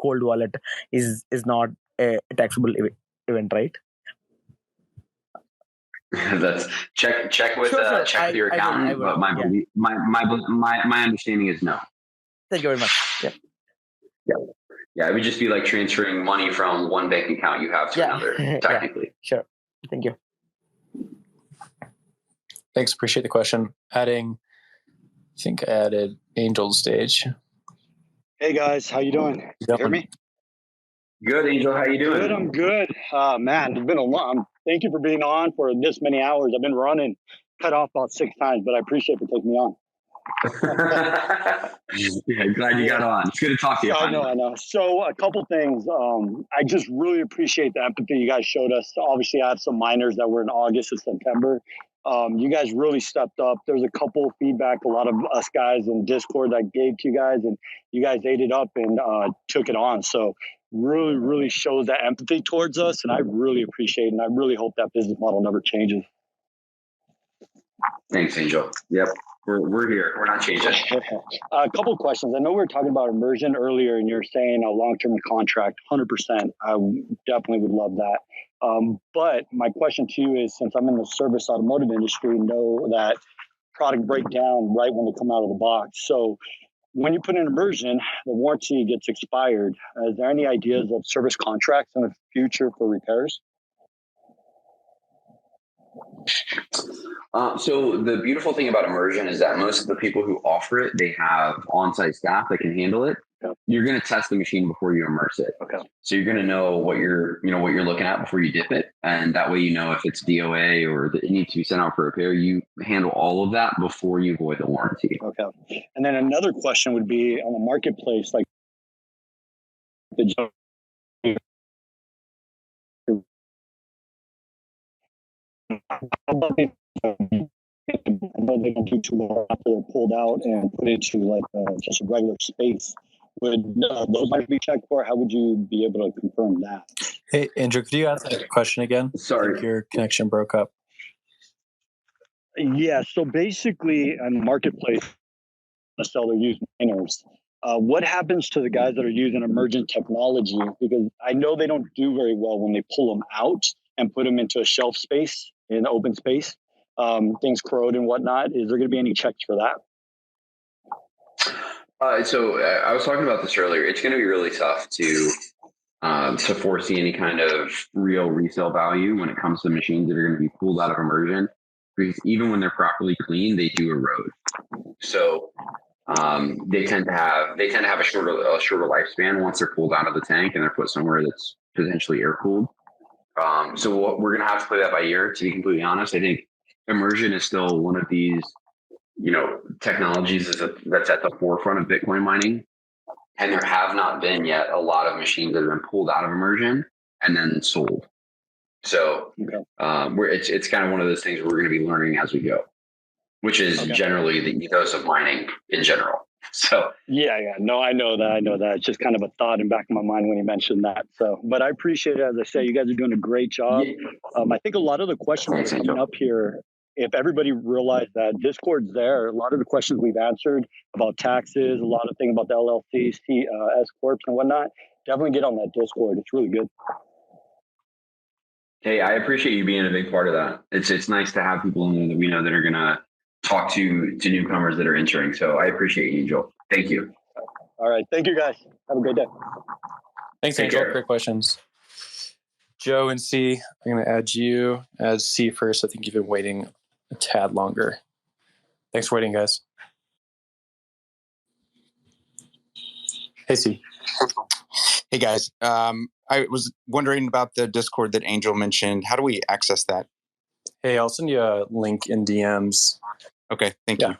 cold wallet is not a taxable event, right? That's check with Sure. check with your accountant. But my understanding is no. Thank you very much. Yep. Yeah, it would just be like transferring money from one bank account you have to another, technically. Yeah. Sure. Thank you. Thanks. Appreciate the question. I think I added Angel to stage. Hey guys, how you doing? You hear me? Good, Angel. How you doing? Good. I'm good. Man, it's been a long. Thank you for being on for this many hours. I've been running, cut off about 6 times, but I appreciate you for taking me on. Yeah, glad you got on. It's good to talk to you. I know. So a couple things. I just really appreciate the empathy you guys showed us. Obviously, I have some miners that were in August and September. You guys really stepped up. There's a couple of feedback, a lot of us guys in Discord that gave to you guys, and you guys ate it up and took it on. So really, really shows that empathy towards us, and I really appreciate it, and I really hope that business model never changes. Thanks, Angel. Yep. We're here. We're not changing. A couple of questions. I know we were talking about immersion earlier, and you're saying a long-term contract, 100%. I definitely would love that. But my question to you is, since I'm in the service automotive industry, know that product break down right when they come out of the box. So when you put in immersion, the warranty gets expired. Is there any ideas of service contracts in the future for repairs? So the beautiful thing about immersion is that most of the people who offer it, they have on-site staff that can handle it. Okay. You're going to test the machine before you immerse it. Okay. So you're going to know what you're looking at before you dip it, and that way you know if it's DOA or that it needs to be sent out for repair. You handle all of that before you void the warranty. Okay. And then another question would be on the marketplace, like the I know they don't do too well after they're pulled out and put into like just a regular space. Would those might be checked for? How would you be able to confirm that? Hey, Andrew, could you ask that question again? Sorry. I think your connection broke up. Yeah. So basically, on the marketplace, the seller used miners. What happens to the guys that are using emergent technology? Because I know they don't do very well when they pull them out and put them into a shelf space in open space. Things corrode and whatnot. Is there going to be any checks for that? So I was talking about this earlier. It's going to be really tough to foresee any kind of real resale value when it comes to machines that are going to be pulled out of immersion, because even when they're properly cleaned, they do erode. So they tend to have a shorter lifespan once they're pulled out of the tank and they're put somewhere that's potentially air cooled. So we're going to have to play that by ear. To be completely honest, I think immersion is still one of these technologies that's at the forefront of Bitcoin mining. And there have not been yet a lot of machines that have been pulled out of immersion and then sold. So it's kind of one of those things we're going to be learning as we go, which is generally the ethos of mining in general. So yeah. No, I know that. It's just kind of a thought in the back of my mind when you mentioned that. So, but I appreciate it. As I say, you guys are doing a great job. I think a lot of the questions that are coming up here, if everybody realized that Discord's there, a lot of the questions we've answered about taxes, a lot of things about the LLCs, S corps and whatnot, definitely get on that Discord. It's really good. Hey, I appreciate you being a big part of that. It's nice to have people in there that we know that are going to talk to newcomers that are entering. So I appreciate you, Angel. Thank you. All right. Thank you, guys. Have a great day. Thanks, Take Angel. care. Great questions. Joe and C, I'm going to add you as C first. I think you've been waiting a tad longer. Thanks for waiting, guys. Hey, C. Hey guys, I was wondering about the Discord that Angel mentioned. How do we access that? Hey, I'll send you a link in DMs. Okay, thank you.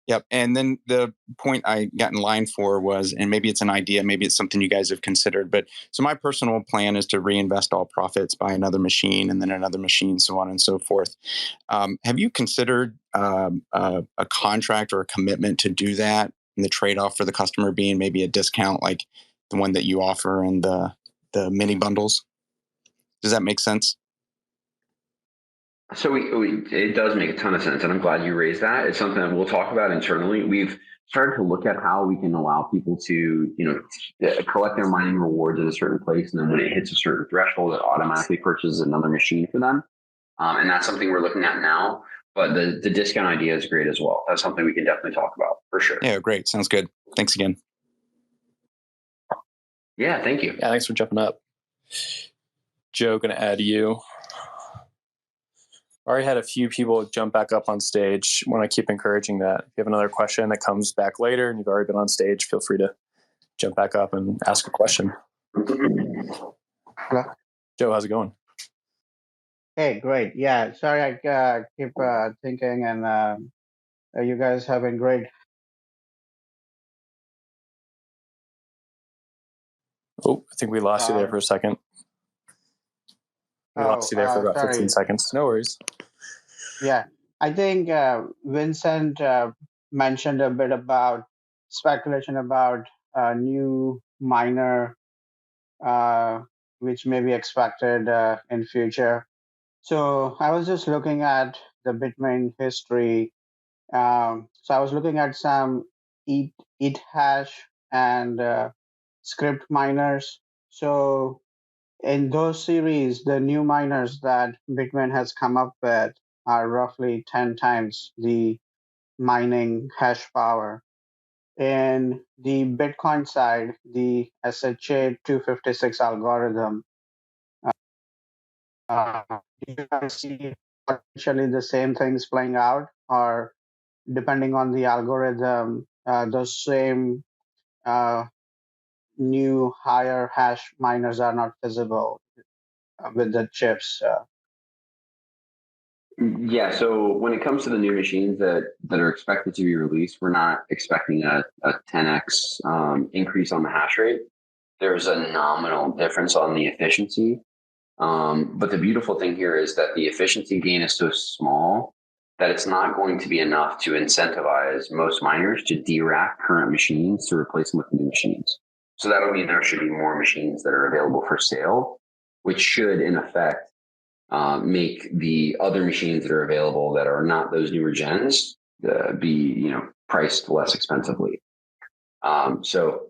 Yep. And then the point I got in line for was, and maybe it's an idea, maybe it's something you guys have considered, but so my personal plan is to reinvest all profits, buy another machine and then another machine, so on and so forth. Have you considered a contract or a commitment to do that, and the trade-off for the customer being maybe a discount like the one that you offer in the mini bundles? Does that make sense? So it does make a ton of sense, and I'm glad you raised that. It's something that we'll talk about internally. We've started to look at how we can allow people to, collect their mining rewards at a certain place, and then when it hits a certain threshold, it automatically purchases another machine for them. And that's something we're looking at now. But the discount idea is great as well. That's something we can definitely talk about for sure. Yeah, great. Sounds good. Thanks again. Yeah, thank you. Yeah, thanks for jumping up. Joe, going to add you. Already had a few people jump back up on stage. Want to keep encouraging that. If you have another question that comes back later and you've already been on stage, feel free to jump back up and ask a question. Hello? Joe, how's it going? Hey, great. Yeah, sorry, I keep thinking, and you guys have been great. Oh, I think we lost you there for a second. We lost you there for about 15 seconds. No worries. Yeah, I think Vincent mentioned a bit about speculation about new miner, which may be expected in future. So I was just looking at the Bitmain history. So I was looking at some ETH and script miners. So in those series, the new miners that Bitmain has come up with are roughly 10 times the mining hash power. In the Bitcoin side, the SHA-256 algorithm, do you guys see potentially the same things playing out, or depending on the algorithm, the same new higher hash miners are not visible with the chips? Yeah, so when it comes to the new machines that are expected to be released, we're not expecting a 10x increase on the hash rate. There's a nominal difference on the efficiency. But the beautiful thing here is that the efficiency gain is so small that it's not going to be enough to incentivize most miners to de-rack current machines to replace them with new machines. So that'll mean there should be more machines that are available for sale, which should, in effect, make the other machines that are available that are not those newer gens be priced less expensively. So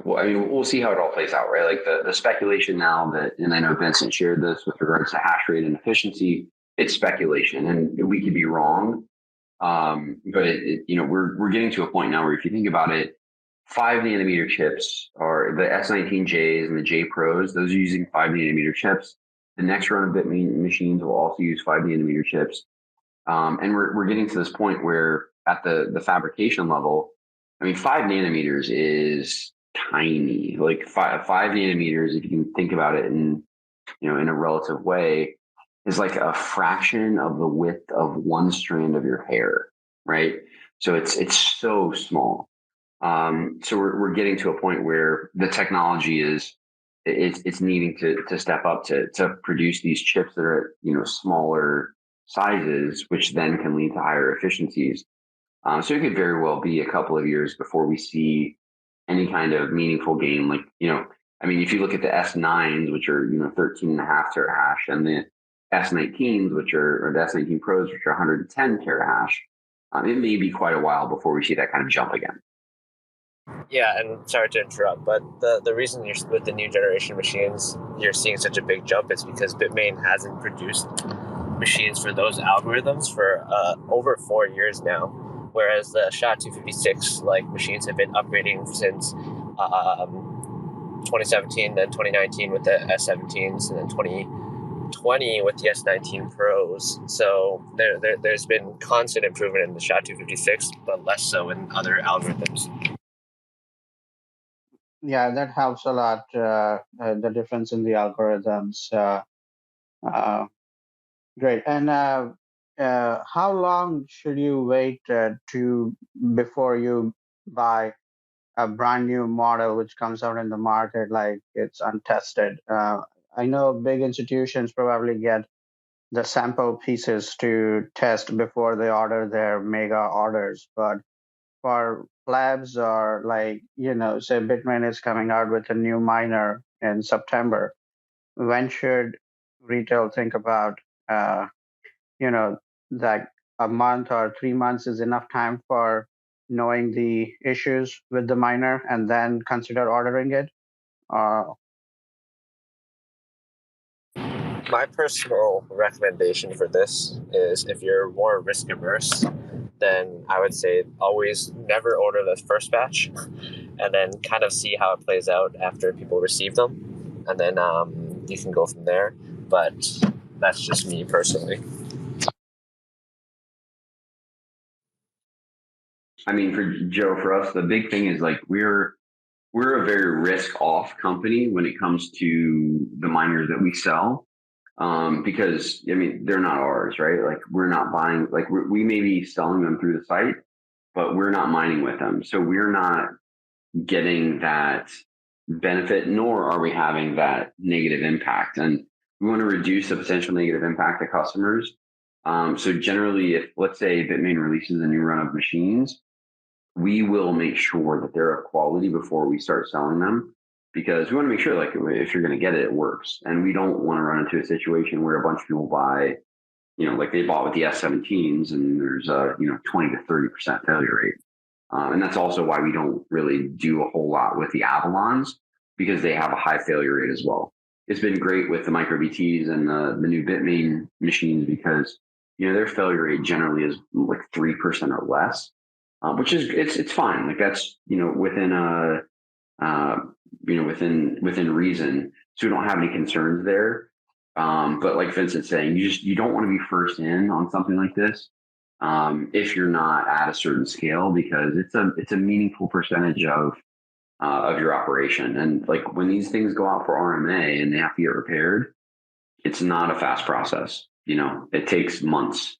we'll see how it all plays out, right? Like the speculation now that, and I know Vincent shared this with regards to hash rate and efficiency. It's speculation, and we could be wrong. But we're getting to a point now where if you think about it, 5 nanometer chips are the S19Js and the J Pros. Those are using 5 nanometer chips. The next run of Bitmain machines will also use 5 nanometer chips. And we're getting to this point where at the fabrication level, 5 nanometers is tiny. Like 5 nanometers, if you can think about it in a relative way, is like a fraction of the width of one strand of your hair, right? So it's so small. So we're getting to a point where the technology it's needing to step up to produce these chips that are smaller sizes, which then can lead to higher efficiencies. So it could very well be a couple of years before we see any kind of meaningful gain. Like, if you look at the S9s, which are 13.5 terahash, and the S19s, or the S19 Pros, which are 110 terahash, it may be quite a while before we see that kind of jump again. Yeah, and sorry to interrupt, but the reason you're with the new generation machines, you're seeing such a big jump is because Bitmain hasn't produced machines for those algorithms for over 4 years now, whereas the SHA-256 machines have been upgrading since 2017, then 2019 with the S17s, and then 2020 with the S19 Pros. So there's been constant improvement in the SHA-256, but less so in other algorithms. Yeah, that helps a lot. The difference in the algorithms. Great. And how long should you wait before you buy a brand new model which comes out in the market like it's untested? I know big institutions probably get the sample pieces to test before they order their mega orders, but for labs or say Bitmain is coming out with a new miner in September, when should retail think about that a month or 3 months is enough time for knowing the issues with the miner and then consider ordering it? My personal recommendation for this is, if you're more risk averse, then I would say always never order the first batch, and then kind of see how it plays out after people receive them, and then you can go from there. But that's just me personally. For us, the big thing is we're a very risk-off company when it comes to the miners that we sell, because they're not ours, right? We're not buying. We may be selling them through the site, but we're not mining with them, so we're not getting that benefit, nor are we having that negative impact. And we want to reduce the potential negative impact to customers. So generally, if let's say Bitmain releases a new run of machines, we will make sure that they're of quality before we start selling them, because we want to make sure if you're going to get it, it works. And we don't want to run into a situation where a bunch of people buy, they bought with the S17s and there's a 20 to 30% failure rate. And that's also why we don't really do a whole lot with the Avalons, because they have a high failure rate as well. It's been great with the MicroBTs and the new Bitmain machines, because their failure rate generally is 3% or less, which is it's fine. That's within within reason. So we don't have any concerns there. But like Vincent's saying, you don't want to be first in on something like this. If you're not at a certain scale, because it's a meaningful percentage of your operation. And when these things go out for RMA and they have to get repaired, it's not a fast process. It takes months,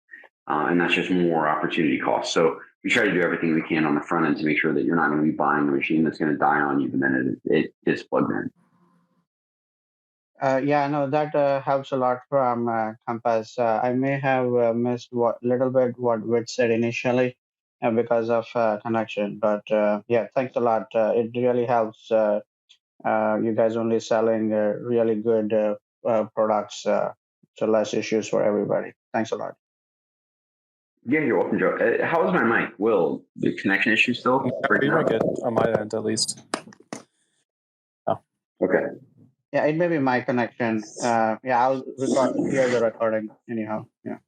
and that's just more opportunity costs. So we try to do everything we can on the front end to make sure that you're not going to be buying a machine that's going to die on you the minute it is plugged in. That helps a lot from Compass. I may have missed what Whit said initially because of connection, but thanks a lot. It really helps. You guys only selling really good products so less issues for everybody. Thanks a lot. Yeah, you're welcome, Joe. How is my mic? Will, the connection issue still? You're good on my end, at least. Oh, okay. Yeah, it may be my connection. I'll hear the recording anyhow. Yeah.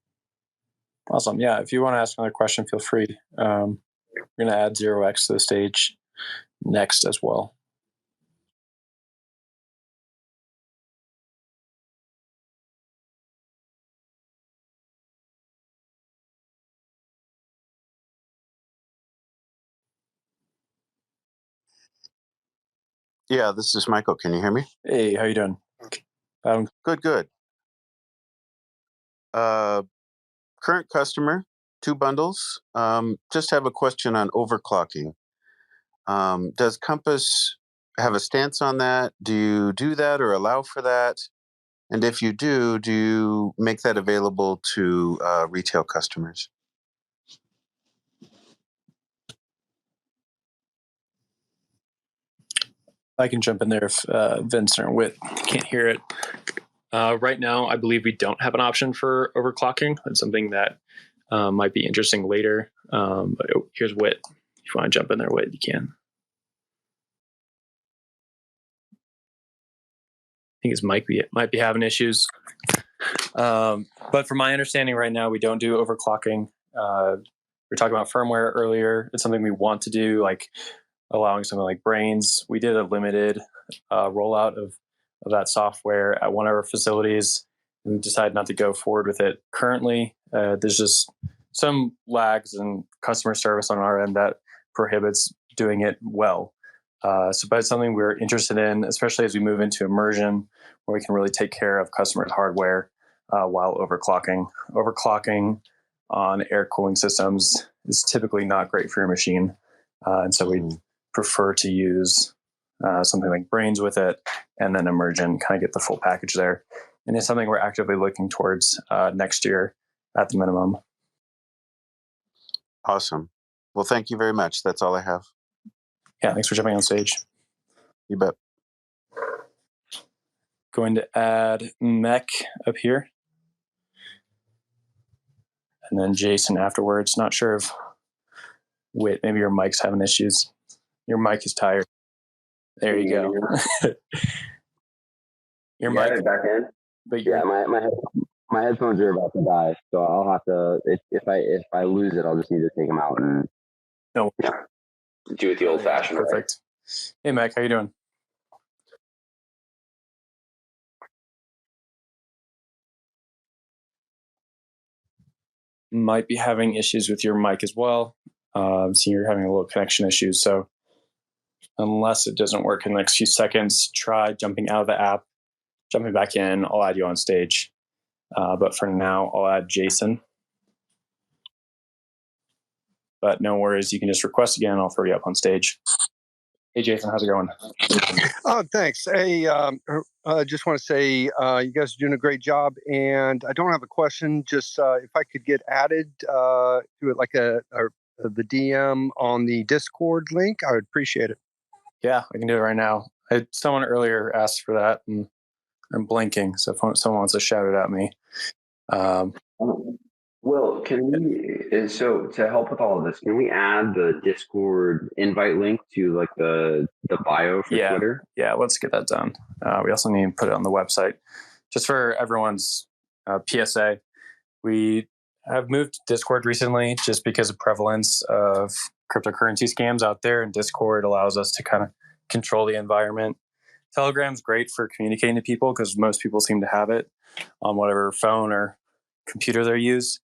Awesome. Yeah, if you want to ask another question, feel free. We're going to add 0x to the stage next as well. Yeah, this is Michael. Can you hear me? Hey, how you doing? Good. Current customer, 2 bundles. Just have a question on overclocking. Does Compass have a stance on that? Do you do that or allow for that? And if you do you make that available to retail customers? I can jump in there if Vincent or Whit can't hear it. Right now, I believe we don't have an option for overclocking. It's something that might be interesting later. But here's Whit. If you want to jump in there, Whit, you can. I think his mic might be having issues. But from my understanding right now, we don't do overclocking. We were talking about firmware earlier. It's something we want to do, like allowing something like Brains. We did a limited rollout of that software at one of our facilities and decided not to go forward with it currently. There's just some lags in customer service on our end that prohibits doing it well. But it's something we're interested in, especially as we move into immersion, where we can really take care of customers' hardware while overclocking. Overclocking on air cooling systems is typically not great for your machine. And so we prefer to use something like Brains with it, and then Immersion, kind of get the full package there. And it's something we're actively looking towards next year at the minimum. Awesome. Well, thank you very much. That's all I have. Yeah, thanks for jumping on stage. You bet. Going to add Mech up here. And then Jason afterwards. Not sure if Whit, maybe your mic's having issues. Your mic is tired. There you go. Your mic back in. But yeah, my headphones are about to die, so I'll have to. If I lose it, I'll just need to take them out and do it the old-fashioned way. Perfect. Hey, Mike, how you doing? Might be having issues with your mic as well. So you're having a little connection issues. So unless it doesn't work in the next few seconds, try jumping out of the app, jumping back in. I'll add you on stage. But for now, I'll add Jason. But no worries, you can just request again. I'll throw you up on stage. Hey, Jason, how's it going? Oh, thanks. Hey, just want to say you guys are doing a great job, and I don't have a question. Just if I could get added to it, like the DM on the Discord link, I would appreciate it. Yeah, I can do it right now. Someone earlier asked for that, and I'm blinking. So if someone wants to shout it at me. Will, can we, so to help with all of this, can we add the Discord invite link to like the bio for Twitter? Yeah, let's get that done. We also need to put it on the website. Just for everyone's PSA, we have moved to Discord recently just because of prevalence of cryptocurrency scams out there, and Discord allows us to kind of control the environment. Telegram's great for communicating to people because most people seem to have it on whatever phone or computer they're used.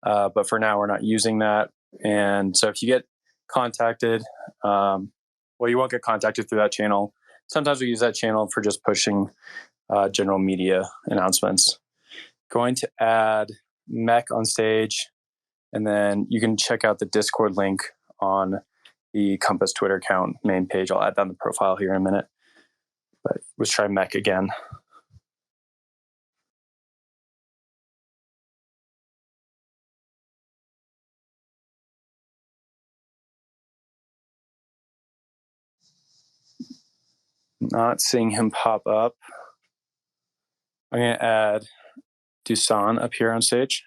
But for now, we're not using that. And so if you get contacted, you won't get contacted through that channel. Sometimes we use that channel for just pushing general media announcements. Going to add Mech on stage, and then you can check out the Discord link on the Compass Twitter account main page. I'll add that in the profile here in a minute. But let's try Mech again. Not seeing him pop up. I'm going to add Dusan up here on stage.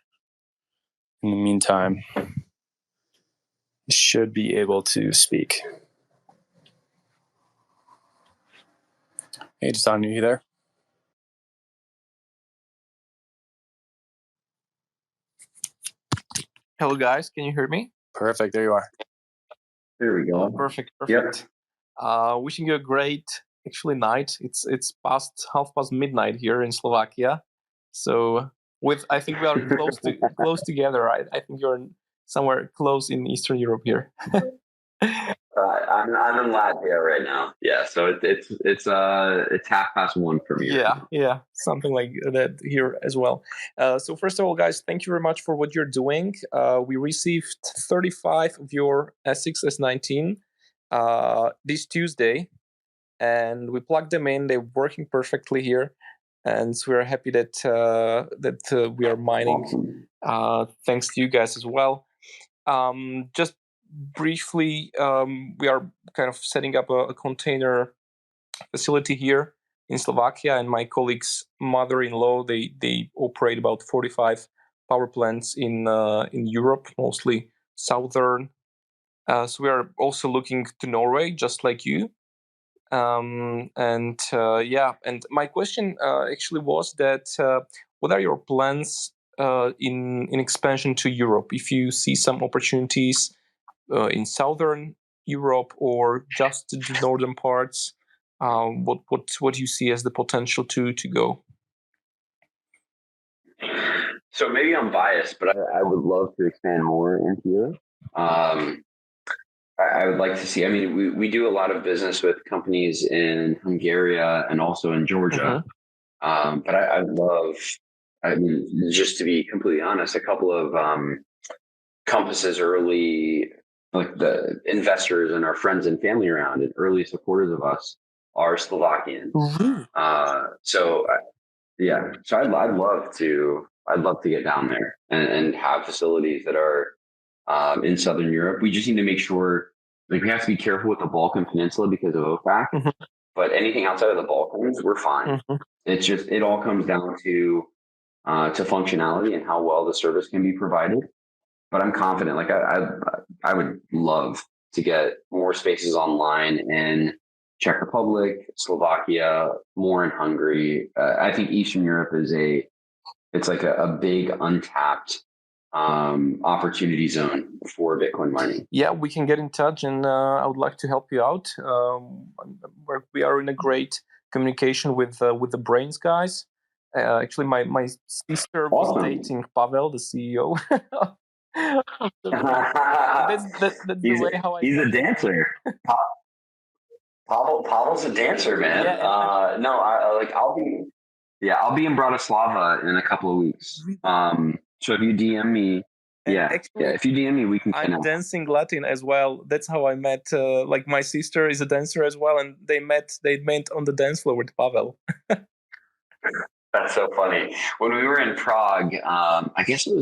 In the meantime, you should be able to speak. Hey, Dusan, are you there? Hello, guys. Can you hear me? Perfect. There you are. There we go. Perfect. Yep. Wishing you a great, night. It's half past midnight here in Slovakia. So I think we are close together, right? I think you're somewhere close in Eastern Europe here. I'm in Latvia right now. Yeah, so it's 1:30 for me. Yeah, something like that here as well. So first of all, guys, thank you very much for what you're doing. We received 35 of your S6 S19 this Tuesday, and we plugged them in. They're working perfectly here, and so we're happy that we are mining thanks to you guys as well. Just briefly, we are kind of setting up a container facility here in Slovakia, and my colleague's mother-in-law, they operate about 45 power plants in Europe, mostly southern. So we are also looking to Norway, just like you. And my question actually was that what are your plans in expansion to Europe? If you see some opportunities in southern Europe or just the northern parts, what do you see as the potential to go? So maybe I'm biased, but I would love to expand more into Europe. I would like to see. I mean, we do a lot of business with companies in Hungary and also in Georgia. But I'd love. I mean, just to be completely honest, a couple of Compass's early, like the investors and our friends and family around it, early supporters of us are Slovakian. So I'd love to get down there and have facilities that are in Southern Europe. We just need to make sure, like, we have to be careful with the Balkan Peninsula because of OFAC, but anything outside of the Balkans, we're fine. It's just, it all comes down to functionality and how well the service can be provided. But I'm confident, like I would love to get more spaces online in Czech Republic, Slovakia, more in Hungary. I think Eastern Europe it's like a big untapped opportunity zone for Bitcoin mining. Yeah, we can get in touch, and I would like to help you out. We are in a great communication with the Brains guys. Actually, my sister was dating Pavel, the CEO. that's the way how I. He's a dancer. Pavel's a dancer, man. I'll be in Bratislava in a couple of weeks. So if you DM me, if you DM me, we can connect. I'm dancing Latin as well. That's how I met. Like, my sister is a dancer as well, and they met on the dance floor with Pavel. That's so funny. When we were in Prague, I guess it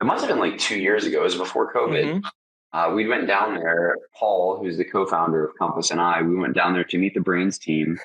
must have been like 2 years ago. It was before COVID. We went down there. Paul, who's the co-founder of Compass, and we went down there to meet the Brains team,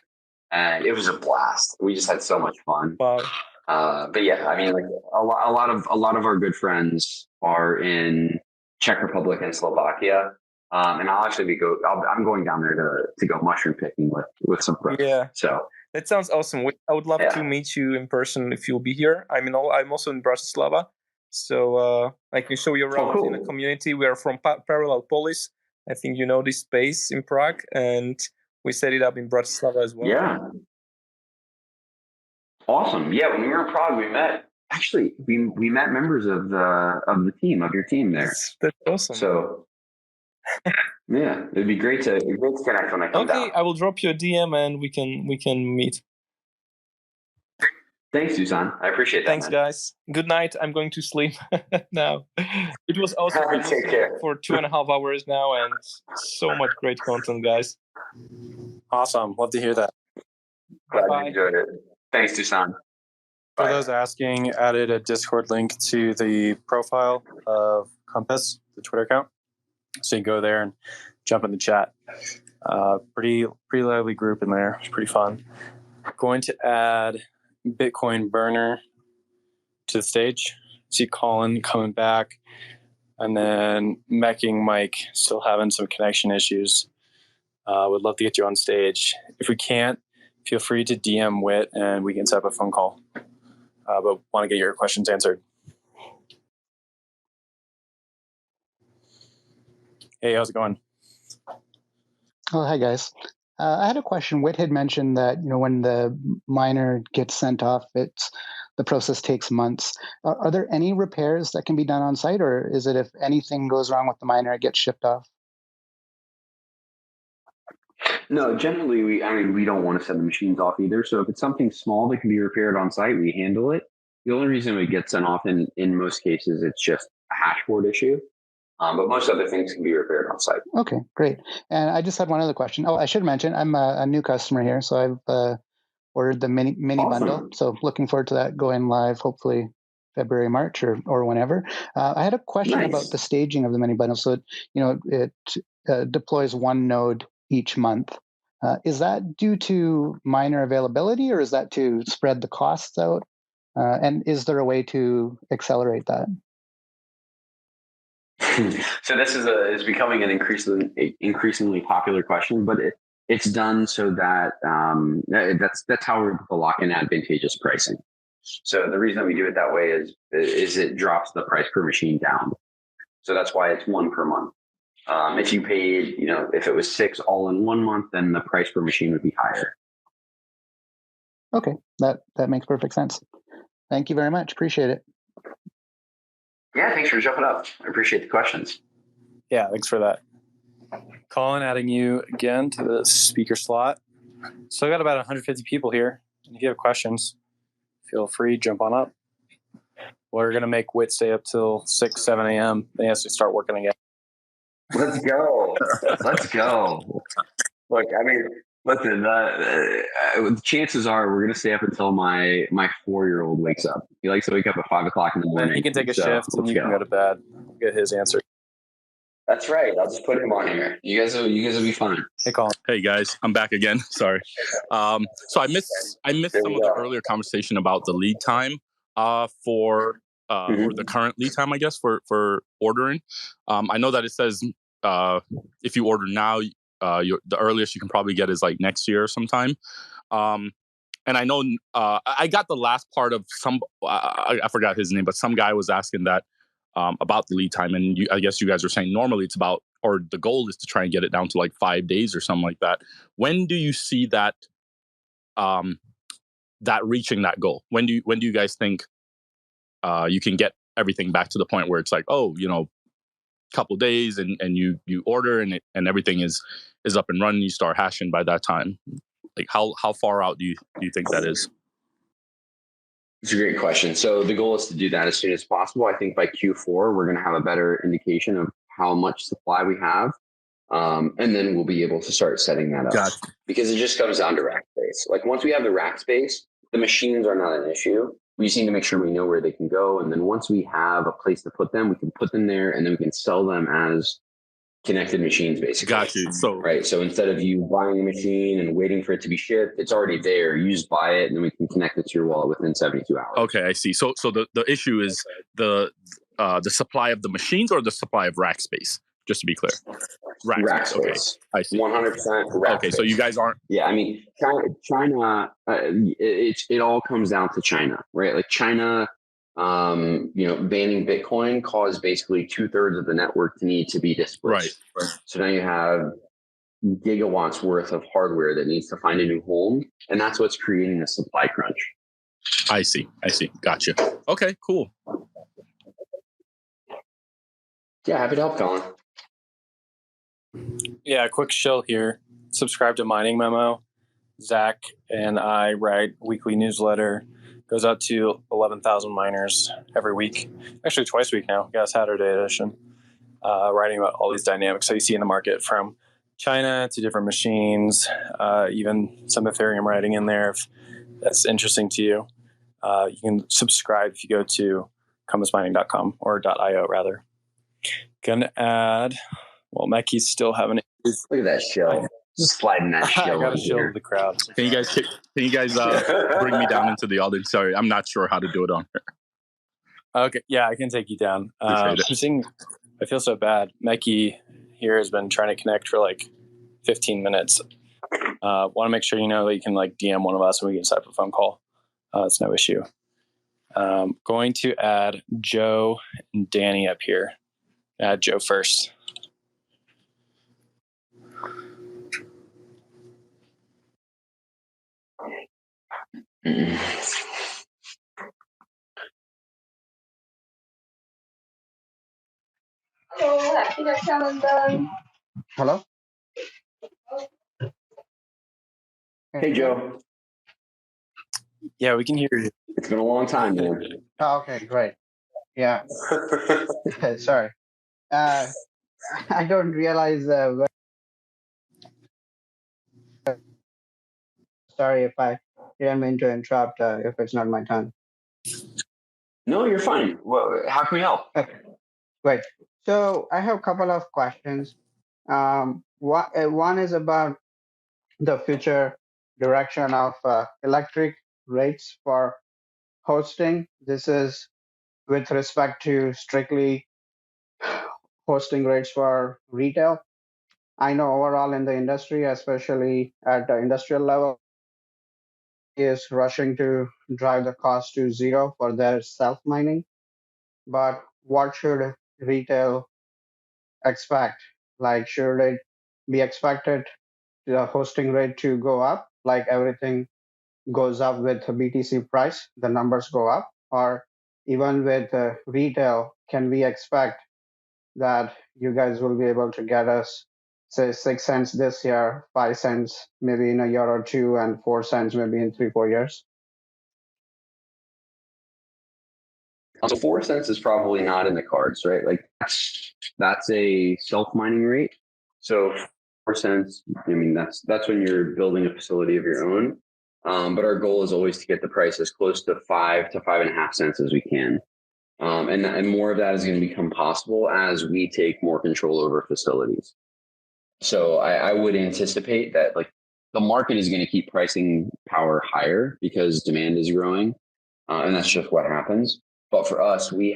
and it was a blast. We just had so much fun. Wow. But yeah, I mean, like a lot of our good friends are in Czech Republic and Slovakia, and I'll actually I'm going down there to go mushroom picking with some friends. Yeah. So that sounds awesome. I would love to meet you in person if you'll be here. I mean, I'm also in Bratislava, so I can show you around in the community. We are from Parallel Polis. I think you know this space in Prague, and we set it up in Bratislava as well. Yeah. Awesome. Yeah, when we were in Prague, we met members of the team, of your team there. That's awesome. So yeah, it'd be great to connect when I come down. Okay, I will drop you a DM and we can meet. Thanks, Dusan. I appreciate that. Thanks, guys. Good night. I'm going to sleep now. It was awesome. Take care. For 2.5 hours now, and so much great content, guys. Awesome. Love to hear that. Glad you enjoyed it. Thanks, Dusan. For those asking, added a Discord link to the profile of Compass, the Twitter account. So you can go there and jump in the chat. Pretty lively group in there. It's pretty fun. Going to add Bitcoin Burner to the stage. See Colin coming back. And then Mecking Mike still having some connection issues. Would love to get you on stage. If we can't, feel free to DM Wit and we can set up a phone call. But want to get your questions answered. Hey, how's it going? Oh, hi guys. I had a question. Whit had mentioned that when the miner gets sent off, the process takes months. Are there any repairs that can be done on site, or is it if anything goes wrong with the miner, it gets shipped off? No, generally we don't want to send the machines off either. So if it's something small that can be repaired on site, we handle it. The only reason we get sent off in most cases, it's just a hash board issue. But most other things can be repaired on site. Okay, great. And I just had one other question. Oh, I should mention I'm a new customer here, so I've ordered the mini Awesome. bundle. So looking forward to that going live, hopefully February, March, or whenever. I had a question about the staging of the mini bundle. So it deploys one node each month. Is that due to miner availability, or is that to spread the costs out? And is there a way to accelerate that? So this is becoming an increasingly popular question, but it's done so that that's how we're able to lock in advantageous pricing. So the reason we do it that way is it drops the price per machine down. So that's why it's one per month. If you paid, if it was 6 all in 1 month, then the price per machine would be higher. Okay, that makes perfect sense. Thank you very much. Appreciate it. Yeah, thanks for jumping up. I appreciate the questions. Yeah, thanks for that. Colin, adding you again to the speaker slot. Still got about 150 people here. If you have questions, feel free, jump on up. We're going to make Wit stay up till 6, 7 a.m. Then he has to start working again. Let's go. Let's go. Look, listen, the chances are we're going to stay up until my 4-year-old wakes up. He likes to wake up at 5 o'clock in the morning. He can take a shift and you can go to bed. We'll get his answer. That's right. I'll just put him on here. You guys will be fine. Hey, Colin. Hey guys, I'm back again. Sorry. So I missed some of the earlier conversation about the lead time for or the current lead time, I guess, for ordering. I know that it says if you order now, the earliest you can probably get is like next year sometime. And I know I got the last part of I forgot his name, but some guy was asking that about the lead time, and I guess you guys are saying normally it's about, or the goal is to try and get it down to like 5 days or something like that. When do you see that that reaching that goal? When do you guys think you can get everything back to the point where it's like, couple days and you order and everything is up and running, you start hashing by that time? Like how far out do you think that is? It's a great question. So the goal is to do that as soon as possible. I think by Q4 we're going to have a better indication of how much supply we have, and then we'll be able to start setting that up. Gotcha. Because it just comes down to rack space. Like once we have the rack space, the machines are not an issue. We just need to make sure we know where they can go. And then once we have a place to put them, we can put them there and then we can sell them as connected machines, basically. Got you. So, right. So instead of you buying a machine and waiting for it to be shipped, it's already there. You just buy it and then we can connect it to your wallet within 72 hours. Okay, I see. So the issue is the supply of the machines or the supply of rack space, just to be clear. Rack space. Okay. I see. 100% rack Okay, space. so you guys aren't. Yeah, I mean, China. It all comes down to China, right? Like China, banning Bitcoin caused basically 2/3 of the network to need to be displaced. Right. So now you have gigawatts worth of hardware that needs to find a new home, and that's what's creating a supply crunch. I see. Gotcha. Okay, cool. Yeah, happy to help, Colin. Yeah, quick shill here. Subscribe to Mining Memo. Zach and I write weekly newsletter. Goes out to 11,000 miners every week. Actually, twice a week now. Got a Saturday edition. Writing about all these dynamics that you see in the market, from China to different machines, even some Ethereum writing in there if that's interesting to you. You can subscribe if you go to compassmining.com or .io rather. Gonna add, well, Meki's still having it. Look at that show. Just sliding that show. I got to show the crowd. Can you guys bring me down into the audience? Sorry, I'm not sure how to do it on here. Okay, yeah, I can take you down. Appreciate it. I'm seeing, I feel so bad. Meki here has been trying to connect for like 15 minutes. Want to make sure you know that you can like DM one of us and we can set up a phone call. It's no issue. Going to add Joe and Danny up here. Add Joe first. Hello? Hey, Joe. Yeah, we can hear you. It's been a long time, man. Oh, okay, great. Yeah. Sorry. I don't realize. Sorry if I didn't mean to interrupt. If it's not my turn. No, you're fine. Well, how can we help? Okay, great. So I have a couple of questions. One is about the future direction of electric rates for hosting. This is with respect to strictly hosting rates for retail. I know overall in the industry, especially at the industrial level, is rushing to drive the cost to zero for their self mining. But what should retail expect? Like, should it be expected the hosting rate to go up, like everything goes up with the BTC price, the numbers go up? Or even with retail, can we expect that you guys will be able to get us, say, 6 cents this year, 5 cents maybe in a year or two, and 4 cents maybe in 3-4 years? So 4 cents is probably not in the cards, right? Like that's a self mining rate. So 4 cents, I mean, that's when you're building a facility of your own. But our goal is always to get the price as close to 5 to 5.5 cents as we can. And more of that is going to become possible as we take more control over facilities. So I would anticipate that like the market is going to keep pricing power higher because demand is growing. And that's just what happens. But for us, we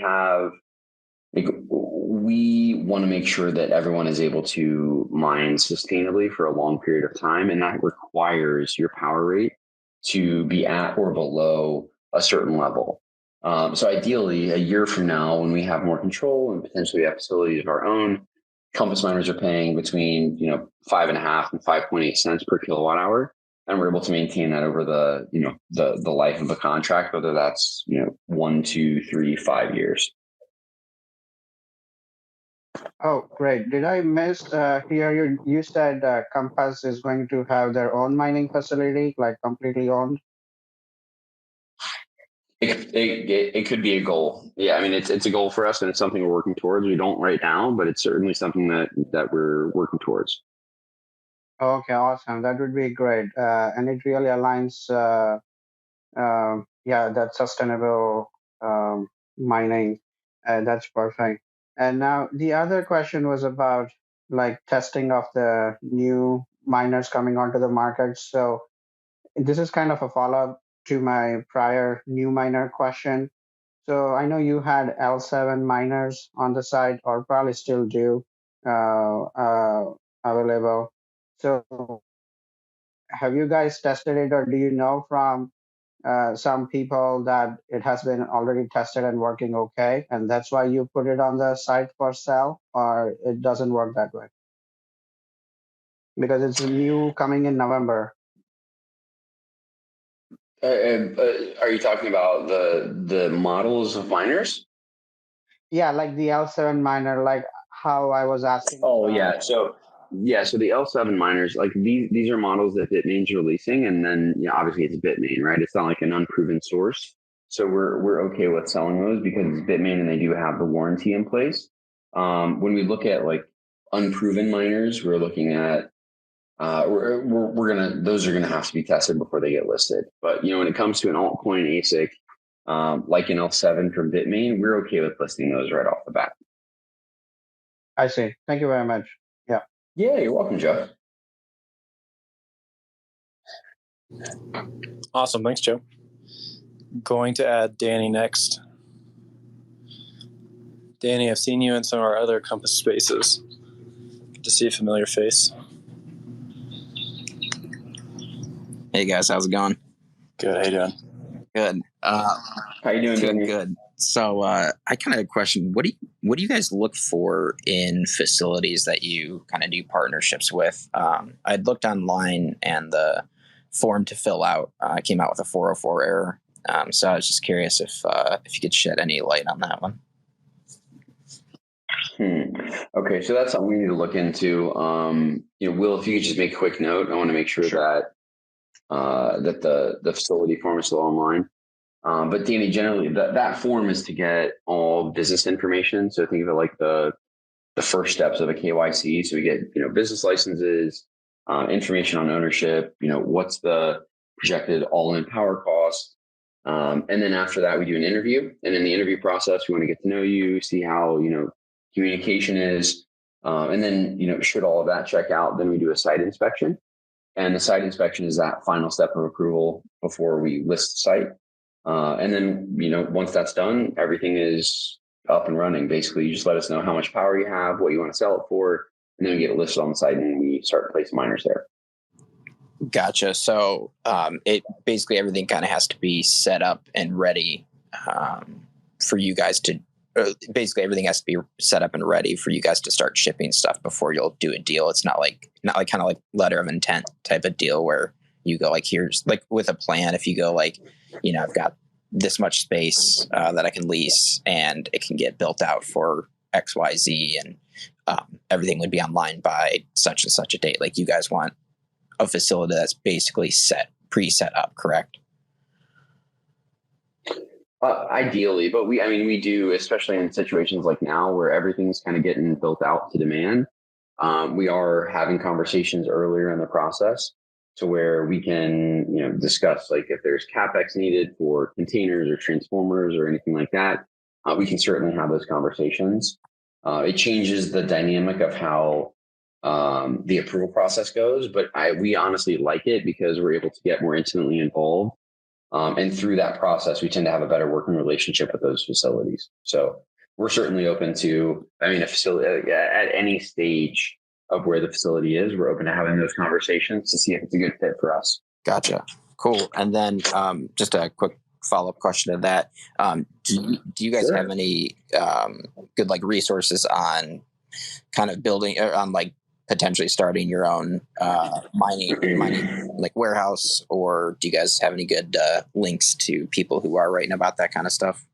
want to make sure that everyone is able to mine sustainably for a long period of time. And that requires your power rate to be at or below a certain level. So ideally, a year from now, when we have more control and potentially have facilities of our own, Compass miners are paying between 5.5 and 5.8 cents per kilowatt hour, and we're able to maintain that over the life of the contract, whether that's 1, 2, 3, 5 years. Oh, great. Did I miss here? You said Compass is going to have their own mining facility, like completely owned? It could be a goal. Yeah, I mean, it's a goal for us, and it's something we're working towards. We don't right now, but it's certainly something that we're working towards. Okay, awesome. That would be great. And it really aligns, that sustainable mining. That's perfect. And now the other question was about like testing of the new miners coming onto the market. So this is kind of a follow-up to my prior new miner question. So I know you had L7 miners on the site, or probably still do, available. So have you guys tested it, or do you know from some people that it has been already tested and working okay, and that's why you put it on the site for sale, or it doesn't work that way? Because it's new coming in November. Are you talking about the models of miners? Yeah, like the L7 miner, like how I was asking. Oh yeah, so the L7 miners, like these are models that Bitmain's releasing, and then obviously it's Bitmain, right? It's not like an unproven source, so we're okay with selling those because it's Bitmain and they do have the warranty in place. When we look at like unproven miners, we're looking at those are gonna have to be tested before they get listed. But when it comes to an altcoin ASIC, like an L7 from Bitmain, we're okay with listing those right off the bat. I see. Thank you very much. Yeah. Yeah, you're welcome, Joe. Awesome. Thanks, Joe. Going to add Danny next. Danny, I've seen you in some of our other Compass spaces. Good to see a familiar face. Hey guys, how's it going? Good. How you doing? Good. How you doing, Danny? Good. So I kind of had a question. What do you guys look for in facilities that you kind of do partnerships with? I'd looked online and the form to fill out came out with a 404 error. So I was just curious if you could shed any light on that one. Okay, so that's something we need to look into. Will, if you could just make a quick note, I want to make sure that the facility form is still online. But Danny, generally that form is to get all business information. So think of it like the first steps of a KYC. So we get business licenses, information on ownership. What's the projected all-in power cost, and then after that we do an interview. And in the interview process, we want to get to know you, see how communication is, and then should all of that check out, then we do a site inspection. And the site inspection is that final step of approval before we list the site. And then, once that's done, everything is up and running. Basically, you just let us know how much power you have, what you want to sell it for, and then we get it listed on the site and we start placing miners there. Gotcha. So it basically everything kind of has to be set up and ready for you guys to. Basically, everything has to be set up and ready for you guys to start shipping stuff before you'll do a deal. It's not like kind of like letter of intent type of deal where you go like, here's like with a plan. If you go like, I've got this much space that I can lease and it can get built out for XYZ and everything would be online by such and such a date. Like you guys want a facility that's basically pre-set up, correct? Ideally, but we do, especially in situations like now where everything's kind of getting built out to demand. We are having conversations earlier in the process to where we can, discuss like if there's CapEx needed for containers or transformers or anything like that. We can certainly have those conversations. It changes the dynamic of how the approval process goes, but we honestly like it because we're able to get more intimately involved. And through that process, we tend to have a better working relationship with those facilities. So we're certainly open to, a facility at any stage of where the facility is, we're open to having those conversations to see if it's a good fit for us. Gotcha. Cool. And then just a quick follow-up question to that. Do you guys have any good like resources on kind of building or on like potentially starting your own mining like warehouse, or do you guys have any good links to people who are writing about that kind of stuff?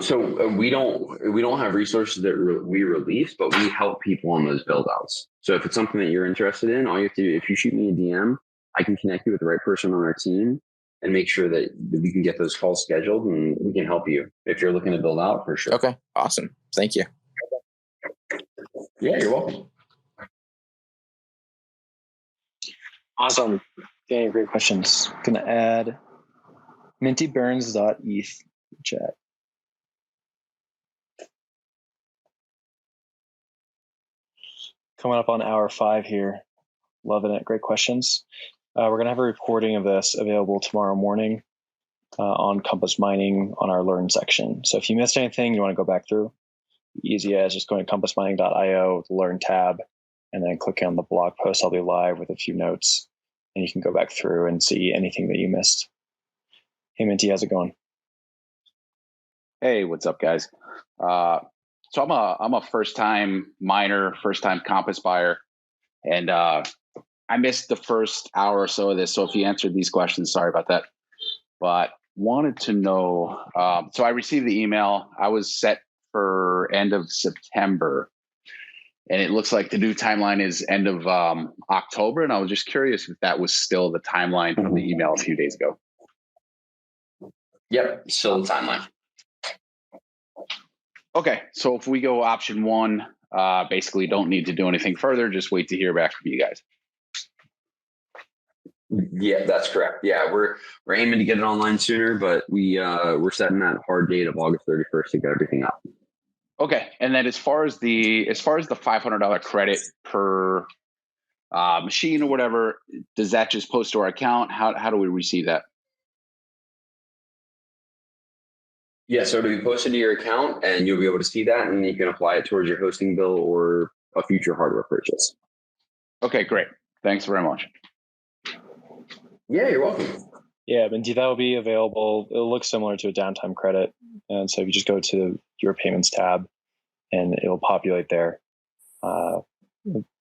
So we don't have resources that we release, but we help people on those build outs. So if it's something that you're interested in, all you have to do, if you shoot me a DM, I can connect you with the right person on our team and make sure that we can get those calls scheduled and we can help you if you're looking to build out for sure. Okay. Awesome. Thank you. Yeah, you're welcome. Awesome. Okay, great questions. Gonna add mintyburns.eth chat. Coming up on hour 5 here. Loving it. Great questions. We're going to have a recording of this available tomorrow morning on Compass Mining on our Learn section. So if you missed anything, you want to go back through, easy as just going to compassmining.io, the Learn tab, and then clicking on the blog post. I'll be live with a few notes, and you can go back through and see anything that you missed. Hey, Minty, how's it going? Hey, what's up, guys? So I'm a first-time miner, first-time Compass buyer, and I missed the first hour or so of this. So if you answered these questions, sorry about that. But wanted to know. So I received the email. I was set for end of September, and it looks like the new timeline is end of October. And I was just curious if that was still the timeline from the email a few days ago. Yep, still the timeline. Okay, so if we go option 1, basically don't need to do anything further, just wait to hear back from you guys. Yeah, that's correct. Yeah, we're aiming to get it online sooner, but we're setting that hard date of August 31st to get everything up. Okay, and then as far as the $500 credit per machine or whatever, does that just post to our account? How do we receive that? Yeah, so it'll be posted to your account, and you'll be able to see that, and you can apply it towards your hosting bill or a future hardware purchase. Okay, great. Thanks very much. Yeah, you're welcome. Yeah, Minty, that will be available. It'll look similar to a downtime credit. And so if you just go to your payments tab and it'll populate there.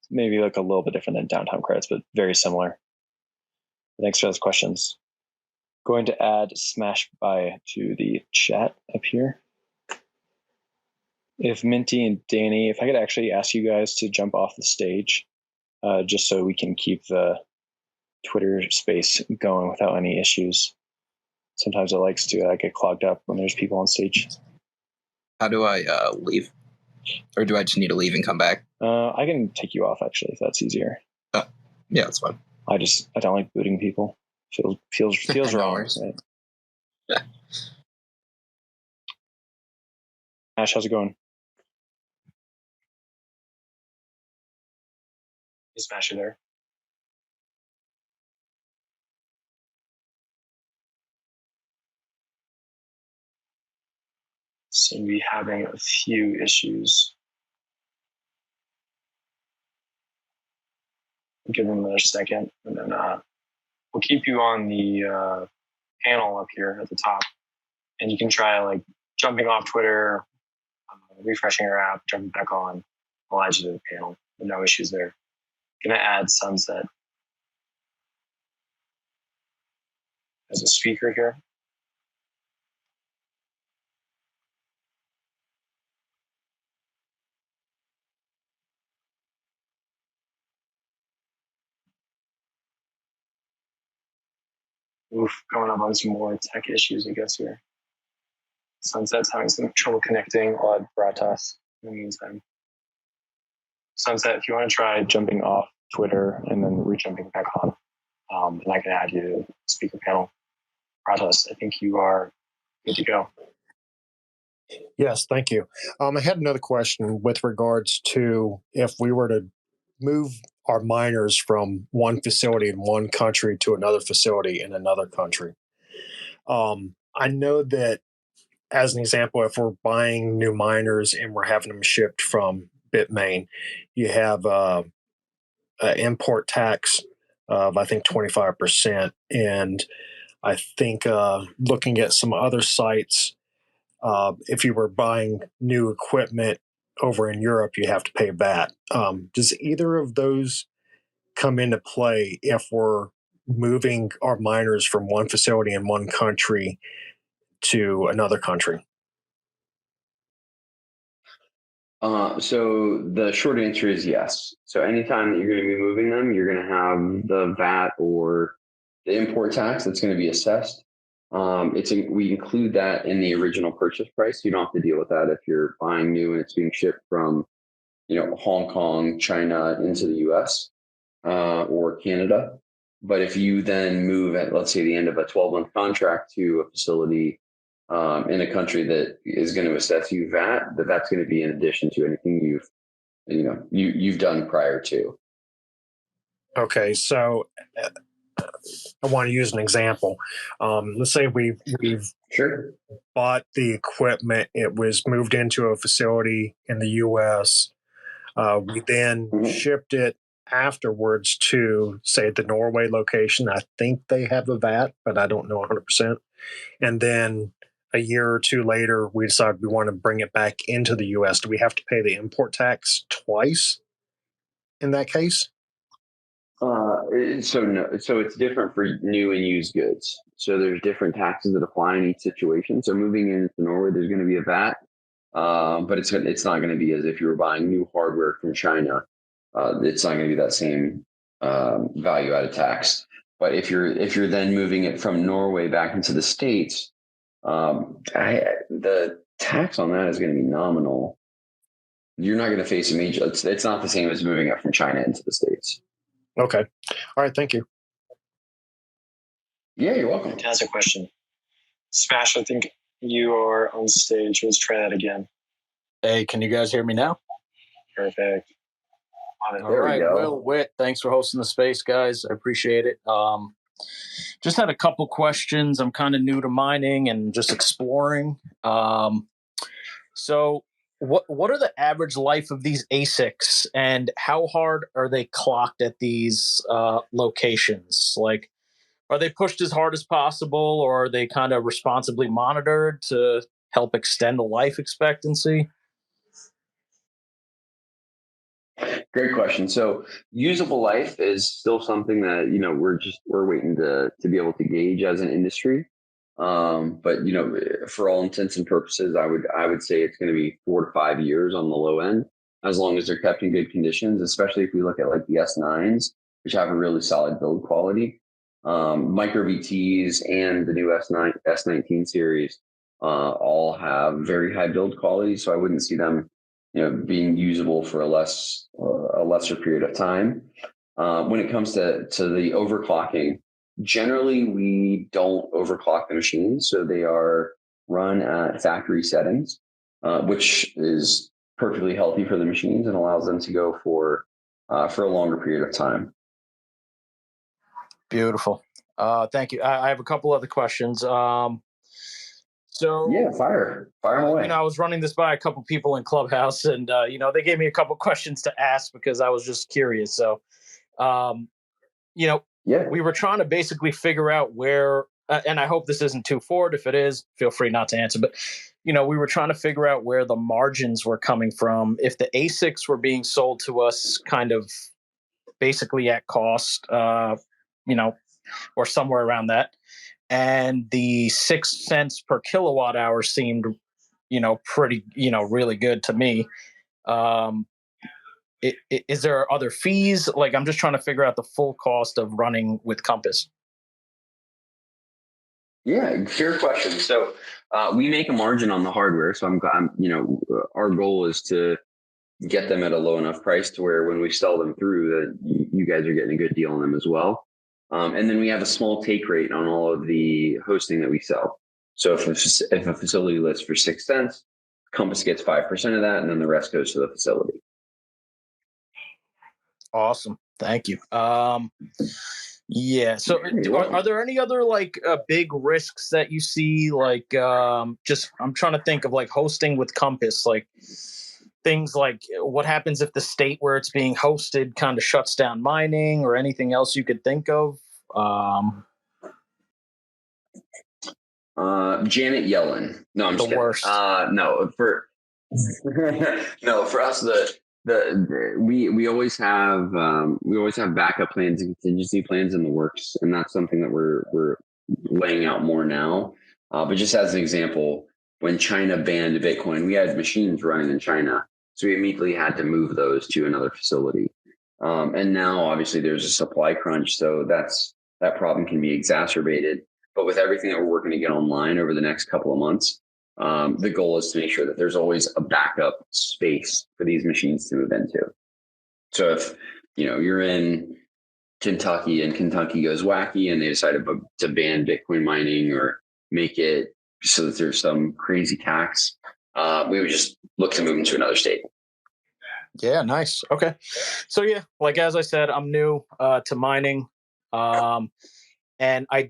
Maybe look a little bit different than downtime credits, but very similar. Thanks for those questions. Going to add Smash Buy to the chat up here. If Minty and Danny, if I could actually ask you guys to jump off the stage, just so we can keep the Twitter space going without any issues. Sometimes it likes to get clogged up when there's people on stage. How do I leave? Or do I just need to leave and come back? I can take you off actually, if that's easier. Yeah, that's fine. I don't like booting people. Feels No wrong. worries. Right? Ash, how's it going? Is Smash there? Seem to be having a few issues. Give them another second, and then we'll keep you on the panel up here at the top, and you can try jumping off Twitter, refreshing your app, jumping back on. I'll add you to the panel. No issues there. Gonna add Sunset as a speaker here. Oof, coming up on some more tech issues, I guess, here. Sunset's having some trouble connecting. I'll add Bratas in the meantime. Sunset, if you want to try jumping off Twitter and then re-jumping back on, and I can add you to the speaker panel. Bratas, I think you are good to go. Yes, thank you. I had another question with regards to if we were to move our miners from one facility in one country to another facility in another country. I know that, as an example, if we're buying new miners and we're having them shipped from Bitmain, you have an import tax of, I think, 25%. And I think looking at some other sites, if you were buying new equipment over in Europe, you have to pay VAT. Does either of those come into play if we're moving our miners from one facility in one country to another country? So the short answer is yes. So anytime that you're going to be moving them, you're going to have the VAT or the import tax that's going to be assessed. We include that in the original purchase price. You don't have to deal with that if you're buying new and it's being shipped from, Hong Kong, China into the U.S. Or Canada. But if you then move at, let's say, the end of a 12-month contract to a facility in a country that is going to assess you VAT, that's going to be in addition to anything you've done prior to. Okay, so I want to use an example. Let's say we've bought the equipment. It was moved into a facility in the U.S. We then shipped it afterwards to, say, the Norway location. I think they have a VAT, but I don't know 100%. And then a year or two later, we decided we want to bring it back into the U.S. Do we have to pay the import tax twice in that case? So no. So it's different for new and used goods. So there's different taxes that apply in each situation. So moving into Norway, there's going to be a VAT, but it's not going to be as if you were buying new hardware from China. It's not going to be that same value added tax. But if you're then moving it from Norway back into the States, the tax on that is going to be nominal. You're not going to face a major. It's not the same as moving it from China into the States. Okay. All right. Thank you. Yeah, you're welcome. Fantastic question. Smash, I think you are on stage. Let's try that again. Hey, can you guys hear me now? Perfect. All right, Will, Whit, thanks for hosting the space, guys. I appreciate it. Just had a couple questions. I'm kind of new to mining and just exploring. So what are the average life of these ASICs, and how hard are they clocked at these locations? Like, are they pushed as hard as possible, or are they kind of responsibly monitored to help extend the life expectancy? Great question. So usable life is still something that, we're waiting to be able to gauge as an industry. But for all intents and purposes, I would say it's going to be 4 to 5 years on the low end, as long as they're kept in good conditions, especially if we look at like the S9s, which have a really solid build quality. Micro VTs and the new S19 series all have very high build quality. So I wouldn't see them being usable for a lesser period of time. When it comes to the overclocking, generally we don't overclock the machines, so they are run at factory settings, which is perfectly healthy for the machines and allows them to go for a longer period of time. Beautiful. Thank you. I have a couple other questions. So yeah, fire away. I was running this by a couple people in Clubhouse, and they gave me a couple questions to ask because I was just curious. So, we were trying to basically figure out where, and I hope this isn't too forward. If it is, feel free not to answer. But we were trying to figure out where the margins were coming from. If the ASICs were being sold to us, kind of basically at cost, or somewhere around that. And the 6 cents per kilowatt hour seemed, pretty, really good to me. Is there other fees? Like, I'm just trying to figure out the full cost of running with Compass. Yeah, fair question. So we make a margin on the hardware. So our goal is to get them at a low enough price to where when we sell them through, that you guys are getting a good deal on them as well. And then we have a small take rate on all of the hosting that we sell. So if a facility lists for 6 cents, Compass gets 5% of that, and then the rest goes to the facility. Awesome. Thank you. Yeah. So are there any other big risks that you see? Like, I'm trying to think of like hosting with Compass, like things like what happens if the state where it's being hosted kind of shuts down mining, or anything else you could think of? Janet Yellen. No, I'm just the worst. No, for us, we always have backup plans and contingency plans in the works, and that's something that we're laying out more now. But just as an example, when China banned Bitcoin, we had machines running in China, so we immediately had to move those to another facility. And now, obviously, there's a supply crunch, so that problem can be exacerbated. But with everything that we're working to get online over the next couple of months, the goal is to make sure that there's always a backup space for these machines to move into. So if you're in Kentucky and Kentucky goes wacky and they decide to ban Bitcoin mining or make it so that there's some crazy tax, we would just look to move them to another state. Yeah, nice. Okay. So yeah, like as I said, I'm new to mining. And I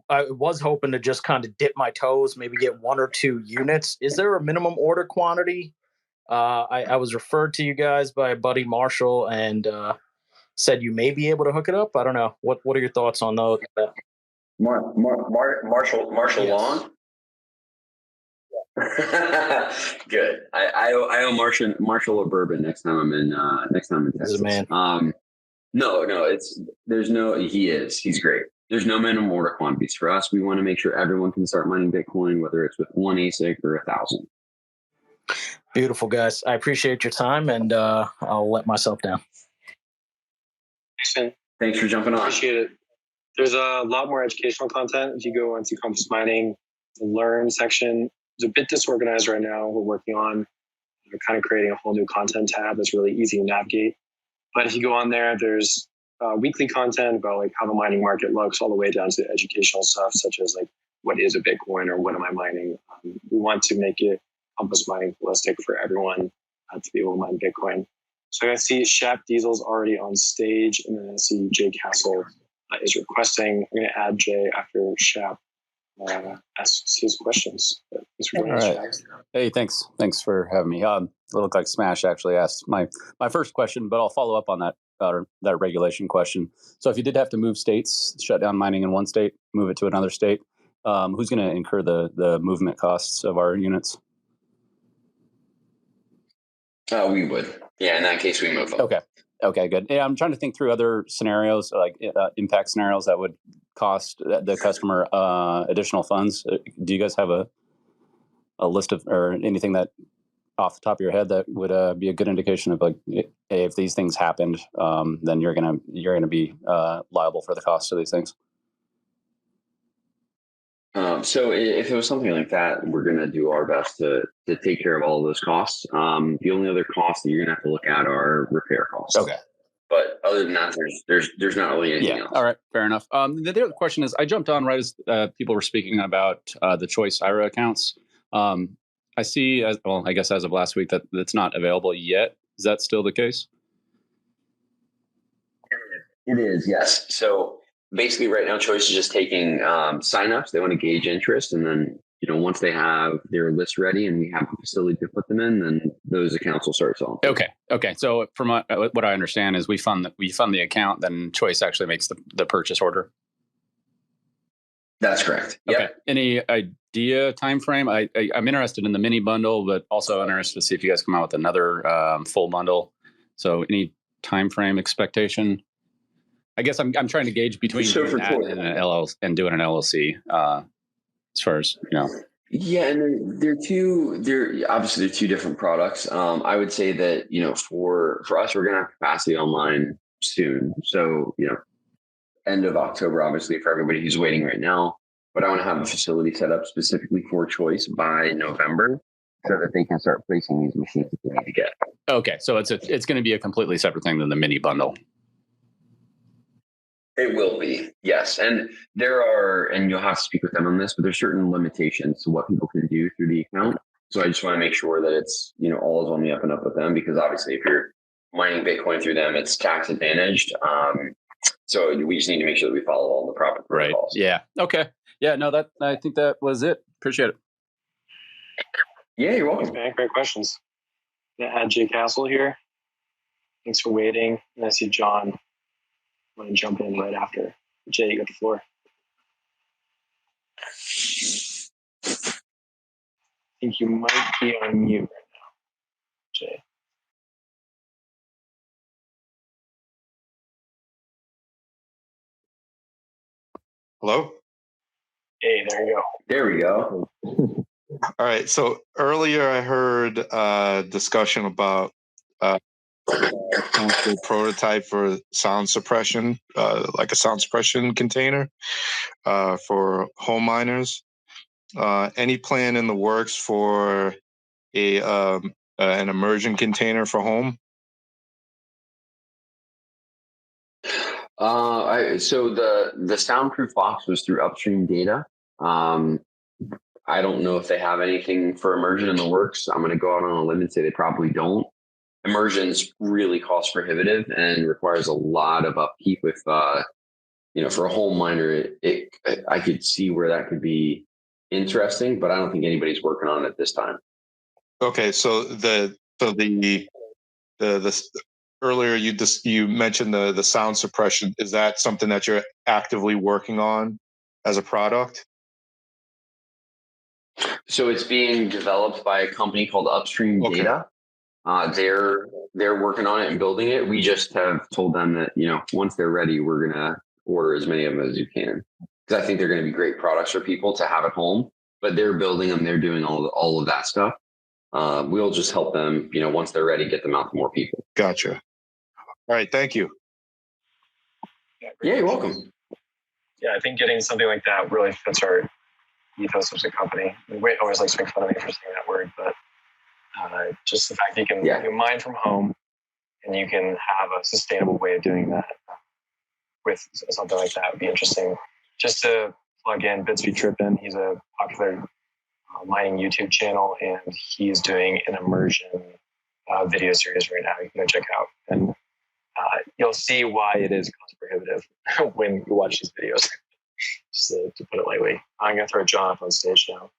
was hoping to just kind of dip my toes, maybe get 1 or 2 units. Is there a minimum order quantity? I was referred to you guys by a buddy, Marshall, and said you may be able to hook it up. I don't know. What are your thoughts on those? Marshall yes. Long? Good. I owe Marshall a bourbon next time I'm in Texas. Man. He's great. There's no minimum order quantities for us. We want to make sure everyone can start mining Bitcoin, whether it's with 1 ASIC or 1,000. Beautiful, guys. I appreciate your time, and I'll let myself down. Thanks for jumping on. Appreciate it. There's a lot more educational content if you go into Compass Mining. The Learn section is a bit disorganized right now. We're working on kind of creating a whole new content tab that's really easy to navigate. But if you go on there, there's weekly content about like how the mining market looks, all the way down to educational stuff such as like what is a Bitcoin or what am I mining. We want to make it Compass Mining holistic for everyone to be able to mine Bitcoin. So I see Shap Diesel's already on stage, and then I see Jake Hassel is requesting. I'm going to add Jay after Shap asks his questions. Thanks for All joining us, right. Shap. Hey, thanks for having me. It looked like Smash actually asked my first question, but I'll follow up on that regulation question. So if you did have to move states, shut down mining in one state, move it to another state, who's going to incur the movement costs of our units? We would. Yeah, in that case, we move them. Okay, good. Yeah, I'm trying to think through other scenarios, like impact scenarios that would cost the customer additional funds. Do you guys have a list of or anything that off the top of your head that would be a good indication of like, hey, if these things happened, then you're gonna be liable for the cost of these things? So if it was something like that, we're going to do our best to take care of all of those costs. The only other costs that you're going to have to look at are repair costs. Okay. But other than that, there's not really anything else. All right, fair enough. The other question is, I jumped on right as people were speaking about the Choice IRA accounts. I see, I guess as of last week, that it's not available yet. Is that still the case? It is, yes. So basically right now Choice is just taking signups. They want to gauge interest, and then once they have their list ready and we have a facility to put them in, then those accounts will start selling. Okay. So from what I understand is we fund the account, then Choice actually makes the purchase order. That's correct. Okay. Yep. Any idea time frame? I'm interested in the mini bundle, but also interested to see if you guys come out with another full bundle. So any time frame expectation? I guess I'm trying to gauge between doing that and an LLC and doing an LLC, as far as Yeah, and they're obviously two different products. I would say that for us, we're gonna have capacity online soon. So end of October, obviously, for everybody who's waiting right now. But I want to have a facility set up specifically for Choice by November, so that they can start placing these machines that they need to get. Okay, so it's going to be a completely separate thing than the mini bundle. It will be, yes. And and you'll have to speak with them on this, but there's certain limitations to what people can do through the account. So I just want to make sure that it's, all is on the up and up with them, because obviously if you're mining Bitcoin through them, it's tax advantaged. So we just need to make sure that we follow all the proper protocols. Right. Yeah. Okay. Yeah, no, I think that was it. Appreciate it. Yeah, you're welcome. Thanks, man. Great questions. I'm gonna add Jay Castle here. Thanks for waiting. And I see John. I'm going to jump in right after. Jay, you got the floor. I think you might be on mute right now, Jay. Hello? Hey, there you go. There we go. All right. So earlier I heard discussion about prototype for sound suppression, like a sound suppression container for home miners. Any plan in the works for an immersion container for home? So the soundproof box was through Upstream Data. I don't know if they have anything for immersion in the works. I'm going to go out on a limb and say they probably don't. Immersion's really cost prohibitive and requires a lot of upkeep. With for a home miner, I could see where that could be interesting, but I don't think anybody's working on it at this time. Okay, so the earlier you mentioned the sound suppression. Is that something that you're actively working on as a product? So it's being developed by a company called Upstream Data. They're working on it and building it. We just have told them that once they're ready, we're gonna order as many of them as you can, because I think they're going to be great products for people to have at home. But they're building them. They're doing all of that stuff. We'll just help them. Once they're ready, get them out to more people. Gotcha. All right. Thank you. Yeah, you're welcome. Yeah, I think getting something like that really fits our ethos as a company. We always like to make fun of me for saying that word, but just the fact that you can mine from home and you can have a sustainable way of doing that with something like that would be interesting. Just to plug in Bitsby Trippin, he's a popular mining YouTube channel, and he's doing an immersion video series right now. You can go check out, and you'll see why it is cost prohibitive. prohibitive when you watch these videos. Just to put it lightly. I'm going to throw John up on stage now.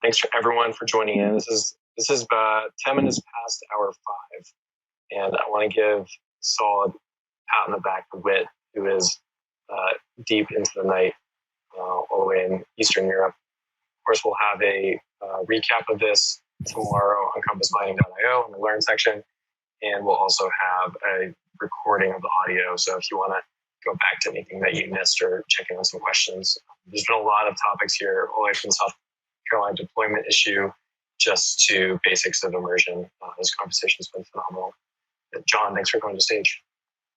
Thanks for everyone for joining in. This is 10 minutes past hour 5, and I want to give a solid pat on the back to Whit, who is deep into the night, all the way in Eastern Europe. Of course, we'll have a recap of this tomorrow on compassmining.io in the Learn section, and we'll also have a recording of the audio. So if you want to go back to anything that you missed or check in on some questions, there's been a lot of topics here, all the way from South Carolina deployment issue just to basics of immersion. This conversation's been phenomenal. John, thanks for coming to stage.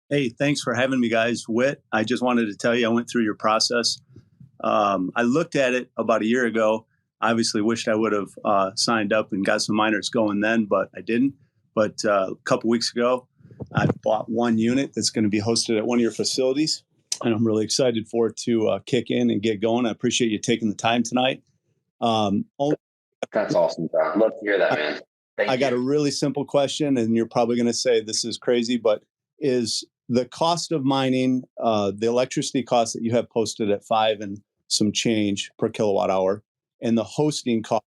Hey, thanks for having me, guys. Whit, I just wanted to tell you I went through your process. I looked at it about a year ago. Obviously wished I would have signed up and got some miners going then, but I didn't. But a couple weeks ago, I bought one unit that's going to be hosted at one of your facilities, and I'm really excited for it to kick in and get going. I appreciate you taking the time tonight. That's awesome, John. Love to hear that, man. I got a really simple question, and you're probably going to say this is crazy, but is the cost of mining, the electricity cost that you have posted at 5 and some change per kilowatt hour, and the hosting cost,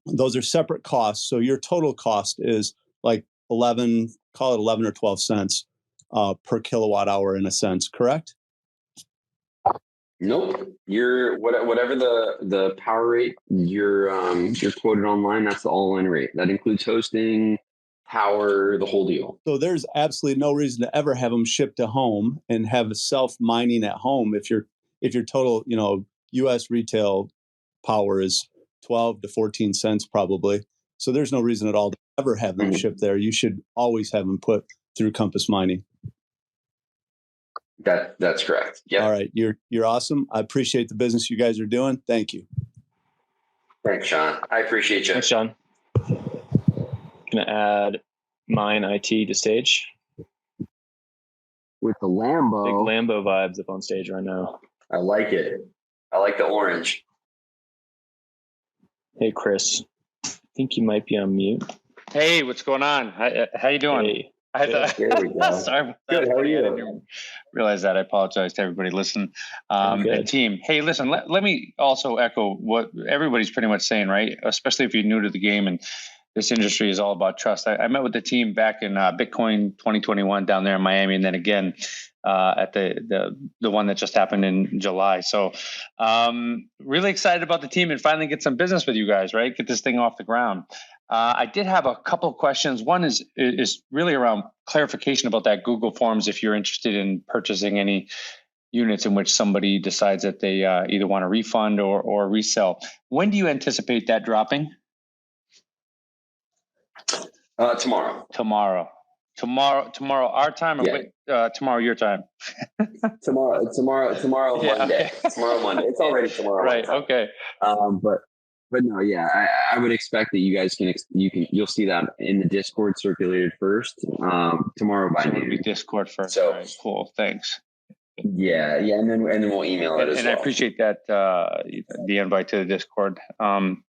those are separate costs. So your total cost is like 11 or 12 cents per kilowatt hour in a sense, correct? Nope. Whatever the power rate you're quoted online, that's the all-in rate. That includes hosting, power, the whole deal. So there's absolutely no reason to ever have them shipped to home and have self mining at home if your total, U.S. retail power is 12 to 14 cents probably. So there's no reason at all to ever have them shipped there. You should always have them put through Compass Mining. That's correct. Yeah. All right. You're awesome. I appreciate the business you guys are doing. Thank you. Thanks, Sean. I appreciate you. Thanks, Sean. Gonna add Mine IT to stage. With the Lambo. Big Lambo vibes up on stage right now. I like it. I like the orange. Hey, Chris. I think you might be on mute. Hey, what's going on? How you doing? Hey. There we go. Sorry. Good. How are you? I didn't realize that. I apologize to everybody listening. And team. Hey, listen, let me also echo what everybody's pretty much saying, right? Especially if you're new to the game and this industry is all about trust. I met with the team back in Bitcoin 2021 down there in Miami, and then again at the one that just happened in July. So really excited about the team and finally get some business with you guys, right? Get this thing off the ground. I did have a couple of questions. One is really around clarification about that Google Forms if you're interested in purchasing any units in which somebody decides that they either want to refund or resell. When do you anticipate that dropping? Tomorrow. Tomorrow our time, or tomorrow your time? Tomorrow Yeah, Monday. okay. Tomorrow Monday. It's already tomorrow. Right. Okay. But no, yeah, I would expect that you guys you'll see that in the Discord circulated first tomorrow by noon. Discord first. So, all right, cool. Thanks. Yeah, and then we'll email it as And well. I appreciate that the invite to the Discord.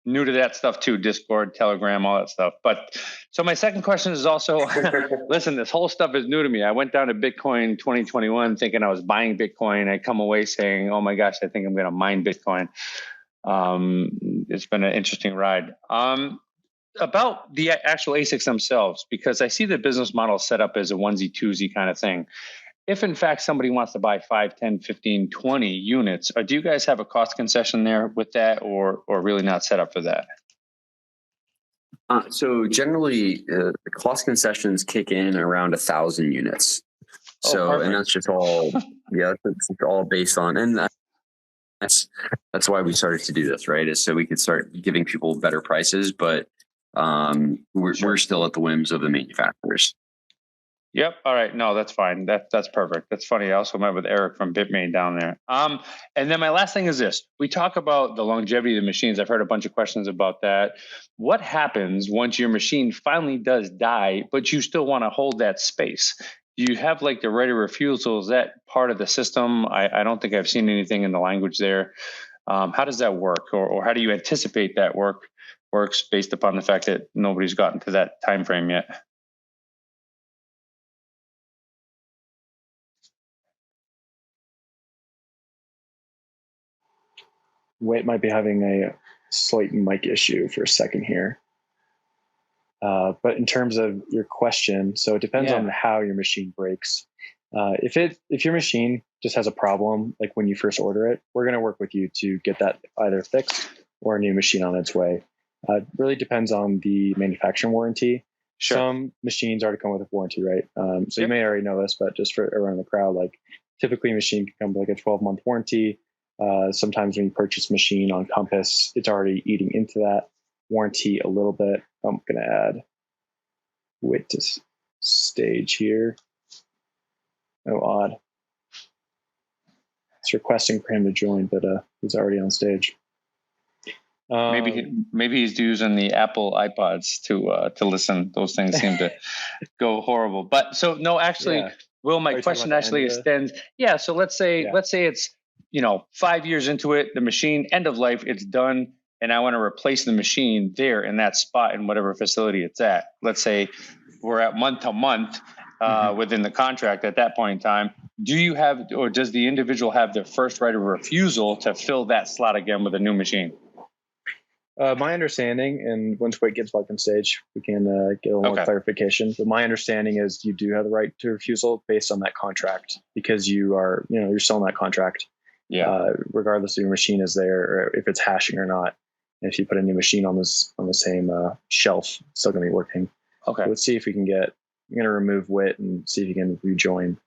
New to that stuff too, Discord, Telegram, all that stuff. But so my second question is also, listen, this whole stuff is new to me. I went down to Bitcoin 2021 thinking I was buying Bitcoin. I come away saying, oh my gosh, I think I'm going to mine Bitcoin. It's been an interesting ride. About the actual ASICs themselves, because I see the business model set up as a onesie twosie kind of thing. If in fact somebody wants to buy 5, 10, 15, 20 units, do you guys have a cost concession there with that or really not set up for that? So generally, the cost concessions kick in around 1,000 units. So, and that's just all, that's all based on, and that's why we started to do this, right? Is so we could start giving people better prices, but we're still at the whims of the manufacturers. Yep. All right. No, that's fine. That's perfect. That's funny. I also met with Eric from Bitmain down there. And then my last thing is this. We talk about the longevity of the machines. I've heard a bunch of questions about that. What happens once your machine finally does die, but you still want to hold that space? Do you have like the right of refusal? Is that part of the system? I don't think I've seen anything in the language there. How does that work? Or how do you anticipate that works based upon the fact that nobody's gotten to that time frame yet? Wait might be having a slight mic issue for a second here. But in terms of your question, so it depends on how your machine breaks. If your machine just has a problem, like when you first order it, we're going to work with you to get that either fixed or a new machine on its way. It really depends on the manufacturing warranty. Sure. Some machines already come with a warranty, right? So you may already know this, but just for around the crowd, like typically a machine can come with like a 12-month warranty. Sometimes when you purchase a machine on Compass, it's already eating into that warranty a little bit. I'm going to add Wit to stage here. Oh, odd. It's requesting for him to join, but he's already on stage. Maybe he's using the Apple iPods to listen. Those things seem to go horrible. But so no, actually, Will, my question actually extends. Yeah. So let's say it's 5 years into it, the machine end of life, it's done, and I want to replace the machine there in that spot in whatever facility it's at. Let's say we're at month to month within the contract at that point in time. Do you have, or does the individual have the first right of refusal to fill that slot again with a new machine? My understanding, and once Wade gets back on stage, we can get a little more clarification. But my understanding is you do have the right to refusal based on that contract because you're selling that contract. Yeah. Regardless if your machine is there or if it's hashing or not. And if you put a new machine on the same shelf, it's still going to be working. Okay. So let's see if we can I'm going to remove Wit and see if you can rejoin.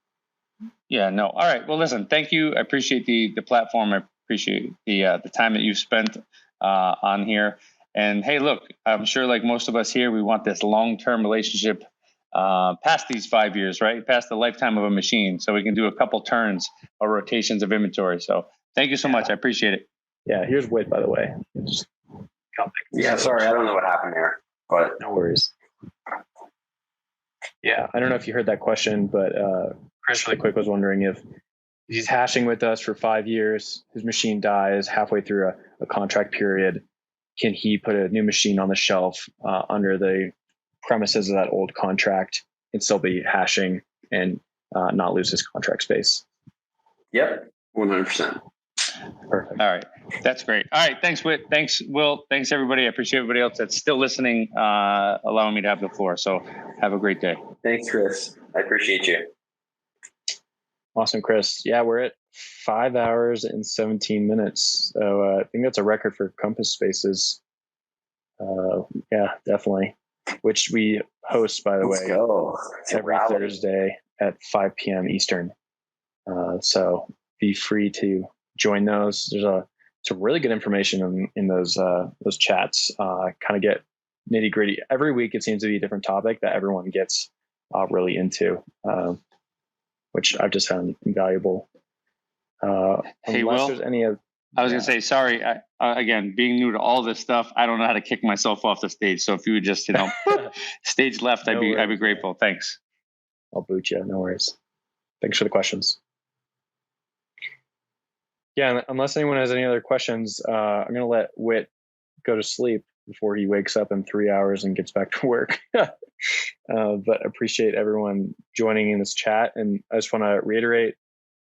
Yeah. No. All right. Well, listen. Thank you. I appreciate the platform. I appreciate the time that you've spent on here. And hey, look, I'm sure like most of us here, we want this long-term relationship past these 5 years, right? Past the lifetime of a machine. So we can do a couple turns or rotations of inventory. So thank you so much. I appreciate it. Yeah. Here's Wit, by the way. Yeah. Sorry. I don't know what happened there, but no worries. Yeah. I don't know if you heard that question, but Chris really quick was wondering if he's hashing with us for 5 years, his machine dies halfway through a contract period. Can he put a new machine on the shelf under the premises of that old contract and still be hashing and not lose his contract space? Yep, 100%. Perfect. All right, that's great. All right, thanks, Whit. Thanks, Will. Thanks, everybody. I appreciate everybody else that's still listening, allowing me to have the floor. So have a great day. Thanks, Chris. I appreciate you. Awesome, Chris. Yeah, we're at 5 hours and 17 minutes. So I think that's a record for Compass Spaces. Yeah, definitely. Which we host, by the way, every Thursday at 5 p.m. Eastern. So be free to join those. There's some really good information in those chats. Kind of get nitty gritty. Every week it seems to be a different topic that everyone gets really into. Which I've just found invaluable. Hey, Will, I was going to say, sorry, again, being new to all this stuff, I don't know how to kick myself off the stage. So if you would just, stage left, I'd be grateful. Thanks. I'll boot you. No worries. Thanks for the questions. Yeah, unless anyone has any other questions, I'm going to let Wit go to sleep before he wakes up in 3 hours and gets back to work. But appreciate everyone joining in this chat. And I just want to reiterate,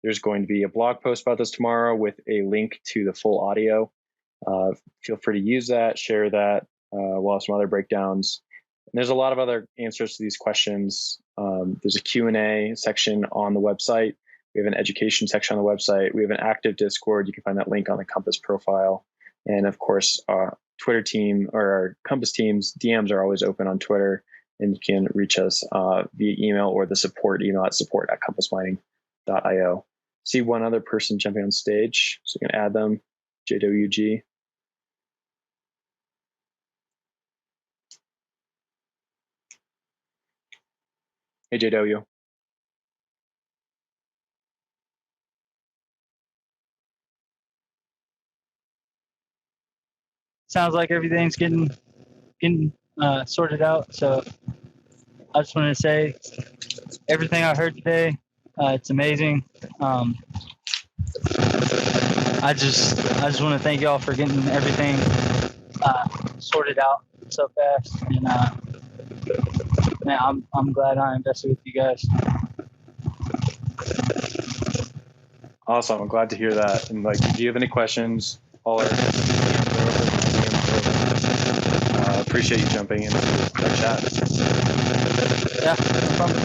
there's going to be a blog post about this tomorrow with a link to the full audio. Feel free to use that, share that. We'll have some other breakdowns. And there's a lot of other answers to these questions. There's a Q&A section on the website. We have an education section on the website. We have an active Discord. You can find that link on the Compass profile. And of course, our Twitter team or our Compass team's DMs are always open on Twitter. And you can reach us via email or the support email at support@compassmining.io. See one other person jumping on stage, so you can add them. JWG. Hey, JW. Sounds like everything's getting sorted out. So I just wanted to say everything I heard today, it's amazing. I just want to thank y'all for getting everything sorted out so fast. And man, I'm glad I invested with you guys. Awesome. I'm glad to hear that. And if you have any questions, all our appreciate you jumping into our chat. Yeah, no problem.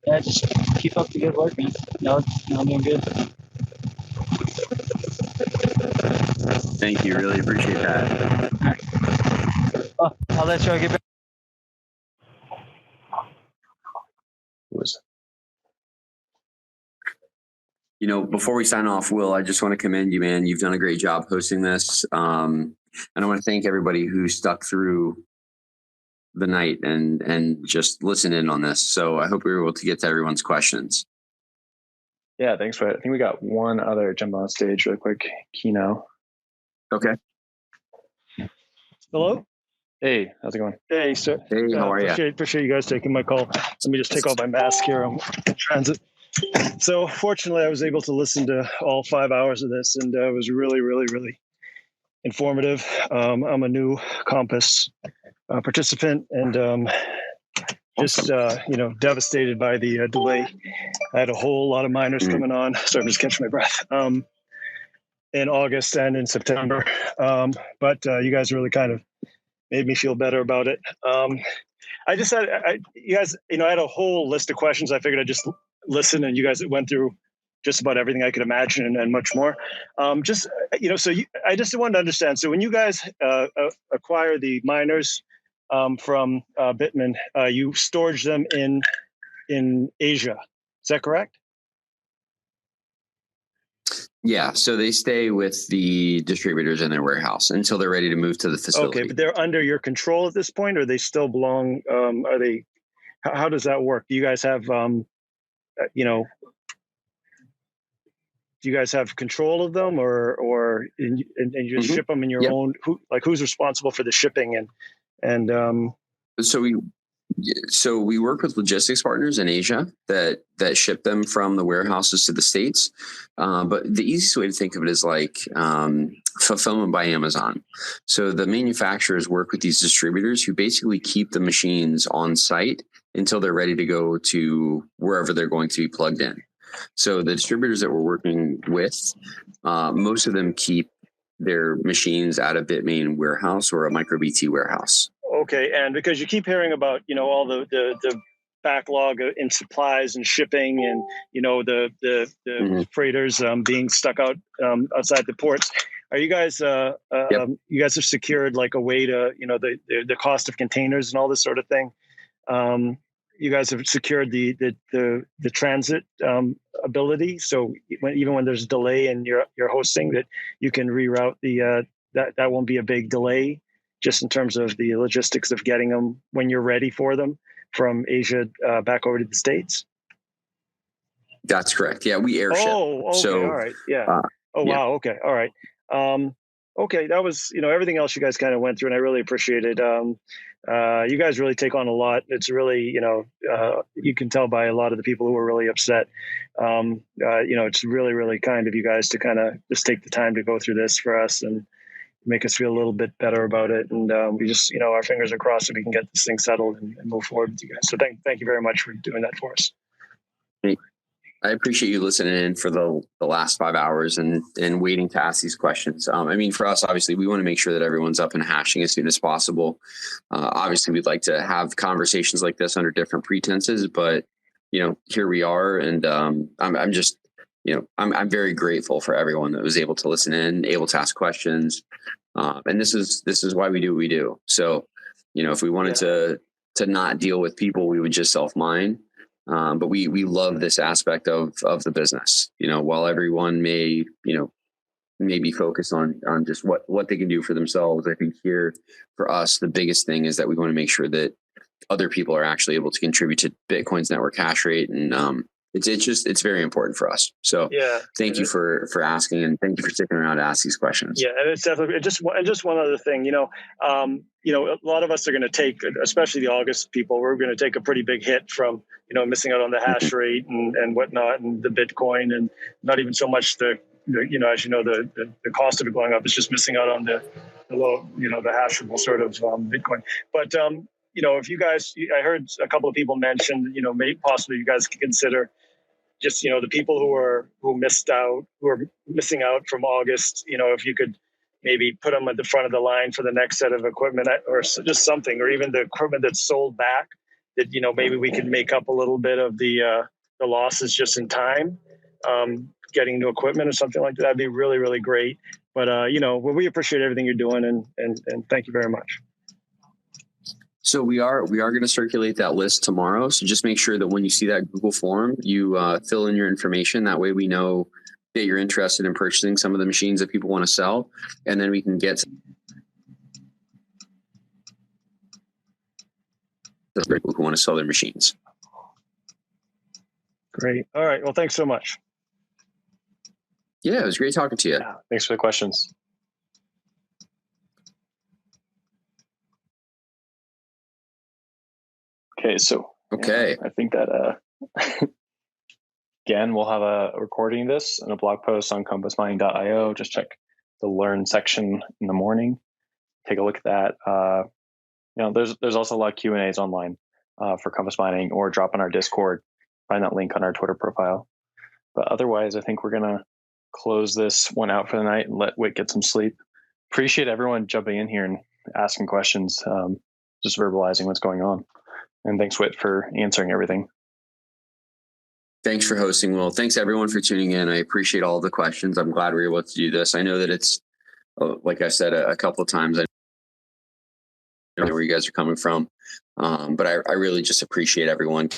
Yeah, just keep up the good work, man. No, I'm doing good. Thank you. Really appreciate that. Oh, I'll let you get back. You know, before we sign off, Will, I just want to commend you, man. You've done a great job hosting this. And I want to thank everybody who stuck through the night and just listened in on this. So I hope we were able to get to everyone's questions. Yeah, thanks for it. I think we got one other jump on stage really quick. Kino. Okay. Hello? Hey, how's it going? Hey, sir. Hey, how are you? Appreciate you guys taking my call. Let me just take off my mask here. I'm in transit. So fortunately, I was able to listen to all 5 hours of this, and it was really, really, really informative. I'm a new Compass participant, and just devastated by the delay. I had a whole lot of miners coming on. Sorry, I'm just catching my breath. In August and in September, but you guys really kind of made me feel better about it. I just had you guys, I had a whole list of questions. I figured I'd just listen, and you guys went through just about everything I could imagine and much more. I just wanted to understand. So when you guys acquire the miners from Bitmain, you storage them in Asia. Is that correct? Yeah, so they stay with the distributors in their warehouse until they're ready to move to the facility. Okay, but they're under your control at this point, or they still belong? Are they? How does that work? Do you guys have, do you guys have control of them, or and you just ship them in your own? Who's responsible for the shipping and? So we work with logistics partners in Asia that ship them from the warehouses to the States. But the easiest way to think of it is like fulfillment by Amazon. So the manufacturers work with these distributors who basically keep the machines on site until they're ready to go to wherever they're going to be plugged in. So the distributors that we're working with, most of them keep their machines out of Bitmain warehouse or a MicroBT warehouse. Okay, and because you keep hearing about all the backlog in supplies and shipping, and the freighters being stuck out outside the ports, are you guys you guys have secured like a way to the cost of containers and all this sort of thing? You guys have secured the transit ability, so even when there's a delay in your hosting, that you can reroute that won't be a big delay. Just in terms of the logistics of getting them when you're ready for them from Asia back over to the States? That's correct. Yeah, we airship. Oh, okay. So, all right. Yeah. Wow. Okay. All right. Okay. That was, everything else you guys kind of went through, and I really appreciate it. You guys really take on a lot. It's really, you can tell by a lot of the people who are really upset. It's really, really kind of you guys to kind of just take the time to go through this for us and make us feel a little bit better about it. And we just, our fingers are crossed that we can get this thing settled and move forward with you guys. So thank you very much for doing that for us. I appreciate you listening in for the last 5 hours and waiting to ask these questions. For us, obviously, we want to make sure that everyone's up and hashing as soon as possible. Obviously, we'd like to have conversations like this under different pretenses, but, here we are. And I'm just, I'm very grateful for everyone that was able to listen in, able to ask questions. And this is why we do what we do. So, if we wanted to not deal with people, we would just self-mine. But we love this aspect of the business, while everyone may be focused on just what they can do for themselves. I think here for us, the biggest thing is that we want to make sure that other people are actually able to contribute to Bitcoin's network hash rate. And it's very important for us. So thank you for asking, and thank you for sticking around to ask these questions. Yeah. And it's definitely just one other thing, a lot of us are going to take, especially the August people, we're going to take a pretty big hit from, missing out on the hash rate and whatnot, and the Bitcoin, and not even so much the cost of it going up. It's just missing out on the low, the hashable sort of Bitcoin. But, if you guys, I heard a couple of people mention, maybe possibly you guys could consider just, the people who are missing out from August, if you could maybe put them at the front of the line for the next set of equipment or just something, or even the equipment that's sold back that, maybe we could make up a little bit of the losses just in time, getting new equipment or something like that. That'd be really, really great. But, we appreciate everything you're doing and thank you very much. So we are going to circulate that list tomorrow. So just make sure that when you see that Google form, you fill in your information. That way we know that you're interested in purchasing some of the machines that people want to sell, and then we can get to the people who want to sell their machines. Great. All right. Well, thanks so much. Yeah, it was great talking to you. Yeah, thanks for the questions. Okay, so I think that again, we'll have a recording of this and a blog post on compassmining.io. Just check the learn section in the morning. Take a look at that. There's also a lot of Q&As online for Compass Mining, or drop on our Discord. Find that link on our Twitter profile. But otherwise, I think we're gonna close this one out for the night and let Whit get some sleep. Appreciate everyone jumping in here and asking questions, just verbalizing what's going on. And thanks, Whit, for answering everything. Thanks for hosting, Will. Thanks, everyone, for tuning in. I appreciate all the questions. I'm glad we were able to do this. I know that it's, like I said a couple of times, I know where you guys are coming from, but I really just appreciate everyone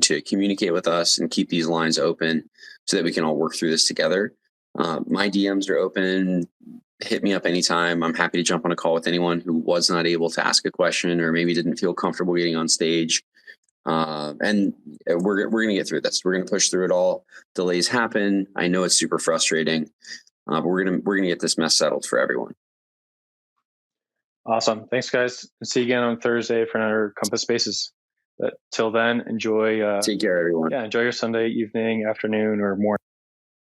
to communicate with us and keep these lines open so that we can all work through this together. My DMs are open. Hit me up anytime. I'm happy to jump on a call with anyone who was not able to ask a question or maybe didn't feel comfortable getting on stage. And we're going to get through this. We're going to push through it all. Delays happen. I know it's super frustrating, but we're going to get this mess settled for everyone. Awesome. Thanks, guys. See you again on Thursday for another Compass Spaces. But till then, enjoy. Take care, everyone. Yeah, enjoy your Sunday evening, afternoon, or morning.